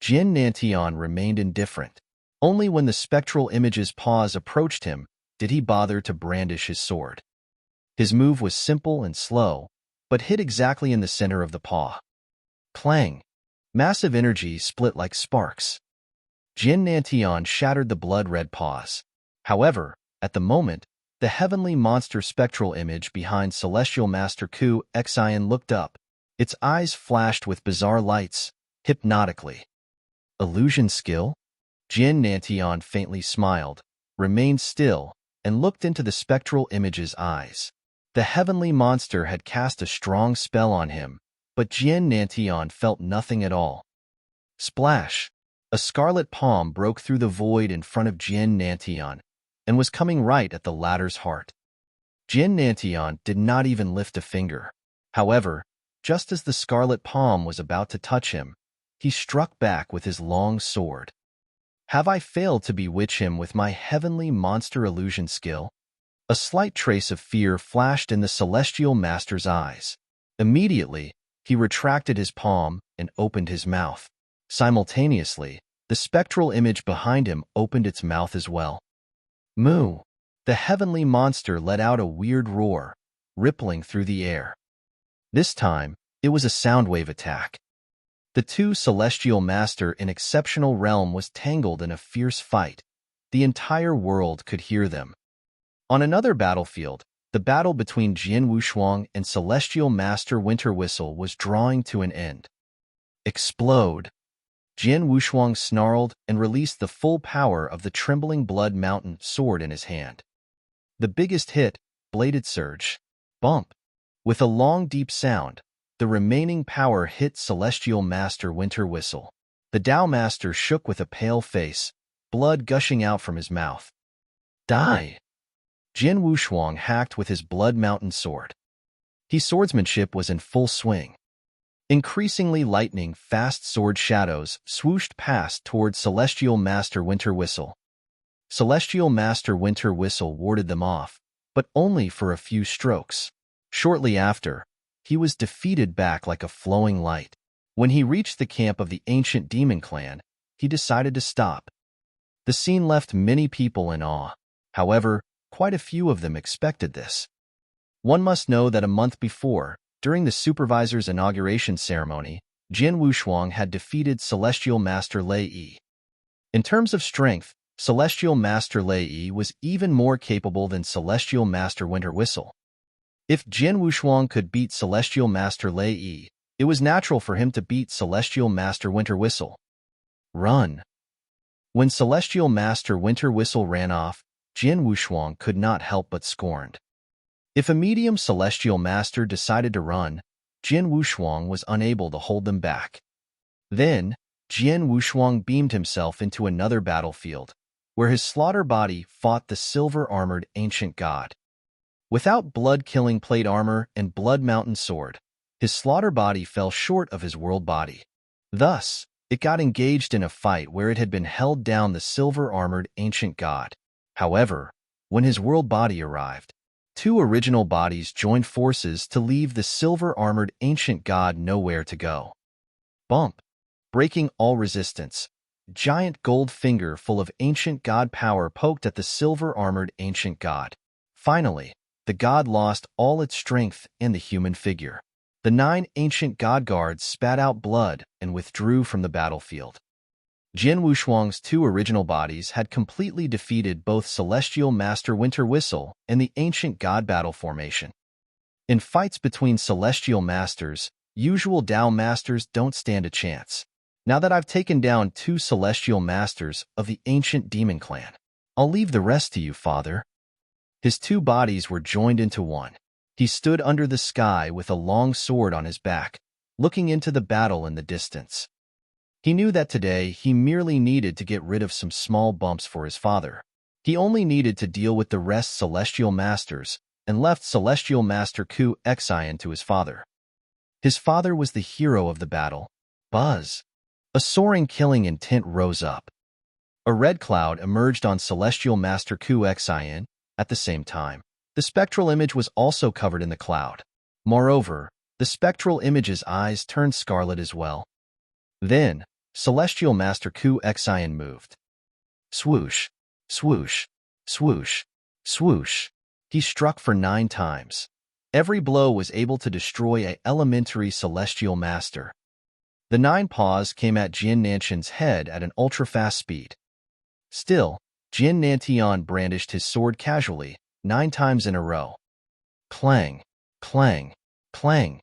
Jin Nantian remained indifferent. Only when the spectral image's paws approached him did he bother to brandish his sword. His move was simple and slow, but hit exactly in the center of the paw. Clang! Massive energy split like sparks. Jin Nantian shattered the blood-red paws. However, at the moment, the heavenly monster spectral image behind Celestial Master Ku Xian looked up. Its eyes flashed with bizarre lights, hypnotically. Illusion skill? Jin Nantian faintly smiled, remained still, and looked into the spectral image's eyes. The heavenly monster had cast a strong spell on him, but Jin Nantian felt nothing at all. Splash! A scarlet palm broke through the void in front of Jin Nantian and was coming right at the latter's heart. Jin Nantian did not even lift a finger. However, just as the scarlet palm was about to touch him, he struck back with his long sword. Have I failed to bewitch him with my heavenly monster illusion skill? A slight trace of fear flashed in the Celestial Master's eyes. Immediately, he retracted his palm and opened his mouth. Simultaneously, the spectral image behind him opened its mouth as well. Moo! The heavenly monster let out a weird roar, rippling through the air. This time, it was a soundwave attack. The two Celestial Master in Exceptional Realm was tangled in a fierce fight. The entire world could hear them. On another battlefield, the battle between Jian Wushuang and Celestial Master Winter Whistle was drawing to an end. Explode! Jian Wushuang snarled and released the full power of the trembling Blood Mountain sword in his hand. The biggest hit, bladed surge. Bump! With a long, deep sound, the remaining power hit Celestial Master Winter Whistle. The Tao Master shook with a pale face, blood gushing out from his mouth. Die! Jian Wushuang hacked with his Blood Mountain sword. His swordsmanship was in full swing. Increasingly lightning-fast sword shadows swooshed past towards Celestial Master Winter Whistle. Celestial Master Winter Whistle warded them off, but only for a few strokes. Shortly after, he was defeated back like a flowing light. When he reached the camp of the ancient demon clan, he decided to stop. The scene left many people in awe. However, quite a few of them expected this. One must know that a month before, during the supervisor's inauguration ceremony, Jian Wushuang had defeated Celestial Master Lei Yi. In terms of strength, Celestial Master Lei Yi was even more capable than Celestial Master Winter Whistle. If Jian Wushuang could beat Celestial Master Lei Yi, it was natural for him to beat Celestial Master Winter Whistle. Run! When Celestial Master Winter Whistle ran off, Jian Wushuang could not help but scorned. If a medium Celestial Master decided to run, Jian Wushuang was unable to hold them back. Then, Jian Wushuang beamed himself into another battlefield, where his slaughter body fought the silver-armored ancient god. Without blood-killing plate armor and Blood Mountain sword, his slaughter body fell short of his world body. Thus, it got engaged in a fight where it had been held down the silver-armored ancient god. However, when his world body arrived, two original bodies joined forces to leave the silver-armored ancient god nowhere to go. Bump! Breaking all resistance, a giant gold finger full of ancient god power poked at the silver-armored ancient god. Finally, the god lost all its strength in the human figure. The 9 ancient god guards spat out blood and withdrew from the battlefield. Jian Wushuang's 2 original bodies had completely defeated both Celestial Master Winter Whistle and the ancient god battle formation. In fights between Celestial Masters, usual Tao Masters don't stand a chance. Now that I've taken down 2 Celestial Masters of the ancient demon clan, I'll leave the rest to you, Father. His 2 bodies were joined into one. He stood under the sky with a long sword on his back, looking into the battle in the distance. He knew that today he merely needed to get rid of some small bumps for his father. He only needed to deal with the rest Celestial Masters, and left Celestial Master Ku Xian to his father. His father was the hero of the battle. Buzz. A soaring killing intent rose up. A red cloud emerged on Celestial Master Ku Xian at the same time. The spectral image was also covered in the cloud. Moreover, the spectral image's eyes turned scarlet as well. Then, Celestial Master Ku Xian moved. Swoosh, swoosh, swoosh, swoosh. He struck for 9 times. Every blow was able to destroy a elementary Celestial Master. The 9 paws came at Jian Nanshan's head at an ultra-fast speed. Still, Jian Nantian brandished his sword casually, 9 times in a row. Clang, clang, clang.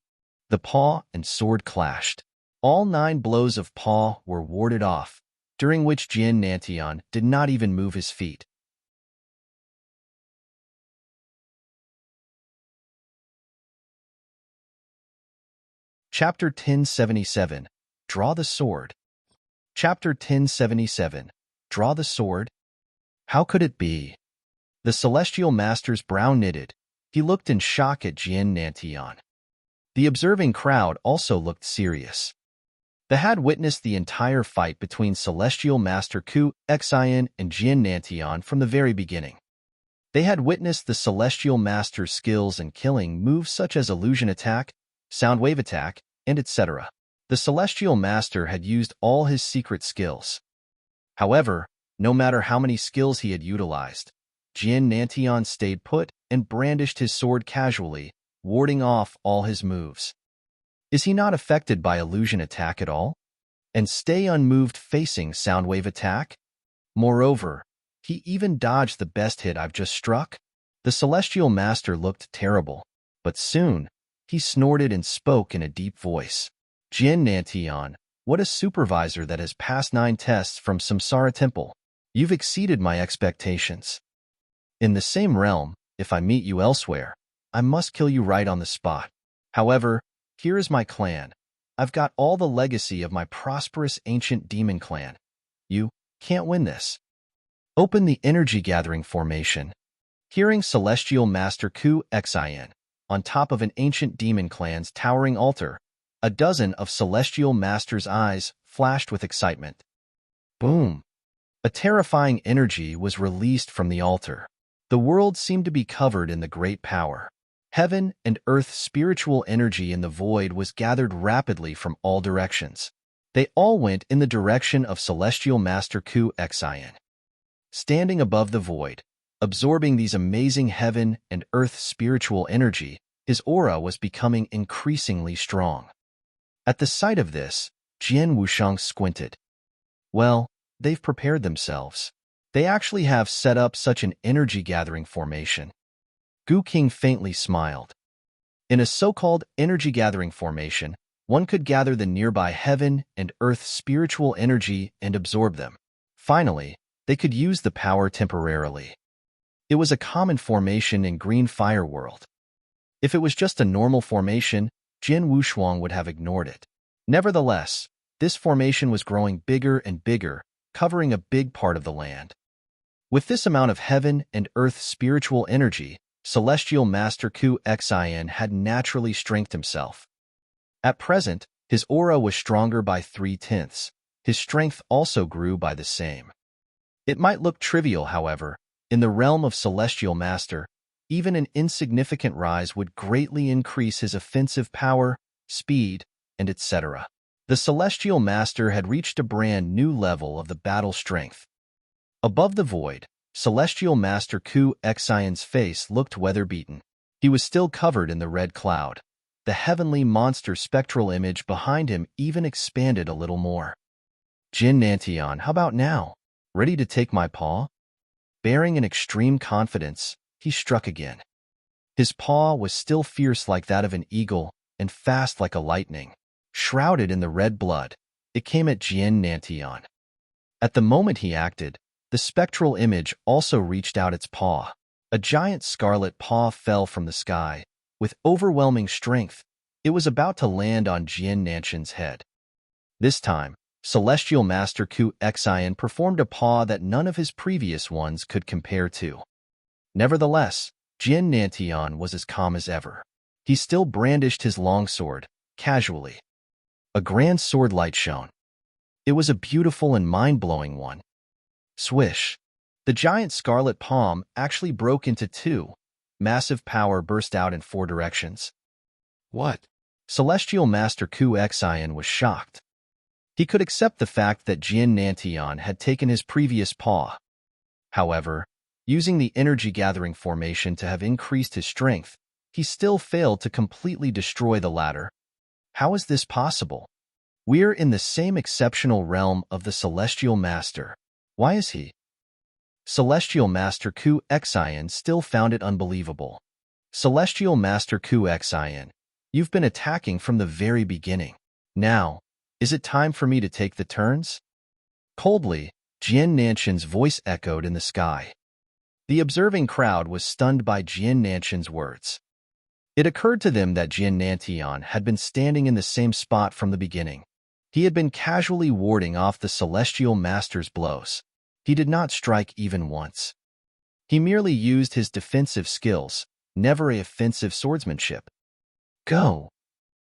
The paw and sword clashed. All 9 blows of paw were warded off, during which Jian Nantian did not even move his feet. Chapter 1077. Draw the Sword. Chapter 1077. Draw the Sword? How could it be? The Celestial Master's brow knitted. He looked in shock at Jian Nantian. The observing crowd also looked serious. They had witnessed the entire fight between Celestial Master Ku Xian and Jian Nantian from the very beginning. They had witnessed the Celestial Master's skills in killing moves such as illusion attack, sound wave attack, and etc. The Celestial Master had used all his secret skills. However, no matter how many skills he had utilized, Jian Nantian stayed put and brandished his sword casually, warding off all his moves. Is he not affected by illusion attack at all? And stay unmoved facing sound wave attack? Moreover, he even dodged the best hit I've just struck? The Celestial Master looked terrible, but soon, he snorted and spoke in a deep voice. Jian Nantian, what a supervisor that has passed 9 tests from Samsara Temple. You've exceeded my expectations. In the same realm, if I meet you elsewhere, I must kill you right on the spot. However, here is my clan. I've got all the legacy of my prosperous ancient demon clan. You can't win this. Open the energy gathering formation. Hearing Celestial Master Ku Xian, on top of an ancient demon clan's towering altar, a dozen of Celestial Master's eyes flashed with excitement. Boom! A terrifying energy was released from the altar. The world seemed to be covered in the great power. Heaven and earth's spiritual energy in the void was gathered rapidly from all directions. They all went in the direction of Celestial Master Ku Xian. Standing above the void, absorbing these amazing heaven and earth spiritual energy, his aura was becoming increasingly strong. At the sight of this, Jian Wushang squinted. Well, they've prepared themselves. They actually have set up such an energy-gathering formation. Gu King faintly smiled. In a so-called energy-gathering formation, one could gather the nearby heaven and earth spiritual energy and absorb them. Finally, they could use the power temporarily. It was a common formation in Green Fire World. If it was just a normal formation, Jian Wushang would have ignored it. Nevertheless, this formation was growing bigger and bigger, covering a big part of the land. With this amount of heaven and earth spiritual energy, Celestial Master Ku Xian had naturally strengthened himself. At present, his aura was stronger by 3/10. His strength also grew by the same. It might look trivial, however, in the realm of Celestial Master, even an insignificant rise would greatly increase his offensive power, speed, and etc. The Celestial Master had reached a brand new level of the battle strength. Above the void, Celestial Master Ku Xian's face looked weather-beaten. He was still covered in the red cloud. The heavenly monster spectral image behind him even expanded a little more. Jian Nantian, how about now? Ready to take my paw? Bearing an extreme confidence, he struck again. His paw was still fierce like that of an eagle and fast like a lightning. Shrouded in the red blood, it came at Jian Nantian. At the moment he acted, the spectral image also reached out its paw. A giant scarlet paw fell from the sky. With overwhelming strength, it was about to land on Jian Nanshan's head. This time, Celestial Master Ku Xian performed a paw that none of his previous ones could compare to. Nevertheless, Jin Nantian was as calm as ever. He still brandished his longsword, casually. A grand sword light shone. It was a beautiful and mind-blowing one. Swish! The giant scarlet palm actually broke into two. Massive power burst out in four directions. What? Celestial Master Ku Xian was shocked. He could accept the fact that Jin Nantian had taken his previous paw. However, using the energy-gathering formation to have increased his strength, he still failed to completely destroy the latter. How is this possible? We're in the same exceptional realm of the Celestial Master. Why is he? Celestial Master Ku Xian still found it unbelievable. Celestial Master Ku Xian, you've been attacking from the very beginning. Now, is it time for me to take the turns? Coldly, Jin Nantian's voice echoed in the sky. The observing crowd was stunned by Jin Nantian's words. It occurred to them that Jin Nantian had been standing in the same spot from the beginning. He had been casually warding off the Celestial Master's blows. He did not strike even once. He merely used his defensive skills, never a offensive swordsmanship. Go!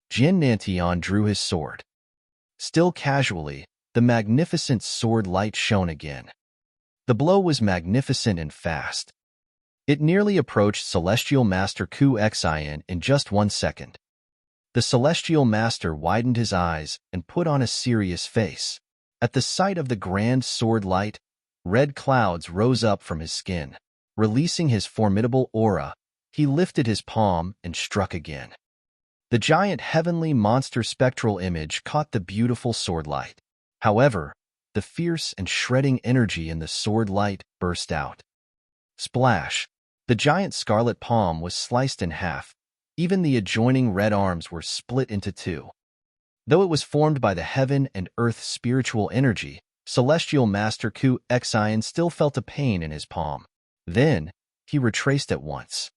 Jin Nantian drew his sword. Still casually, the magnificent sword light shone again. The blow was magnificent and fast. It nearly approached Celestial Master Ku Xian in just 1 second. The Celestial Master widened his eyes and put on a serious face. At the sight of the grand sword light, red clouds rose up from his skin. Releasing his formidable aura, he lifted his palm and struck again. The giant heavenly monster spectral image caught the beautiful sword light. However, the fierce and shredding energy in the sword light burst out. Splash! The giant scarlet palm was sliced in half. Even the adjoining red arms were split into two. Though it was formed by the heaven and earth spiritual energy, Celestial Master Ku Xian still felt a pain in his palm. Then, he retraced at once.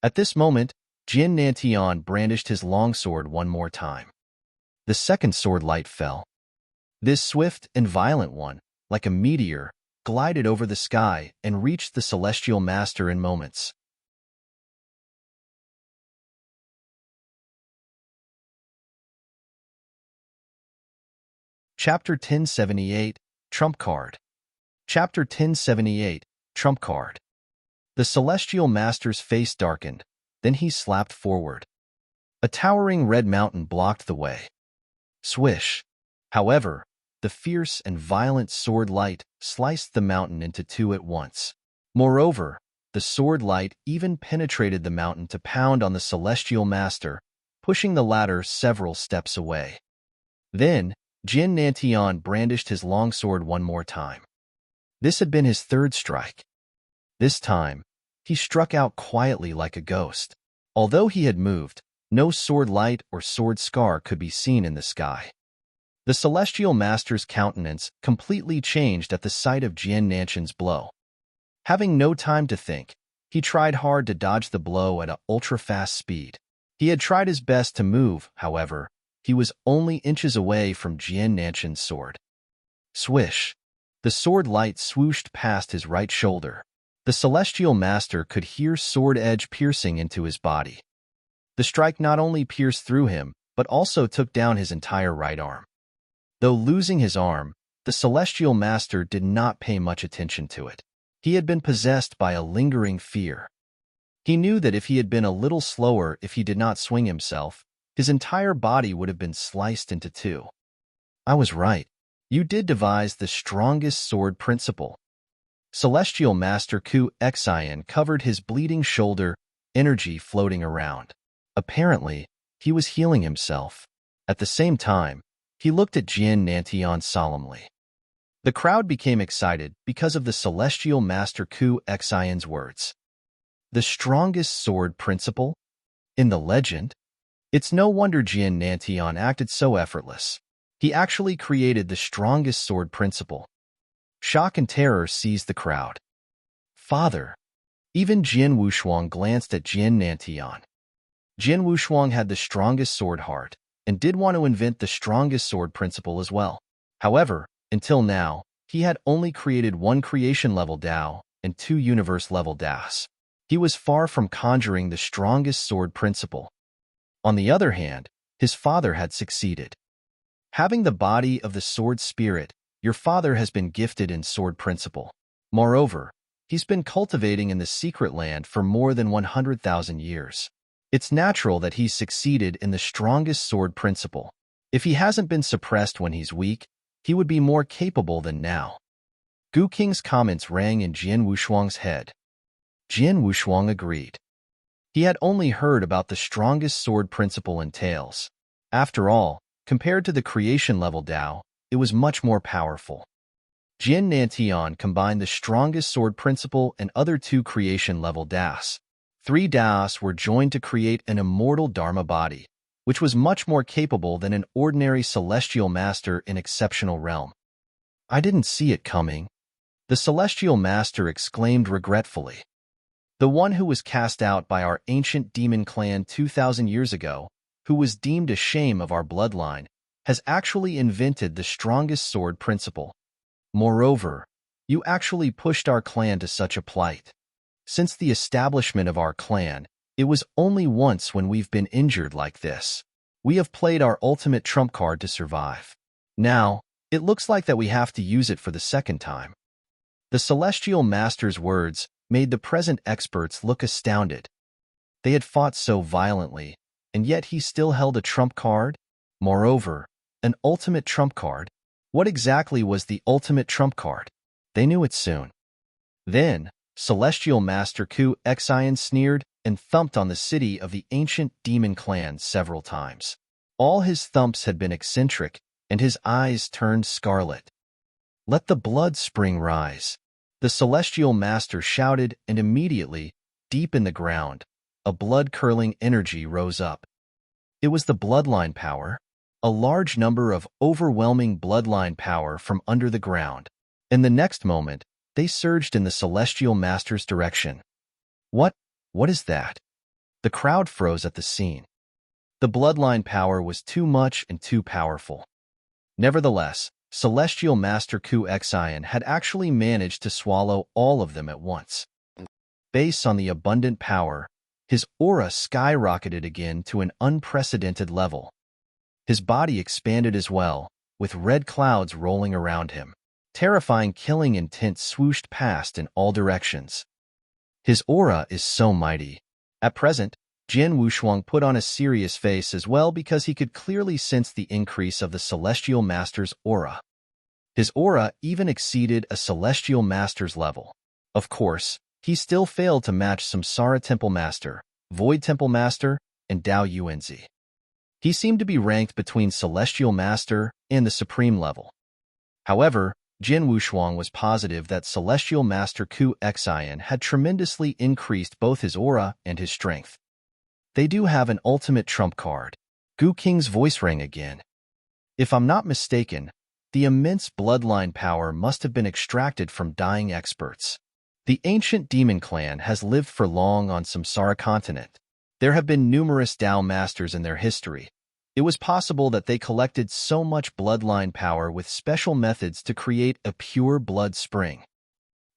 At this moment, Jin Nantian brandished his longsword one more time. The second sword light fell. This swift and violent one, like a meteor, glided over the sky and reached the Celestial Master in moments. Chapter 1078, Trump Card. Chapter 1078, Trump Card. The Celestial Master's face darkened, then he slapped forward. A towering red mountain blocked the way. Swish! However, the fierce and violent sword light sliced the mountain into two at once. Moreover, the sword light even penetrated the mountain to pound on the Celestial Master, pushing the latter several steps away. Then, Jin Nantian brandished his longsword one more time. This had been his third strike. This time, he struck out quietly like a ghost. Although he had moved, no sword light or sword scar could be seen in the sky. The Celestial Master's countenance completely changed at the sight of Jin Nantian's blow. Having no time to think, he tried hard to dodge the blow at an ultra-fast speed. He had tried his best to move, however. He was only inches away from Jin Nantian's sword. Swish! The sword light swooshed past his right shoulder. The Celestial Master could hear sword edge piercing into his body. The strike not only pierced through him, but also took down his entire right arm. Though losing his arm, the Celestial Master did not pay much attention to it. He had been possessed by a lingering fear. He knew that if he had been a little slower, if he did not swing himself, his entire body would have been sliced into two. I was right. You did devise the strongest sword principle. Celestial Master Ku Xian covered his bleeding shoulder, energy floating around. Apparently, he was healing himself. At the same time, he looked at Jin Nantian solemnly. The crowd became excited because of the Celestial Master Ku Xian's words. The strongest sword principle? In the legend? It's no wonder Jin Nantian acted so effortless. He actually created the strongest sword principle. Shock and terror seized the crowd. Father! Even Jin Wushuang glanced at Jin Nantian. Jin Wushuang had the strongest sword heart, and did want to invent the strongest sword principle as well. However, until now, he had only created one creation-level Dao and two universe-level Daos. He was far from conjuring the strongest sword principle. On the other hand, his father had succeeded. Having the body of the sword spirit, your father has been gifted in sword principle. Moreover, he's been cultivating in the secret land for more than 100,000 years. It's natural that he's succeeded in the strongest sword principle. If he hasn't been suppressed when he's weak, he would be more capable than now. Gu Qing's comments rang in Jian Wushuang's head. Jian Wushuang agreed. He had only heard about the strongest sword principle in tales. After all, compared to the creation-level Dao, it was much more powerful. Jian Nantian combined the strongest sword principle and other two creation-level Daos. 3 Daos were joined to create an immortal Dharma body, which was much more capable than an ordinary celestial master in exceptional realm. I didn't see it coming, the celestial master exclaimed regretfully. The one who was cast out by our ancient demon clan 2,000 years ago, who was deemed a shame of our bloodline, has actually invented the strongest sword principle. Moreover, you actually pushed our clan to such a plight. Since the establishment of our clan, it was only once when we've been injured like this. We have played our ultimate trump card to survive. Now, it looks like that we have to use it for the second time. The celestial master's words made the present experts look astounded. They had fought so violently, and yet he still held a trump card? Moreover, an ultimate trump card? What exactly was the ultimate trump card? They knew it soon. Then, Celestial Master Ku Xian sneered and thumped on the city of the ancient demon clan several times. All his thumps had been eccentric, and his eyes turned scarlet. Let the blood spring rise. The Celestial Master shouted, and immediately, deep in the ground, a blood-curdling energy rose up. It was the bloodline power, a large number of overwhelming bloodline power from under the ground. In the next moment, they surged in the Celestial Master's direction. What is that? The crowd froze at the scene. The bloodline power was too much and too powerful. Nevertheless, Celestial Master Ku Xian had actually managed to swallow all of them at once. Based on the abundant power, his aura skyrocketed again to an unprecedented level. His body expanded as well, with red clouds rolling around him. Terrifying killing intent swooshed past in all directions. His aura is so mighty. At present, Jian Wushuang put on a serious face as well because he could clearly sense the increase of the Celestial Master's aura. His aura even exceeded a Celestial Master's level. Of course, he still failed to match Samsara Temple Master, Void Temple Master, and Dao Yuanzi. He seemed to be ranked between Celestial Master and the Supreme level. However, Jian Wushuang was positive that Celestial Master Ku Xian had tremendously increased both his aura and his strength. They do have an ultimate trump card. Gu Qing's voice rang again. If I'm not mistaken, the immense bloodline power must have been extracted from dying experts. The ancient demon clan has lived for long on Samsara continent. There have been numerous Dao masters in their history. It was possible that they collected so much bloodline power with special methods to create a pure blood spring.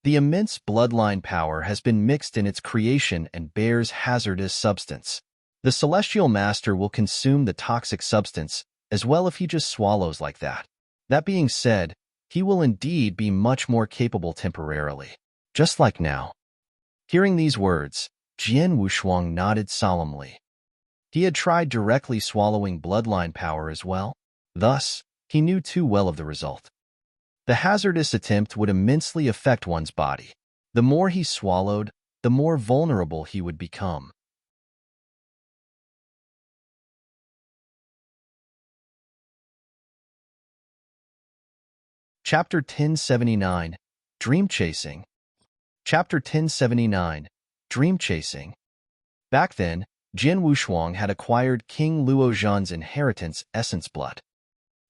The immense bloodline power has been mixed in its creation and bears hazardous substance. The Celestial Master will consume the toxic substance as well if he just swallows like that. That being said, he will indeed be much more capable temporarily, just like now. Hearing these words, Jian Wushuang nodded solemnly. He had tried directly swallowing bloodline power as well. Thus, he knew too well of the result. The hazardous attempt would immensely affect one's body. The more he swallowed, the more vulnerable he would become. Chapter 1079, Dream Chasing. Chapter 1079, Dream Chasing. Back then, Jian Wushuang had acquired King Luozhan's inheritance essence blood.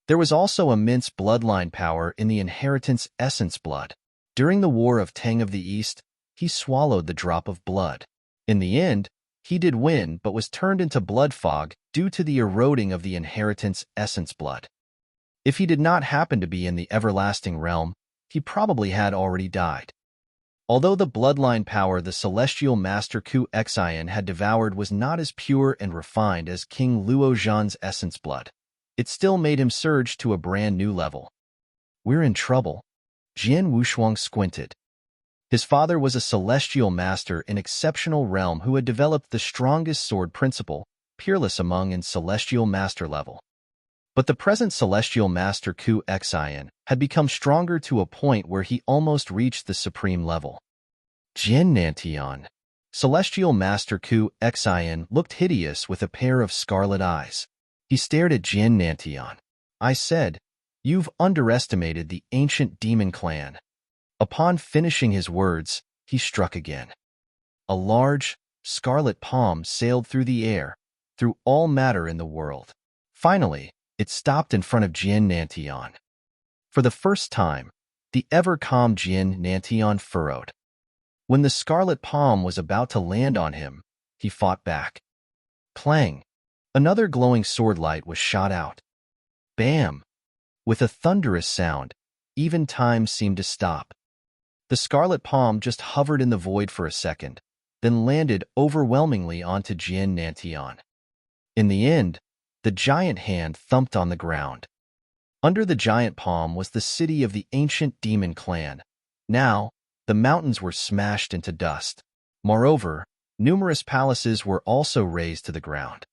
There was also immense bloodline power in the inheritance essence blood. During the War of Tang of the East, he swallowed the drop of blood. In the end, he did win but was turned into blood fog due to the eroding of the inheritance essence blood. If he did not happen to be in the everlasting realm, he probably had already died. Although the bloodline power the celestial master Ku Xian had devoured was not as pure and refined as King Luo Zhan's essence blood, it still made him surge to a brand new level. We're in trouble. Jian Wushuang squinted. His father was a celestial master in exceptional realm who had developed the strongest sword principle, peerless among in celestial master level. But the present celestial master Ku Xian had become stronger to a point where he almost reached the supreme level. Jian Nantian. Celestial master Ku Xian looked hideous with a pair of scarlet eyes. He stared at Jian Nantian. I said, "You've underestimated the ancient demon clan." Upon finishing his words, he struck again. A large, scarlet palm sailed through the air, through all matter in the world. Finally, it stopped in front of Jian Nantian. For the first time, the ever-calm Jian Nantian furrowed. When the scarlet palm was about to land on him, he fought back. Clang! Another glowing sword light was shot out. Bam! With a thunderous sound, even time seemed to stop. The scarlet palm just hovered in the void for a second, then landed overwhelmingly onto Jian Nantian. In the end, the giant hand thumped on the ground. Under the giant palm was the city of the ancient demon clan. Now, the mountains were smashed into dust. Moreover, numerous palaces were also razed to the ground.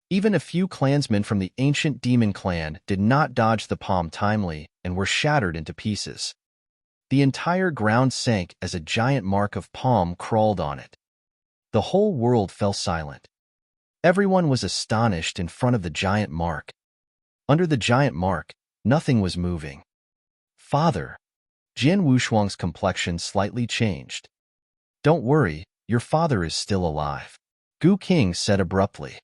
Even a few clansmen from the ancient demon clan did not dodge the palm timely and were shattered into pieces. The entire ground sank as a giant mark of palm crawled on it. The whole world fell silent. Everyone was astonished in front of the giant mark. Under the giant mark, nothing was moving. Father. Jian Wushuang's complexion slightly changed. Don't worry, your father is still alive, Gu King said abruptly.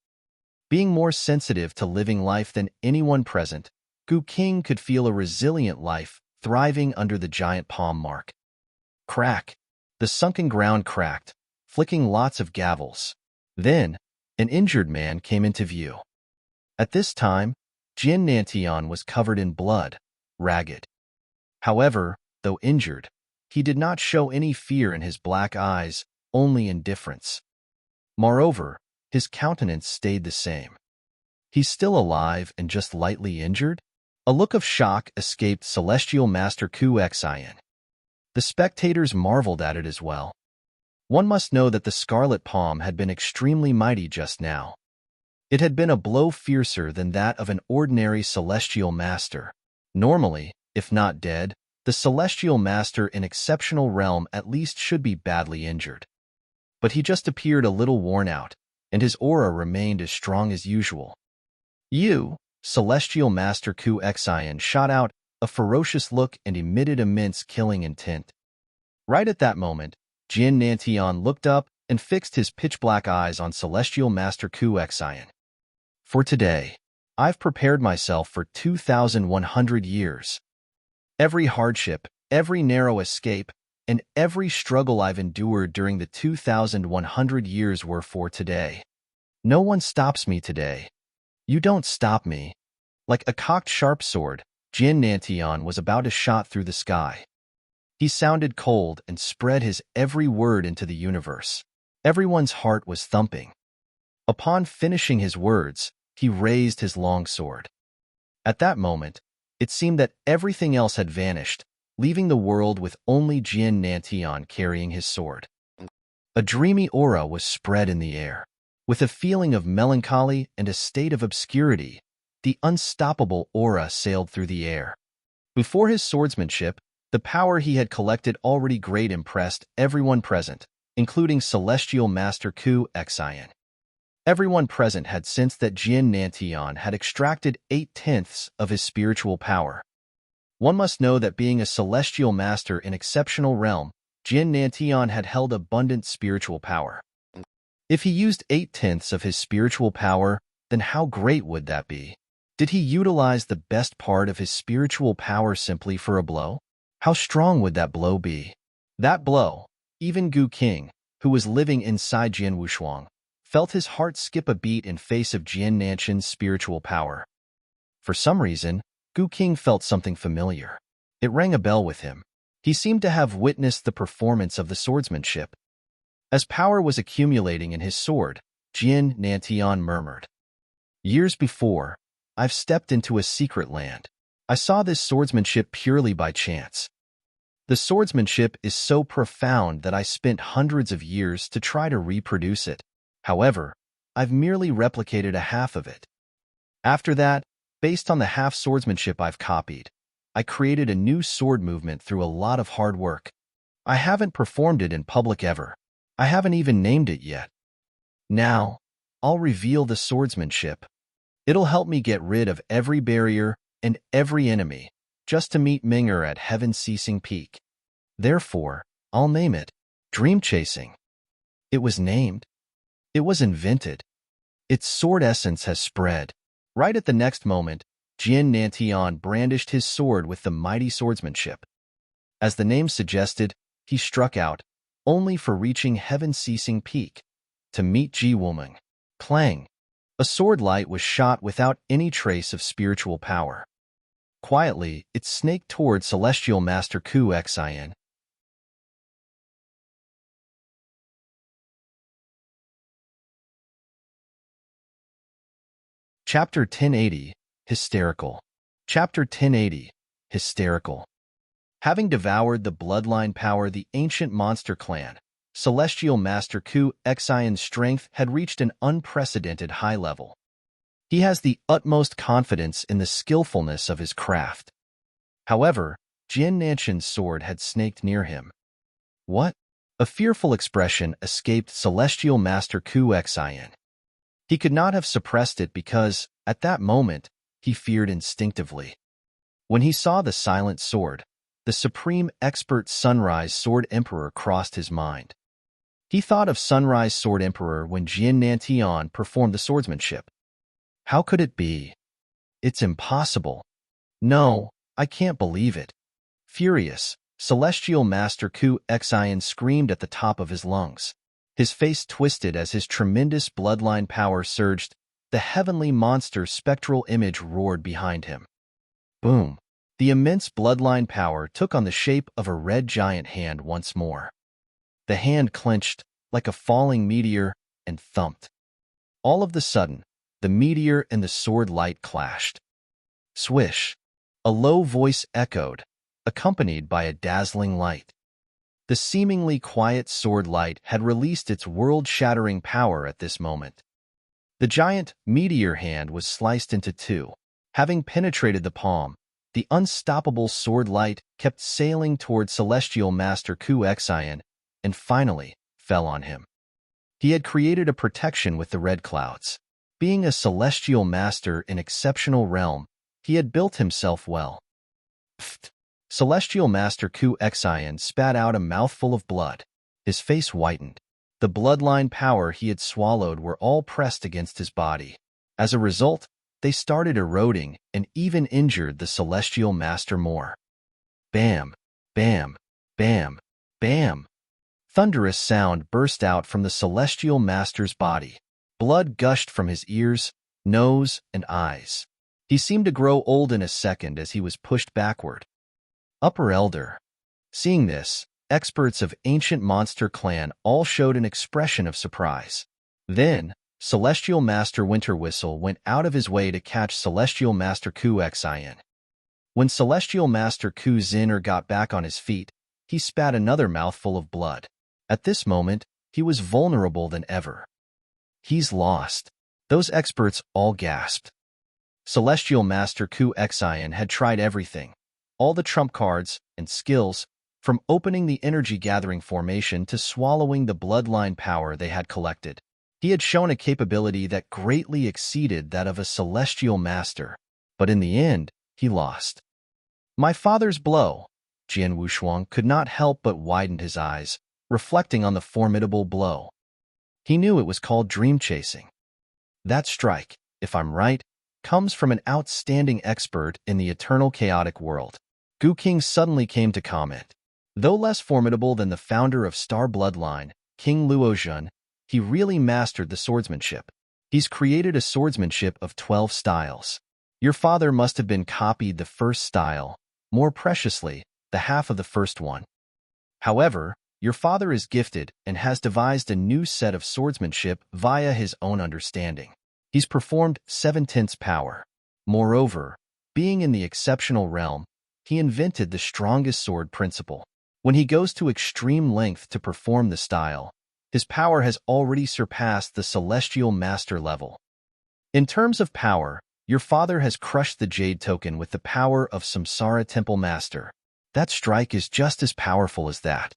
Being more sensitive to living life than anyone present, Gu King could feel a resilient life thriving under the giant palm mark. Crack! The sunken ground cracked, flicking lots of gavels. Then, an injured man came into view. At this time, Jian Nantian was covered in blood, ragged. However, though injured, he did not show any fear in his black eyes, only indifference. Moreover, his countenance stayed the same. He's still alive and just lightly injured? A look of shock escaped Celestial Master Ku Xian. The spectators marveled at it as well. One must know that the scarlet palm had been extremely mighty just now. It had been a blow fiercer than that of an ordinary celestial master. Normally, if not dead, the celestial master in exceptional realm at least should be badly injured. But he just appeared a little worn out, and his aura remained as strong as usual. You, celestial master Ku Xian shot out a ferocious look and emitted immense killing intent. Right at that moment, Jian Nantian looked up and fixed his pitch-black eyes on celestial master Ku Xian. For today, I've prepared myself for 2,100 years. Every hardship, every narrow escape, and every struggle I've endured during the 2,100 years were for today. No one stops me today. You don't stop me. Like a cocked sharp sword, Jian Nantian was about to shot through the sky. He sounded cold and spread his every word into the universe. Everyone's heart was thumping. Upon finishing his words, he raised his long sword. At that moment, it seemed that everything else had vanished, leaving the world with only Jian Nantian carrying his sword. A dreamy aura was spread in the air. With a feeling of melancholy and a state of obscurity, the unstoppable aura sailed through the air. Before his swordsmanship, the power he had collected already great impressed everyone present, including Celestial Master Ku Xian. Everyone present had sensed that Jian Nantian had extracted 8/10 of his spiritual power. One must know that being a celestial master in exceptional realm, Jian Nantian had held abundant spiritual power. If he used 8/10 of his spiritual power, then how great would that be? Did he utilize the best part of his spiritual power simply for a blow? How strong would that blow be? That blow, even Gu King, who was living inside Jian Wushuang, felt his heart skip a beat in face of Jian Nantian's spiritual power. For some reason, Gu King felt something familiar. It rang a bell with him. He seemed to have witnessed the performance of the swordsmanship. As power was accumulating in his sword, Jin Nantian murmured, "Years before, I've stepped into a secret land. I saw this swordsmanship purely by chance. The swordsmanship is so profound that I spent hundreds of years to try to reproduce it. However, I've merely replicated a half of it. After that, based on the half swordsmanship I've copied, I created a new sword movement through a lot of hard work. I haven't performed it in public ever. I haven't even named it yet. Now, I'll reveal the swordsmanship. It'll help me get rid of every barrier and every enemy, just to meet Minger at Heaven's Ceasing Peak. Therefore, I'll name it Dream Chasing." It was named. It was invented. Its sword essence has spread. Right at the next moment, Jin Nantian brandished his sword with the mighty swordsmanship. As the name suggested, he struck out, only for reaching Heaven's Ceasing Peak, to meet Ji Wuming. Clang! A sword light was shot without any trace of spiritual power. Quietly, it snaked toward Celestial Master Ku Xian. Chapter 1080, Hysterical. Chapter 1080, Hysterical. Having devoured the bloodline power the ancient monster clan, Celestial Master Ku Xian's strength had reached an unprecedented high level. He has the utmost confidence in the skillfulness of his craft. However, Jin Nanshan's sword had snaked near him. What? A fearful expression escaped Celestial Master Ku Xian. He could not have suppressed it because, at that moment, he feared instinctively. When he saw the silent sword, the supreme expert Sunrise Sword Emperor crossed his mind. He thought of Sunrise Sword Emperor when Jin Nantian performed the swordsmanship. How could it be? It's impossible. No, I can't believe it. Furious, Celestial Master Ku Xian screamed at the top of his lungs. His face twisted as his tremendous bloodline power surged. The heavenly monster's spectral image roared behind him. Boom! The immense bloodline power took on the shape of a red giant hand once more. The hand clenched like a falling meteor and thumped. All of the sudden, the meteor and the sword light clashed. Swish! A low voice echoed, accompanied by a dazzling light. The seemingly quiet sword light had released its world-shattering power at this moment. The giant meteor hand was sliced into two. Having penetrated the palm, the unstoppable sword light kept sailing toward Celestial Master Ku Xian and finally fell on him. He had created a protection with the red clouds. Being a celestial master in exceptional realm, he had built himself well. Pfft! Celestial Master Ku Xian spat out a mouthful of blood. His face whitened. The bloodline power he had swallowed were all pressed against his body. As a result, they started eroding and even injured the Celestial Master more. Bam! Bam! Bam! Bam! Thunderous sound burst out from the Celestial Master's body. Blood gushed from his ears, nose, and eyes. He seemed to grow old in a second as he was pushed backward. Upper Elder. Seeing this, experts of Ancient Monster Clan all showed an expression of surprise. Then, Celestial Master Winterwhistle went out of his way to catch Celestial Master Ku Xian. When Celestial Master Ku Zinner got back on his feet, he spat another mouthful of blood. At this moment, he was vulnerable than ever. He's lost. Those experts all gasped. Celestial Master Ku Xian had tried everything. All the trump cards and skills, from opening the energy-gathering formation to swallowing the bloodline power they had collected. He had shown a capability that greatly exceeded that of a celestial master, but in the end, he lost. My father's blow. Jian Wushuang could not help but widen his eyes, reflecting on the formidable blow. He knew it was called dream chasing. That strike, if I'm right, comes from an outstanding expert in the eternal chaotic world. Gu King suddenly came to comment. Though less formidable than the founder of Star Bloodline, King Luozhen, he really mastered the swordsmanship. He's created a swordsmanship of 12 styles. Your father must have been copied the first style, more preciously, the half of the first one. However, your father is gifted and has devised a new set of swordsmanship via his own understanding. He's performed 7/10 power. Moreover, being in the exceptional realm, he invented the strongest sword principle. When he goes to extreme length to perform the style, his power has already surpassed the celestial master level. In terms of power, your father has crushed the Jade Token with the power of Samsara Temple Master. That strike is just as powerful as that.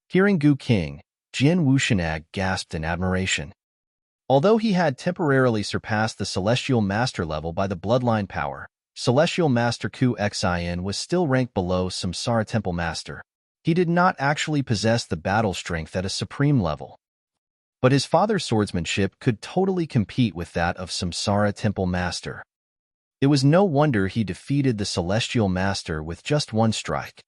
Hearing Gu King, Jian Wuxianag gasped in admiration. Although he had temporarily surpassed the Celestial Master level by the bloodline power, Celestial Master Ku Xin was still ranked below Samsara Temple Master. He did not actually possess the battle strength at a supreme level. But his father's swordsmanship could totally compete with that of Samsara Temple Master. It was no wonder he defeated the Celestial Master with just one strike.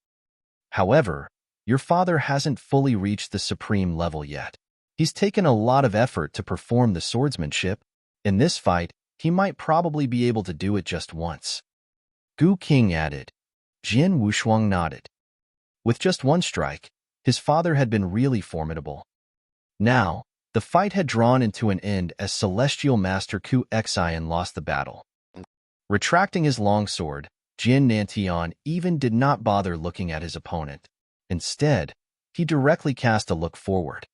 However, your father hasn't fully reached the supreme level yet. He's taken a lot of effort to perform the swordsmanship. In this fight, he might probably be able to do it just once. Gu King added. Jian Wushuang nodded. With just one strike, his father had been really formidable. Now, the fight had drawn into an end as Celestial Master Ku Xian lost the battle. Retracting his longsword, Jian Nantian even did not bother looking at his opponent. Instead, he directly cast a look forward.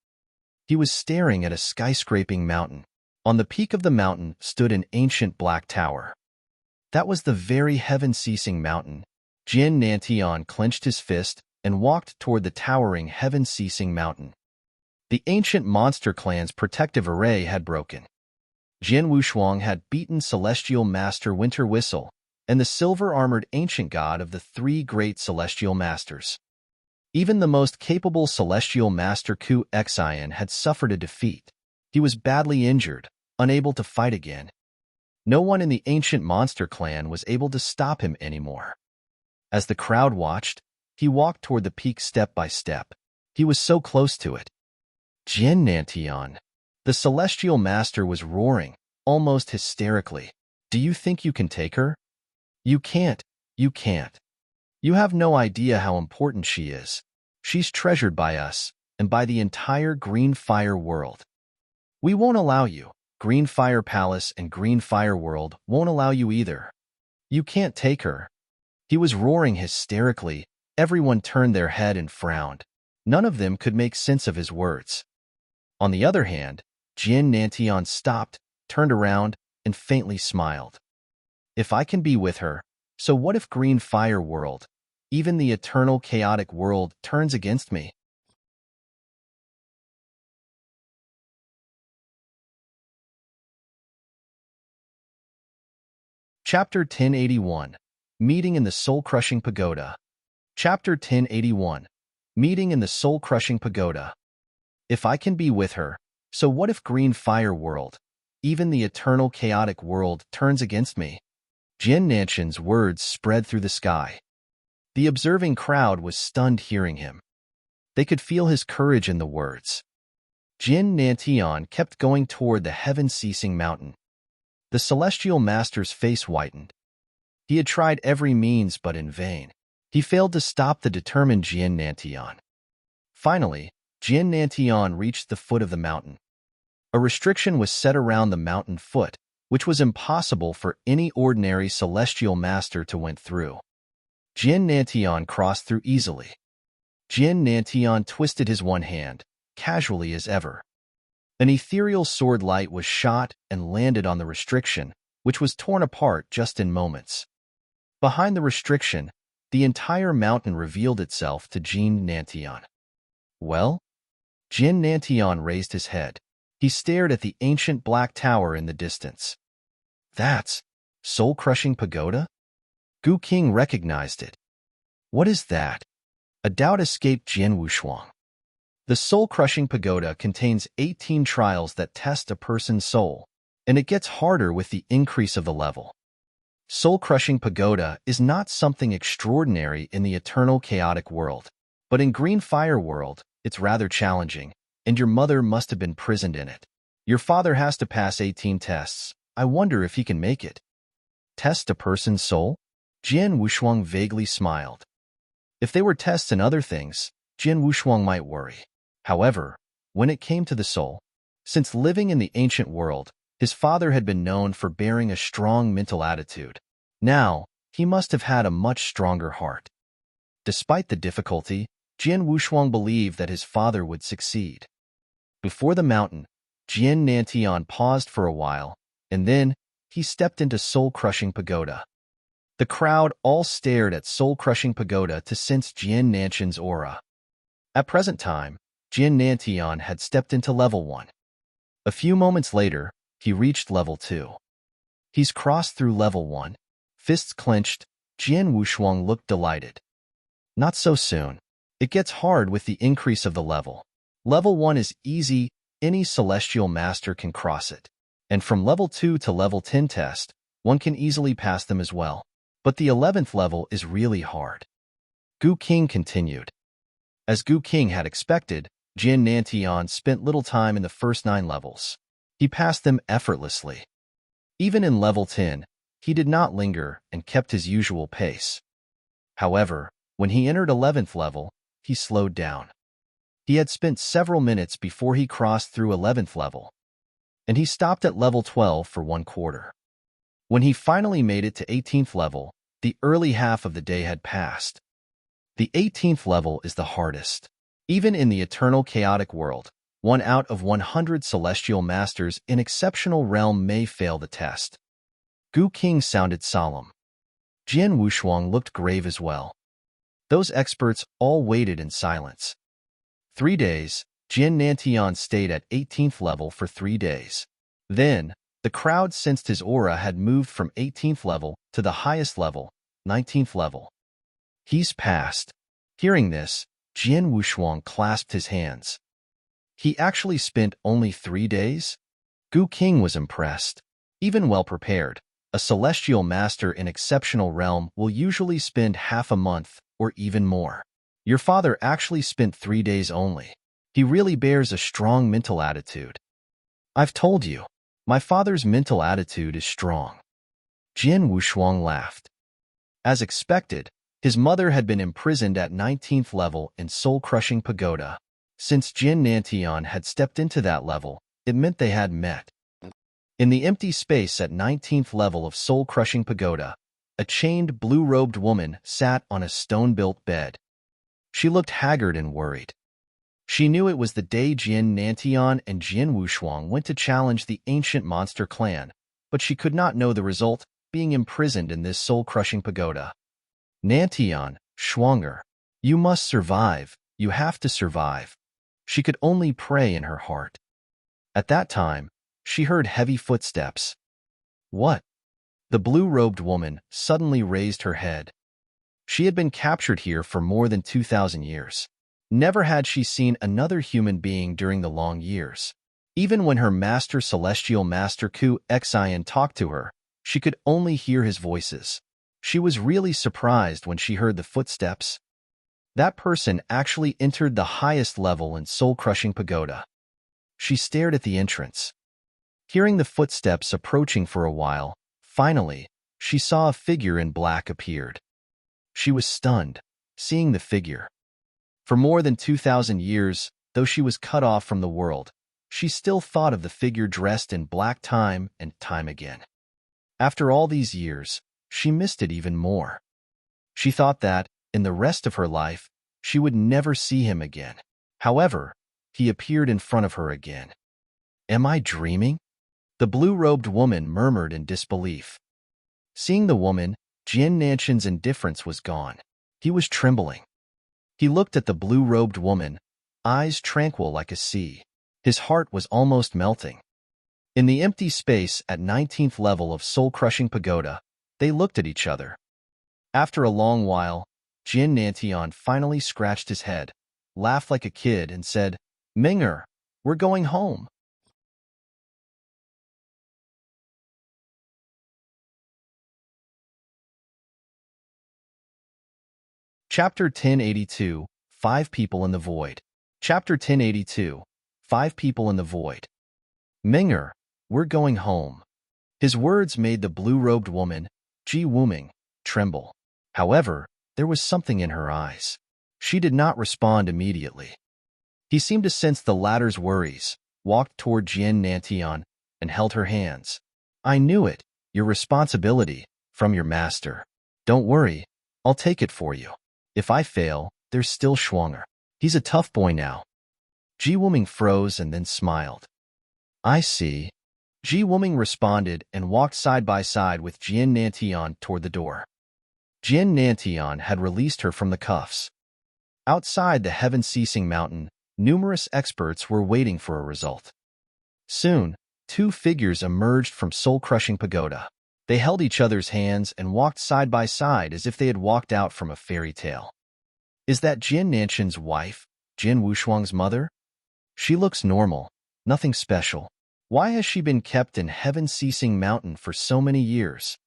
He was staring at a skyscraping mountain. On the peak of the mountain stood an ancient black tower. That was the very heaven-ceasing mountain. Jian Nantian clenched his fist and walked toward the towering heaven-ceasing mountain. The ancient monster clan's protective array had broken. Jian Wushuang had beaten Celestial Master Winter Whistle and the silver-armored ancient god of the three great Celestial Masters. Even the most capable Celestial Master Ku Xian had suffered a defeat. He was badly injured, unable to fight again. No one in the ancient monster clan was able to stop him anymore. As the crowd watched, he walked toward the peak step by step. He was so close to it. Jian Nantian. The Celestial Master was roaring, almost hysterically. Do you think you can take her? You can't. You can't. You have no idea how important she is. She's treasured by us, and by the entire Green Fire world. We won't allow you. Green Fire Palace and Green Fire World won't allow you either. You can't take her. He was roaring hysterically. Everyone turned their head and frowned. None of them could make sense of his words. On the other hand, Jian Nantian stopped, turned around, and faintly smiled. If I can be with her, so what if Green Fire World, even the eternal chaotic world, turns against me? Chapter 1081. Meeting in the Soul-Crushing Pagoda. Chapter 1081. Meeting in the Soul-Crushing Pagoda. If I can be with her, so what if Green Fire World, even the eternal chaotic world, turns against me? Jian Nanshan's words spread through the sky. The observing crowd was stunned hearing him. They could feel his courage in the words. Jian Nantian kept going toward the heaven-ceasing mountain. The Celestial Master's face whitened. He had tried every means but in vain. He failed to stop the determined Jian Nantian. Finally, Jian Nantian reached the foot of the mountain. A restriction was set around the mountain foot, which was impossible for any ordinary Celestial Master to went through. Jian Nantian crossed through easily. Jian Nantian twisted his one hand, casually as ever. An ethereal sword light was shot and landed on the restriction, which was torn apart just in moments. Behind the restriction, the entire mountain revealed itself to Jian Nantian. Well? Jian Nantian raised his head. He stared at the ancient black tower in the distance. That's Soul-Crushing Pagoda? Gu King recognized it. What is that? A doubt escaped Jian Wushuang. The Soul-Crushing Pagoda contains 18 trials that test a person's soul, and it gets harder with the increase of the level. Soul-Crushing Pagoda is not something extraordinary in the eternal chaotic world, but in Green Fire World, it's rather challenging, and your mother must have been prisoned in it. Your father has to pass 18 tests. I wonder if he can make it. Test a person's soul? Jian Wushuang vaguely smiled. If they were tests and other things, Jian Wushuang might worry. However, when it came to the soul, since living in the ancient world, his father had been known for bearing a strong mental attitude. Now, he must have had a much stronger heart. Despite the difficulty, Jian Wushuang believed that his father would succeed. Before the mountain, Jian Nantian paused for a while, and then he stepped into soul-crushing pagoda. The crowd all stared at soul-crushing pagoda to sense Jian Nantian's aura. At present time, Jian Nantian had stepped into level 1. A few moments later, he reached level 2. He's crossed through level 1. Fists clenched, Jian Wushuang looked delighted. Not so soon. It gets hard with the increase of the level. Level 1 is easy, any celestial master can cross it. And from level 2 to level 10 test, one can easily pass them as well. But the 11th level is really hard. Gu King continued. As Gu King had expected, Jian Nantian spent little time in the first 9 levels. He passed them effortlessly. Even in level 10, he did not linger and kept his usual pace. However, when he entered 11th level, he slowed down. He had spent several minutes before he crossed through 11th level, and he stopped at level 12 for 1/4. When he finally made it to 18th level, the early half of the day had passed. The 18th level is the hardest. Even in the eternal chaotic world, 1 out of 100 celestial masters in exceptional realm may fail the test. Gu King sounded solemn. Jian Wushuang looked grave as well. Those experts all waited in silence. 3 days, Jian Nantian stayed at 18th level for 3 days. Then, the crowd sensed his aura had moved from 18th level to the highest level, 19th level. He's passed. Hearing this, Jian Wushuang clasped his hands. He actually spent only 3 days? Gu King was impressed. Even well prepared, a celestial master in exceptional realm will usually spend half a month or even more. Your father actually spent 3 days only. He really bears a strong mental attitude. I've told you, my father's mental attitude is strong. Jian Wushuang laughed. As expected, his mother had been imprisoned at 19th level in soul-crushing pagoda. Since Jian Nantian had stepped into that level, it meant they had met. In the empty space at 19th level of soul-crushing pagoda, a chained blue-robed woman sat on a stone-built bed. She looked haggard and worried. She knew it was the day Jian Nantian and Jian Wushuang went to challenge the ancient monster clan, but she could not know the result, being imprisoned in this soul-crushing pagoda. Nantian, Schwanger, you must survive, you have to survive. She could only pray in her heart. At that time, she heard heavy footsteps. What? The blue-robed woman suddenly raised her head. She had been captured here for more than 2,000 years. Never had she seen another human being during the long years. Even when her master celestial master Ku Xian talked to her, she could only hear his voices. She was really surprised when she heard the footsteps. That person actually entered the highest level in soul-crushing pagoda. She stared at the entrance. Hearing the footsteps approaching for a while, finally, she saw a figure in black appeared. She was stunned, seeing the figure. For more than 2,000 years, though she was cut off from the world, she still thought of the figure dressed in black time and time again. After all these years, she missed it even more. She thought that, in the rest of her life, she would never see him again. However, he appeared in front of her again. Am I dreaming? The blue-robed woman murmured in disbelief. Seeing the woman, Jian Nantian's indifference was gone. He was trembling. He looked at the blue-robed woman, eyes tranquil like a sea. His heart was almost melting. In the empty space at 19th level of soul-crushing pagoda, they looked at each other. After a long while, Jian Nantian finally scratched his head, laughed like a kid, and said, Ming'er, we're going home. Chapter 1082, 5 People in the Void. Chapter 1082, 5 People in the Void. Ming'er, we're going home. His words made the blue-robed woman, Ji Wuming, tremble. However, there was something in her eyes. She did not respond immediately. He seemed to sense the latter's worries, walked toward Jian Nantian, and held her hands. I knew it, your responsibility, from your master. Don't worry, I'll take it for you. If I fail, there's still Schwanger. He's a tough boy now. Ji Wuming froze and then smiled. I see. Ji Wuming responded and walked side by side with Jian Nantian toward the door. Jian Nantian had released her from the cuffs. Outside the heaven-ceasing mountain, numerous experts were waiting for a result. Soon, two figures emerged from soul-crushing pagoda. They held each other's hands and walked side by side as if they had walked out from a fairy tale. Is that Jian Nantian's wife, Jin Wushuang's mother? She looks normal, nothing special. Why has she been kept in heaven-ceasing mountain for so many years?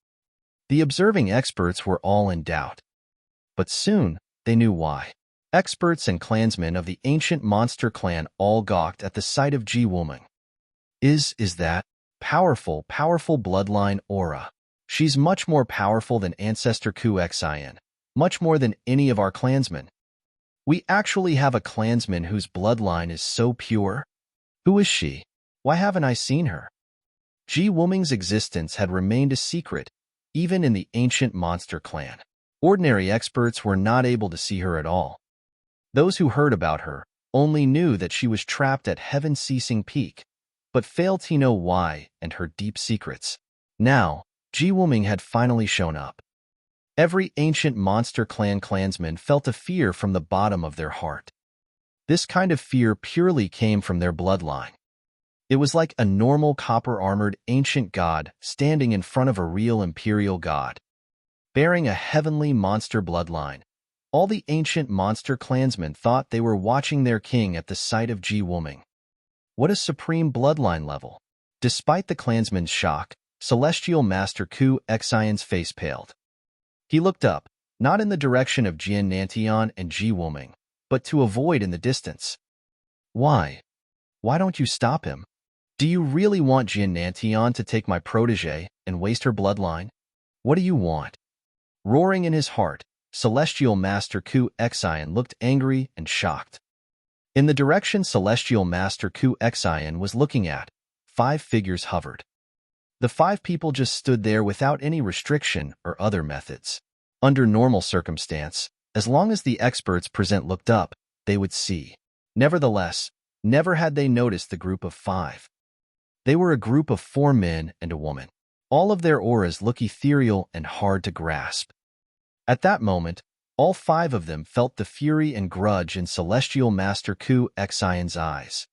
The observing experts were all in doubt. But soon, they knew why. Experts and clansmen of the ancient monster clan all gawked at the sight of Ji Wuming. Is that powerful bloodline aura? She's much more powerful than Ancestor Ku Xian, much more than any of our clansmen. We actually have a clansman whose bloodline is so pure? Who is she? Why haven't I seen her? Ji Wuming's existence had remained a secret, even in the ancient monster clan. Ordinary experts were not able to see her at all. Those who heard about her only knew that she was trapped at heaven-ceasing peak, but failed to know why and her deep secrets. Now, Ji Wuming had finally shown up. Every ancient monster clan clansman felt a fear from the bottom of their heart. This kind of fear purely came from their bloodline. It was like a normal copper-armored ancient god standing in front of a real imperial god. Bearing a heavenly monster bloodline, all the ancient monster clansmen thought they were watching their king at the sight of Ji Wuming. What a supreme bloodline level! Despite the clansmen's shock, Celestial Master Ku Xian's face paled. He looked up, not in the direction of Jian Nantian and Ji Wuming, but to a void in the distance. Why? Why don't you stop him? Do you really want Jian Nantian to take my protégé and waste her bloodline? What do you want? Roaring in his heart, Celestial Master Ku Xian looked angry and shocked. In the direction Celestial Master Ku Xian was looking at, 5 figures hovered. The 5 people just stood there without any restriction or other methods. Under normal circumstance, as long as the experts present looked up, they would see. Nevertheless, never had they noticed the group of 5. They were a group of 4 men and a woman. All of their auras look ethereal and hard to grasp. At that moment, all 5 of them felt the fury and grudge in Celestial Master Ku Xian's eyes.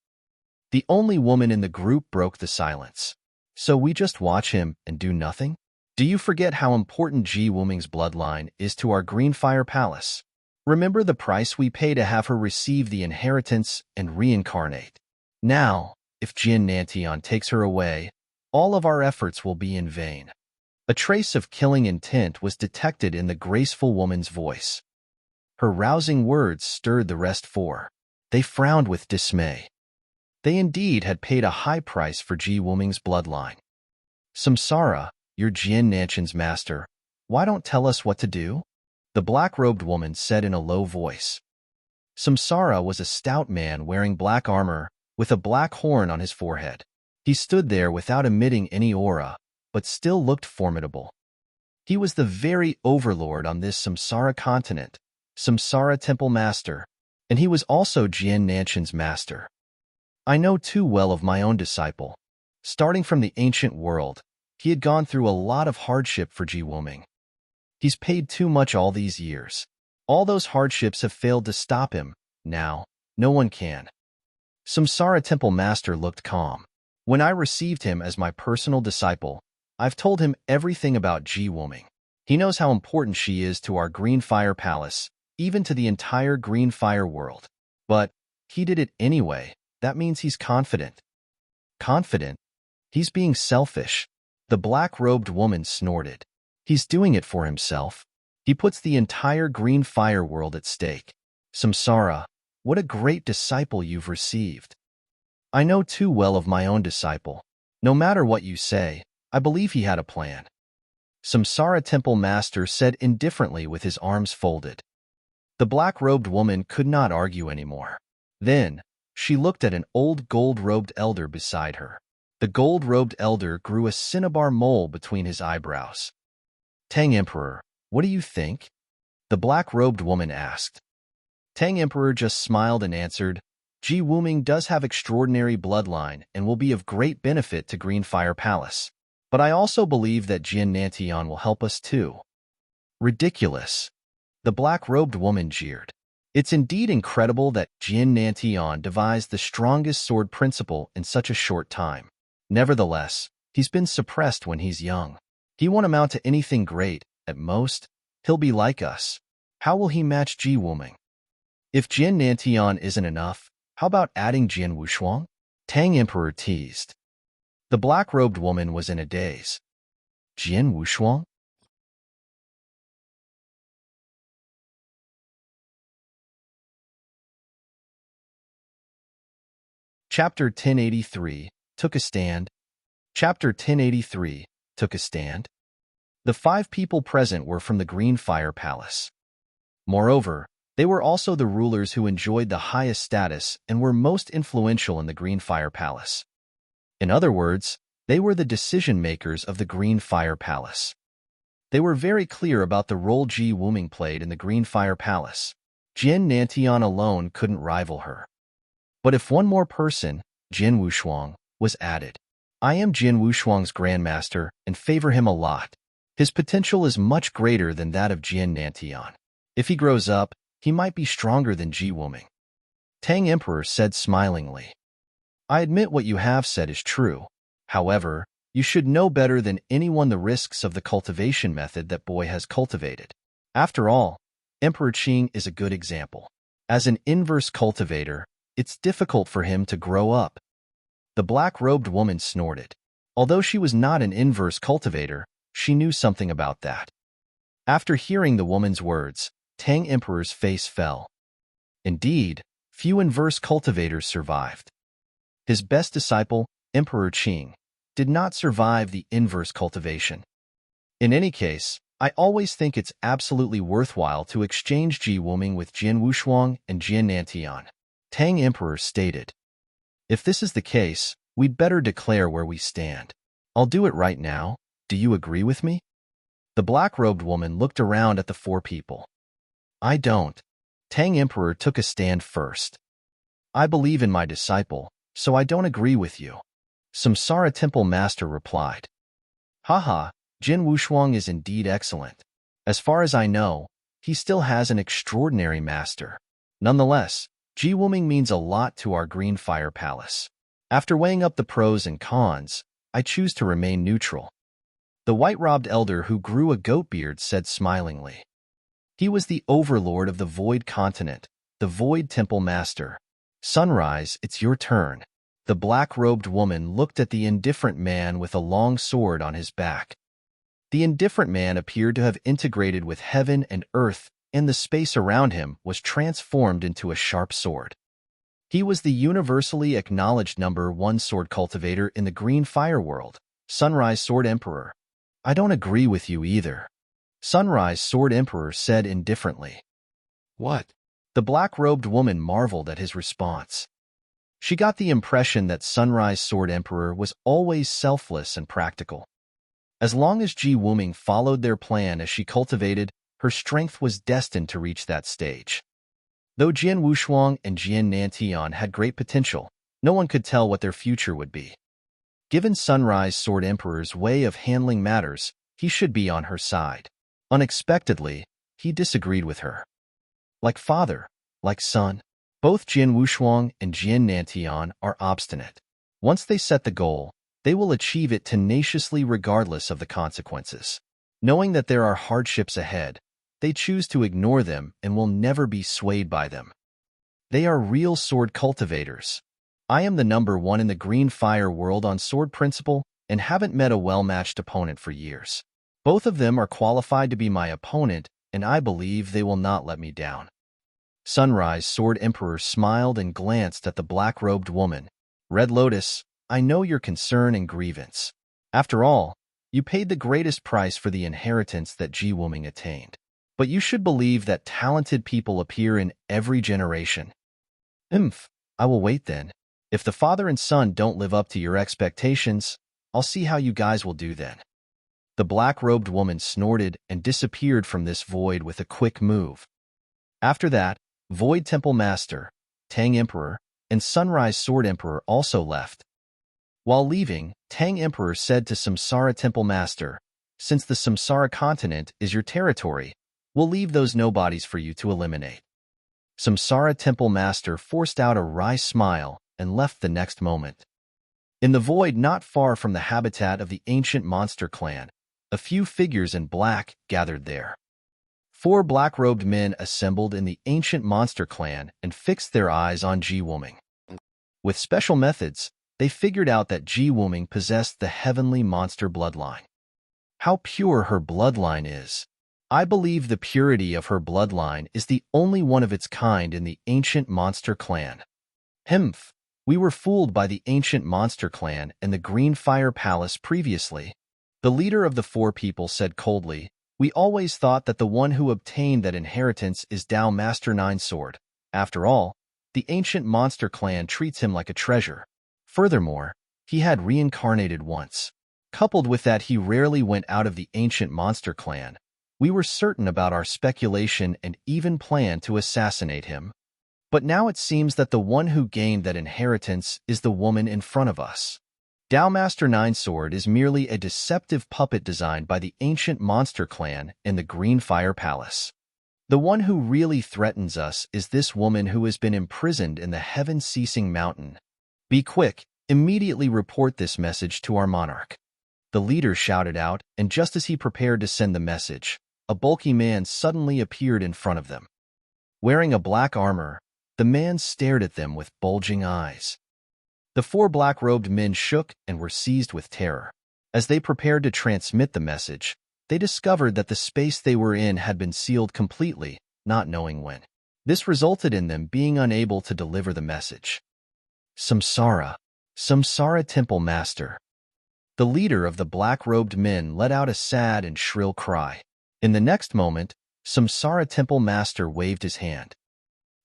The only woman in the group broke the silence. So we just watch him and do nothing? Do you forget how important Ji Wuming's bloodline is to our Greenfire Palace? Remember the price we pay to have her receive the inheritance and reincarnate. Now, if Jian Nantian takes her away, all of our efforts will be in vain. A trace of killing intent was detected in the graceful woman's voice. Her rousing words stirred the rest 4. They frowned with dismay. They indeed had paid a high price for Ji Wuming's bloodline. Samsara, you're Jian Nantian's master. Why don't tell us what to do? The black-robed woman said in a low voice. Samsara was a stout man wearing black armor, with a black horn on his forehead. He stood there without emitting any aura, but still looked formidable. He was the very overlord on this Samsara continent, Samsara Temple Master, and he was also Jian Nantian's master. I know too well of my own disciple. Starting from the ancient world, he had gone through a lot of hardship for Ji Wuming. He's paid too much all these years. All those hardships have failed to stop him. Now, no one can. Samsara Temple Master looked calm. When I received him as my personal disciple, I've told him everything about Ji Wuming. He knows how important she is to our Greenfire Palace, even to the entire Greenfire world. But he did it anyway. That means he's confident. Confident? He's being selfish. The black-robed woman snorted. He's doing it for himself. He puts the entire Greenfire world at stake. Samsara, what a great disciple you've received. I know too well of my own disciple. No matter what you say, I believe he had a plan. Samsara Temple Master said indifferently with his arms folded. The black-robed woman could not argue anymore. Then, she looked at an old gold-robed elder beside her. The gold-robed elder grew a cinnabar mole between his eyebrows. Tang Emperor, what do you think? The black-robed woman asked. Tang Emperor just smiled and answered, Ji Wuming does have extraordinary bloodline and will be of great benefit to Greenfire Palace. But I also believe that Jin Nantian will help us too. Ridiculous. The black-robed woman jeered. It's indeed incredible that Jin Nantian devised the strongest sword principle in such a short time. Nevertheless, he's been suppressed when he's young. He won't amount to anything great. At most, he'll be like us. How will he match Ji Wuming? If Jin Nantian isn't enough, how about adding Jin Wushuang? Tang Emperor teased. The black-robed woman was in a daze. Jin Wushuang? Chapter 1083, Took a Stand. Chapter 1083, Took a Stand. The 5 people present were from the Greenfire Palace. Moreover, they were also the rulers who enjoyed the highest status and were most influential in the Greenfire Palace. In other words, they were the decision-makers of the Greenfire Palace. They were very clear about the role Ji Wuming played in the Greenfire Palace. Jin Nantian alone couldn't rival her. But if one more person, Jin Wushuang, was added. I am Jin Wushuang's grandmaster and favor him a lot. His potential is much greater than that of Jin Nantian. If he grows up, he might be stronger than Ji Wuming. Tang Emperor said smilingly. I admit what you have said is true. However, you should know better than anyone the risks of the cultivation method that boy has cultivated. After all, Emperor Qing is a good example. As an inverse cultivator, it's difficult for him to grow up. The black-robed woman snorted. Although she was not an inverse cultivator, she knew something about that. After hearing the woman's words, Tang Emperor's face fell. Indeed, few inverse cultivators survived. His best disciple, Emperor Qing, did not survive the inverse cultivation. In any case, I always think it's absolutely worthwhile to exchange Ji Wuming with Jin Wushuang and Jin Nantian. Tang Emperor stated. If this is the case, we'd better declare where we stand. I'll do it right now. Do you agree with me? The black-robed woman looked around at the 4 people. I don't. Tang Emperor took a stand first. I believe in my disciple, so I don't agree with you. Samsara Temple Master replied. Haha, Jin Wushuang is indeed excellent. As far as I know, he still has an extraordinary master. Nonetheless, Ji Wuming means a lot to our Greenfire Palace. After weighing up the pros and cons, I choose to remain neutral. The white-robed elder who grew a goat beard said smilingly. He was the overlord of the Void Continent, the Void Temple Master. Sunrise, it's your turn. The black-robed woman looked at the indifferent man with a long sword on his back. The indifferent man appeared to have integrated with heaven and earth, and the space around him was transformed into a sharp sword. He was the universally acknowledged #1 sword cultivator in the Greenfire world, Sunrise Sword Emperor. I don't agree with you either. Sunrise Sword Emperor said indifferently. What? The black-robed woman marveled at his response. She got the impression that Sunrise Sword Emperor was always selfless and practical. As long as Ji Wuming followed their plan as she cultivated, her strength was destined to reach that stage. Though Jin Wushuang and Jin Nantian had great potential, no one could tell what their future would be. Given Sunrise Sword Emperor's way of handling matters, he should be on her side. Unexpectedly, he disagreed with her. Like father, like son, both Jin Wushuang and Jin Nantian are obstinate. Once they set the goal, they will achieve it tenaciously regardless of the consequences. Knowing that there are hardships ahead, they choose to ignore them and will never be swayed by them. They are real sword cultivators. I am the #1 in the Greenfire world on sword principle and haven't met a well-matched opponent for years. Both of them are qualified to be my opponent, and I believe they will not let me down. Sunrise Sword Emperor smiled and glanced at the black-robed woman. Red Lotus, I know your concern and grievance. After all, You paid the greatest price for the inheritance that Ji Wuming attained. But you should believe that talented people appear in every generation. I will wait then. If the father and son don't live up to your expectations, I'll see how you guys will do then. The black-robed woman snorted and disappeared from this void with a quick move. After that, Void Temple Master, Tang Emperor, and Sunrise Sword Emperor also left. While leaving, Tang Emperor said to Samsara Temple Master, "Since the Samsara continent is your territory, we'll leave those nobodies for you to eliminate." Samsara Temple Master forced out a wry smile and left the next moment. In the void not far from the habitat of the ancient monster clan, a few figures in black gathered there. 4 black-robed men assembled in the ancient monster clan and fixed their eyes on Ji Wuming. With special methods, they figured out that Ji Wuming possessed the heavenly monster bloodline. How pure her bloodline is! I believe the purity of her bloodline is the only one of its kind in the ancient monster clan. We were fooled by the ancient monster clan and the Green Fire Palace previously. The leader of the 4 people said coldly, "We always thought that the one who obtained that inheritance is Tao Master Nine Sword. After all, the ancient monster clan treats him like a treasure. Furthermore, he had reincarnated once. Coupled with that, he rarely went out of the ancient monster clan. We were certain about our speculation and even planned to assassinate him. But now it seems that the one who gained that inheritance is the woman in front of us. Tao Master Nine Sword is merely a deceptive puppet designed by the ancient monster clan in the Green Fire Palace. The one who really threatens us is this woman who has been imprisoned in the heaven-ceasing mountain. Be quick, immediately report this message to our monarch." The leader shouted out, and just as he prepared to send the message, a bulky man suddenly appeared in front of them. Wearing a black armor, the man stared at them with bulging eyes. The 4 black-robed men shook and were seized with terror. As they prepared to transmit the message, they discovered that the space they were in had been sealed completely, not knowing when. This resulted in them being unable to deliver the message. Samsara Temple Master. The leader of the black-robed men let out a sad and shrill cry. In the next moment, Samsara Temple Master waved his hand.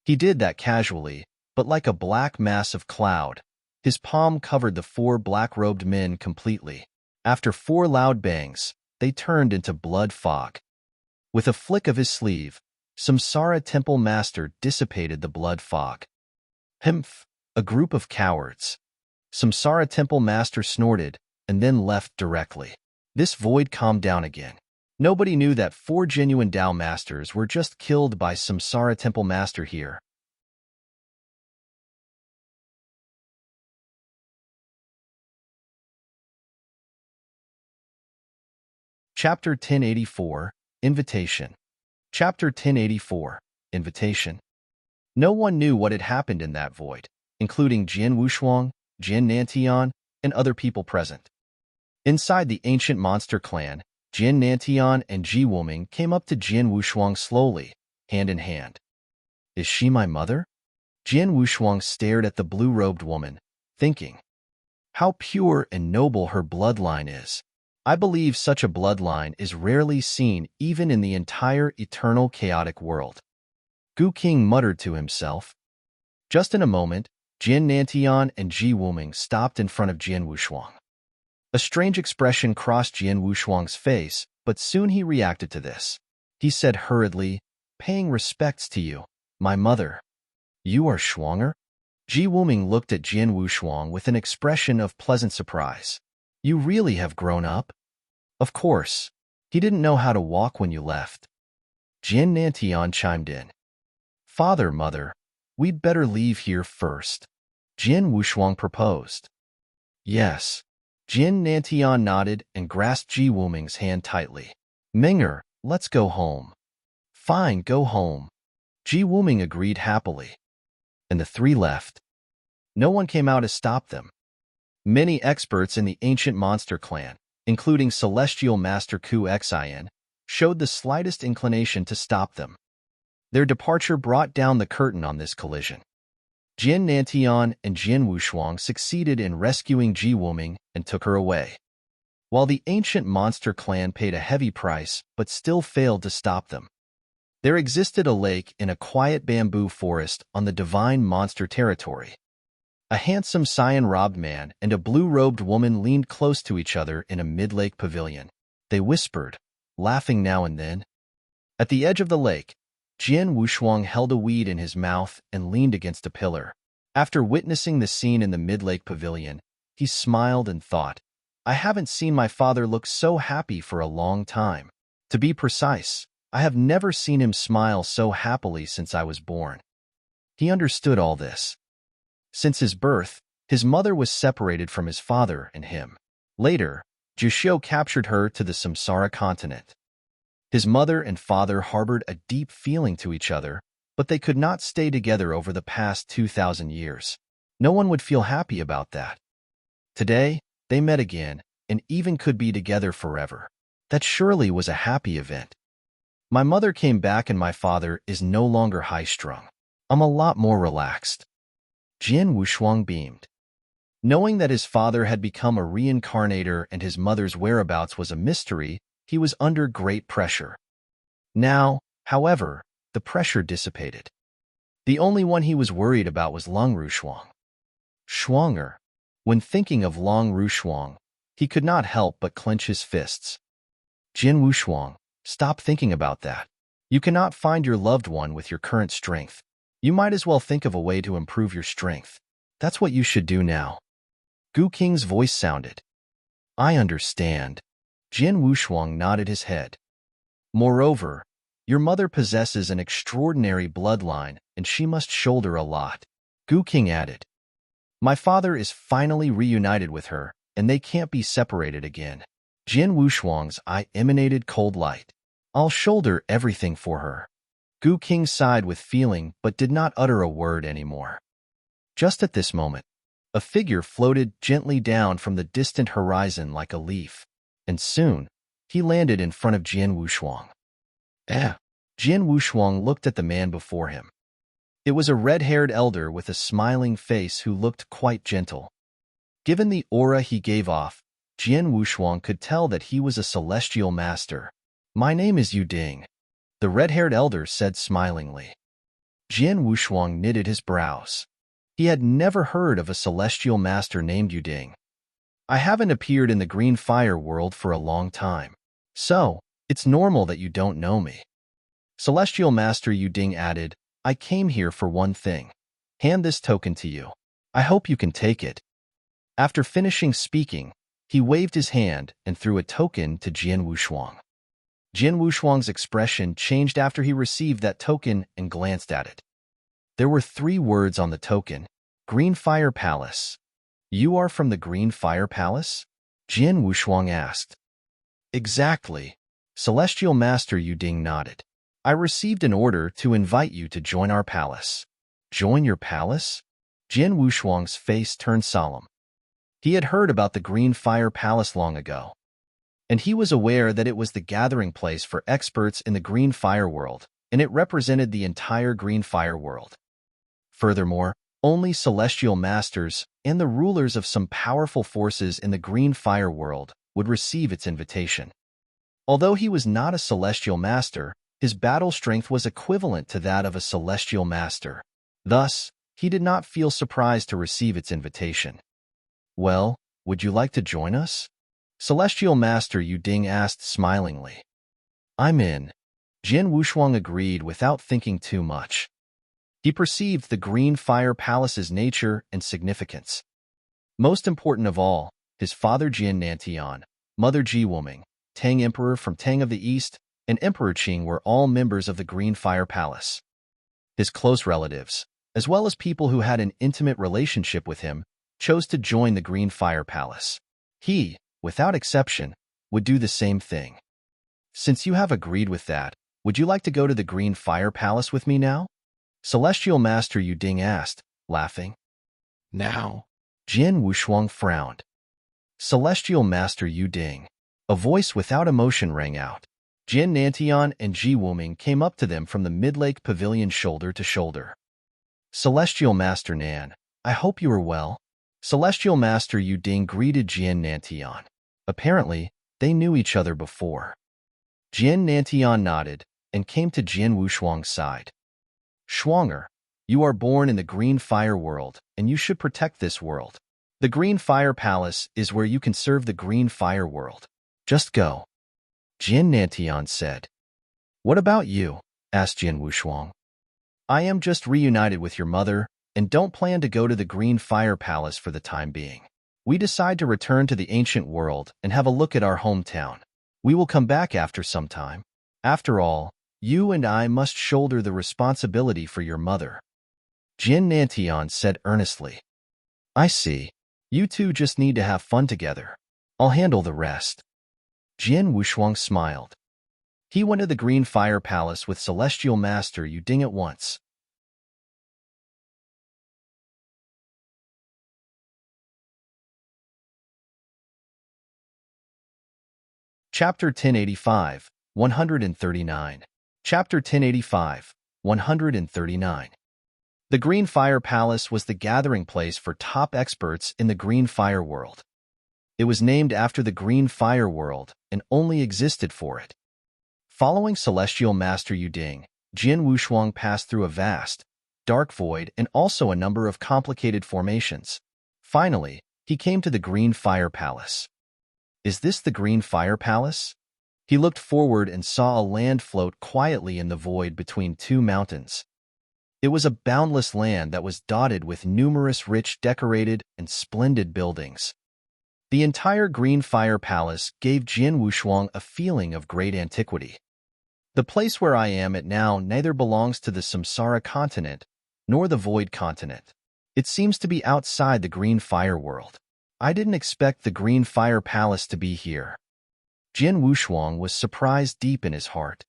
He did that casually, but like a black mass of cloud. His palm covered the 4 black-robed men completely. After 4 loud bangs, they turned into blood fog. With a flick of his sleeve, Samsara Temple Master dissipated the blood fog. A group of cowards. Samsara Temple Master snorted and then left directly. This void calmed down again. Nobody knew that 4 genuine Tao Masters were just killed by Samsara Temple Master here. Chapter 1084, Invitation. Chapter 1084, Invitation. No one knew what had happened in that void, including Jian Wushuang, Jian Nantian, and other people present. Inside the ancient monster clan, Jian Nantian and Ji Wuming came up to Jian Wushuang slowly, hand in hand. "Is she my mother?" Jian Wushuang stared at the blue-robed woman, thinking, "How pure and noble her bloodline is. I believe such a bloodline is rarely seen even in the entire eternal chaotic world." Gu King muttered to himself. Just in a moment, Jian Nantian and Ji Wuming stopped in front of Jian Wushuang. A strange expression crossed Jian Wushuang's face, but soon he reacted to this. He said hurriedly, "Paying respects to you, my mother." "You are Shuanger?" Ji Wuming looked at Jian Wushuang with an expression of pleasant surprise. "You really have grown up?" "Of course. He didn't know how to walk when you left." Jian Nantian chimed in. "Father, mother, we'd better leave here first," Jian Wushuang proposed. "Yes." Jian Nantian nodded and grasped Ji Wuming's hand tightly. "Ming'er, let's go home." "Fine, go home." Ji Wuming agreed happily. And the 3 left. No one came out to stop them. Many experts in the ancient monster clan, including Celestial Master Ku Xin, showed the slightest inclination to stop them. Their departure brought down the curtain on this collision. Jian Nantian and Jian Wushuang succeeded in rescuing Ji Wuming and took her away. while the ancient monster clan paid a heavy price but still failed to stop them. There existed a lake in a quiet bamboo forest on the divine monster territory. A handsome cyan-robed man and a blue-robed woman leaned close to each other in a mid-lake pavilion. They whispered, laughing now and then. At the edge of the lake, Jian Wushuang held a weed in his mouth and leaned against a pillar. After witnessing the scene in the mid-lake pavilion, he smiled and thought, I haven't seen my father look so happy for a long time. To be precise, I have never seen him smile so happily since I was born. He understood all this. Since his birth, his mother was separated from his father and him. Later, Juxiu captured her to the Samsara continent. His mother and father harbored a deep feeling to each other, but they could not stay together over the past 2,000 years. No one would feel happy about that. Today, they met again, and even could be together forever. That surely was a happy event. My mother came back and my father is no longer high-strung. I'm a lot more relaxed. Jian Wushuang beamed. Knowing that his father had become a reincarnator and his mother's whereabouts was a mystery, he was under great pressure. Now, however, the pressure dissipated. The only one he was worried about was Long Rushuang. Shuanger. When thinking of Long Rushuang, he could not help but clench his fists. Jian Wushuang, stop thinking about that. You cannot find your loved one with your current strength. You might as well think of a way to improve your strength. That's what you should do now. Gu Qing's voice sounded. I understand. Jian Wushuang nodded his head. Moreover, your mother possesses an extraordinary bloodline, and she must shoulder a lot. Gu Qing added. My father is finally reunited with her, and they can't be separated again. Jian Wushuang's eye emanated cold light. I'll shoulder everything for her. Gu Qing sighed with feeling but did not utter a word anymore. Just at this moment, a figure floated gently down from the distant horizon like a leaf, and soon he landed in front of Jian Wushuang. Jian Wushuang looked at the man before him. It was a red-haired elder with a smiling face who looked quite gentle. Given the aura he gave off, Jian Wushuang could tell that he was a celestial master. My name is Yu Ding, the red-haired elder said smilingly. Jian Wushuang knitted his brows. He had never heard of a celestial master named Yu Ding. I haven't appeared in the green fire world for a long time, so it's normal that you don't know me. Celestial Master Yu Ding added, I came here for one thing. Hand this token to you. I hope you can take it. After finishing speaking, he waved his hand and threw a token to Jian Wushuang. Jian Wushuang's expression changed after he received that token and glanced at it. There were 3 words on the token. Green Fire Palace. You are from the Green Fire Palace? Jian Wushuang asked. Exactly. Celestial Master Yu Ding nodded. I received an order to invite you to join our palace. Join your palace? Jian Wushuang's face turned solemn. He had heard about the Green Fire Palace long ago, and he was aware that it was the gathering place for experts in the Green Fire world, and it represented the entire Green Fire world. Furthermore, only celestial masters and the rulers of some powerful forces in the Green Fire world would receive its invitation. Although he was not a celestial master, his battle strength was equivalent to that of a celestial master. Thus, he did not feel surprised to receive its invitation. Well, would you like to join us? Celestial Master Yu Ding asked smilingly. I'm in. Jian Wushuang agreed without thinking too much. He perceived the Green Fire Palace's nature and significance. Most important of all, his father Jian Nantian, mother Ji Wuming, Tang Emperor from Tang of the East, and Emperor Qing were all members of the Green Fire Palace. His close relatives, as well as people who had an intimate relationship with him, chose to join the Green Fire Palace. He, without exception, would do the same thing. Since you have agreed with that, would you like to go to the Green Fire Palace with me now? Celestial Master Yu Ding asked, laughing. Now? Jian Wushuang frowned. Celestial Master Yu Ding. A voice without emotion rang out. Jian Nantian and Ji Wuming came up to them from the mid-lake pavilion shoulder to shoulder. Celestial Master Nan, I hope you are well. Celestial Master Yu Ding greeted Jian Nantian. Apparently, they knew each other before. Jian Nantian nodded and came to Jian Wushuang's side. Shuanger, you are born in the Green Fire World, and you should protect this world. The Green Fire Palace is where you can serve the Green Fire World. Just go. Jian Nantian said. What about you? Asked Jian Wushuang. I am just reunited with your mother and don't plan to go to the Green Fire Palace for the time being. We decide to return to the ancient world and have a look at our hometown. We will come back after some time. After all, you and I must shoulder the responsibility for your mother. Jian Nantian said earnestly. I see. You two just need to have fun together. I'll handle the rest. Jian Wushuang smiled. He went to the Green Fire Palace with Celestial Master Yuding at once. Chapter 1085, 139. Chapter 1085, 139. The Green Fire Palace was the gathering place for top experts in the Green Fire World. It was named after the Green Fire World and only existed for it. Following Celestial Master Yuding, Jian Wushuang passed through a vast, dark void and also a number of complicated formations. Finally, he came to the Green Fire Palace. Is this the Green Fire Palace? He looked forward and saw a land float quietly in the void between two mountains. It was a boundless land that was dotted with numerous rich decorated and splendid buildings. The entire Green Fire Palace gave Jian Wushuang a feeling of great antiquity. The place where I am at now neither belongs to the Samsara continent nor the Void continent. It seems to be outside the Green Fire World. I didn't expect the Green Fire Palace to be here. Jian Wushuang was surprised deep in his heart.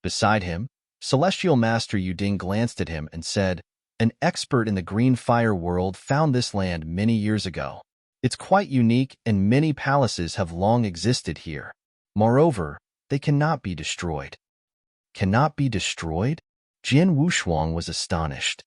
Beside him, Celestial Master Yuding glanced at him and said, An expert in the Green Fire World found this land many years ago. It's quite unique and many palaces have long existed here. Moreover, they cannot be destroyed. Cannot be destroyed? Jian Wushuang was astonished.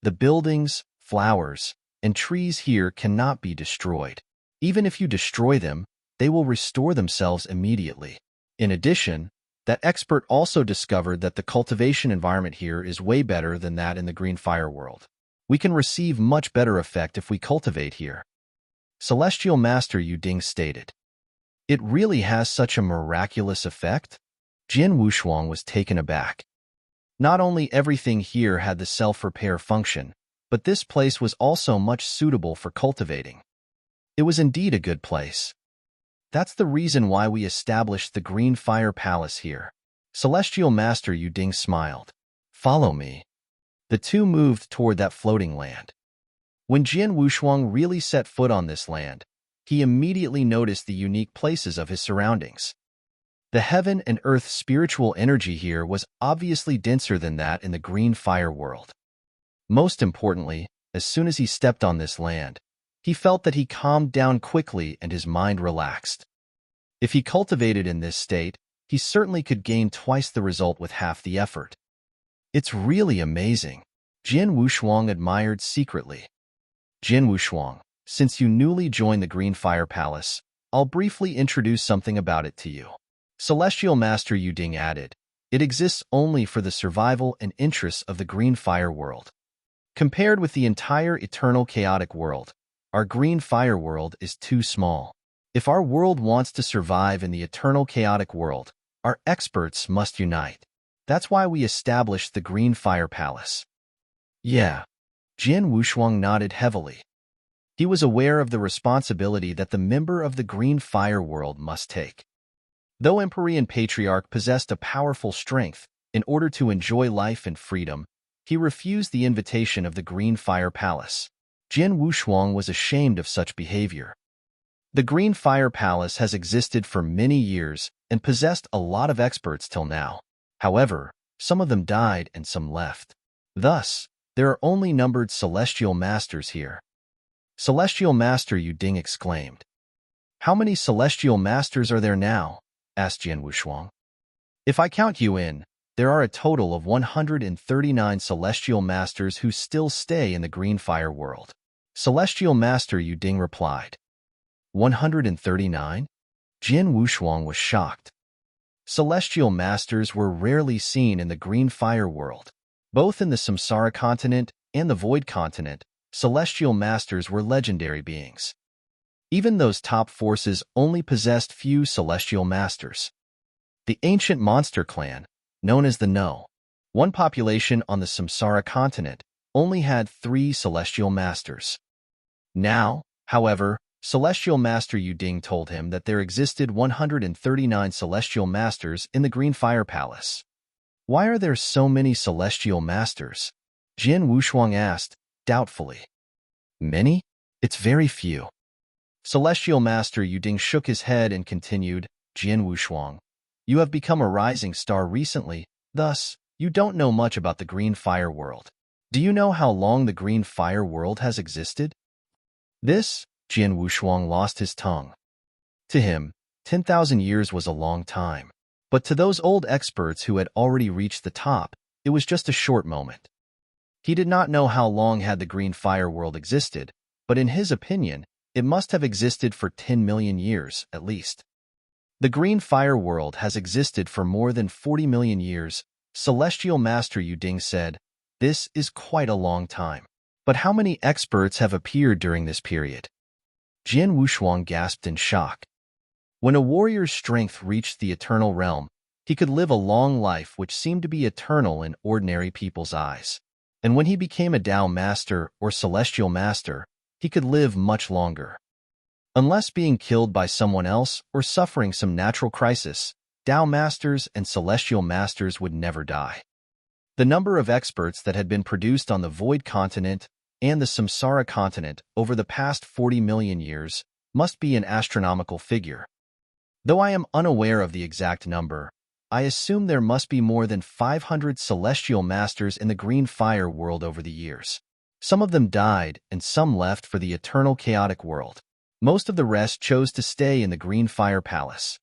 The buildings, flowers, and trees here cannot be destroyed. Even if you destroy them, they will restore themselves immediately. In addition, that expert also discovered that the cultivation environment here is way better than that in the Green Fire World. We can receive much better effect if we cultivate here. Celestial Master Yuding stated. It really has such a miraculous effect? Jian Wushuang was taken aback. Not only everything here had the self-repair function, but this place was also much suitable for cultivating. It was indeed a good place. That's the reason why we established the Green Fire Palace here. Celestial Master Yuding smiled. Follow me. The two moved toward that floating land. When Jian Wushuang really set foot on this land, he immediately noticed the unique places of his surroundings. The heaven and earth spiritual energy here was obviously denser than that in the Green Fire World. Most importantly, as soon as he stepped on this land, he felt that he calmed down quickly and his mind relaxed. If he cultivated in this state, he certainly could gain twice the result with half the effort. It's really amazing, Jian Wushuang admired secretly. Jian Wushuang, since you newly joined the Green Fire Palace, I'll briefly introduce something about it to you. Celestial Master Yuding added, it exists only for the survival and interests of the Green Fire World. Compared with the entire eternal chaotic world, our Green Fire World is too small. If our world wants to survive in the eternal chaotic world, our experts must unite. That's why we established the Green Fire Palace. Yeah. Jian Wushuang nodded heavily. He was aware of the responsibility that the member of the Green Fire World must take. Though Empyrean Patriarch possessed a powerful strength in order to enjoy life and freedom, he refused the invitation of the Green Fire Palace. Jian Wushuang was ashamed of such behavior. The Green Fire Palace has existed for many years and possessed a lot of experts till now. However, some of them died and some left. Thus, there are only numbered Celestial Masters here. Celestial Master Yuding exclaimed. How many Celestial Masters are there now? Asked Jian Wushuang. If I count you in, there are a total of 139 Celestial Masters who still stay in the Green Fire World. Celestial Master Yuding replied. 139? Jin Wushuang was shocked. Celestial masters were rarely seen in the green fire world. Both in the Samsara continent and the Void continent, celestial masters were legendary beings. Even those top forces only possessed few celestial masters. The ancient monster clan, known as the No, one population on the Samsara continent, only had 3 celestial masters. Now, however, Celestial Master Yuding told him that there existed 139 celestial masters in the Green Fire Palace. Why are there so many celestial masters? Jin Wushuang asked, doubtfully. Many? It's very few. Celestial Master Yuding shook his head and continued, Jin Wushuang, you have become a rising star recently, thus, you don't know much about the Green Fire world. Do you know how long the Green Fire world has existed? Jin Wushuang lost his tongue. To him, 10,000 years was a long time. But to those old experts who had already reached the top, it was just a short moment. He did not know how long had the Green Fire world existed, but in his opinion, it must have existed for 10 million years, at least. The Green Fire world has existed for more than 40 million years, Celestial Master Yuding said. This is quite a long time. But how many experts have appeared during this period? Jin Wushuang gasped in shock. When a warrior's strength reached the eternal realm, he could live a long life which seemed to be eternal in ordinary people's eyes. And when he became a Tao Master or Celestial Master, he could live much longer. Unless being killed by someone else or suffering some natural crisis, Tao Masters and Celestial Masters would never die. The number of experts that had been produced on the Void continent and the Samsara continent over the past 40 million years must be an astronomical figure. Though I am unaware of the exact number, I assume there must be more than 500 celestial masters in the Green Fire world over the years. Some of them died and some left for the eternal chaotic world. Most of the rest chose to stay in the Green Fire Palace.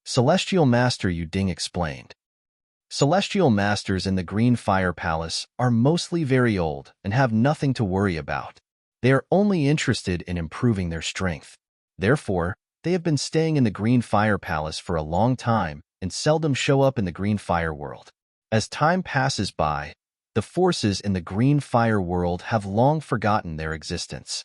Celestial Master Yuding explained. Celestial Masters in the Green Fire Palace are mostly very old and have nothing to worry about. They are only interested in improving their strength. Therefore, they have been staying in the Green Fire Palace for a long time and seldom show up in the Green Fire world. As time passes by, the forces in the Green Fire world have long forgotten their existence.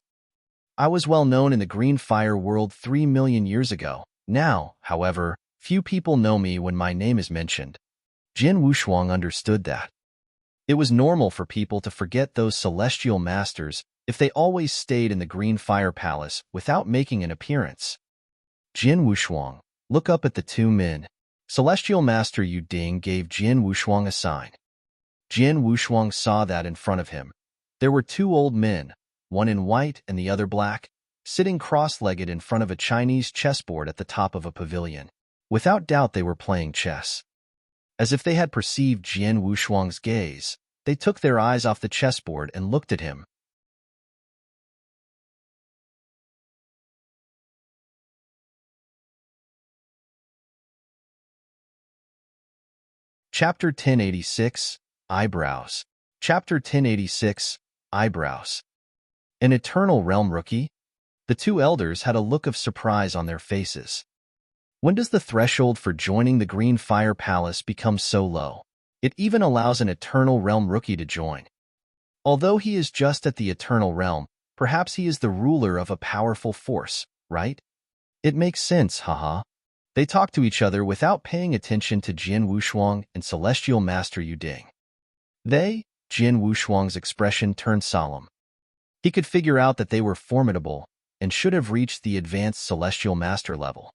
I was well known in the Green Fire world 3 million years ago. Now, however, few people know me when my name is mentioned. Jin Wushuang understood that. It was normal for people to forget those celestial masters if they always stayed in the Green Fire Palace without making an appearance. Jin Wushuang, look up at the 2 men. Celestial Master Yuding gave Jin Wushuang a sign. Jin Wushuang saw that in front of him. There were 2 old men, one in white and the other black, sitting cross-legged in front of a Chinese chessboard at the top of a pavilion. Without doubt they were playing chess. As if they had perceived Jin Wushuang's gaze, they took their eyes off the chessboard and looked at him. Chapter 1086, Eyebrows. Chapter 1086, Eyebrows. An Eternal Realm Rookie? The 2 elders had a look of surprise on their faces. When does the threshold for joining the Green Fire Palace become so low? It even allows an Eternal Realm Rookie to join. Although he is just at the Eternal Realm, perhaps he is the ruler of a powerful force, right? It makes sense, haha. They talked to each other without paying attention to Jin Wushuang and Celestial Master Yuding. Jin Wushuang's expression turned solemn. He could figure out that they were formidable and should have reached the advanced Celestial Master level.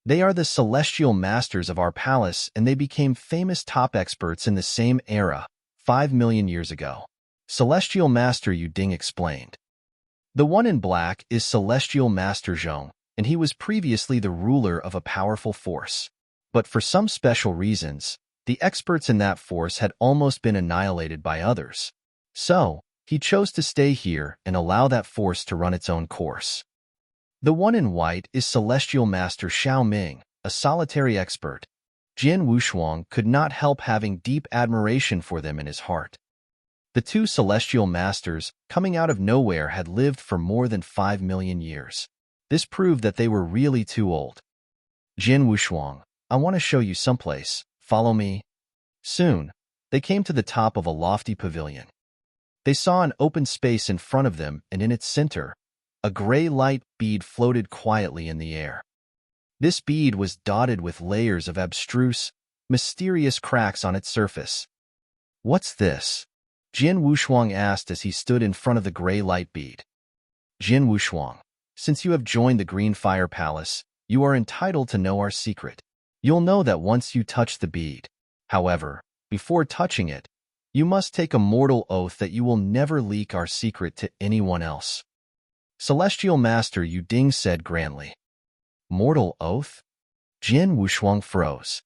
They are the Celestial Masters of our palace, and they became famous top experts in the same era, 5 million years ago. Celestial Master Yuding explained. The one in black is Celestial Master Zhong, and he was previously the ruler of a powerful force. But for some special reasons, the experts in that force had almost been annihilated by others. So, he chose to stay here and allow that force to run its own course. The one in white is Celestial Master Xiao Ming, a solitary expert. Jin Wushuang could not help having deep admiration for them in his heart. The 2 Celestial Masters, coming out of nowhere, had lived for more than 5 million years. This proved that they were really too old. Jin Wushuang, I want to show you someplace. Follow me. Soon, they came to the top of a lofty pavilion. They saw an open space in front of them, and in its center, a gray light bead floated quietly in the air. This bead was dotted with layers of abstruse, mysterious cracks on its surface. What's this? Jin Wushuang asked as he stood in front of the gray light bead. Jin Wushuang, since you have joined the Green Fire Palace, you are entitled to know our secret. You'll know that once you touch the bead. However, before touching it, you must take a mortal oath that you will never leak our secret to anyone else. Celestial Master Yu Ding said grandly. Mortal oath? Jin Wushuang froze.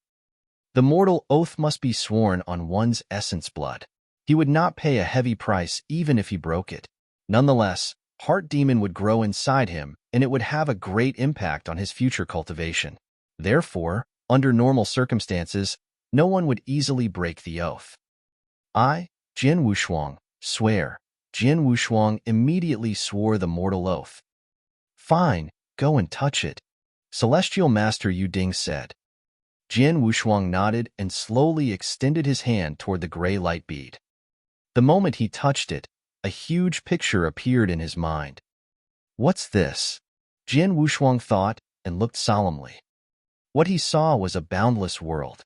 The mortal oath must be sworn on one's essence blood. He would not pay a heavy price even if he broke it. Nonetheless, Heart Demon would grow inside him, and it would have a great impact on his future cultivation. Therefore, under normal circumstances, no one would easily break the oath. I, Jin Wushuang, swear. Jin Wushuang immediately swore the mortal oath. Fine, go and touch it, Celestial Master Yu Ding said. Jin Wushuang nodded and slowly extended his hand toward the gray light bead. The moment he touched it, a huge picture appeared in his mind. What's this? Jin Wushuang thought and looked solemnly. What he saw was a boundless world.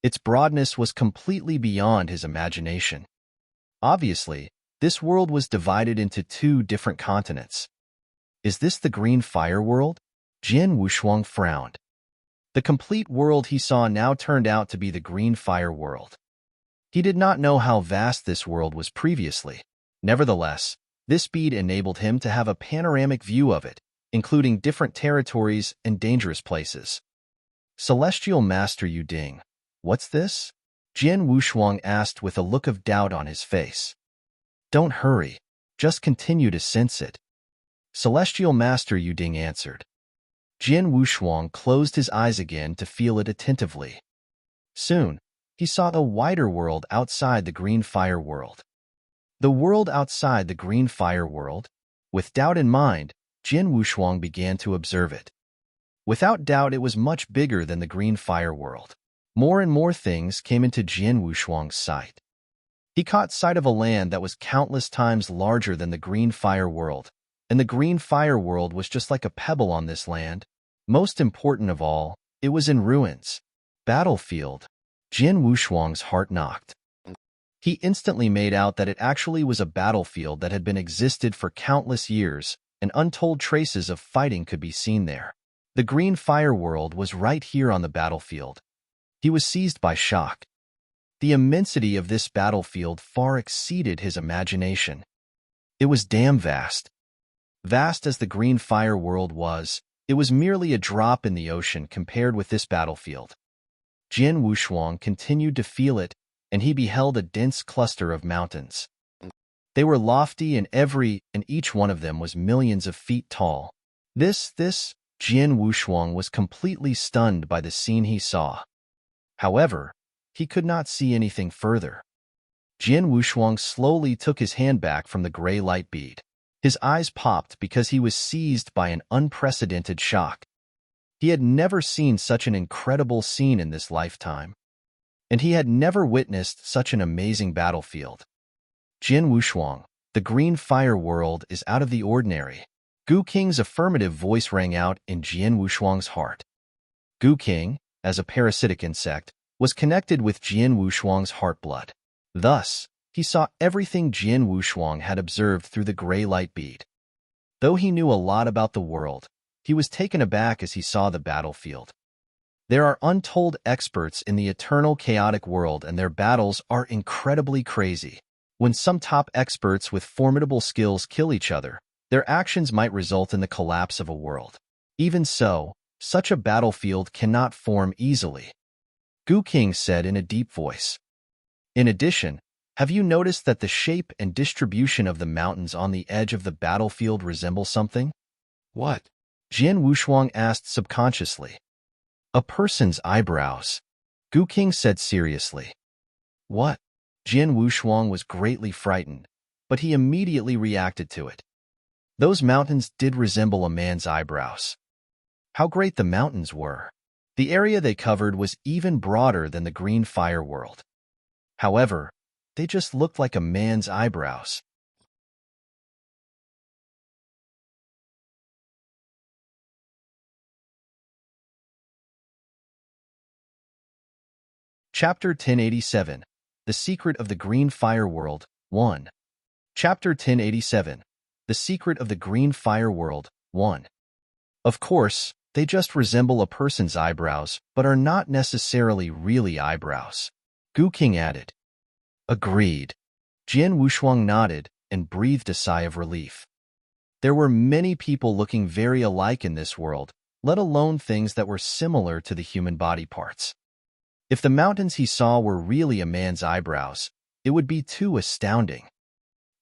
Its broadness was completely beyond his imagination. Obviously, this world was divided into two different continents. Is this the Green Fire World? Jin Wushuang frowned. The complete world he saw now turned out to be the Green Fire World. He did not know how vast this world was previously. Nevertheless, this bead enabled him to have a panoramic view of it, including different territories and dangerous places. Celestial Master Yu Ding, what's this? Jin Wushuang asked with a look of doubt on his face. Don't hurry, just continue to sense it. Celestial Master Yu Ding answered. Jin Wushuang closed his eyes again to feel it attentively. Soon, he saw a wider world outside the Green Fire World. The world outside the Green Fire World? With doubt in mind, Jin Wushuang began to observe it. Without doubt, it was much bigger than the Green Fire World. More and more things came into Jin Wushuang's sight. He caught sight of a land that was countless times larger than the Green Fire World, and the Green Fire World was just like a pebble on this land. Most important of all, it was in ruins. Battlefield. Jin Wushuang's heart knocked. He instantly made out that it actually was a battlefield that had been existed for countless years, and untold traces of fighting could be seen there. The Green Fire World was right here on the battlefield. He was seized by shock. The immensity of this battlefield far exceeded his imagination. It was damn vast. Vast as the Green Fire World was, it was merely a drop in the ocean compared with this battlefield. Jin Wushuang continued to feel it, and he beheld a dense cluster of mountains. They were lofty, and each one of them was millions of feet tall. Jin Wushuang was completely stunned by the scene he saw. However, he could not see anything further. Jin Wushuang slowly took his hand back from the gray light bead. His eyes popped because he was seized by an unprecedented shock. He had never seen such an incredible scene in this lifetime, and he had never witnessed such an amazing battlefield. Jin Wushuang, the Green Fire World is out of the ordinary. Gu Qing's affirmative voice rang out in Jin Wushuang's heart. Gu Qing, as a parasitic insect, was connected with Jin Wushuang's heart blood. Thus, he saw everything Jin Wushuang had observed through the gray light bead. Though he knew a lot about the world, he was taken aback as he saw the battlefield. There are untold experts in the eternal chaotic world, and their battles are incredibly crazy. When some top experts with formidable skills kill each other, their actions might result in the collapse of a world. Even so, such a battlefield cannot form easily, Gu Qing said in a deep voice. In addition, have you noticed that the shape and distribution of the mountains on the edge of the battlefield resemble something? What? Jin Wushuang asked subconsciously. A person's eyebrows, Gu Qing said seriously. What? Jin Wushuang was greatly frightened, but he immediately reacted to it. Those mountains did resemble a man's eyebrows. How great the mountains were! The area they covered was even broader than the green fire world. However, they just looked like a man's eyebrows. Chapter 1087, The Secret of the Green Fire World, 1. Chapter 1087, The Secret of the Green Fire World, 1. Of course, they just resemble a person's eyebrows, but are not necessarily really eyebrows. Gu King added. Agreed. Jian Wushuang nodded and breathed a sigh of relief. There were many people looking very alike in this world, let alone things that were similar to the human body parts. If the mountains he saw were really a man's eyebrows, it would be too astounding.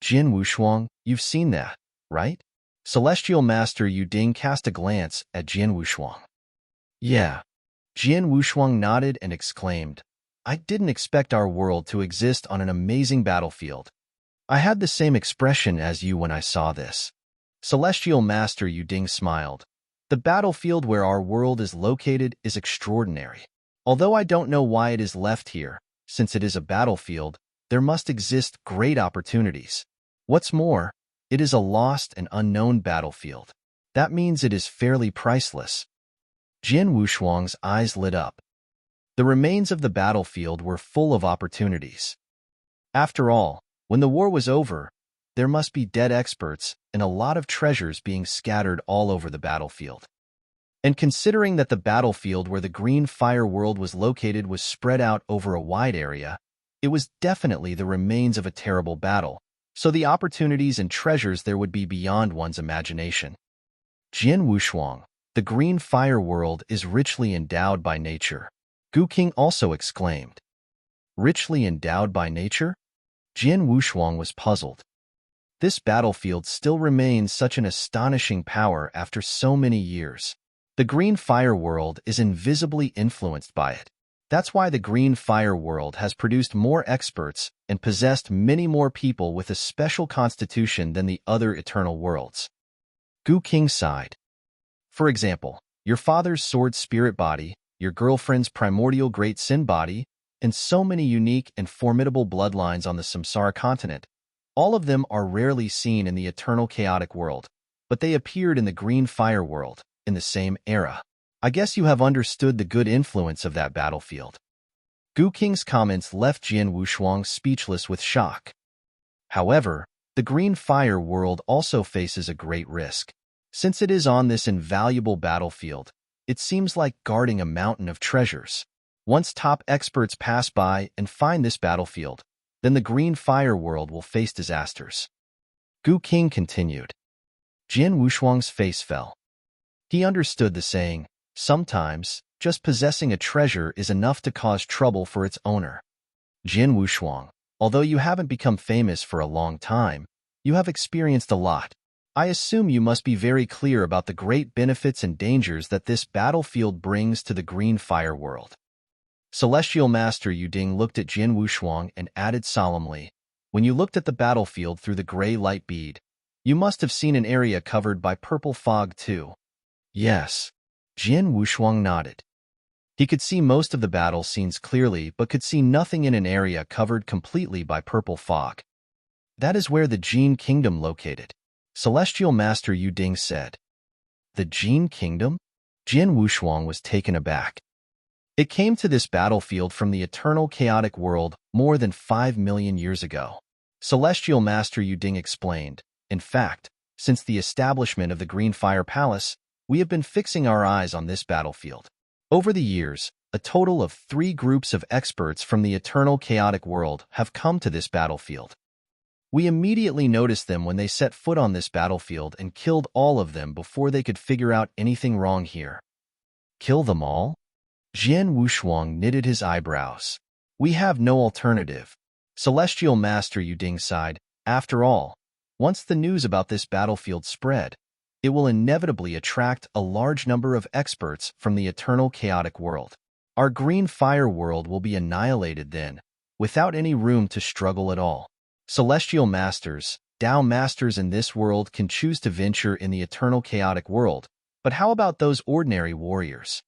Jian Wushuang, you've seen that, right? Celestial Master Yu Ding cast a glance at Jian Wushuang. Yeah. Jian Wushuang nodded and exclaimed, I didn't expect our world to exist on an amazing battlefield. I had the same expression as you when I saw this. Celestial Master Yu Ding smiled. The battlefield where our world is located is extraordinary. Although I don't know why it is left here, since it is a battlefield, there must exist great opportunities. What's more, it is a lost and unknown battlefield. That means it is fairly priceless. Jian Wushuang's eyes lit up. The remains of the battlefield were full of opportunities. After all, when the war was over, there must be dead experts and a lot of treasures being scattered all over the battlefield. And considering that the battlefield where the Green Fire World was located was spread out over a wide area, it was definitely the remains of a terrible battle, so the opportunities and treasures there would be beyond one's imagination. Jian Wushuang, the Green Fire World is richly endowed by nature. Gu King also exclaimed. Richly endowed by nature? Jian Wushuang was puzzled. This battlefield still remains such an astonishing power after so many years. The Green Fire World is invisibly influenced by it. That's why the Green Fire World has produced more experts and possessed many more people with a special constitution than the other eternal worlds. Gu King sighed. For example, your father's sword spirit body, your girlfriend's primordial great sin body, and so many unique and formidable bloodlines on the Samsara continent. All of them are rarely seen in the eternal chaotic world, but they appeared in the Green Fire World in the same era. I guess you have understood the good influence of that battlefield. Gu King's comments left Jian Wushuang speechless with shock. However, the Green Fire World also faces a great risk. Since it is on this invaluable battlefield, it seems like guarding a mountain of treasures. Once top experts pass by and find this battlefield, then the Green Fire World will face disasters. Gu King continued. Jian Wushuang's face fell. He understood the saying, sometimes, just possessing a treasure is enough to cause trouble for its owner. Jian Wushuang, although you haven't become famous for a long time, you have experienced a lot. I assume you must be very clear about the great benefits and dangers that this battlefield brings to the Green Fire World. Celestial Master Yu Ding looked at Jian Wushuang and added solemnly, when you looked at the battlefield through the gray light bead, you must have seen an area covered by purple fog too. Yes. Jian Wushuang nodded. He could see most of the battle scenes clearly but could see nothing in an area covered completely by purple fog. That is where the Jin Kingdom located, Celestial Master Yu Ding said. The Jin Kingdom? Jian Wushuang was taken aback. It came to this battlefield from the eternal chaotic world more than 5 million years ago. Celestial Master Yu Ding explained, in fact, since the establishment of the Green Fire Palace, we have been fixing our eyes on this battlefield. Over the years, a total of 3 groups of experts from the eternal chaotic world have come to this battlefield. We immediately noticed them when they set foot on this battlefield and killed all of them before they could figure out anything wrong here. Kill them all? Jian Wushuang knitted his eyebrows. We have no alternative. Celestial Master Yu Ding sighed. After all, once the news about this battlefield spread, it will inevitably attract a large number of experts from the eternal chaotic world. Our Green Fire World will be annihilated then, without any room to struggle at all. Celestial Masters, Tao masters in this world can choose to venture in the eternal chaotic world, but how about those ordinary warriors?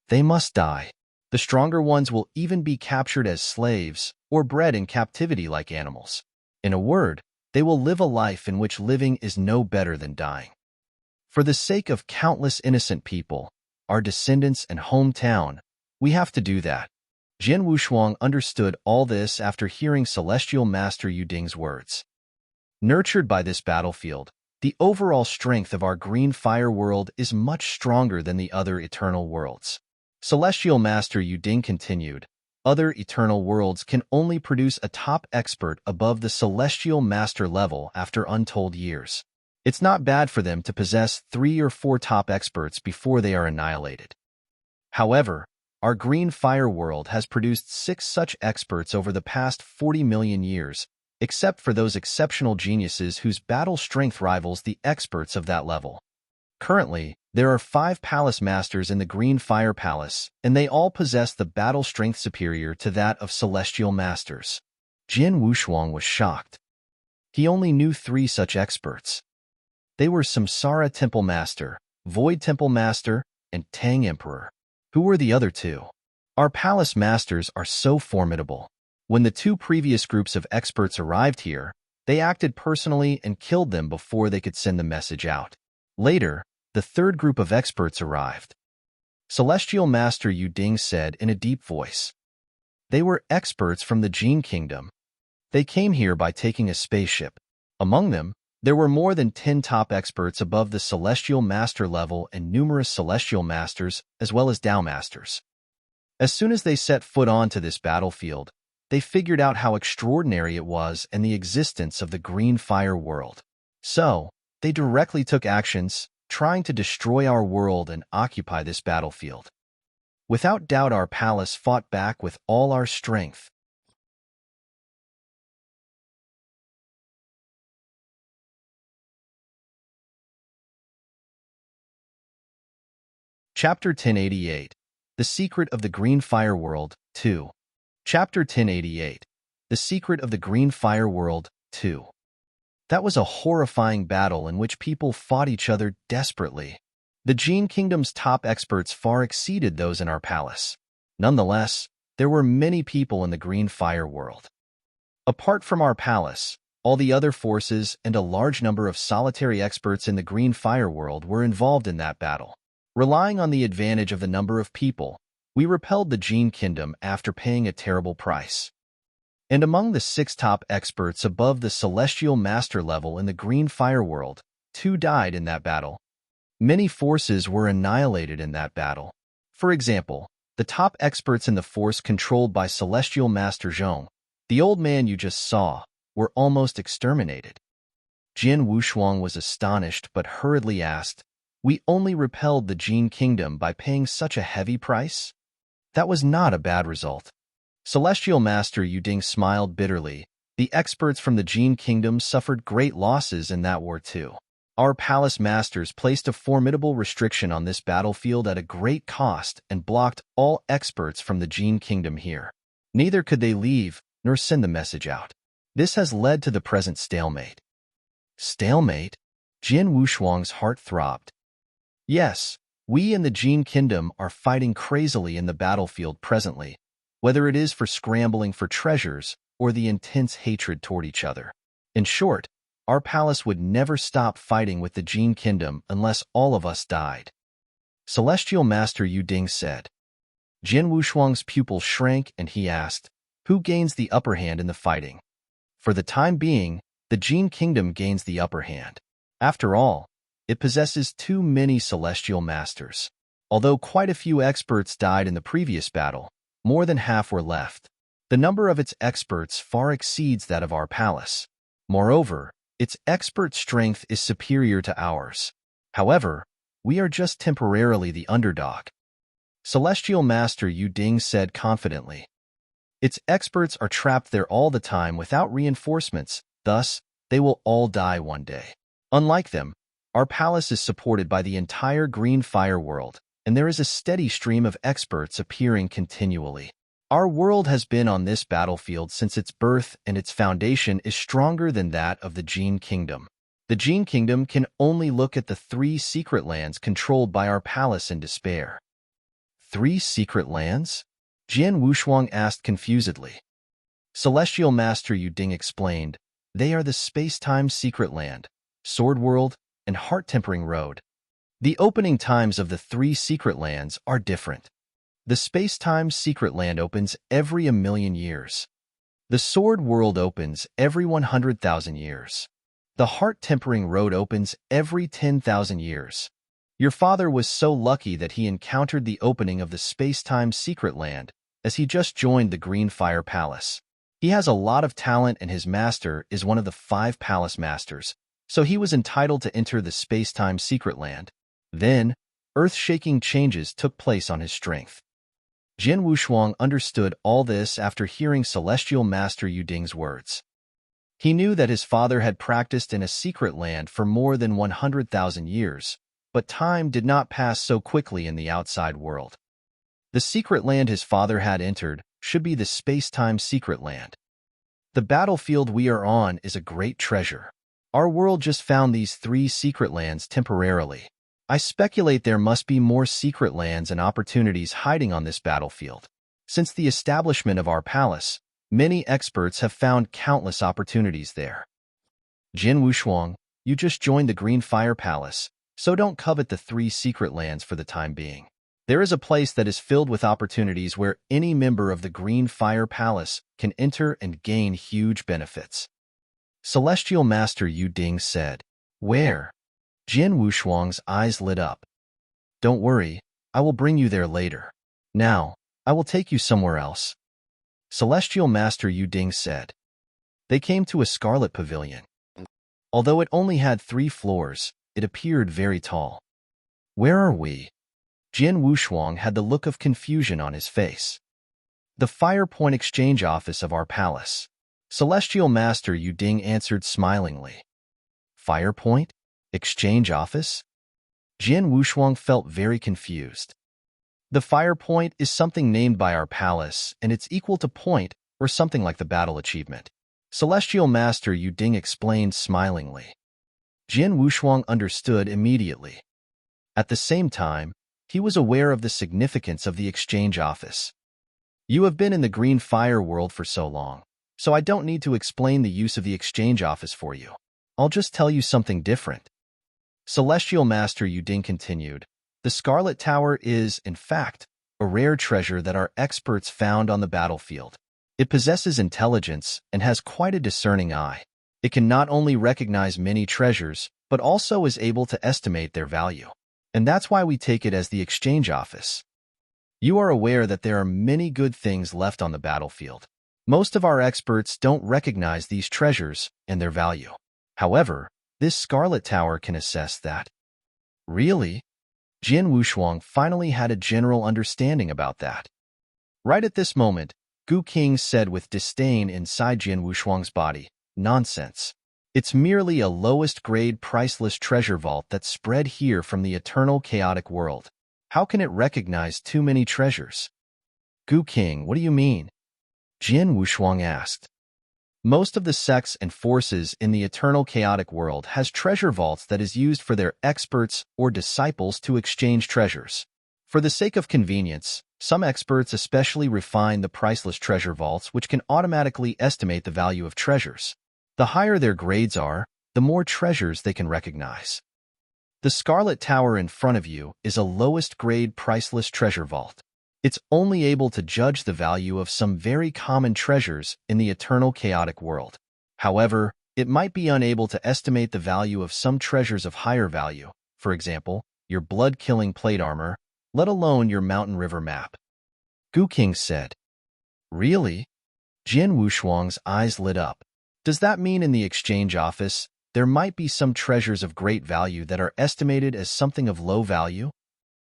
They must die. The stronger ones will even be captured as slaves or bred in captivity like animals. In a word, they will live a life in which living is no better than dying. For the sake of countless innocent people, our descendants and hometown, we have to do that. Jin Wushuang understood all this after hearing Celestial Master Yu Ding's words. Nurtured by this battlefield, the overall strength of our green fire world is much stronger than the other eternal worlds. Celestial Master Yu Ding continued, other eternal worlds can only produce a top expert above the Celestial Master level after untold years. It's not bad for them to possess 3 or 4 top experts before they are annihilated. However, our green fire world has produced 6 such experts over the past 40 million years, except for those exceptional geniuses whose battle strength rivals the experts of that level. Currently, there are 5 palace masters in the Green Fire Palace, and they all possess the battle strength superior to that of celestial masters. Jin Wushuang was shocked. He only knew 3 such experts. They were Samsara Temple Master, Void Temple Master, and Tang Emperor. Who were the other 2? Our palace masters are so formidable. When the 2 previous groups of experts arrived here, they acted personally and killed them before they could send the message out. Later, the 3rd group of experts arrived. Celestial Master Yu Ding said in a deep voice. They were experts from the Jin Kingdom. They came here by taking a spaceship. Among them, there were more than 10 top experts above the Celestial Master level and numerous Celestial Masters as well as Tao Masters. As soon as they set foot onto this battlefield, they figured out how extraordinary it was and the existence of the Green Fire world. So, they directly took actions, trying to destroy our world and occupy this battlefield. Without doubt, our palace fought back with all our strength. Chapter 1088. The Secret of the Green Fire World, 2. Chapter 1088. The Secret of the Green Fire World, 2. That was a horrifying battle in which people fought each other desperately. The Jin Kingdom's top experts far exceeded those in our palace. Nonetheless, there were many people in the Green Fire world. Apart from our palace, all the other forces and a large number of solitary experts in the Green Fire world were involved in that battle. Relying on the advantage of the number of people, we repelled the Jin Kingdom after paying a terrible price. And among the 6 top experts above the Celestial Master level in the Green Fire world, 2 died in that battle. Many forces were annihilated in that battle. For example, the top experts in the force controlled by Celestial Master Zhong, the old man you just saw, were almost exterminated. Jin Wushuang was astonished but hurriedly asked, "We only repelled the Jin Kingdom by paying such a heavy price?" That was not a bad result. Celestial Master Yu Ding smiled bitterly. The experts from the Jin Kingdom suffered great losses in that war too. Our palace masters placed a formidable restriction on this battlefield at a great cost and blocked all experts from the Jin Kingdom here. Neither could they leave nor send the message out. This has led to the present stalemate. Stalemate? Jin Wushuang's heart throbbed. Yes, we in the Jin Kingdom are fighting crazily in the battlefield presently, whether it is for scrambling for treasures or the intense hatred toward each other. In short, our palace would never stop fighting with the Jin Kingdom unless all of us died. Celestial Master Yu Ding said. Jin Wushuang's pupil shrank and he asked, "Who gains the upper hand in the fighting?" For the time being, the Jin Kingdom gains the upper hand. After all, it possesses too many celestial masters. Although quite a few experts died in the previous battle, more than half were left. The number of its experts far exceeds that of our palace. Moreover, its expert strength is superior to ours. However, we are just temporarily the underdog. Celestial Master Yu Ding said confidently. Its experts are trapped there all the time without reinforcements, thus, they will all die one day. Unlike them, our palace is supported by the entire Green Fire world, and there is a steady stream of experts appearing continually. Our world has been on this battlefield since its birth, and its foundation is stronger than that of the Gene Kingdom. The Gene Kingdom can only look at the 3 secret lands controlled by our palace in despair. 3 secret lands? Jian Wushuang asked confusedly. Celestial Master Yuding explained, they are the space-time secret land, Sword World, and Heart-Tempering Road. The opening times of the 3 secret lands are different. The space-time secret land opens every 1,000,000 years. The Sword World opens every 100,000 years. The Heart-Tempering Road opens every 10,000 years. Your father was so lucky that he encountered the opening of the space-time secret land as he just joined the Green Fire Palace. He has a lot of talent and his master is one of the 5 palace masters, so he was entitled to enter the space-time secret land. Then, earth-shaking changes took place on his strength. Jian Wushuang understood all this after hearing Celestial Master Yuding's words. He knew that his father had practiced in a secret land for more than 100,000 years, but time did not pass so quickly in the outside world. The secret land his father had entered should be the space-time secret land. The battlefield we are on is a great treasure. Our world just found these 3 secret lands temporarily. I speculate there must be more secret lands and opportunities hiding on this battlefield. Since the establishment of our palace, many experts have found countless opportunities there. Jian Wushuang, you just joined the Green Fire Palace, so don't covet the 3 secret lands for the time being. There is a place that is filled with opportunities where any member of the Green Fire Palace can enter and gain huge benefits. Celestial Master Yuding said. Where? Jian Wushuang's eyes lit up. Don't worry, I will bring you there later. Now, I will take you somewhere else. Celestial Master Yuding said. They came to a scarlet pavilion. Although it only had 3 floors, it appeared very tall. Where are we? Jian Wushuang had the look of confusion on his face. The Fire Point Exchange Office of our palace. Celestial Master Yuding answered smilingly. Fire Point? Exchange Office? Jian Wushuang felt very confused. The Fire Point is something named by our palace, and it's equal to point or something like the battle achievement. Celestial Master Yuding explained smilingly. Jian Wushuang understood immediately. At the same time, he was aware of the significance of the exchange office. You have been in the Green Fire world for so long, so I don't need to explain the use of the exchange office for you. I'll just tell you something different. Celestial Master Yuding continued, the Scarlet Tower is, in fact, a rare treasure that our experts found on the battlefield. It possesses intelligence and has quite a discerning eye. It can not only recognize many treasures, but also is able to estimate their value. And that's why we take it as the exchange office. You are aware that there are many good things left on the battlefield. Most of our experts don't recognize these treasures and their value. However, this Scarlet Tower can assess that. Really? Jian Wushuang finally had a general understanding about that. Right at this moment, Gu King said with disdain inside Jian Wushuang's body, nonsense. It's merely a lowest-grade priceless treasure vault that's spread here from the eternal chaotic world. How can it recognize too many treasures? Gu King, what do you mean? Jian Wushuang asked. Most of the sects and forces in the eternal chaotic world has treasure vaults that is used for their experts or disciples to exchange treasures. For the sake of convenience, some experts especially refine the priceless treasure vaults which can automatically estimate the value of treasures. The higher their grades are, the more treasures they can recognize. The Scarlet Tower in front of you is a lowest-grade priceless treasure vault. It's only able to judge the value of some very common treasures in the eternal chaotic world. However, it might be unable to estimate the value of some treasures of higher value, for example, your blood-killing plate armor, let alone your mountain river map. Gu King said. Really? Jian Wushuang's eyes lit up. Does that mean in the exchange office, there might be some treasures of great value that are estimated as something of low value?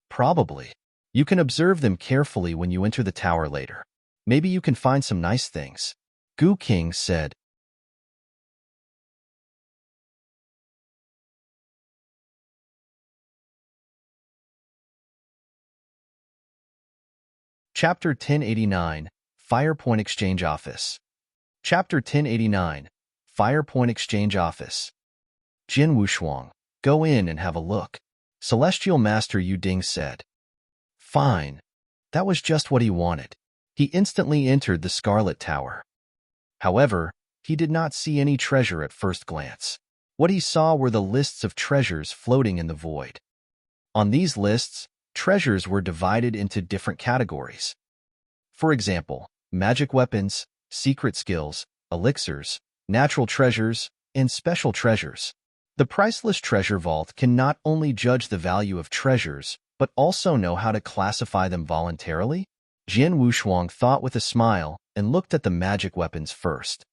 Probably. You can observe them carefully when you enter the tower later. Maybe you can find some nice things. Gu King said. Chapter 1089, Fire Point Exchange Office. Chapter 1089, Fire Point Exchange Office. Jin Wushuang, go in and have a look, Celestial Master Yu Ding said. Fine. That was just what he wanted. He instantly entered the Scarlet Tower. However, he did not see any treasure at first glance. What he saw were the lists of treasures floating in the void. On these lists, treasures were divided into different categories. For example, magic weapons, secret skills, elixirs, natural treasures, and special treasures. The priceless treasure vault can not only judge the value of treasures, but also know how to classify them voluntarily? Jin Wushuang thought with a smile and looked at the magic weapons first.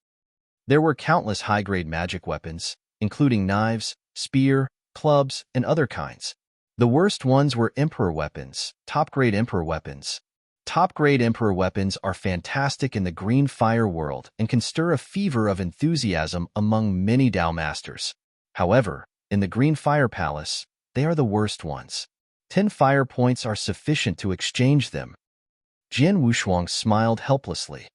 There were countless high-grade magic weapons, including knives, spear, clubs, and other kinds. The worst ones were Emperor weapons, top-grade Emperor weapons. Top-grade Emperor weapons are fantastic in the Green Fire world and can stir a fever of enthusiasm among many Dao masters. However, in the Green Fire Palace, they are the worst ones. 10 fire points are sufficient to exchange them. Jin Wushuang smiled helplessly.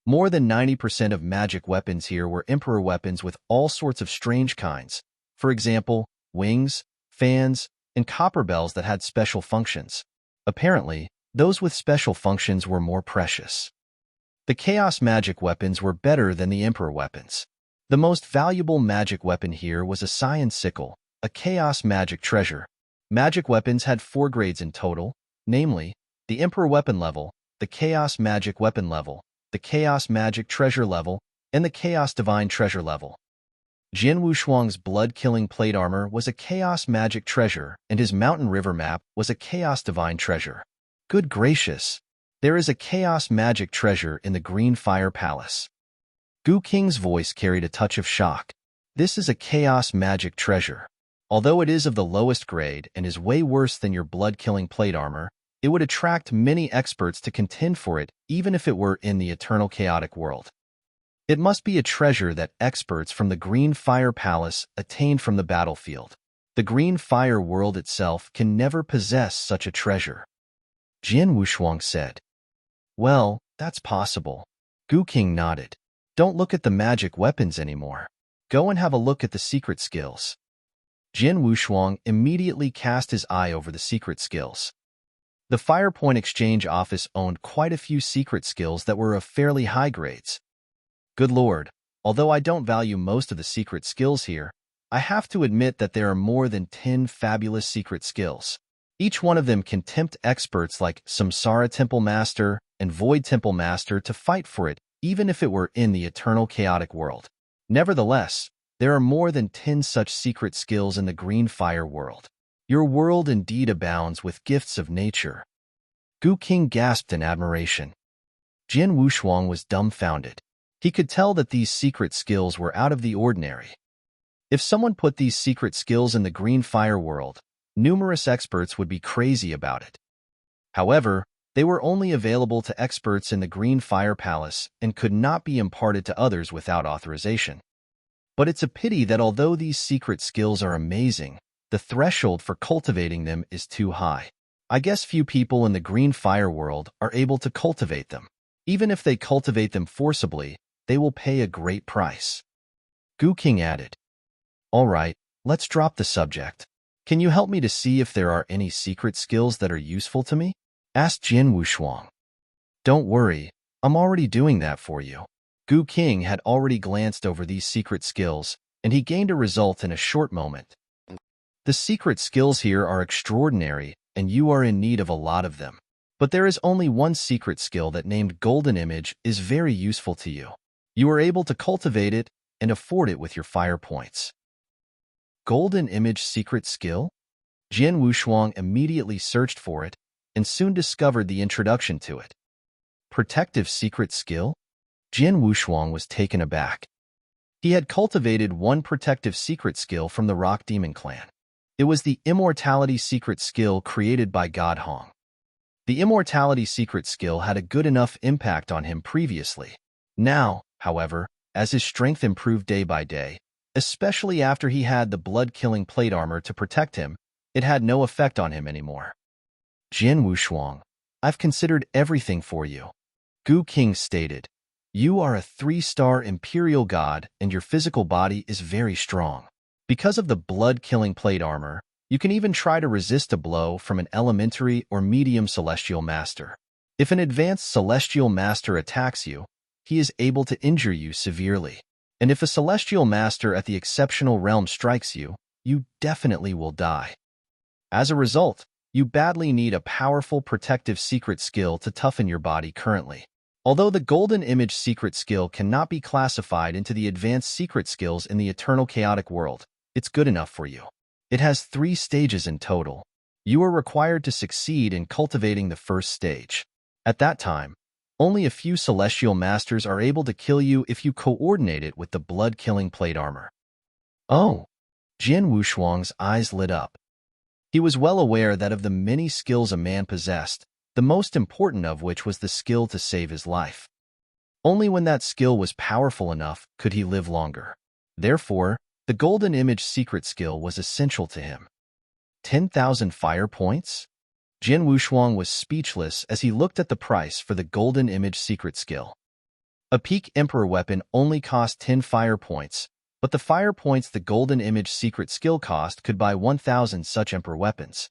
More than 90% of magic weapons here were Emperor weapons with all sorts of strange kinds. For example, wings, fans, and copper bells that had special functions. Apparently, those with special functions were more precious. The Chaos magic weapons were better than the Emperor weapons. The most valuable magic weapon here was a Scion Sickle, a Chaos magic treasure. Magic weapons had 4 grades in total, namely, the Emperor weapon level, the Chaos magic weapon level, the Chaos magic treasure level, and the Chaos divine treasure level. Jin Wushuang's blood-killing plate armor was a Chaos magic treasure, and his mountain river map was a Chaos divine treasure. Good gracious! There is a Chaos magic treasure in the Green Fire Palace. Gu Qing's voice carried a touch of shock. This is a Chaos magic treasure. Although it is of the lowest grade and is way worse than your blood-killing plate armor, it would attract many experts to contend for it even if it were in the eternal chaotic world. It must be a treasure that experts from the Green Fire Palace attained from the battlefield. The Green Fire world itself can never possess such a treasure. Jin Wushuang said. Well, that's possible. Gu Qing nodded. Don't look at the magic weapons anymore. Go and have a look at the secret skills. Jin Wushuang immediately cast his eye over the secret skills. The Fire Point Exchange Office owned quite a few secret skills that were of fairly high grades. Good lord, although I don't value most of the secret skills here, I have to admit that there are more than 10 fabulous secret skills. Each one of them can tempt experts like Samsara Temple Master and Void Temple Master to fight for it, even if it were in the eternal chaotic world. Nevertheless, there are more than 10 such secret skills in the Green Fire world. Your world indeed abounds with gifts of nature. Gu Qing gasped in admiration. Jin Wushuang was dumbfounded. He could tell that these secret skills were out of the ordinary. If someone put these secret skills in the Green Fire world, numerous experts would be crazy about it. However, they were only available to experts in the Green Fire Palace and could not be imparted to others without authorization. But it's a pity that although these secret skills are amazing, the threshold for cultivating them is too high. I guess few people in the Green Fire world are able to cultivate them. Even if they cultivate them forcibly, they will pay a great price. Gu Qing added. All right, let's drop the subject. Can you help me to see if there are any secret skills that are useful to me? Asked Jin Wushuang. Don't worry, I'm already doing that for you. Gu Qing had already glanced over these secret skills, and he gained a result in a short moment. The secret skills here are extraordinary, and you are in need of a lot of them. But there is only one secret skill that named Golden Image is very useful to you. You are able to cultivate it and afford it with your fire points. Golden Image secret skill? Jin Wushuang immediately searched for it and soon discovered the introduction to it. Protective secret skill? Jin Wushuang was taken aback. He had cultivated one protective secret skill from the Rock Demon clan. It was the Immortality secret skill created by God Hong. The Immortality secret skill had a good enough impact on him previously. Now, however, as his strength improved day by day, especially after he had the blood-killing plate armor to protect him, it had no effect on him anymore. Jin Wushuang, I've considered everything for you. Gu King stated, "You are a 3-star imperial god and your physical body is very strong. Because of the blood-killing plate armor, you can even try to resist a blow from an elementary or medium celestial master. If an advanced celestial master attacks you, he is able to injure you severely. And if a celestial master at the exceptional realm strikes you, you definitely will die. As a result, you badly need a powerful protective secret skill to toughen your body currently. Although the Golden Image secret skill cannot be classified into the advanced secret skills in the eternal chaotic world, it's good enough for you. It has 3 stages in total. You are required to succeed in cultivating the first stage. At that time, only a few celestial masters are able to kill you if you coordinate it with the blood-killing plate armor." Oh! Jian Wushuang's eyes lit up. He was well aware that of the many skills a man possessed, the most important of which was the skill to save his life. Only when that skill was powerful enough could he live longer. Therefore, the Golden Image secret skill was essential to him. 10,000 fire points? Jian Wushuang was speechless as he looked at the price for the Golden Image secret skill. A peak Emperor weapon only cost 10 fire points, but the fire points the Golden Image secret skill cost could buy 1,000 such Emperor weapons.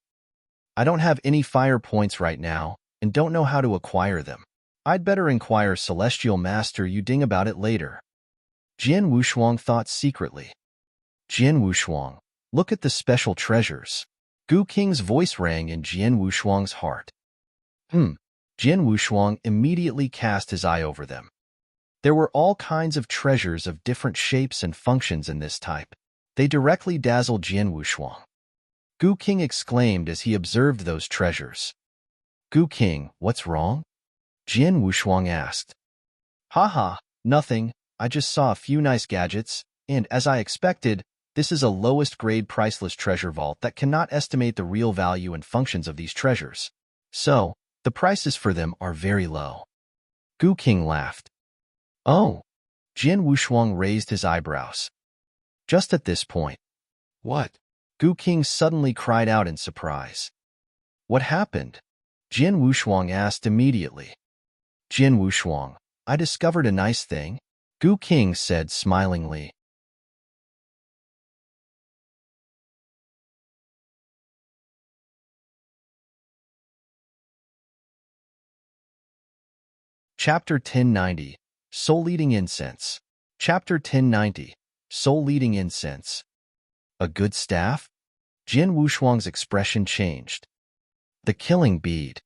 "I don't have any fire points right now and don't know how to acquire them. I'd better inquire Celestial Master Yuding about it later." Jian Wushuang thought secretly. "Jian Wushuang, look at the special treasures." Gu King's voice rang in Jian Wushuang's heart. Jian Wushuang immediately cast his eye over them. There were all kinds of treasures of different shapes and functions in this type. They directly dazzled Jian Wushuang. Gu King exclaimed as he observed those treasures. "Gu King, what's wrong?" Jian Wushuang asked. "Haha, nothing. I just saw a few nice gadgets, and as I expected, this is a lowest-grade priceless treasure vault that cannot estimate the real value and functions of these treasures. So, the prices for them are very low." Gu King laughed. "Oh!" Jian Wushuang raised his eyebrows. Just at this point, "What?" Gu King suddenly cried out in surprise. "What happened?" Jian Wushuang asked immediately. "Jian Wushuang, I discovered a nice thing," Gu King said smilingly. Chapter 1090, Soul-Leading Incense. Chapter 1090, Soul-Leading Incense. "A good staff?" Jian Wushuang's expression changed. "The killing bead,"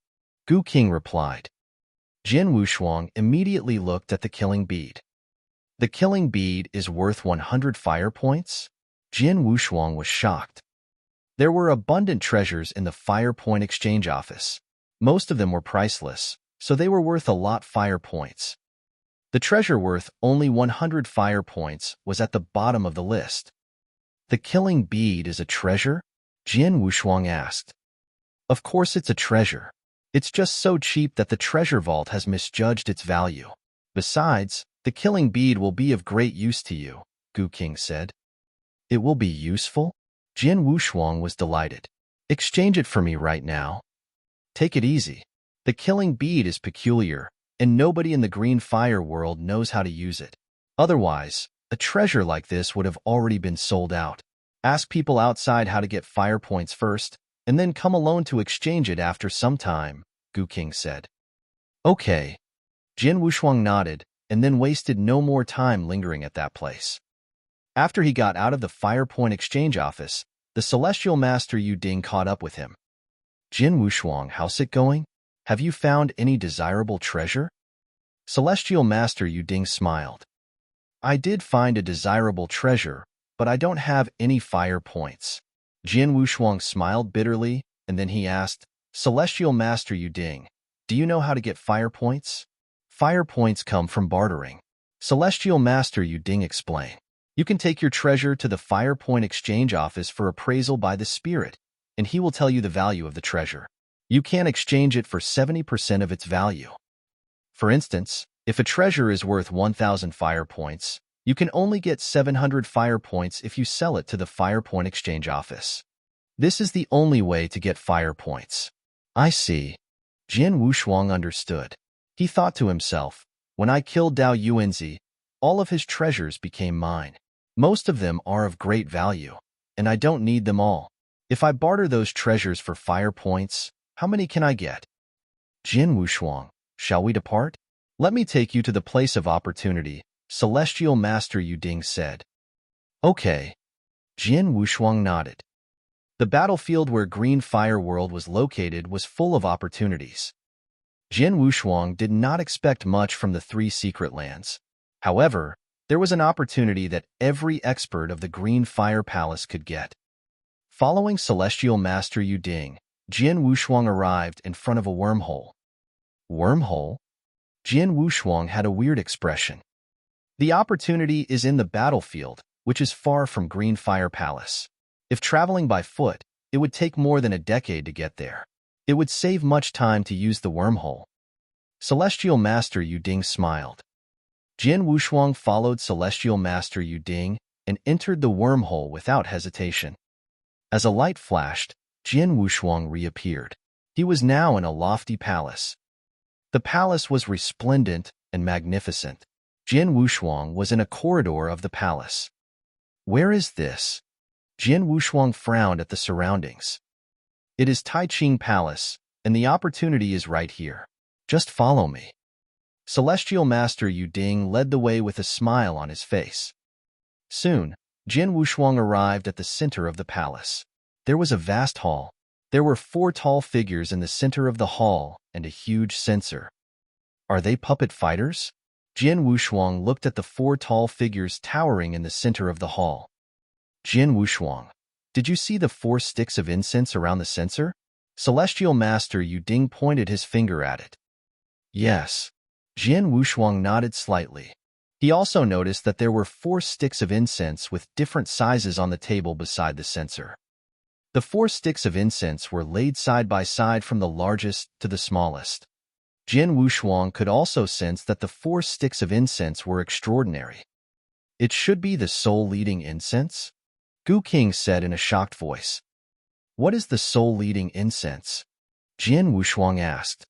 Gu King replied. Jian Wushuang immediately looked at the killing bead. "The killing bead is worth 100 fire points?" Jian Wushuang was shocked. There were abundant treasures in the fire point exchange office. Most of them were priceless, so they were worth a lot fire points. The treasure worth only 100 fire points was at the bottom of the list. "The killing bead is a treasure?" Jian Wushuang asked. "Of course it's a treasure. It's just so cheap that the treasure vault has misjudged its value. Besides, the killing bead will be of great use to you," Gu King said. "It will be useful?" Jian Wushuang was delighted. "Exchange it for me right now." "Take it easy. The killing bead is peculiar, and nobody in the green fire world knows how to use it. Otherwise, a treasure like this would have already been sold out. Ask people outside how to get fire points first, and then come alone to exchange it after some time," Gu King said. "Okay." Jian Wushuang nodded, and then wasted no more time lingering at that place. After he got out of the fire point exchange office, the Celestial Master Yuding caught up with him. "Jian Wushuang, how's it going? Have you found any desirable treasure?" Celestial Master Yuding smiled. "I did find a desirable treasure, but I don't have any fire points." Jian Wushuang smiled bitterly, and then he asked, "Celestial Master Yuding, do you know how to get fire points?" "Fire points come from bartering," Celestial Master Yuding explained. "You can take your treasure to the Fire Point Exchange office for appraisal by the spirit, and he will tell you the value of the treasure. You can exchange it for 70% of its value. For instance, if a treasure is worth 1,000 fire points, you can only get 700 fire points if you sell it to the Fire Point Exchange office. This is the only way to get fire points." "I see." Jian Wushuang understood. He thought to himself, when I killed Dao Yuanzi, all of his treasures became mine. Most of them are of great value, and I don't need them all. If I barter those treasures for fire points, how many can I get? Jin Wushuang, shall we depart? Let me take you to the place of opportunity, Celestial Master Yuding said. Okay. Jin Wushuang nodded. The battlefield where Green Fire World was located was full of opportunities. Jin Wushuang did not expect much from the 3 secret lands. However, there was an opportunity that every expert of the Green Fire Palace could get. Following Celestial Master Yuding, Jin Wushuang arrived in front of a wormhole. Wormhole? Jin Wushuang had a weird expression. The opportunity is in the battlefield, which is far from Green Fire Palace. If traveling by foot, it would take more than a decade to get there. It would save much time to use the wormhole. Celestial Master Yuding smiled. Jin Wushuang followed Celestial Master Yuding and entered the wormhole without hesitation. As a light flashed, Jin Wushuang reappeared. He was now in a lofty palace. The palace was resplendent and magnificent. Jin Wushuang was in a corridor of the palace. Where is this? Jin Wushuang frowned at the surroundings. It is Taiching Palace, and the opportunity is right here. Just follow me. Celestial Master Yuding led the way with a smile on his face. Soon, Jin Wushuang arrived at the center of the palace. There was a vast hall. There were 4 tall figures in the center of the hall and a huge censer. Are they puppet fighters? Jin Wushuang looked at the 4 tall figures towering in the center of the hall. Jin Wushuang, did you see the 4 sticks of incense around the censer? Celestial Master Yuding pointed his finger at it. Yes. Jin Wushuang nodded slightly. He also noticed that there were 4 sticks of incense with different sizes on the table beside the censer. The 4 sticks of incense were laid side by side from the largest to the smallest. Jin Wushuang could also sense that the 4 sticks of incense were extraordinary. It should be the soul-leading incense? Gu King said in a shocked voice. What is the soul-leading incense? Jin Wushuang asked.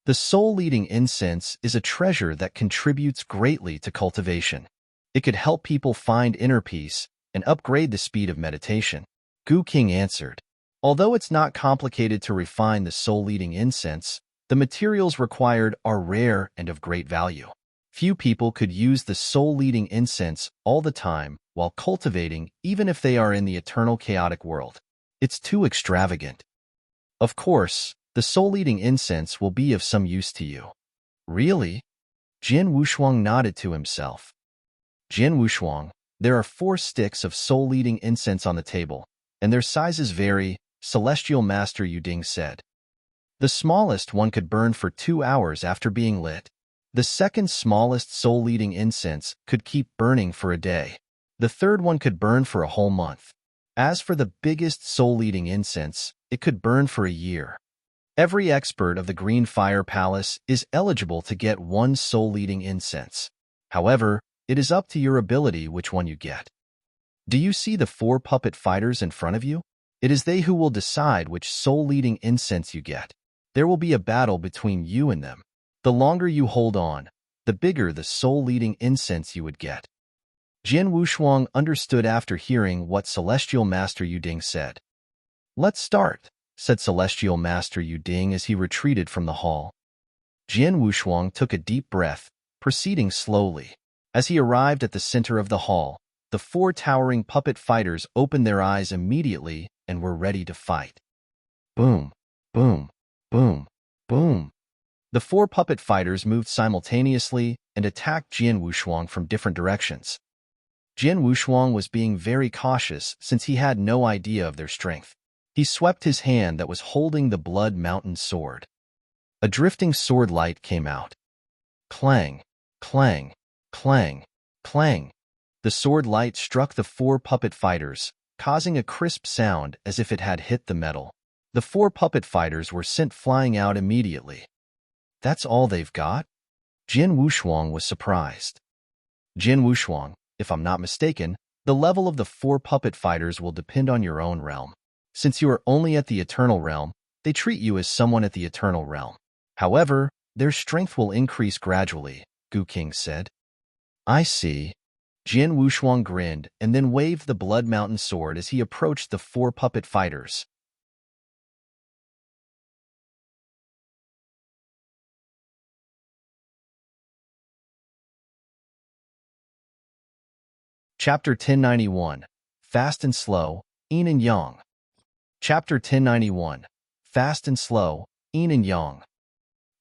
The soul-leading incense is a treasure that contributes greatly to cultivation. It could help people find inner peace and upgrade the speed of meditation. Gu King answered. Although it's not complicated to refine the soul-leading incense, the materials required are rare and of great value. Few people could use the soul-leading incense all the time while cultivating, even if they are in the eternal chaotic world. It's too extravagant. Of course, the soul-leading incense will be of some use to you. Really? Jin Wushuang nodded to himself. Jin Wushuang, there are 4 sticks of soul-leading incense on the table, and their sizes vary, Celestial Master Yuding said. The smallest one could burn for 2 hours after being lit. The second smallest soul-leading incense could keep burning for a day. The third one could burn for a whole month. As for the biggest soul-leading incense, it could burn for a year. Every expert of the Green Fire Palace is eligible to get 1 soul-leading incense. However, it is up to your ability which one you get. Do you see the 4 puppet fighters in front of you? It is they who will decide which soul-leading incense you get. There will be a battle between you and them. The longer you hold on, the bigger the soul-leading incense you would get. Jin Wushuang understood after hearing what Celestial Master Yuding said. Let's start, said Celestial Master Yuding as he retreated from the hall. Jin Wushuang took a deep breath, proceeding slowly. As he arrived at the center of the hall, the 4 towering puppet fighters opened their eyes immediately and were ready to fight. Boom, boom, boom, boom. The 4 puppet fighters moved simultaneously and attacked Jin Wushuang from different directions. Jin Wushuang was being very cautious since he had no idea of their strength. He swept his hand that was holding the Blood Mountain sword. A drifting sword light came out. Clang, clang, clang, clang. The sword light struck the 4 puppet fighters, causing a crisp sound as if it had hit the metal. The 4 puppet fighters were sent flying out immediately. That's all they've got? Jin Wushuang was surprised. Jin Wushuang, if I'm not mistaken, the level of the 4 puppet fighters will depend on your own realm. Since you are only at the Eternal Realm, they treat you as someone at the Eternal Realm. However, their strength will increase gradually, Gu King said. I see. Jian Wushuang grinned and then waved the Blood Mountain sword as he approached the 4 puppet fighters. Chapter 1091, Fast and Slow, Yin and Yang. Chapter 1091, Fast and Slow, Yin and Yang.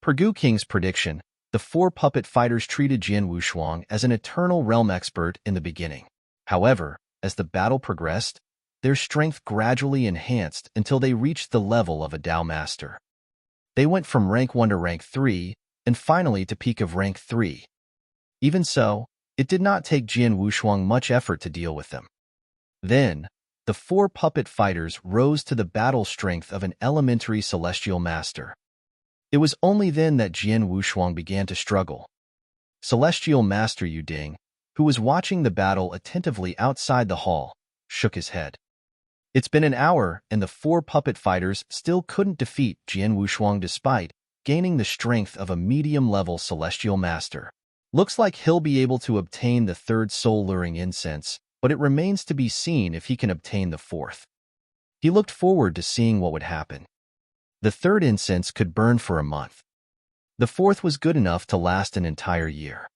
Per Gu King's prediction, the 4 puppet fighters treated Jian Wushuang as an eternal realm expert in the beginning. However, as the battle progressed, their strength gradually enhanced until they reached the level of a Dao Master. They went from rank 1 to rank 3, and finally to peak of rank 3. Even so, it did not take Jian Wushuang much effort to deal with them. Then, the 4 puppet fighters rose to the battle strength of an elementary celestial master. It was only then that Jian Wushuang began to struggle. Celestial Master Yuding, who was watching the battle attentively outside the hall, shook his head. It's been an hour and the 4 puppet fighters still couldn't defeat Jian Wushuang despite gaining the strength of a medium-level celestial master. Looks like he'll be able to obtain the 3rd soul-luring incense, but it remains to be seen if he can obtain the 4th. He looked forward to seeing what would happen. The 3rd incense could burn for a month. The 4th was good enough to last an entire year.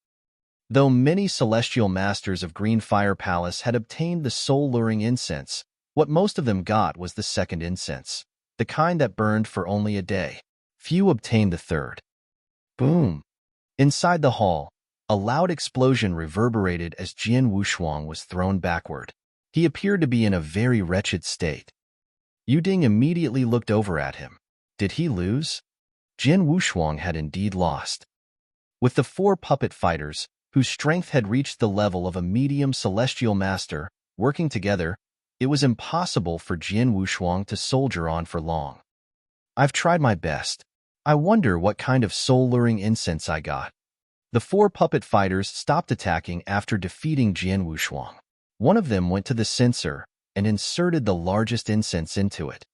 Though many celestial masters of Green Fire Palace had obtained the soul-luring incense, what most of them got was the 2nd incense, the kind that burned for only a day. Few obtained the 3rd. Boom! Inside the hall, a loud explosion reverberated as Jian Wushuang was thrown backward. He appeared to be in a very wretched state. Yuding immediately looked over at him. Did he lose? Jian Wushuang had indeed lost. With the 4 puppet fighters, whose strength had reached the level of a medium celestial master, working together, it was impossible for Jian Wushuang to soldier on for long. I've tried my best. I wonder what kind of soul-luring incense I got. The 4 puppet fighters stopped attacking after defeating Jian Wushuang. One of them went to the censer and inserted the largest incense into it.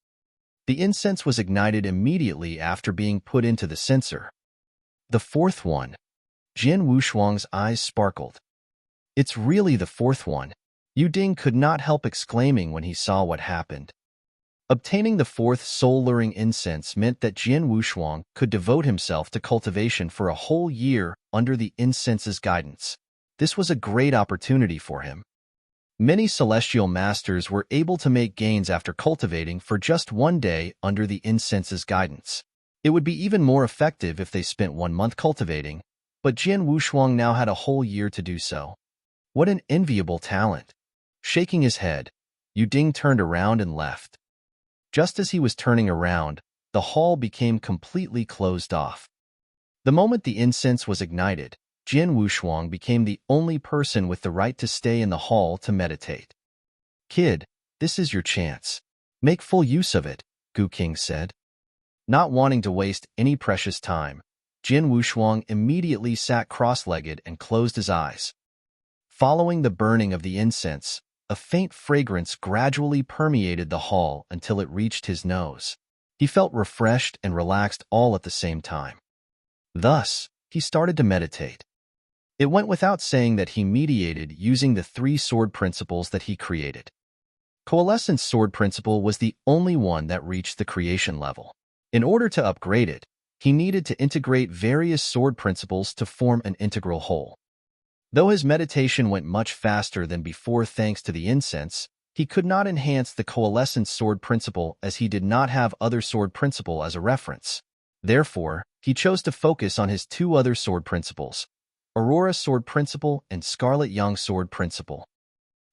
The incense was ignited immediately after being put into the censer. The 4th one. Jian Wushuang's eyes sparkled. It's really the 4th one. Yuding could not help exclaiming when he saw what happened. Obtaining the 4th soul-luring incense meant that Jian Wushuang could devote himself to cultivation for a whole year under the incense's guidance. This was a great opportunity for him. Many celestial masters were able to make gains after cultivating for just 1 day under the incense's guidance. It would be even more effective if they spent 1 month cultivating, but Jian Wushuang now had a whole year to do so. What an enviable talent! Shaking his head, Yuding turned around and left. Just as he was turning around, the hall became completely closed off. The moment the incense was ignited, Jian Wushuang became the only person with the right to stay in the hall to meditate. Kid, this is your chance. Make full use of it, Gu King said. Not wanting to waste any precious time, Jian Wushuang immediately sat cross-legged and closed his eyes. Following the burning of the incense, a faint fragrance gradually permeated the hall until it reached his nose. He felt refreshed and relaxed all at the same time. Thus, he started to meditate. It went without saying that he meditated using the 3 sword principles that he created. Coalescence sword principle was the only one that reached the creation level. In order to upgrade it, he needed to integrate various sword principles to form an integral whole. Though his meditation went much faster than before thanks to the incense, he could not enhance the coalescence sword principle as he did not have other sword principle as a reference. Therefore, he chose to focus on his 2 other sword principles, Aurora sword principle and Scarlet Yang sword principle.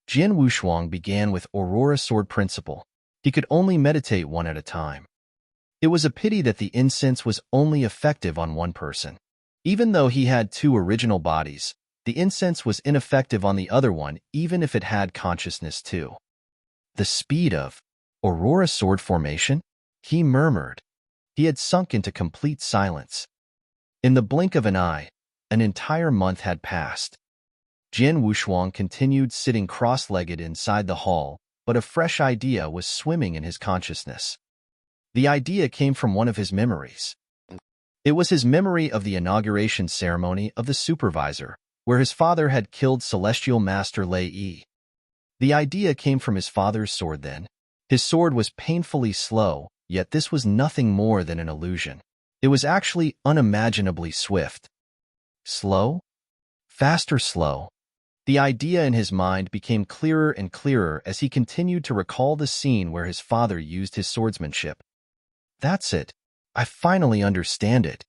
Jian Wushuang began with Aurora sword principle. He could only meditate 1 at a time. It was a pity that the incense was only effective on 1 person. Even though he had 2 original bodies, the incense was ineffective on the other one even if it had consciousness too. The speed of Aurora sword formation? He murmured. He had sunk into complete silence. In the blink of an eye, an entire month had passed. Jian Wushuang continued sitting cross-legged inside the hall, but a fresh idea was swimming in his consciousness. The idea came from one of his memories. It was his memory of the inauguration ceremony of the supervisor, where his father had killed Celestial Master Lei Yi. The idea came from his father's sword then. His sword was painfully slow, yet this was nothing more than an illusion. It was actually unimaginably swift. Slow? Fast or slow? The idea in his mind became clearer and clearer as he continued to recall the scene where his father used his swordsmanship. That's it. I finally understand it.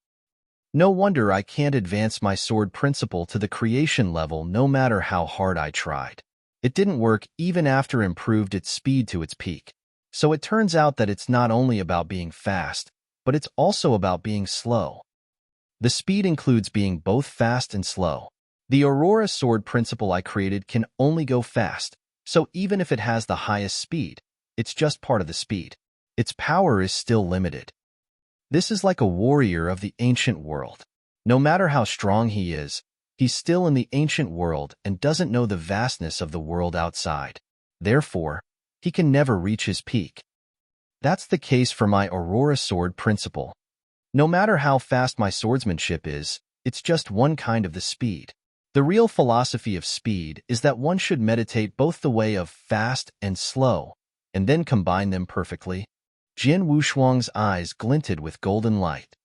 No wonder I can't advance my sword principle to the creation level no matter how hard I tried. It didn't work even after improved its speed to its peak. So it turns out that it's not only about being fast, but it's also about being slow. The speed includes being both fast and slow. The Aurora sword principle I created can only go fast, so even if it has the highest speed, it's just part of the speed. Its power is still limited. This is like a warrior of the ancient world. No matter how strong he is, he's still in the ancient world and doesn't know the vastness of the world outside. Therefore, he can never reach his peak. That's the case for my Aurora sword principle. No matter how fast my swordsmanship is, it's just one kind of the speed. The real philosophy of speed is that one should meditate both the way of fast and slow, and then combine them perfectly. Jin Wushuang's eyes glinted with golden light.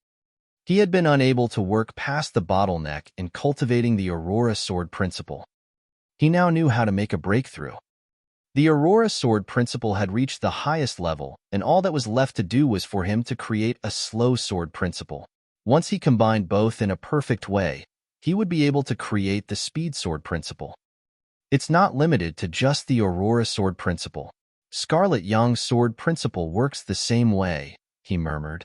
He had been unable to work past the bottleneck in cultivating the Aurora sword principle. He now knew how to make a breakthrough. The Aurora sword principle had reached the highest level, and all that was left to do was for him to create a slow sword principle. Once he combined both in a perfect way, he would be able to create the speed sword principle. It's not limited to just the Aurora sword principle. Scarlet Yang sword principle works the same way, he murmured.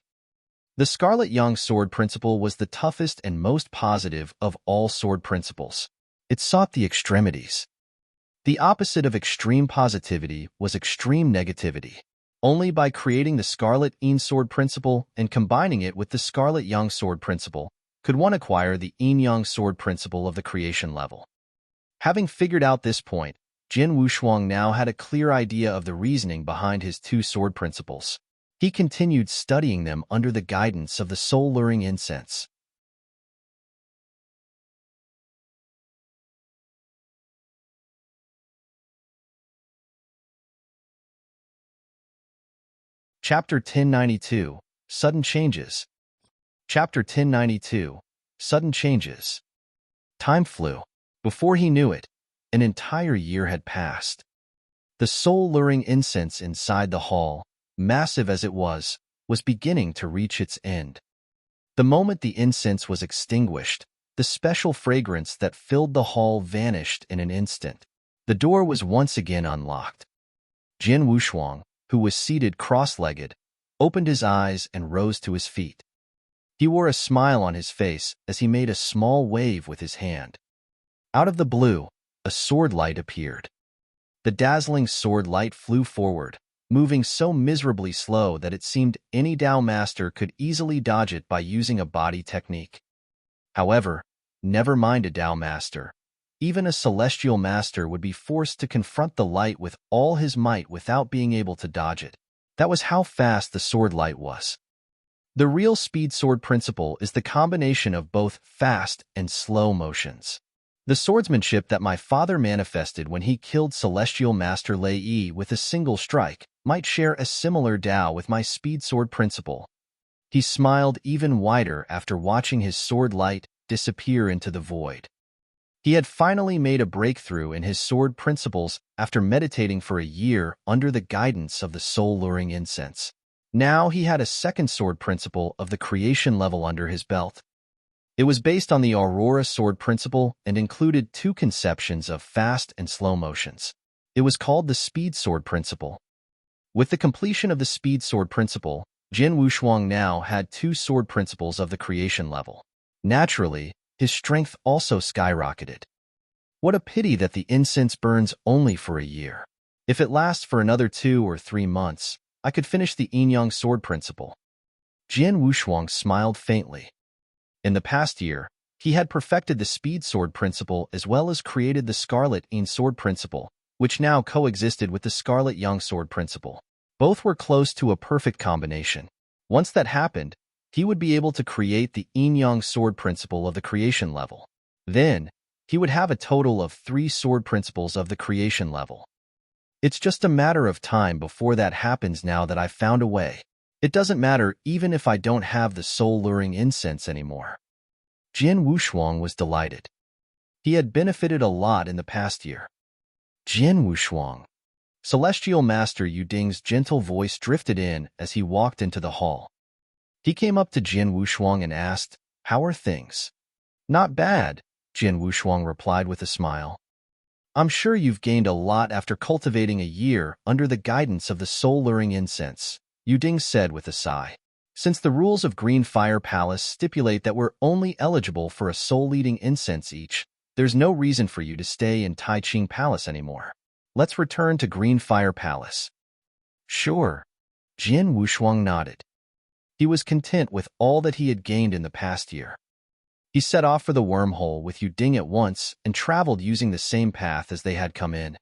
The Scarlet Yang sword principle was the toughest and most positive of all sword principles. It sought the extremities. The opposite of extreme positivity was extreme negativity. Only by creating the Scarlet Yin sword principle and combining it with the Scarlet Yang sword principle could one acquire the Yin Yang sword principle of the creation level. Having figured out this point, Jin Wushuang now had a clear idea of the reasoning behind his two sword principles. He continued studying them under the guidance of the soul-luring incense. Chapter 1092, Sudden Changes. Chapter 1092, Sudden Changes. Time flew. Before he knew it, an entire year had passed. The soul-luring incense inside the hall, massive as it was beginning to reach its end. The moment the incense was extinguished, the special fragrance that filled the hall vanished in an instant. The door was once again unlocked. Jin Wushuang, who was seated cross-legged, opened his eyes and rose to his feet. He wore a smile on his face as he made a small wave with his hand. Out of the blue, a sword light appeared. The dazzling sword light flew forward, moving so miserably slow that it seemed any Dao master could easily dodge it by using a body technique. However, never mind a Dao master. Even a celestial master would be forced to confront the light with all his might without being able to dodge it. That was how fast the sword light was. The real speed sword principle is the combination of both fast and slow motions. The swordsmanship that my father manifested when he killed Celestial Master Lei Yi with a single strike might share a similar Dao with my speed sword principle. He smiled even wider after watching his sword light disappear into the void. He had finally made a breakthrough in his sword principles after meditating for a year under the guidance of the soul-luring incense. Now he had a second sword principle of the creation level under his belt. It was based on the Aurora sword principle and included two conceptions of fast and slow motions. It was called the speed sword principle. With the completion of the speed sword principle, Jin Wushuang now had two sword principles of the creation level. Naturally, his strength also skyrocketed. What a pity that the incense burns only for a year. If it lasts for another 2 or 3 months, I could finish the Yin-Yang sword principle. Jin Wushuang smiled faintly. In the past year, he had perfected the speed sword principle as well as created the Scarlet Yin sword principle, which now coexisted with the Scarlet Yang sword principle. Both were close to a perfect combination. Once that happened, he would be able to create the yin-yang sword principle of the creation level. Then, he would have a total of 3 sword principles of the creation level. It's just a matter of time before that happens now that I've found a way. It doesn't matter even if I don't have the soul-luring incense anymore. Jian Wushuang was delighted. He had benefited a lot in the past year. Jian Wushuang. Celestial Master Yu Ding's gentle voice drifted in as he walked into the hall. He came up to Jian Wushuang and asked, "How are things?" "Not bad," Jian Wushuang replied with a smile. "I'm sure you've gained a lot after cultivating a year under the guidance of the soul-luring incense," Yu Ding said with a sigh. "Since the rules of Green Fire Palace stipulate that we're only eligible for a soul-leading incense each, there's no reason for you to stay in Tai Ching Palace anymore. Let's return to Green Fire Palace." "Sure." Jian Wushuang nodded. He was content with all that he had gained in the past year. He set off for the wormhole with Yu Ding at once and traveled using the same path as they had come in.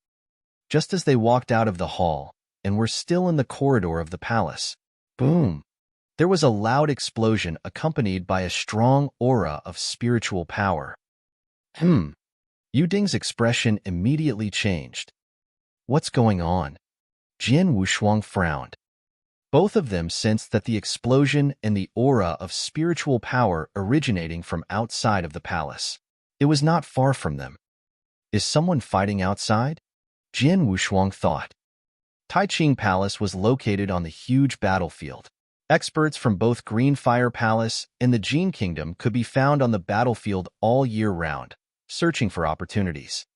Just as they walked out of the hall and were still in the corridor of the palace, boom! There was a loud explosion accompanied by a strong aura of spiritual power. Yu Ding's expression immediately changed. "What's going on?" Jian Wushuang frowned. Both of them sensed that the explosion and the aura of spiritual power originating from outside of the palace. It was not far from them. Is someone fighting outside? Jian Wushuang thought. Tai Ching Palace was located on the huge battlefield. Experts from both Green Fire Palace and the Jin Kingdom could be found on the battlefield all year round, searching for opportunities.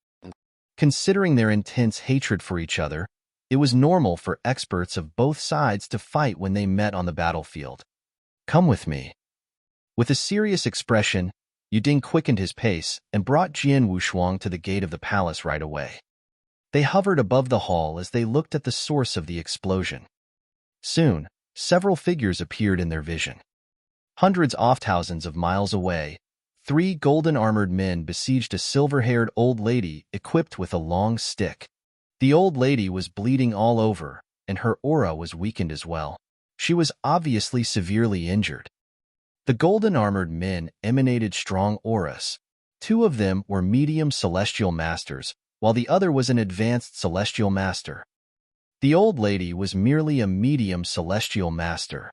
Considering their intense hatred for each other, it was normal for experts of both sides to fight when they met on the battlefield. "Come with me." With a serious expression, Yu Ding quickened his pace and brought Jian Wushuang to the gate of the palace right away. They hovered above the hall as they looked at the source of the explosion. Soon, several figures appeared in their vision. Hundreds of thousands of miles away, 3 golden-armored men besieged a silver-haired old lady equipped with a long stick. The old lady was bleeding all over, and her aura was weakened as well. She was obviously severely injured. The golden-armored men emanated strong auras. 2 of them were medium celestial masters, while the other was an advanced celestial master. The old lady was merely a medium celestial master.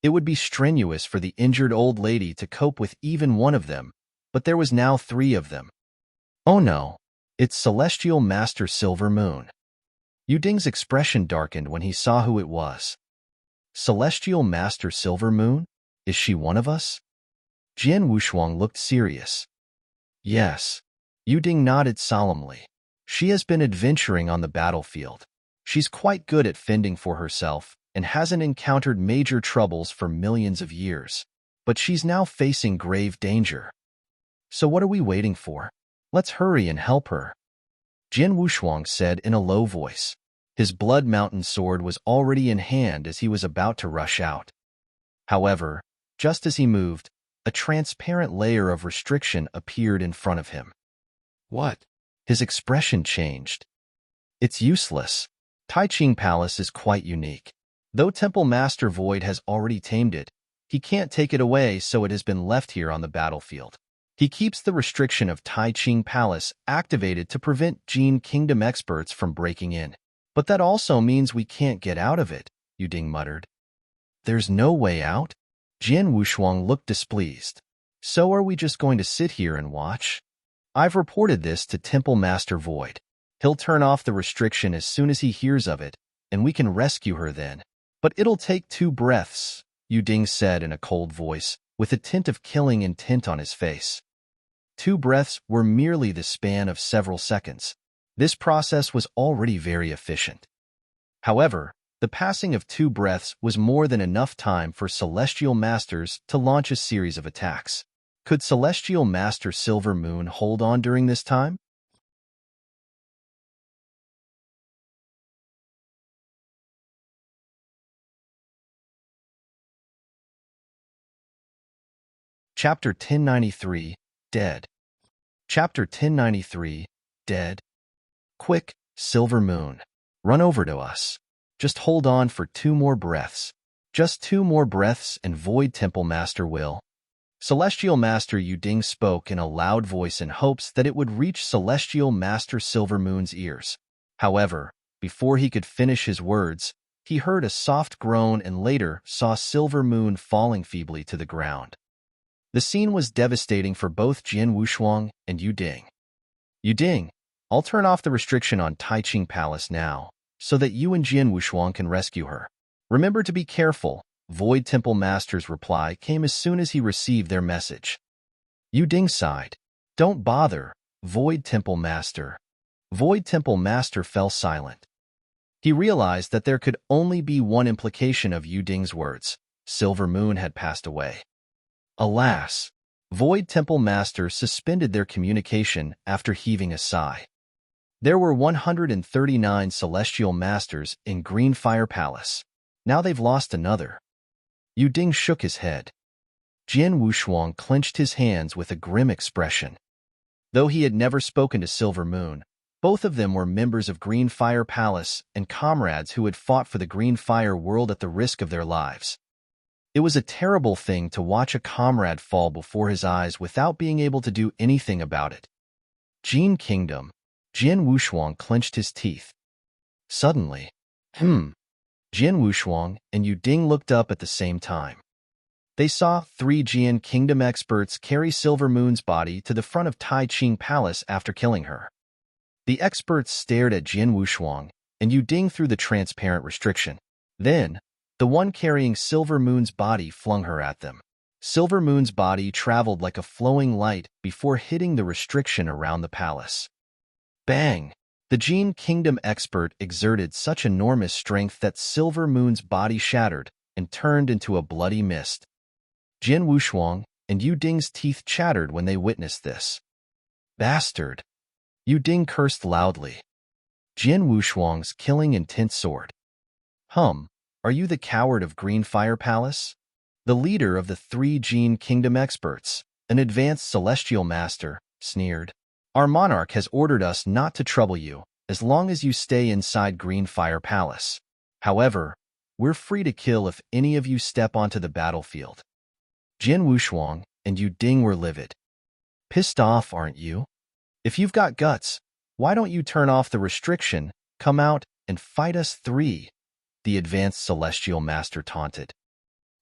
It would be strenuous for the injured old lady to cope with even one of them, but there was now 3 of them. "Oh no, it's Celestial Master Silver Moon." Yu Ding's expression darkened when he saw who it was. "Celestial Master Silver Moon? Is she one of us?" Jian Wushuang looked serious. "Yes." Yu Ding nodded solemnly. "She has been adventuring on the battlefield. She's quite good at fending for herself and hasn't encountered major troubles for millions of years. But she's now facing grave danger. So what are we waiting for? Let's hurry and help her." Jian Wushuang said in a low voice. His Blood Mountain sword was already in hand as he was about to rush out. However, just as he moved, a transparent layer of restriction appeared in front of him. "What?" His expression changed. "It's useless. Tai Ching Palace is quite unique. Though Temple Master Void has already tamed it, he can't take it away, so it has been left here on the battlefield. He keeps the restriction of Tai Ching Palace activated to prevent Jin Kingdom experts from breaking in. But that also means we can't get out of it," Yu Ding muttered. "There's no way out?" Jian Wushuang looked displeased. "So are we just going to sit here and watch? I've reported this to Temple Master Void. He'll turn off the restriction as soon as he hears of it, and we can rescue her then. But it'll take 2 breaths, Yu Ding said in a cold voice, with a tint of killing intent on his face. 2 breaths were merely the span of several seconds. This process was already very efficient. However, the passing of 2 breaths was more than enough time for Celestial Masters to launch a series of attacks. Could Celestial Master Silver Moon hold on during this time? Chapter 1093, Dead. Chapter 1093, Dead. Quick, Silver Moon. Run over to us. Just hold on for 2 more breaths. Just 2 more breaths and Void Temple Master will. Celestial Master Yuding spoke in a loud voice in hopes that it would reach Celestial Master Silvermoon's ears. However, before he could finish his words, he heard a soft groan and later saw Silvermoon falling feebly to the ground. The scene was devastating for both Jian Wushuang and Yuding. Yuding, I'll turn off the restriction on Taiqing Palace now, so that you and Jian Wushuang can rescue her. Remember to be careful. Void Temple Master's reply came as soon as he received their message. Yuding sighed. Don't bother, Void Temple Master. Void Temple Master fell silent. He realized that there could only be one implication of Yuding's words. Silvermoon had passed away. Alas! Void Temple Master suspended their communication after heaving a sigh. There were 139 Celestial Masters in Greenfire Palace. Now they've lost another. Yuding shook his head. Jian Wushuang clenched his hands with a grim expression. Though he had never spoken to Silvermoon, both of them were members of Greenfire Palace and comrades who had fought for the Greenfire world at the risk of their lives. It was a terrible thing to watch a comrade fall before his eyes without being able to do anything about it. Jin Kingdom. Jian Wushuang clenched his teeth. Suddenly, Jian Wushuang and Yuding looked up at the same time. They saw 3 Jian Kingdom experts carry Silvermoon's body to the front of Taiqing Palace after killing her. The experts stared at Jian Wushuang and Yuding through the transparent restriction. Then, the one carrying Silvermoon's body flung her at them. Silvermoon's body traveled like a flowing light before hitting the restriction around the palace. Bang! The Jian Kingdom expert exerted such enormous strength that Silvermoon's body shattered and turned into a bloody mist. Jian Wushuang and Yuding's teeth chattered when they witnessed this. Bastard! Yuding cursed loudly. Jian Wushuang's killing intent soared. Are you the coward of Greenfire Palace? The leader of the 3 Jian Kingdom experts, an advanced Celestial Master, sneered. Our monarch has ordered us not to trouble you, as long as you stay inside Greenfire Palace. However, we're free to kill if any of you step onto the battlefield. Jian Wushuang and Yuding were livid. Pissed off, aren't you? If you've got guts, why don't you turn off the restriction, come out, and fight us 3? The advanced Celestial Master taunted.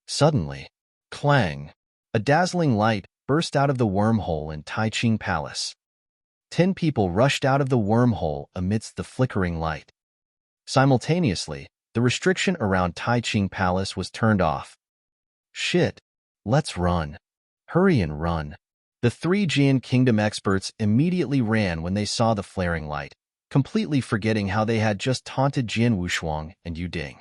Suddenly, clang! A dazzling light burst out of the wormhole in Taiqing Palace. 10 people rushed out of the wormhole amidst the flickering light. Simultaneously, the restriction around Taiqing Palace was turned off. Shit! Let's run. Hurry and run. The 3 Jian Kingdom experts immediately ran when they saw the flaring light, completely forgetting how they had just taunted Jian Wushuang and Yuding.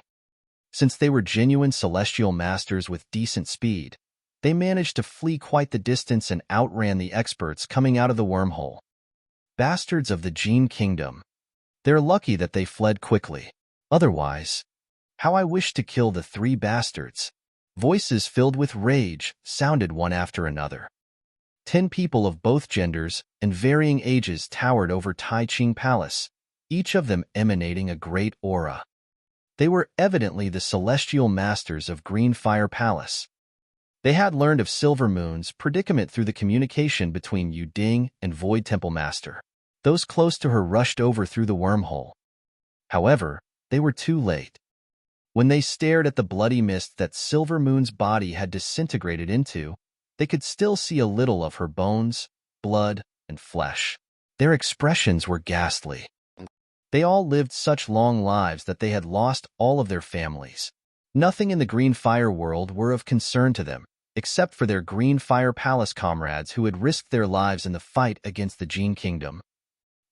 Since they were genuine Celestial Masters with decent speed, they managed to flee quite the distance and outran the experts coming out of the wormhole. Bastards of the Jian Kingdom. They're lucky that they fled quickly. Otherwise, how I wish to kill the 3 bastards. Voices filled with rage sounded one after another. 10 people of both genders and varying ages towered over Taiqing Palace, each of them emanating a great aura. They were evidently the Celestial Masters of Greenfire Palace. They had learned of Silvermoon's predicament through the communication between Yuding and Void Temple Master. Those close to her rushed over through the wormhole. However, they were too late. When they stared at the bloody mist that Silvermoon's body had disintegrated into, they could still see a little of her bones, blood, and flesh. Their expressions were ghastly. They all lived such long lives that they had lost all of their families. Nothing in the Greenfire world were of concern to them, except for their Greenfire Palace comrades who had risked their lives in the fight against the Jian Kingdom.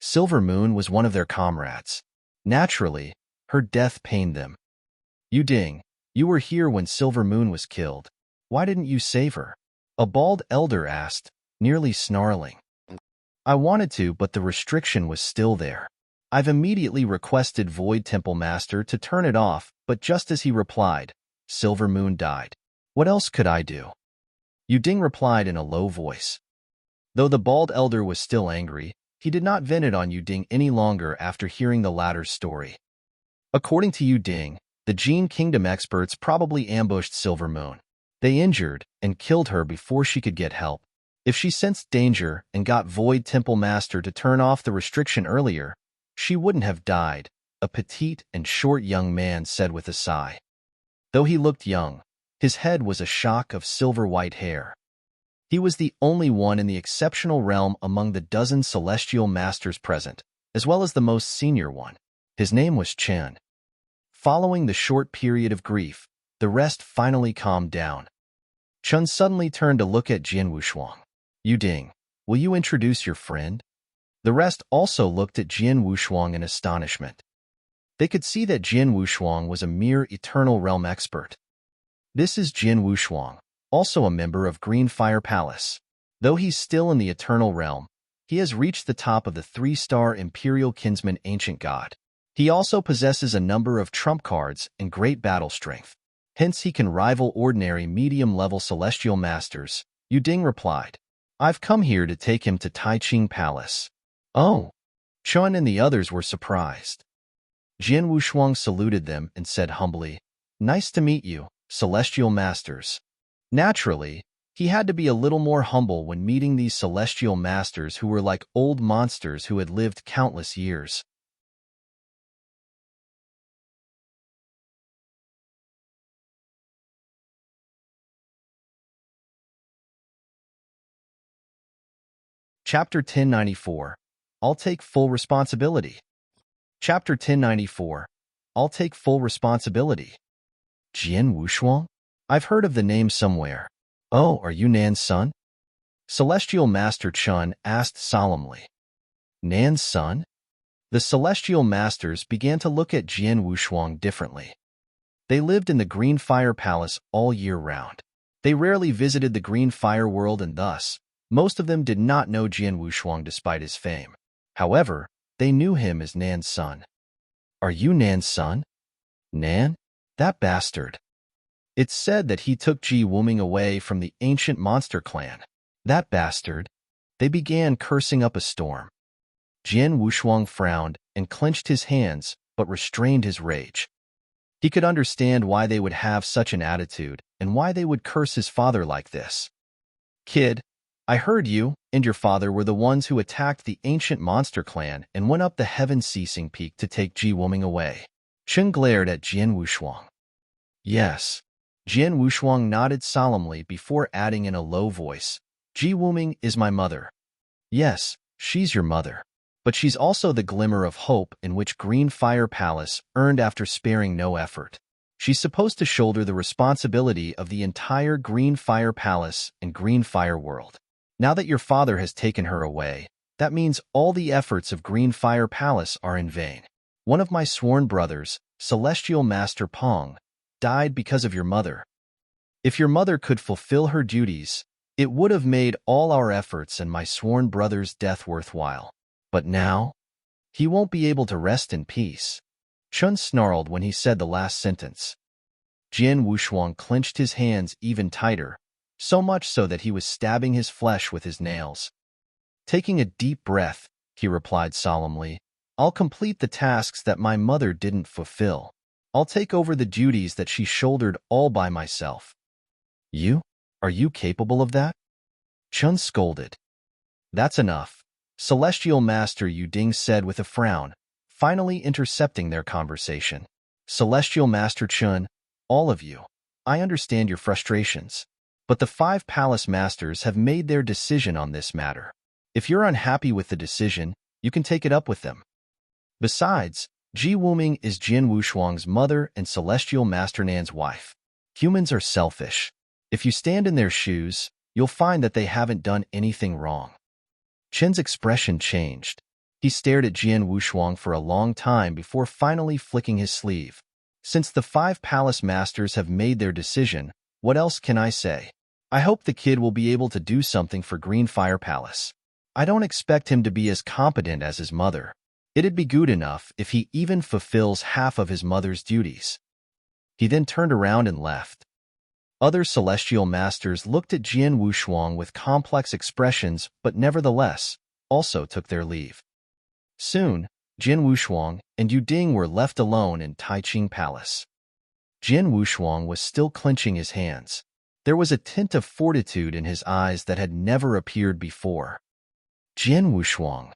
Silvermoon was one of their comrades. Naturally, her death pained them. Yuding, you were here when Silvermoon was killed. Why didn't you save her? A bald elder asked, nearly snarling. I wanted to, but the restriction was still there. I've immediately requested Void Temple Master to turn it off, but just as he replied, Silvermoon died. What else could I do? Yuding replied in a low voice. Though the bald elder was still angry, he did not vent it on Yuding any longer after hearing the latter's story. According to Yuding, The Gene Kingdom experts probably ambushed Silver Moon. They injured and killed her before she could get help. If she sensed danger and got Void Temple Master to turn off the restriction earlier, she wouldn't have died, a petite and short young man said with a sigh. Though he looked young, his head was a shock of silver-white hair. He was the only one in the exceptional realm among the dozen celestial masters present, as well as the most senior one. His name was Chen. Following the short period of grief, the rest finally calmed down. Chen suddenly turned to look at Jian Wushuang. Yuding, will you introduce your friend? The rest also looked at Jian Wushuang in astonishment. They could see that Jian Wushuang was a mere Eternal Realm expert. This is Jian Wushuang, also a member of Green Fire Palace. Though he's still in the Eternal Realm, he has reached the top of the 3-star Imperial Kinsman Ancient God. He also possesses a number of trump cards and great battle strength. Hence he can rival ordinary medium-level celestial masters, Yuding replied. I've come here to take him to Taiching Palace. Oh. Chun and the others were surprised. Jian Wushuang saluted them and said humbly, Nice to meet you, celestial masters. Naturally, he had to be a little more humble when meeting these celestial masters who were like old monsters who had lived countless years. Chapter 1094. I'll take full responsibility. Chapter 1094. I'll take full responsibility. Jian Wushuang? I've heard of the name somewhere. Oh, are you Nan's son? Celestial Master Chun asked solemnly. Nan's son? The Celestial Masters began to look at Jian Wushuang differently. They lived in the Green Fire Palace all year round. They rarely visited the Green Fire World and thus, most of them did not know Jian Wushuang despite his fame. However, they knew him as Nan's son. Are you Nan's son? Nan? That bastard. It's said that he took Ji Wuming away from the ancient monster clan. That bastard. They began cursing up a storm. Jian Wushuang frowned and clenched his hands, but restrained his rage. He could understand why they would have such an attitude and why they would curse his father like this. Kid, I heard you and your father were the ones who attacked the ancient monster clan and went up the heaven-ceasing peak to take Ji Wuming away. Chen glared at Jian Wushuang. Yes. Jian Wushuang nodded solemnly before adding in a low voice, Ji Wuming is my mother. Yes, she's your mother. But she's also the glimmer of hope in which Green Fire Palace earned after sparing no effort. She's supposed to shoulder the responsibility of the entire Green Fire Palace and Green Fire World. Now that your father has taken her away, that means all the efforts of Green Fire Palace are in vain. One of my sworn brothers, Celestial Master Pong, died because of your mother. If your mother could fulfill her duties, it would have made all our efforts and my sworn brother's death worthwhile. But now, he won't be able to rest in peace. Chun snarled when he said the last sentence. Jian Wushuang clenched his hands even tighter, so much so that he was stabbing his flesh with his nails. Taking a deep breath, he replied solemnly, I'll complete the tasks that my mother didn't fulfill. I'll take over the duties that she shouldered all by myself. You? Are you capable of that? Chun scolded. That's enough, Celestial Master Yuding said with a frown, finally intercepting their conversation. Celestial Master Chun, all of you, I understand your frustrations. But the 5 palace masters have made their decision on this matter. If you're unhappy with the decision, you can take it up with them. Besides, Ji Wuming is Jian Wushuang's mother and Celestial Master Nan's wife. Humans are selfish. If you stand in their shoes, you'll find that they haven't done anything wrong. Chen's expression changed. He stared at Jian Wushuang for a long time before finally flicking his sleeve. Since the 5 palace masters have made their decision, what else can I say? I hope the kid will be able to do something for Green Fire Palace. I don't expect him to be as competent as his mother. It'd be good enough if he even fulfills half of his mother's duties. He then turned around and left. Other celestial masters looked at Jian Wushuang with complex expressions but nevertheless also took their leave. Soon, Jian Wushuang and Yuding were left alone in Taiching Palace. Jian Wushuang was still clenching his hands. There was a tint of fortitude in his eyes that had never appeared before. Jian Wushuang.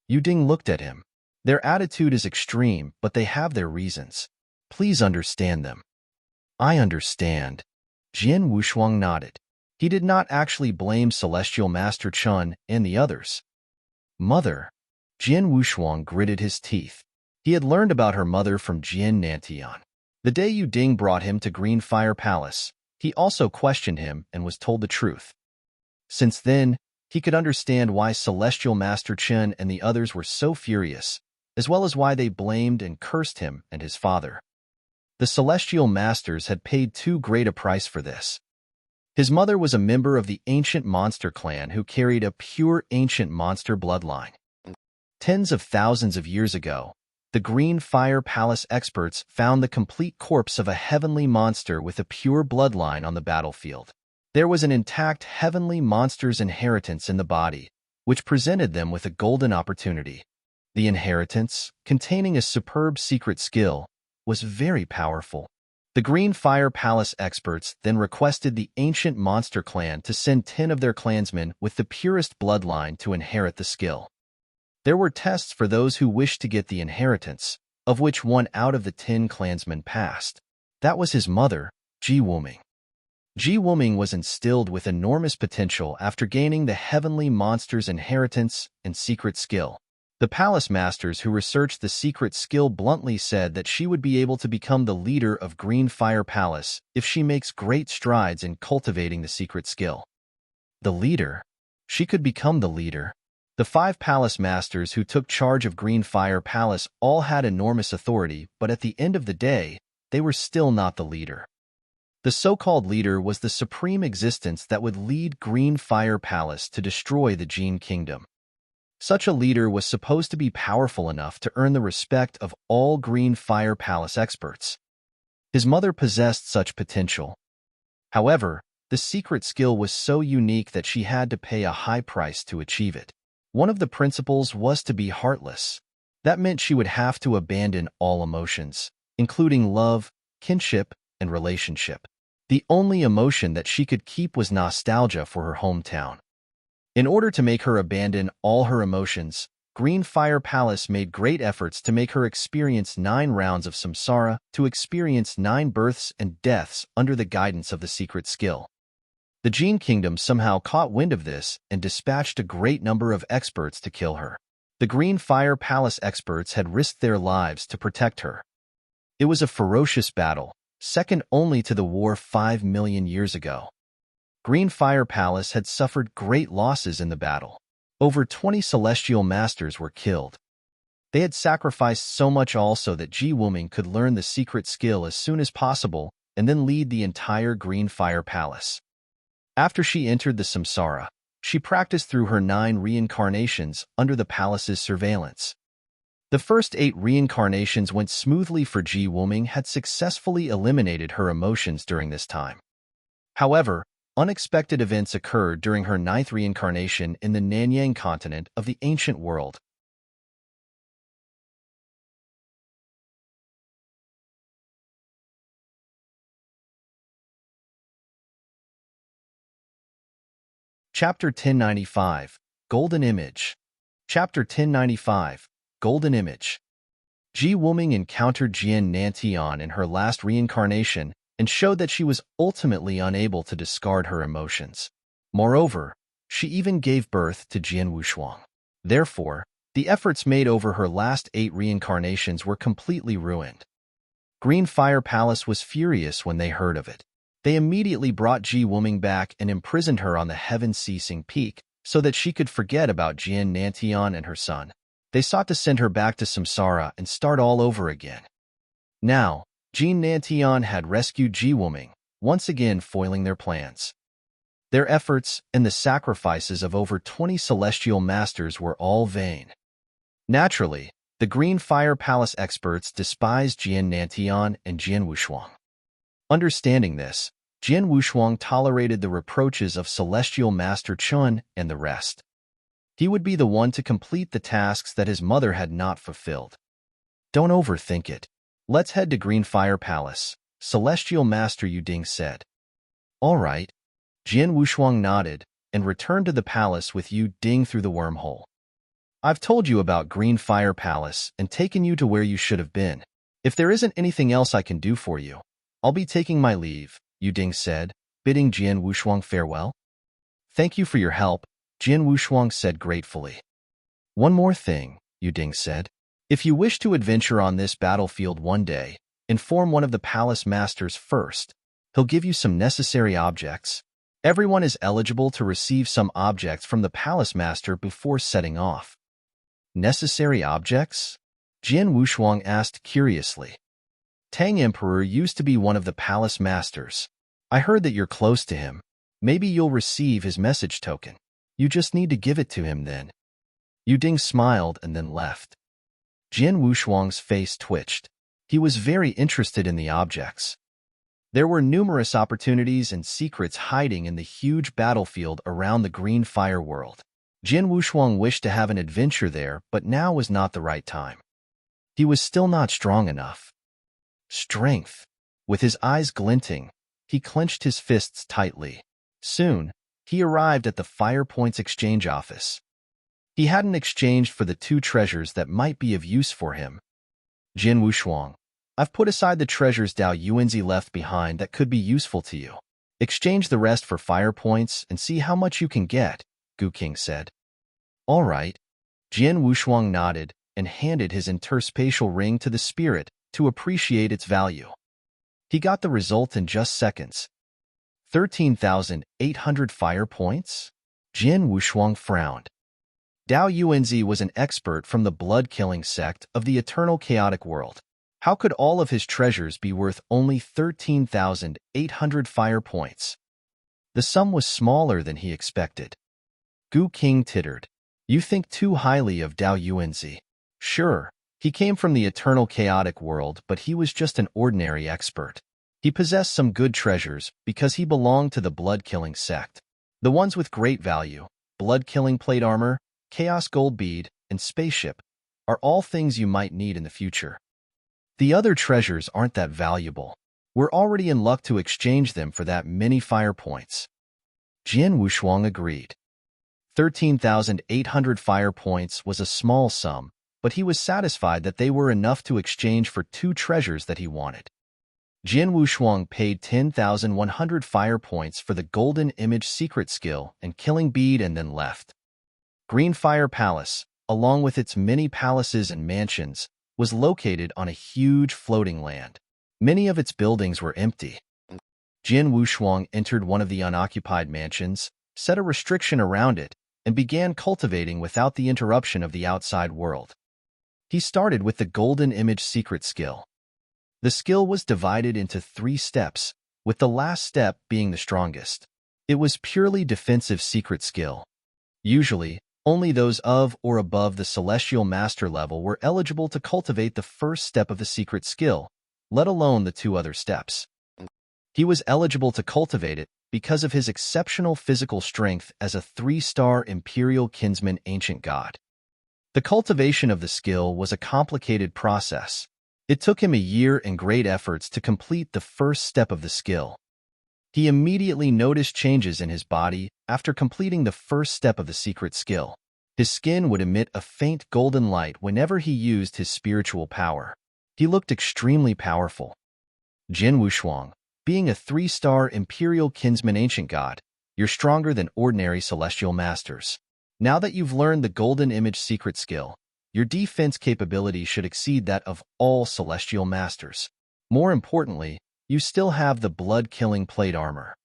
Yu Ding looked at him. Their attitude is extreme, but they have their reasons. Please understand them. I understand. Jian Wushuang nodded. He did not actually blame Celestial Master Chun and the others. Mother. Jian Wushuang gritted his teeth. He had learned about her mother from Jian Nantian. The day Yu Ding brought him to Green Fire Palace, he also questioned him and was told the truth. Since then, he could understand why Celestial Master Chen and the others were so furious, as well as why they blamed and cursed him and his father. The Celestial Masters had paid too great a price for this. His mother was a member of the ancient monster clan who carried a pure ancient monster bloodline. Tens of thousands of years ago, the Green Fire Palace experts found the complete corpse of a heavenly monster with a pure bloodline on the battlefield. There was an intact heavenly monster's inheritance in the body, which presented them with a golden opportunity. The inheritance, containing a superb secret skill, was very powerful. The Green Fire Palace experts then requested the ancient monster clan to send 10 of their clansmen with the purest bloodline to inherit the skill. There were tests for those who wished to get the inheritance, of which 1 out of the 10 clansmen passed. That was his mother, Ji Wuming. Ji Wuming was instilled with enormous potential after gaining the heavenly monster's inheritance and secret skill. The palace masters who researched the secret skill bluntly said that she would be able to become the leader of Green Fire Palace if she makes great strides in cultivating the secret skill. The leader? She could become the leader. The 5 palace masters who took charge of Green Fire Palace all had enormous authority, but at the end of the day, they were still not the leader. The so-called leader was the supreme existence that would lead Green Fire Palace to destroy the Jin Kingdom. Such a leader was supposed to be powerful enough to earn the respect of all Green Fire Palace experts. His mother possessed such potential. However, the secret skill was so unique that she had to pay a high price to achieve it. One of the principles was to be heartless. That meant she would have to abandon all emotions, including love, kinship, and relationship. The only emotion that she could keep was nostalgia for her hometown. In order to make her abandon all her emotions, Green Fire Palace made great efforts to make her experience 9 rounds of samsara, to experience 9 births and deaths under the guidance of the secret skill. The Jin Kingdom somehow caught wind of this and dispatched a great number of experts to kill her. The Green Fire Palace experts had risked their lives to protect her. It was a ferocious battle, second only to the war 5 million years ago. Green Fire Palace had suffered great losses in the battle. Over 20 celestial masters were killed. They had sacrificed so much also that Ji Wuming could learn the secret skill as soon as possible and then lead the entire Green Fire Palace. After she entered the samsara, she practiced through her 9 reincarnations under the palace's surveillance. The first 8 reincarnations went smoothly for Ji Wuming had successfully eliminated her emotions during this time. However, unexpected events occurred during her 9th reincarnation in the Nanyang continent of the ancient world. Chapter 1095, Golden Image. Chapter 1095, Golden Image. Ji Wuming encountered Jian Nantian in her last reincarnation and showed that she was ultimately unable to discard her emotions. Moreover, she even gave birth to Jian Wushuang. Therefore, the efforts made over her last 8 reincarnations were completely ruined. Green Fire Palace was furious when they heard of it. They immediately brought Ji Wuming back and imprisoned her on the heaven-ceasing peak so that she could forget about Jian Nantian and her son. They sought to send her back to samsara and start all over again. Now, Jian Nantian had rescued Ji Wuming, once again foiling their plans. Their efforts and the sacrifices of over 20 celestial masters were all vain. Naturally, the Green Fire Palace experts despised Jian Nantian and Jian Wushuang. Understanding this, Jian Wushuang tolerated the reproaches of Celestial Master Chun and the rest. He would be the one to complete the tasks that his mother had not fulfilled. Don't overthink it. Let's head to Green Fire Palace, Celestial Master Yu Ding said. All right. Jian Wushuang nodded and returned to the palace with Yu Ding through the wormhole. I've told you about Green Fire Palace and taken you to where you should have been. If there isn't anything else I can do for you, I'll be taking my leave, Yu Ding said, bidding Jian Wushuang farewell. Thank you for your help, Jian Wushuang said gratefully. One more thing, Yu Ding said. If you wish to adventure on this battlefield one day, inform one of the palace masters first. He'll give you some necessary objects. Everyone is eligible to receive some objects from the palace master before setting off. Necessary objects? Jian Wushuang asked curiously. Tang Emperor used to be one of the palace masters. I heard that you're close to him. Maybe you'll receive his message token. You just need to give it to him then. Yu Ding smiled and then left. Jian Wushuang's face twitched. He was very interested in the objects. There were numerous opportunities and secrets hiding in the huge battlefield around the Green Fire world. Jian Wushuang wished to have an adventure there, but now was not the right time. He was still not strong enough. Strength. With his eyes glinting, he clenched his fists tightly. Soon, he arrived at the Fire Points exchange office. He hadn't exchanged for the 2 treasures that might be of use for him. Jian Wushuang, I've put aside the treasures Dao Yuanzi left behind that could be useful to you. Exchange the rest for Fire Points and see how much you can get, Gu King said. All right. Jian Wushuang nodded and handed his interspatial ring to the spirit to appreciate its value. He got the result in just seconds. 13,800 Fire Points? Jian Wushuang frowned. Dao Yuanzi was an expert from the blood-killing sect of the eternal chaotic world. How could all of his treasures be worth only 13,800 Fire Points? The sum was smaller than he expected. Gu King tittered. You think too highly of Dao Yuanzi. Sure, he came from the eternal chaotic world, but he was just an ordinary expert. He possessed some good treasures because he belonged to the blood-killing sect. The ones with great value, blood-killing plate armor, chaos gold bead, and spaceship, are all things you might need in the future. The other treasures aren't that valuable. We're already in luck to exchange them for that many Fire Points. Jian Wushuang agreed. 13,800 Fire Points was a small sum, but he was satisfied that they were enough to exchange for 2 treasures that he wanted. Jian Wushuang paid 10,100 Fire Points for the Golden Image secret skill and killing bead and then left. Green Fire Palace, along with its many palaces and mansions, was located on a huge floating land. Many of its buildings were empty. Jian Wushuang entered one of the unoccupied mansions, set a restriction around it, and began cultivating without the interruption of the outside world. He started with the Golden Image secret skill. The skill was divided into 3 steps, with the last step being the strongest. It was purely defensive secret skill. Usually, only those of or above the Celestial Master level were eligible to cultivate the first step of the secret skill, let alone the 2 other steps. He was eligible to cultivate it because of his exceptional physical strength as a 3-star Imperial Kinsman Ancient God. The cultivation of the skill was a complicated process. It took him a year and great efforts to complete the first step of the skill. He immediately noticed changes in his body after completing the first step of the secret skill. His skin would emit a faint golden light whenever he used his spiritual power. He looked extremely powerful. Jian Wushuang, being a 3-star Imperial Kinsman Ancient God, you're stronger than ordinary Celestial Masters. Now that you've learned the Golden Image secret skill, your defense capability should exceed that of all Celestial Masters. More importantly, you still have the blood-killing plate armor.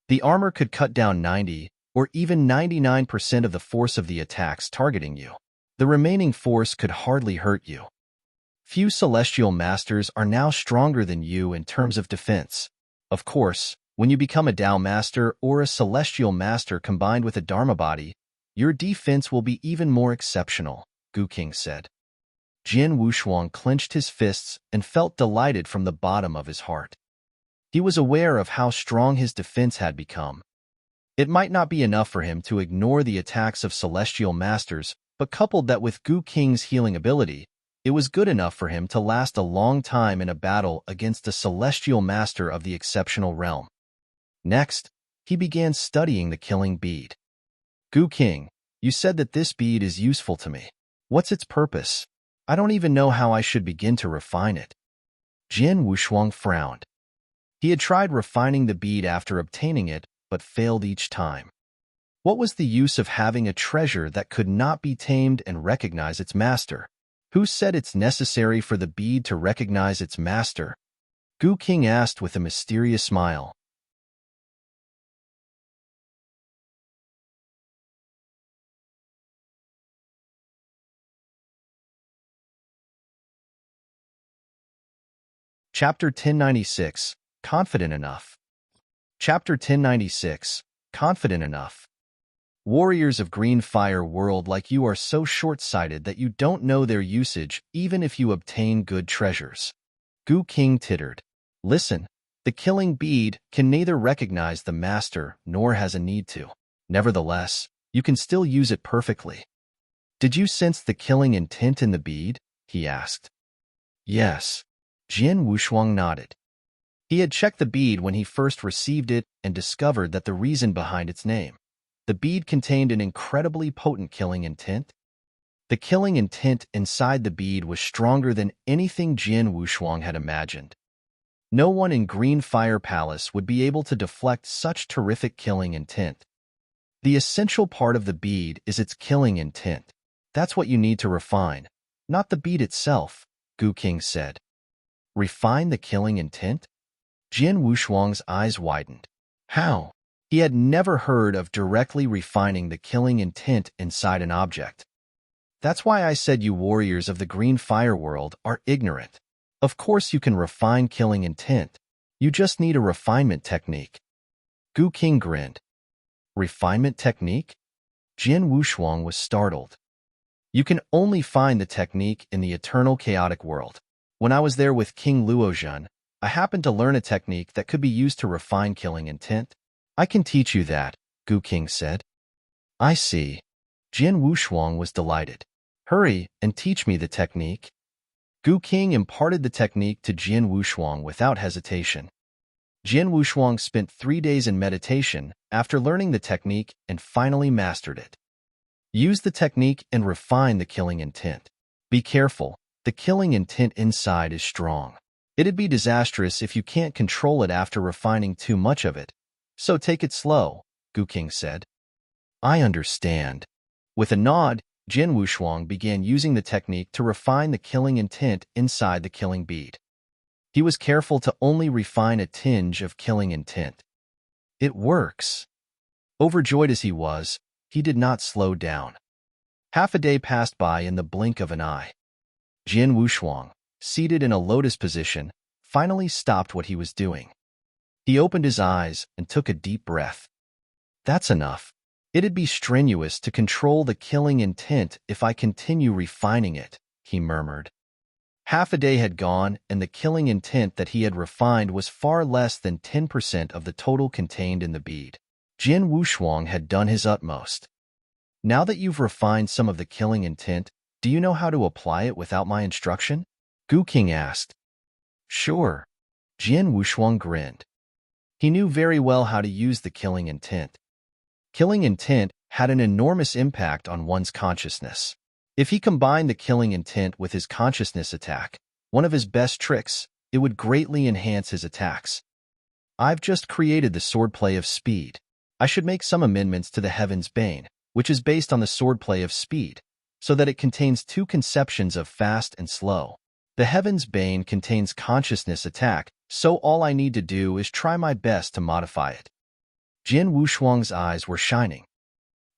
The armor could cut down 90 or even 99% of the force of the attacks targeting you. The remaining force could hardly hurt you. Few Celestial Masters are now stronger than you in terms of defense. Of course, when you become a Dao Master or a Celestial Master combined with a Dharma body, your defense will be even more exceptional, Gu King said. Jian Wushuang clenched his fists and felt delighted from the bottom of his heart. He was aware of how strong his defense had become. It might not be enough for him to ignore the attacks of Celestial Masters, but coupled that with Gu King's healing ability, It was good enough for him to last a long time in a battle against a celestial master of the exceptional realm. Next, he began studying the killing bead. Gu King, you said that this bead is useful to me. What's its purpose? I don't even know how I should begin to refine it. Jin Wushuang frowned. He had tried refining the bead after obtaining it, but failed each time. What was the use of having a treasure that could not be tamed and recognize its master? Who said it's necessary for the bead to recognize its master? Gu King asked with a mysterious smile. Chapter 1096, Confident Enough. Chapter 1096, Confident Enough. Warriors of Green Fire World like you are so short-sighted that you don't know their usage even if you obtain good treasures. Gu King tittered. Listen, the killing bead can neither recognize the master nor has a need to. Nevertheless, you can still use it perfectly. Did you sense the killing intent in the bead? He asked. Yes. Jin Wushuang nodded. He had checked the bead when he first received it and discovered that the reason behind its name. The bead contained an incredibly potent killing intent. The killing intent inside the bead was stronger than anything Jin Wushuang had imagined. No one in Green Fire Palace would be able to deflect such terrific killing intent. The essential part of the bead is its killing intent. That's what you need to refine, not the bead itself, Gu King said. Refine the killing intent? Jin Wushuang's eyes widened. How? He had never heard of directly refining the killing intent inside an object. That's why I said you warriors of the Green Fire World are ignorant. Of course you can refine killing intent. You just need a refinement technique. Gu King grinned. Refinement technique? Jin Wushuang was startled. You can only find the technique in the eternal chaotic world. When I was there with King Luozhen, I happened to learn a technique that could be used to refine killing intent. I can teach you that, Gu King said. I see. Jin Wushuang was delighted. Hurry and teach me the technique. Gu King imparted the technique to Jin Wushuang without hesitation. Jin Wushuang spent 3 days in meditation after learning the technique and finally mastered it. Use the technique and refine the killing intent. Be careful, the killing intent inside is strong. It'd be disastrous if you can't control it after refining too much of it. So take it slow, Gu King said. I understand. With a nod, Jin Wushuang began using the technique to refine the killing intent inside the killing bead. He was careful to only refine a tinge of killing intent. It works. Overjoyed as he was, he did not slow down. Half a day passed by in the blink of an eye. Jin Wushuang, seated in a lotus position, finally stopped what he was doing. He opened his eyes and took a deep breath. That's enough. It'd be strenuous to control the killing intent if I continue refining it, he murmured. Half a day had gone, and the killing intent that he had refined was far less than 10% of the total contained in the bead. Jin Wushuang had done his utmost. Now that you've refined some of the killing intent, do you know how to apply it without my instruction? Gu King asked. Sure. Jin Wushuang grinned. He knew very well how to use the killing intent. Killing intent had an enormous impact on one's consciousness. If he combined the killing intent with his consciousness attack, one of his best tricks, it would greatly enhance his attacks. I've just created the swordplay of speed. I should make some amendments to the Heaven's Bane, which is based on the swordplay of speed, so that it contains 2 conceptions of fast and slow. The Heaven's Bane contains consciousness attack, so all I need to do is try my best to modify it. Jin Wushuang's eyes were shining.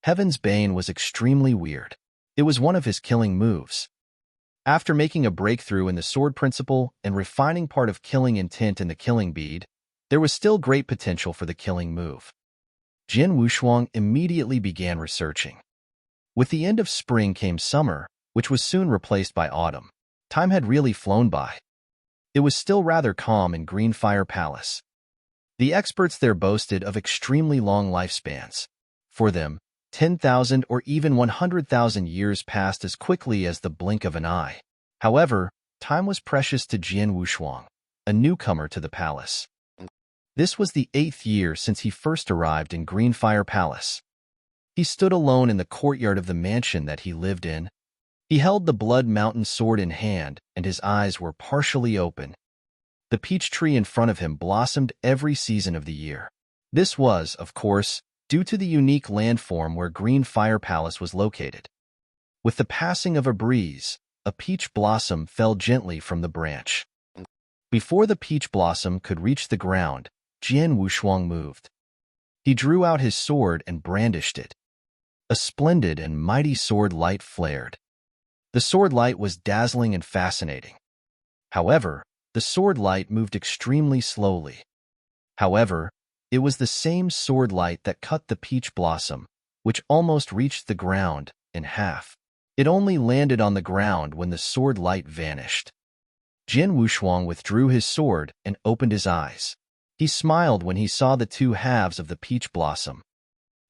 Heaven's Bane was extremely weird. It was one of his killing moves. After making a breakthrough in the sword principle and refining part of killing intent in the killing bead, there was still great potential for the killing move. Jin Wushuang immediately began researching. With the end of spring came summer, which was soon replaced by autumn. Time had really flown by. It was still rather calm in Green Fire Palace. The experts there boasted of extremely long lifespans. For them, 10,000 or even 100,000 years passed as quickly as the blink of an eye. However, time was precious to Jian Wushuang, a newcomer to the palace. This was the 8th year since he first arrived in Greenfire Palace. He stood alone in the courtyard of the mansion that he lived in. He held the Blood Mountain sword in hand, and his eyes were partially open. The peach tree in front of him blossomed every season of the year. This was, of course, due to the unique landform where Greenfire Palace was located. With the passing of a breeze, a peach blossom fell gently from the branch. Before the peach blossom could reach the ground, Jian Wushuang moved. He drew out his sword and brandished it. A splendid and mighty sword light flared. The sword light was dazzling and fascinating. However, the sword light moved extremely slowly. However, it was the same sword light that cut the peach blossom, which almost reached the ground, in half. It only landed on the ground when the sword light vanished. Jian Wushuang withdrew his sword and opened his eyes. He smiled when he saw the two halves of the peach blossom.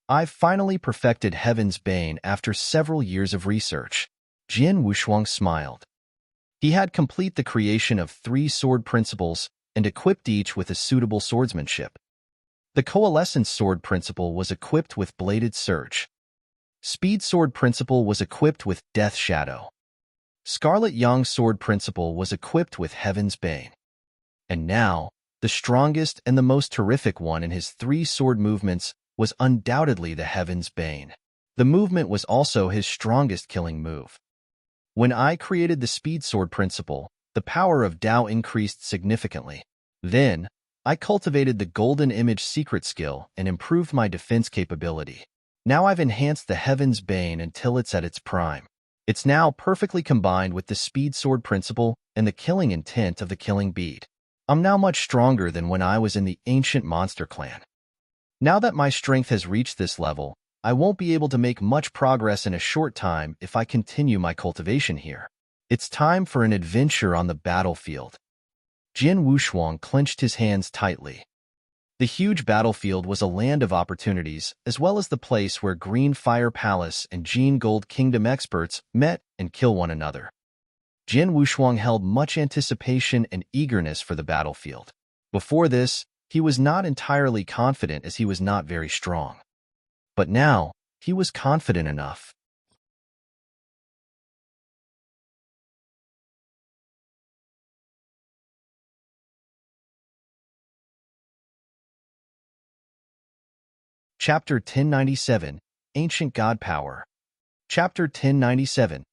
"I've finally perfected Heaven's Bane after several years of research." Jian Wushuang smiled. He had complete the creation of 3 sword principles and equipped each with a suitable swordsmanship. The Coalescence Sword Principle was equipped with Bladed Surge. Speed Sword Principle was equipped with Death Shadow. Scarlet Yang Sword Principle was equipped with Heaven's Bane. And now, the strongest and the most terrific one in his 3 sword movements was undoubtedly the Heaven's Bane. The movement was also his strongest killing move. When I created the Speed Sword Principle, the power of Tao increased significantly. Then, I cultivated the Golden Image secret skill and improved my defense capability. Now I've enhanced the Heaven's Bane until it's at its prime. It's now perfectly combined with the Speed Sword Principle and the killing intent of the Killing Bead. I'm now much stronger than when I was in the Ancient Monster Clan. Now that my strength has reached this level, I won't be able to make much progress in a short time if I continue my cultivation here. It's time for an adventure on the battlefield. Jian Wushuang clenched his hands tightly. The huge battlefield was a land of opportunities, as well as the place where Greenfire Palace and Gene Gold Kingdom experts met and kill one another. Jian Wushuang held much anticipation and eagerness for the battlefield. Before this, he was not entirely confident as he was not very strong. But now, he was confident enough. Chapter 1097, Ancient God Power. Chapter 1097,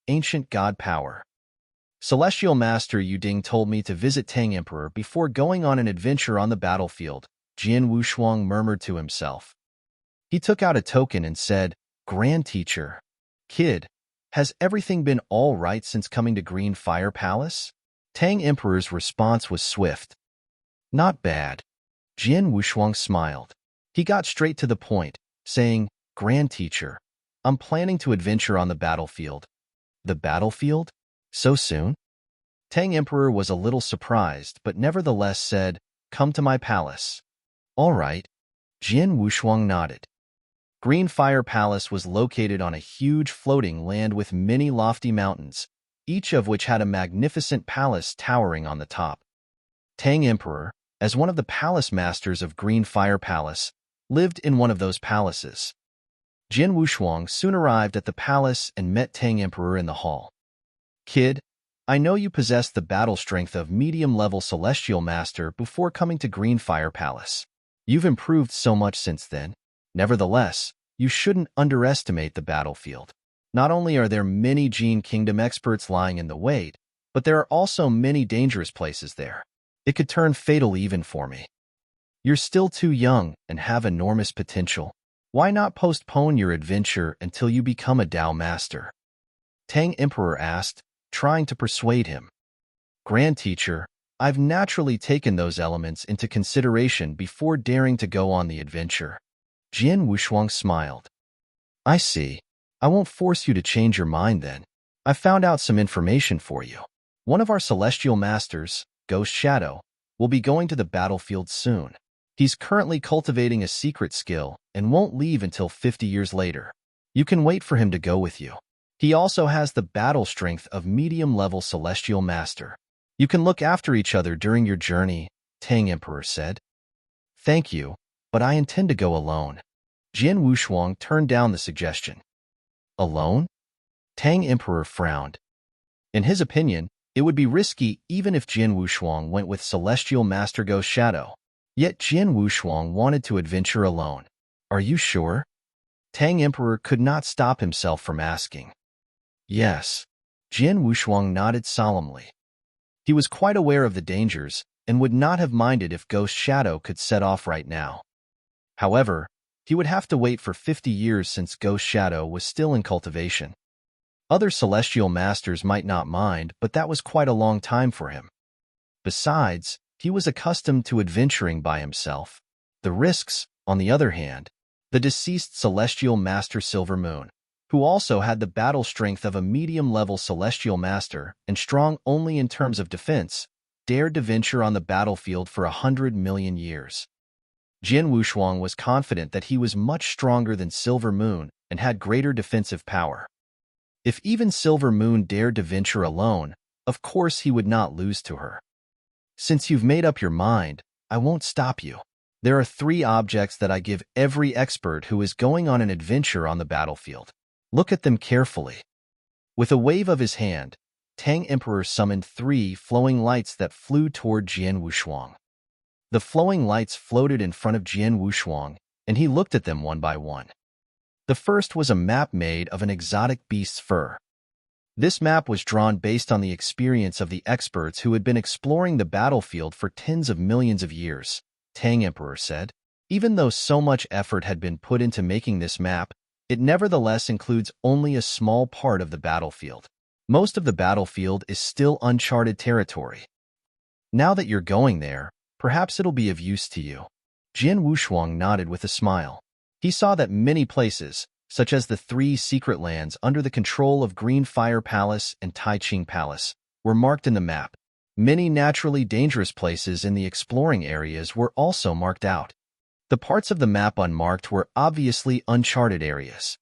Ancient God Power. Celestial Master Yuding told me to visit Tang Emperor before going on an adventure on the battlefield, Jian Wushuang murmured to himself. He took out a token and said, "Grand Teacher, kid, has everything been all right since coming to Greenfire Palace?" Tang Emperor's response was swift. "Not bad." Jian Wushuang smiled. He got straight to the point, saying, "Grand Teacher, I'm planning to adventure on the battlefield." "The battlefield? So soon?" Tang Emperor was a little surprised, but nevertheless said, "Come to my palace." "All right." Jian Wushuang nodded. Greenfire Palace was located on a huge floating land with many lofty mountains, each of which had a magnificent palace towering on the top. Tang Emperor, as one of the palace masters of Greenfire Palace, lived in one of those palaces. Jian Wushuang soon arrived at the palace and met Tang Emperor in the hall. "Kid, I know you possess the battle strength of medium-level Celestial Master before coming to Greenfire Palace. You've improved so much since then. Nevertheless, you shouldn't underestimate the battlefield. Not only are there many Gene Kingdom experts lying in the wait, but there are also many dangerous places there. It could turn fatal even for me. You're still too young and have enormous potential. Why not postpone your adventure until you become a Tao Master?" Tang Emperor asked, trying to persuade him. "Grand Teacher, I've naturally taken those elements into consideration before daring to go on the adventure." Jian Wushuang smiled. "I see. I won't force you to change your mind then. I found out some information for you. One of our Celestial Masters, Ghost Shadow, will be going to the battlefield soon. He's currently cultivating a secret skill and won't leave until 50 years later. You can wait for him to go with you." He also has the battle strength of medium-level celestial master. You can look after each other during your journey, Tang Emperor said. Thank you, but I intend to go alone. Jian Wushuang turned down the suggestion. Alone? Tang Emperor frowned. In his opinion, it would be risky even if Jian Wushuang went with Celestial Master Ghost Shadow. Yet Jian Wushuang wanted to adventure alone. Are you sure? Tang Emperor could not stop himself from asking. Yes. Jian Wushuang nodded solemnly. He was quite aware of the dangers and would not have minded if Ghost Shadow could set off right now. However, he would have to wait for 50 years since Ghost Shadow was still in cultivation. Other celestial masters might not mind, but that was quite a long time for him. Besides, he was accustomed to adventuring by himself. The risks, on the other hand, the deceased celestial master Silver Moon, who also had the battle strength of a medium-level celestial master and strong only in terms of defense, dared to venture on the battlefield for 100 million years. Jian Wushuang was confident that he was much stronger than Silver Moon and had greater defensive power. If even Silver Moon dared to venture alone, of course he would not lose to her. Since you've made up your mind, I won't stop you. There are 3 objects that I give every expert who is going on an adventure on the battlefield. Look at them carefully. With a wave of his hand, Tang Emperor summoned 3 flowing lights that flew toward Jian Wushuang. The flowing lights floated in front of Jian Wushuang, and he looked at them one by one. The first was a map made of an exotic beast's fur. This map was drawn based on the experience of the experts who had been exploring the battlefield for tens of millions of years, Tang Emperor said. Even though so much effort had been put into making this map, it nevertheless includes only a small part of the battlefield. Most of the battlefield is still uncharted territory. Now that you're going there, perhaps it'll be of use to you. Jian Wushuang nodded with a smile. He saw that many places, such as the 3 secret lands under the control of Green Fire Palace and Tai Ching Palace, were marked in the map. Many naturally dangerous places in the exploring areas were also marked out. The parts of the map unmarked were obviously uncharted areas.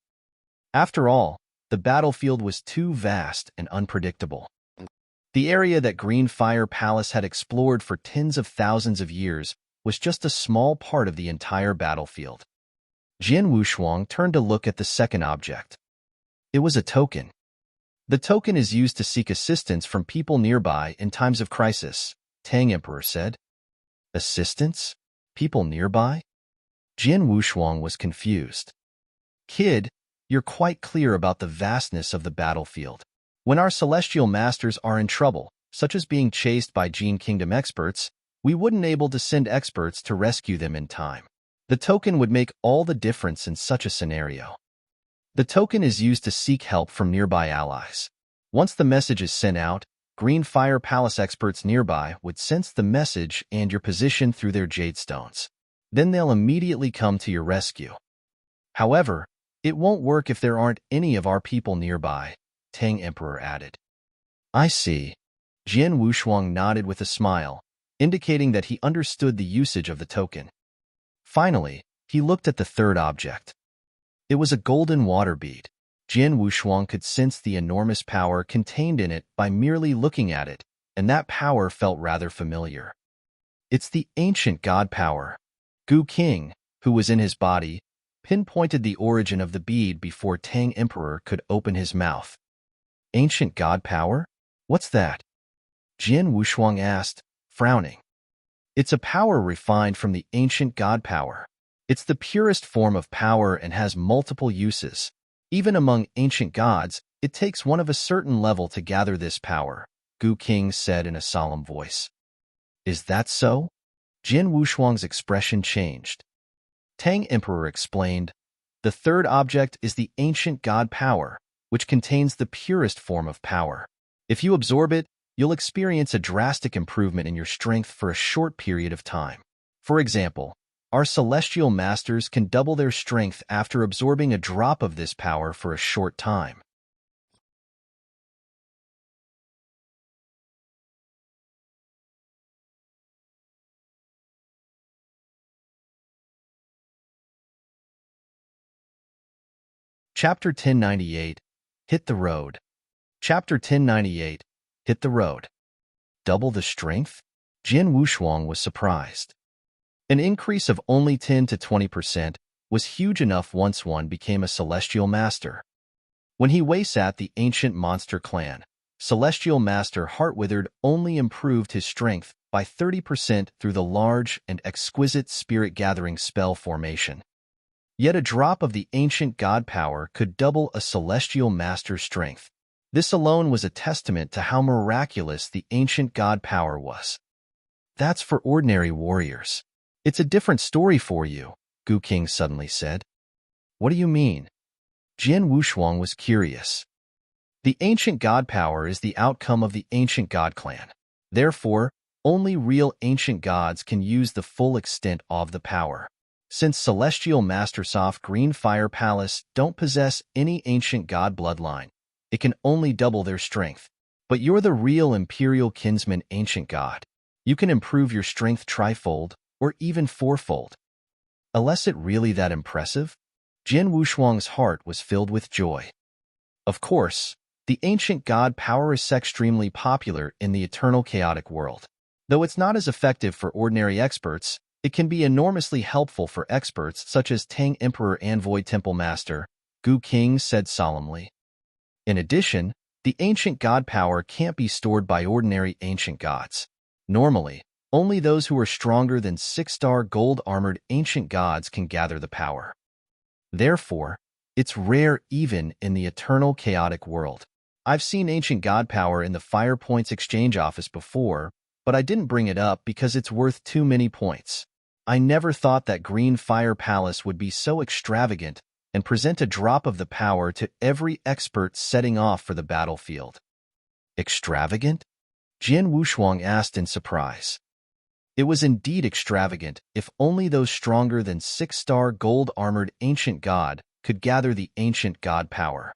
After all, the battlefield was too vast and unpredictable. The area that Green Fire Palace had explored for tens of thousands of years was just a small part of the entire battlefield. Jian Wushuang turned to look at the second object. It was a token. The token is used to seek assistance from people nearby in times of crisis, Tang Emperor said. Assistance? People nearby? Jian Wushuang was confused. Kid, you're quite clear about the vastness of the battlefield. When our celestial masters are in trouble, such as being chased by Gene Kingdom experts, we wouldn't able to send experts to rescue them in time. The token would make all the difference in such a scenario. The token is used to seek help from nearby allies. Once the message is sent out, Green Fire Palace experts nearby would sense the message and your position through their jade stones. Then they'll immediately come to your rescue. However, it won't work if there aren't any of our people nearby, Tang Emperor added. I see. Jian Wushuang nodded with a smile, indicating that he understood the usage of the token. Finally, he looked at the third object. It was a golden water bead. Jian Wushuang could sense the enormous power contained in it by merely looking at it, and that power felt rather familiar. It's the ancient god power. Gu King, who was in his body, pinpointed the origin of the bead before Tang Emperor could open his mouth. Ancient god power? What's that? Jian Wushuang asked, frowning. It's a power refined from the ancient god power. It's the purest form of power and has multiple uses. Even among ancient gods, it takes one of a certain level to gather this power, Gu King said in a solemn voice. Is that so? Jian Wushuang's expression changed. Tang Emperor explained, the third object is the ancient god power, which contains the purest form of power. If you absorb it, you'll experience a drastic improvement in your strength for a short period of time. For example, our celestial masters can double their strength after absorbing a drop of this power for a short time. Chapter 1098, Hit the road. Chapter 1098. Hit the road. Double the strength? Jin Wushuang was surprised. An increase of only 10 to 20% was huge enough once one became a Celestial Master. When he waysat the ancient monster clan, Celestial Master Heartwithered only improved his strength by 30% through the large and exquisite spirit-gathering spell formation. Yet a drop of the ancient god power could double a Celestial Master's strength. This alone was a testament to how miraculous the ancient god power was. That's for ordinary warriors. It's a different story for you, Gu King suddenly said. What do you mean? Jin Wushuang was curious. The ancient god power is the outcome of the ancient god clan. Therefore, only real ancient gods can use the full extent of the power. Since Celestial Master Soft Green Fire Palace don't possess any ancient god bloodline, it can only double their strength. But you're the real Imperial Kinsman Ancient God. You can improve your strength trifold or even fourfold. Unless it really that impressive? Jin Wushuang's heart was filled with joy. Of course, the ancient god power is extremely popular in the eternal chaotic world. Though it's not as effective for ordinary experts, it can be enormously helpful for experts such as Tang Emperor and Void Temple Master, Gu King said solemnly. In addition, the ancient god power can't be stored by ordinary ancient gods. Normally, only those who are stronger than 6-star gold-armored ancient gods can gather the power. Therefore, it's rare even in the eternal chaotic world. I've seen ancient god power in the Fire Points exchange office before, but I didn't bring it up because it's worth too many points. I never thought that Green Fire Palace would be so extravagant and present a drop of the power to every expert setting off for the battlefield. Extravagant? Jin Wushuang asked in surprise. It was indeed extravagant if only those stronger than 6-star gold-armored ancient god could gather the ancient god power.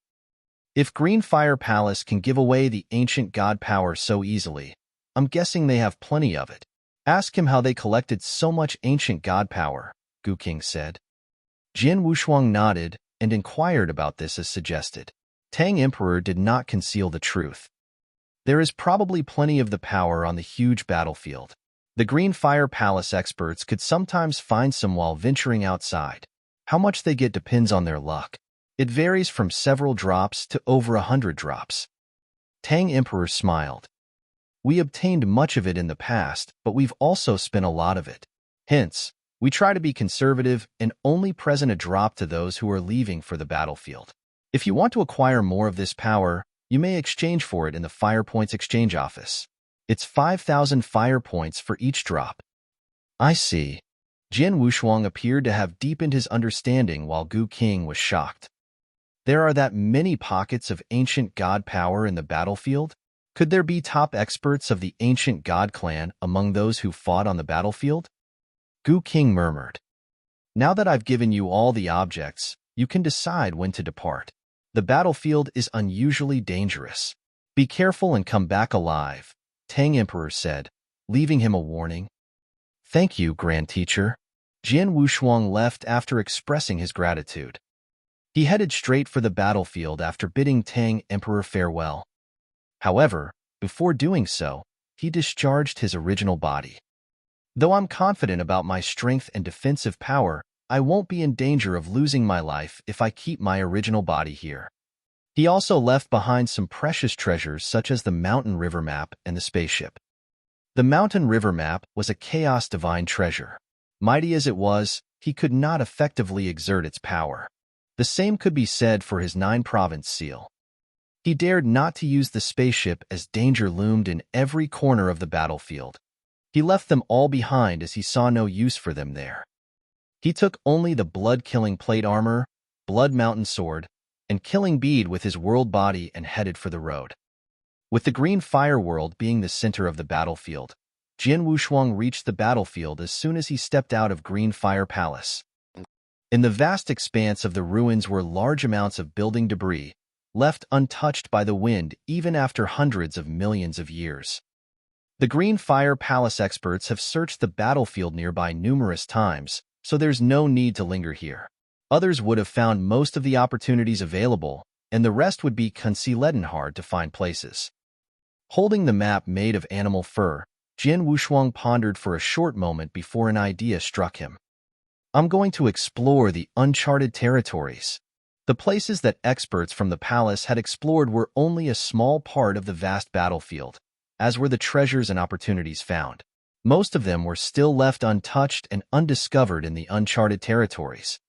If Green Fire Palace can give away the ancient god power so easily, I'm guessing they have plenty of it. Ask him how they collected so much ancient god power, Gu King said. Jin Wushuang nodded and inquired about this as suggested. Tang Emperor did not conceal the truth. There is probably plenty of the power on the huge battlefield. The Green Fire Palace experts could sometimes find some while venturing outside. How much they get depends on their luck. It varies from several drops to over 100 drops. Tang Emperor smiled. We obtained much of it in the past, but we've also spent a lot of it. Hence, we try to be conservative and only present a drop to those who are leaving for the battlefield. If you want to acquire more of this power, you may exchange for it in the Fire Points exchange office. It's 5,000 fire points for each drop. I see. Jin Wushuang appeared to have deepened his understanding while Gu King was shocked. There are that many pockets of ancient god power in the battlefield? Could there be top experts of the ancient god clan among those who fought on the battlefield? Gu King murmured. Now that I've given you all the objects, you can decide when to depart. The battlefield is unusually dangerous. Be careful and come back alive, Tang Emperor said, leaving him a warning. Thank you, Grand Teacher. Jin Wushuang left after expressing his gratitude. He headed straight for the battlefield after bidding Tang Emperor farewell. However, before doing so, he discharged his original body. Though I'm confident about my strength and defensive power, I won't be in danger of losing my life if I keep my original body here. He also left behind some precious treasures such as the Mountain River Map and the spaceship. The Mountain River Map was a chaos divine treasure. Mighty as it was, he could not effectively exert its power. The same could be said for his 9-province seal. He dared not to use the spaceship as danger loomed in every corner of the battlefield. He left them all behind as he saw no use for them there. He took only the blood-killing plate armor, blood mountain sword, and killing bead with his world body and headed for the road. With the Green Fire World being the center of the battlefield, Jin Wushuang reached the battlefield as soon as he stepped out of Green Fire Palace. In the vast expanse of the ruins were large amounts of building debris, left untouched by the wind even after hundreds of millions of years. The Green Fire Palace experts have searched the battlefield nearby numerous times, so there's no need to linger here. Others would have found most of the opportunities available, and the rest would be concealed and hard to find places. Holding the map made of animal fur, Jin Wushuang pondered for a short moment before an idea struck him. I'm going to explore the uncharted territories. The places that experts from the palace had explored were only a small part of the vast battlefield, as were the treasures and opportunities found. Most of them were still left untouched and undiscovered in the uncharted territories.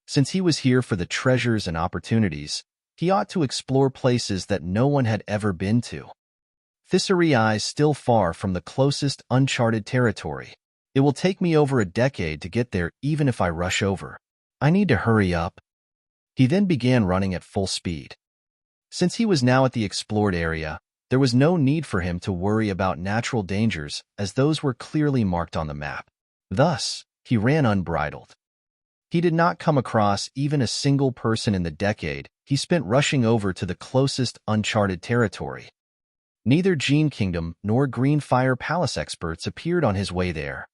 Since he was here for the treasures and opportunities, he ought to explore places that no one had ever been to. Thisari is still far from the closest uncharted territory. It will take me over a decade to get there even if I rush over. I need to hurry up. He then began running at full speed. Since he was now at the explored area, there was no need for him to worry about natural dangers as those were clearly marked on the map. Thus, he ran unbridled. He did not come across even a single person in the decade he spent rushing over to the closest uncharted territory. Neither Gene Kingdom nor Green Fire Palace experts appeared on his way there.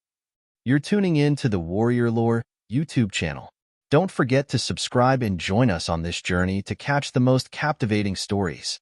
You're tuning in to the Warrior Lore YouTube channel. Don't forget to subscribe and join us on this journey to catch the most captivating stories.